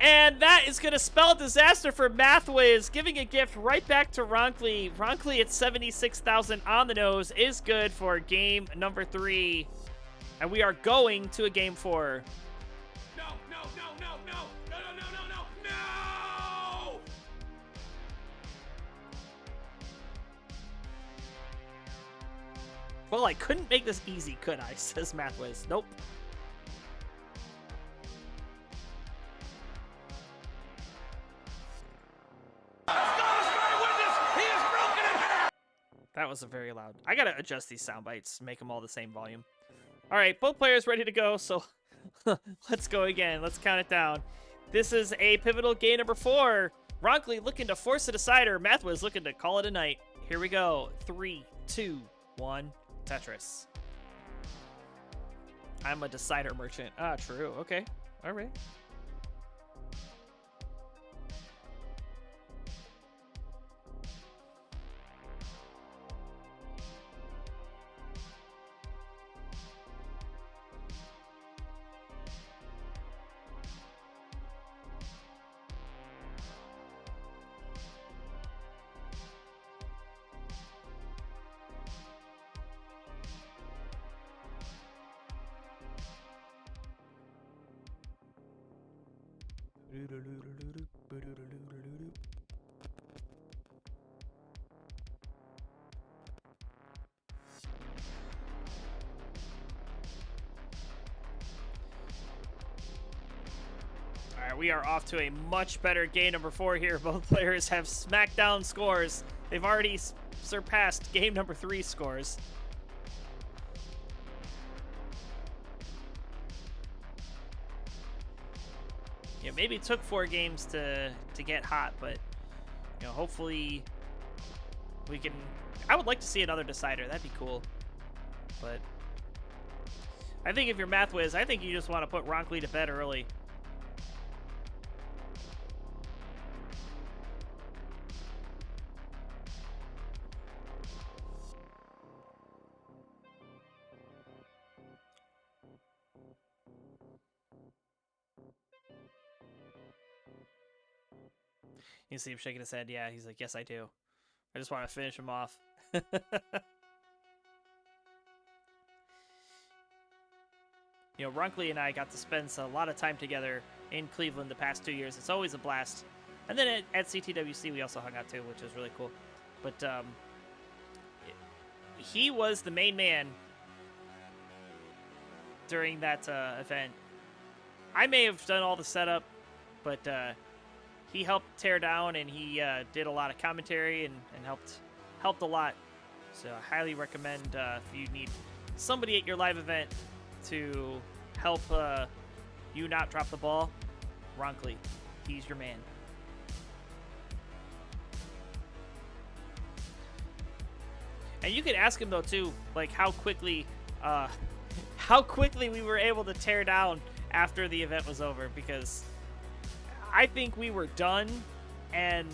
[SPEAKER 1] And that is going to spell disaster for Mathways, giving a gift right back to Ronkley. Ronkley at 76,000 on the nose is good for game number 3. And we are going to a game 4.
[SPEAKER 3] No, no, no, no, no, no, no, no, no, no, no!
[SPEAKER 1] Well, I couldn't make this easy, could I? Says Mathways. Nope. That was a very loud. I gotta adjust these sound bites, make them all the same volume. All right, both players ready to go, so let's go again. Let's count it down. This is a pivotal game number 4. Ronkley looking to force a decider. Mathways looking to call it a night. Here we go. 3, 2, 1, Tetris. I'm a decider merchant. Ah, true. Okay. All right. All right, we are off to a much better game number 4 here. Both players have smackdown scores. They've already surpassed game number 3 scores. Yeah, maybe it took 4 games to get hot, but you know, hopefully we can. I would like to see another decider. That'd be cool. But I think if you're Mathways, I think you just want to put Ronkley to bed early. You see him shaking his head. Yeah, he's like, yes, I do. I just want to finish him off. You know, Ronkley and I got to spend a lot of time together in Cleveland the past 2 years. It's always a blast. And then at CTWC, we also hung out too, which was really cool. But he was the main man during that event. I may have done all the setup, but he helped tear down, and he did a lot of commentary and helped a lot. So I highly recommend if you need somebody at your live event to help you not drop the ball, Ronkley. He's your man. And you could ask him though too, like how quickly we were able to tear down after the event was over, because I think we were done, and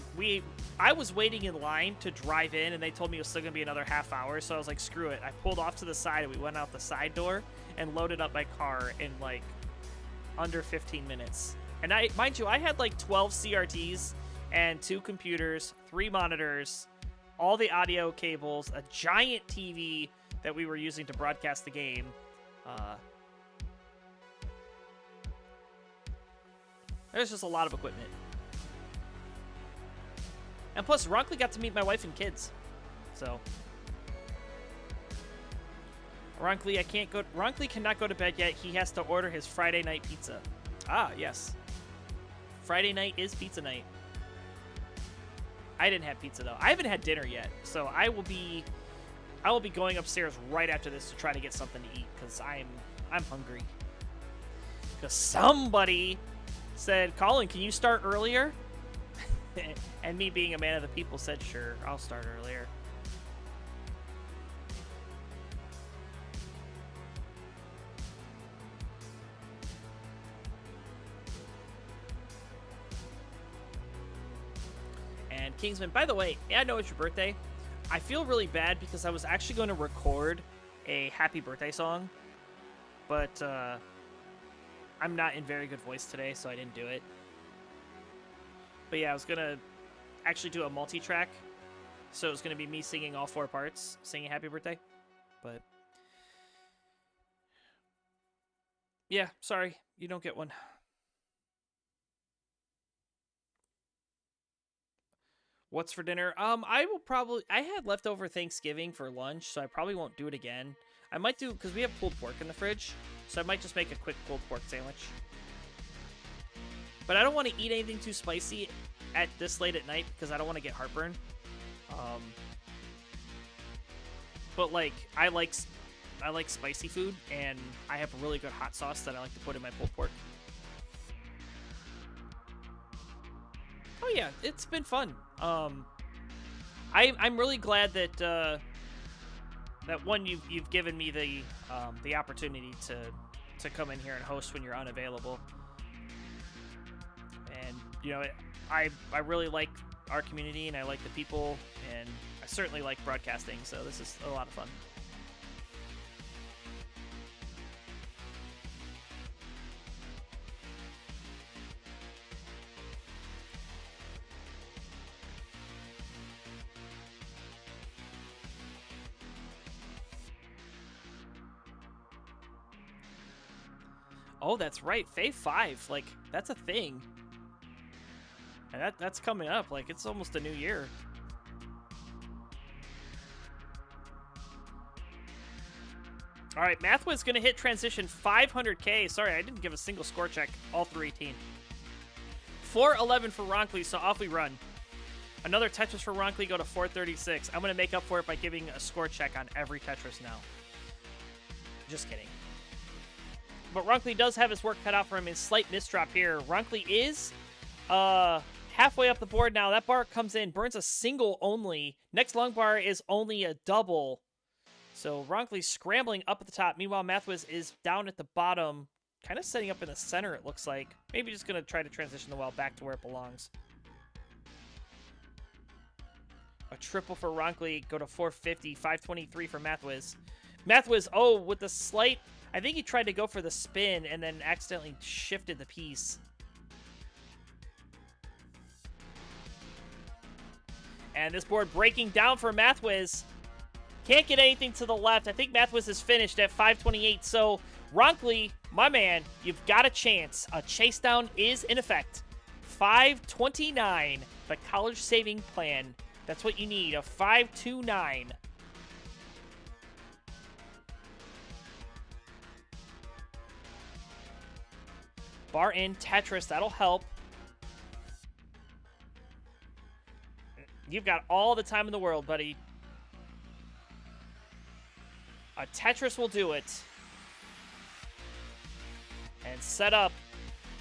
[SPEAKER 1] I was waiting in line to drive in, and they told me it was still gonna be another half hour, so I was like, screw it. I pulled off to the side, and we went out the side door and loaded up my car in like under 15 minutes. And mind you, I had like 12 CRTs and 2 computers, 3 monitors, all the audio cables, a giant TV that we were using to broadcast the game. There's just a lot of equipment. And plus, Ronkley got to meet my wife and kids. So Ronkley cannot go to bed yet. He has to order his Friday night pizza. Ah, yes. Friday night is pizza night. I didn't have pizza though. I haven't had dinner yet, so I will be going upstairs right after this to try to get something to eat because I'm hungry. Because somebody said, Colin, can you start earlier? And me being a man of the people said, sure, I'll start earlier. And Kingsman, by the way, yeah, I know it's your birthday. I feel really bad because I was actually going to record a happy birthday song, but I'm not in very good voice today, so I didn't do it. But yeah, I was going to actually do a multi-track, so it was going to be me singing all 4 parts, singing happy birthday. But yeah, sorry, you don't get one. What's for dinner? I had leftover Thanksgiving for lunch, so I probably won't do it again. I might do, because we have pulled pork in the fridge, so I might just make a quick pulled pork sandwich. But I don't want to eat anything too spicy at this late at night, because I don't want to get heartburn. But, like, I like spicy food, and I have a really good hot sauce that I like to put in my pulled pork. Oh yeah, it's been fun. I'm really glad that that one you've given me the opportunity to come in here and host when you're unavailable. And you know, I really like our community and I like the people and I certainly like broadcasting. So this is a lot of fun. Oh, that's right. Fave 5. Like, that's a thing. And that's coming up. Like, it's almost a new year. All right, Mathwa's going to hit transition 500K. Sorry, I didn't give a single score check all through 18. 411 for Ronkley, so off we run. Another Tetris for Ronkley, go to 436. I'm going to make up for it by giving a score check on every Tetris now. Just kidding. But Ronkley does have his work cut out for him. His slight misdrop here. Ronkley is halfway up the board now. That bar comes in, burns a single only. Next long bar is only a double. So Ronkley's scrambling up at the top. Meanwhile, Mathwiz is down at the bottom, kind of setting up in the center, it looks like. Maybe just going to try to transition the well back to where it belongs. A triple for Ronkley. Go to 450. 523 for Mathwiz. Mathwiz, oh, with the slight... I think he tried to go for the spin and then accidentally shifted the piece. And this board breaking down for Mathwiz. Can't get anything to the left. I think Mathwiz is finished at 528. So, Ronkley, my man, you've got a chance. A chase down is in effect. 529, the college saving plan. That's what you need, a 529. Bar in, Tetris, that'll help. You've got all the time in the world, buddy. A Tetris will do it. And set up,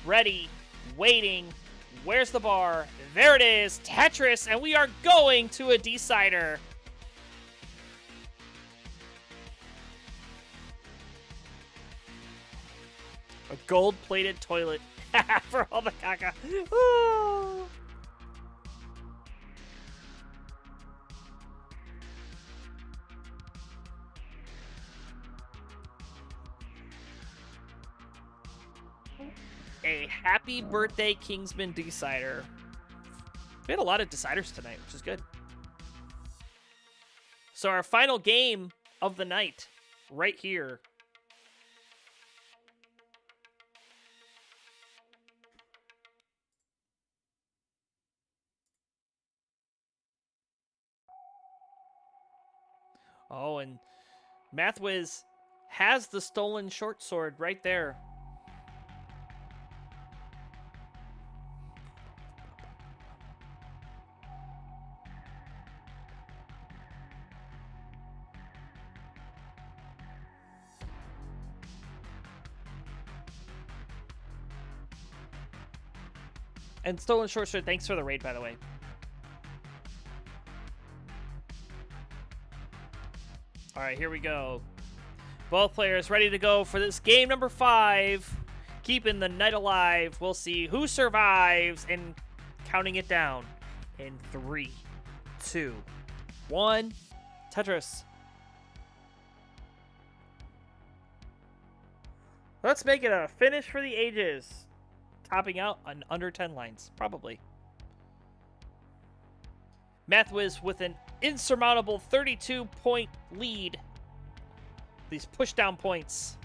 [SPEAKER 1] ready, waiting. Where's the bar? There it is, Tetris, and we are going to a decider. A gold-plated toilet for all the caca. Ooh. A happy birthday Kingsman decider. We had a lot of deciders tonight, which is good. So our final game of the night, right here. Oh, and Mathwiz has the stolen short sword right there. And Stolen Short Shirt, thanks for the raid, by the way. All right, here we go. Both players ready to go for this game number 5. Keeping the night alive. We'll see who survives and counting it down in 3, 2, 1. Tetris. Let's make it a finish for the ages. Topping out on under 10 lines, probably. Mathwiz with an insurmountable 32-point lead. These push-down points.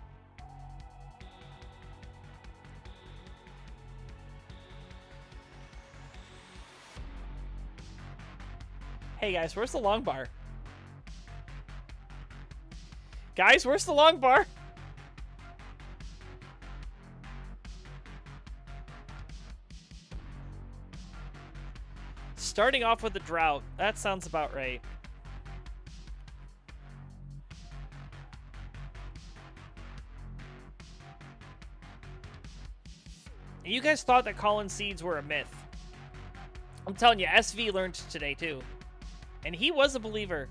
[SPEAKER 1] Hey guys, where's the long bar? Guys, where's the long bar? Starting off with a drought. That sounds about right. You guys thought that Colin seeds were a myth. I'm telling you, SV learned today too. And he was a believer.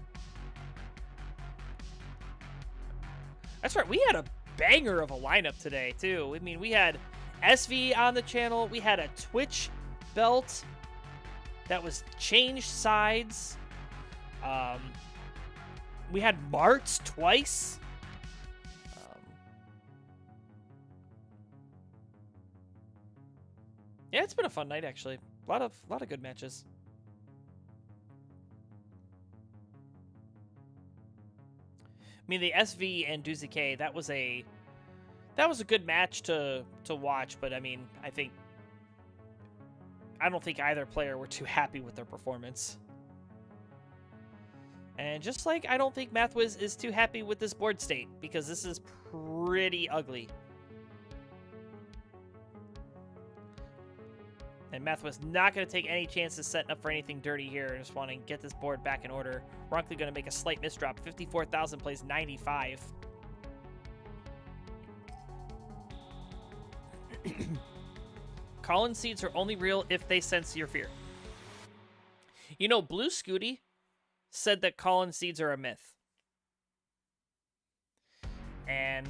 [SPEAKER 1] That's right, we had a banger of a lineup today too. I mean, we had SV on the channel. We had a Twitch belt that was changed sides. We had Marts twice. Yeah, it's been a fun night actually. A lot of good matches. I mean, the SV and Doozy K, that was a good match to watch, but I mean, I don't think either player were too happy with their performance. And just like I don't think Mathwiz is too happy with this board state, because this is pretty ugly. And Mathwiz not going to take any chances setting up for anything dirty here. Just wanting to get this board back in order. Ronkley going to make a slight misdrop. 54,000 plays 95. Colin seeds are only real if they sense your fear. You know, Blue Scooty said that Colin seeds are a myth. And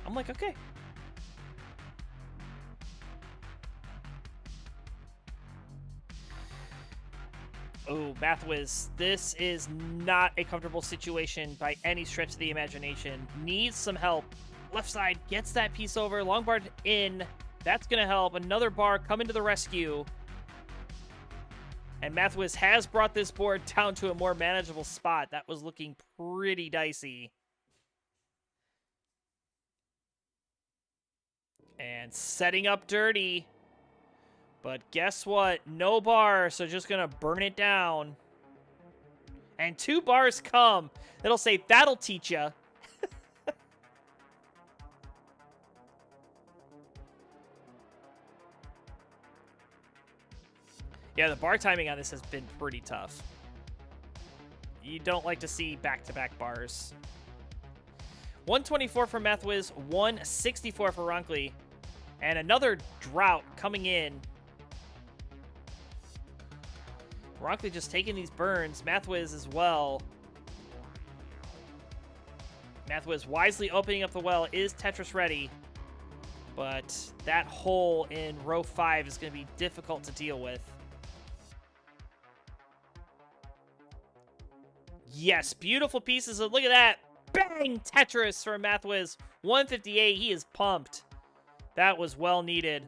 [SPEAKER 1] I'm like, okay. Oh, Mathwiz, this is not a comfortable situation by any stretch of the imagination. Needs some help. Left side gets that piece over. Long bar in. That's going to help. Another bar coming to the rescue. And Mathwiz has brought this board down to a more manageable spot. That was looking pretty dicey. And setting up dirty. But guess what? No bar, so just going to burn it down. And 2 bars come. It'll say, that'll teach ya. Yeah, the bar timing on this has been pretty tough. You don't like to see back-to-back bars. 124 for Mathwiz, 164 for Ronkley. And another drought coming in. Ronkley just taking these burns. Mathwiz as well. Mathwiz wisely opening up the well. Is Tetris ready? But that hole in row 5 is going to be difficult to deal with. Yes, beautiful pieces. Look at that. Bang! Tetris for Mathwiz. 158. He is pumped. That was well needed.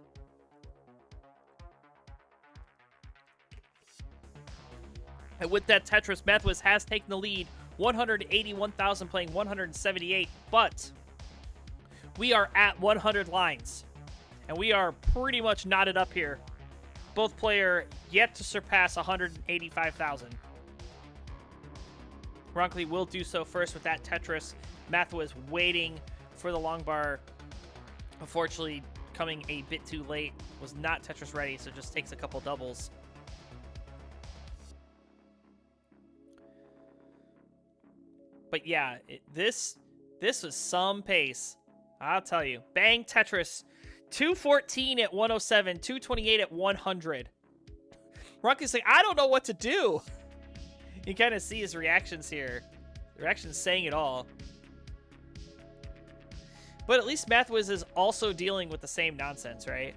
[SPEAKER 1] And with that Tetris, Mathwiz has taken the lead. 181,000 playing 178. But we are at 100 lines. And we are pretty much knotted up here. Both player yet to surpass 185,000. Ronkley will do so first with that Tetris. Mathwiz waiting for the long bar. Unfortunately, coming a bit too late. Was not Tetris ready, so just takes a couple doubles. But yeah, this was some pace. I'll tell you. Bang Tetris. 214 at 107. 228 at 100. Ronkley's like, I don't know what to do. You kind of see his reactions here. The reactions saying it all. But at least Mathwiz is also dealing with the same nonsense, right?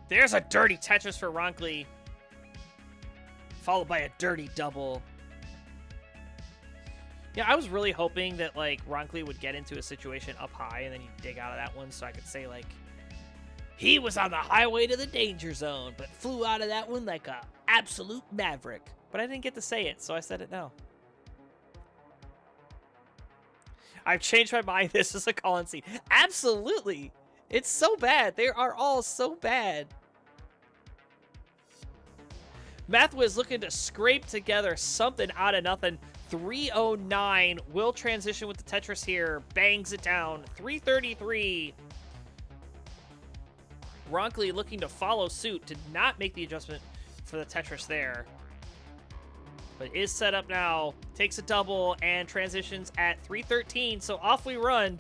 [SPEAKER 1] There's a dirty Tetris for Ronkley. Followed by a dirty double. Yeah, I was really hoping that, like, Ronkley would get into a situation up high and then he'd dig out of that one so I could say, like, he was on the highway to the danger zone, but flew out of that one like a absolute maverick. But I didn't get to say it, so I said it now. I've changed my mind. This is a Colin scene. Absolutely. It's so bad. They are all so bad. Mathwiz looking to scrape together something out of nothing. 309 will transition with the Tetris here. Bangs it down. 333. Ronkley looking to follow suit. Did not make the adjustment for the Tetris there. But is set up now. Takes a double and transitions at 313. So off we run.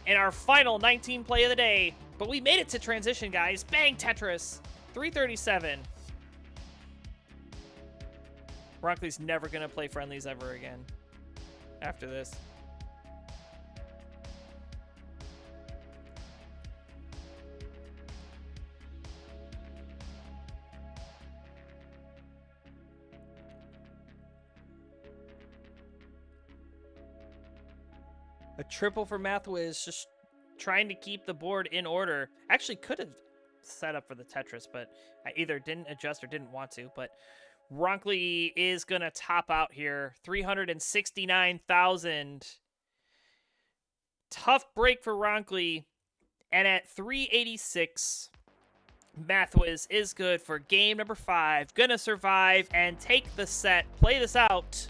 [SPEAKER 1] In our final 19 play of the day. But we made it to transition, guys. Bang, Tetris. 337. Ronkley's never going to play friendlies ever again after this. A triple for Mathwiz, just trying to keep the board in order. Actually could have set up for the Tetris, but I either didn't adjust or didn't want to. But Ronkley is going to top out here. 369,000. Tough break for Ronkley. And at 386, Mathwiz is good for game number 5. Gonna survive and take the set. Play this out.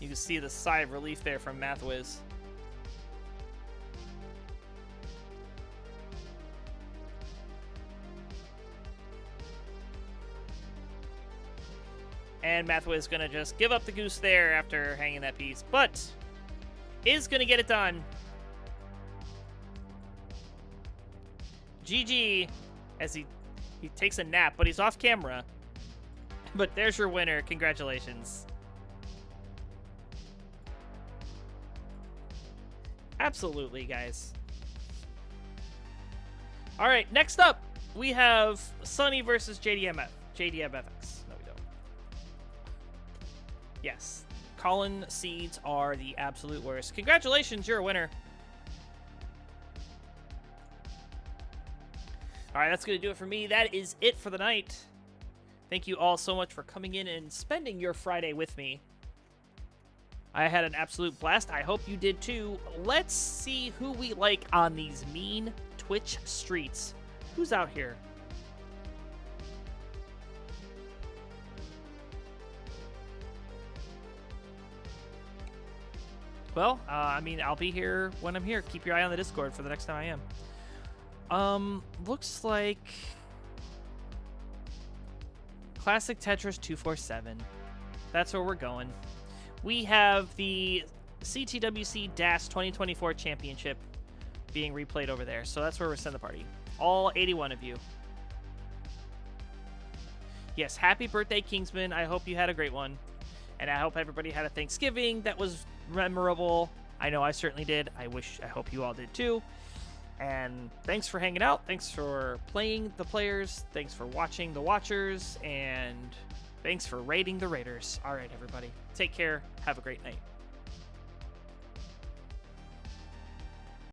[SPEAKER 1] You can see the sigh of relief there from Mathwiz. And Mathwiz going to just give up the goose there after hanging that piece. But is going to get it done. GG as he takes a nap, but he's off camera. But there's your winner. Congratulations. Absolutely, guys. All right, next up, we have Sunny versus JDMFX. No, we don't. Yes, Colin seeds are the absolute worst. Congratulations, you're a winner. All right, that's going to do it for me. That is it for the night. Thank you all so much for coming in and spending your Friday with me. I had an absolute blast. I hope you did too. Let's see who we like on these mean Twitch streets. Who's out here? Well, I mean, I'll be here when I'm here. Keep your eye on the Discord for the next time I am. Looks like Classic Tetris 247. That's where we're going. We have the CTWC DAS 2024 Championship being replayed over there. So that's where we're sending the party. All 81 of you. Yes, happy birthday, Kingsman. I hope you had a great one. And I hope everybody had a Thanksgiving that was memorable. I know I certainly did. I hope you all did too. And thanks for hanging out. Thanks for playing the players. Thanks for watching the watchers. And thanks for raiding the raiders. All right, everybody. Take care. Have a great night.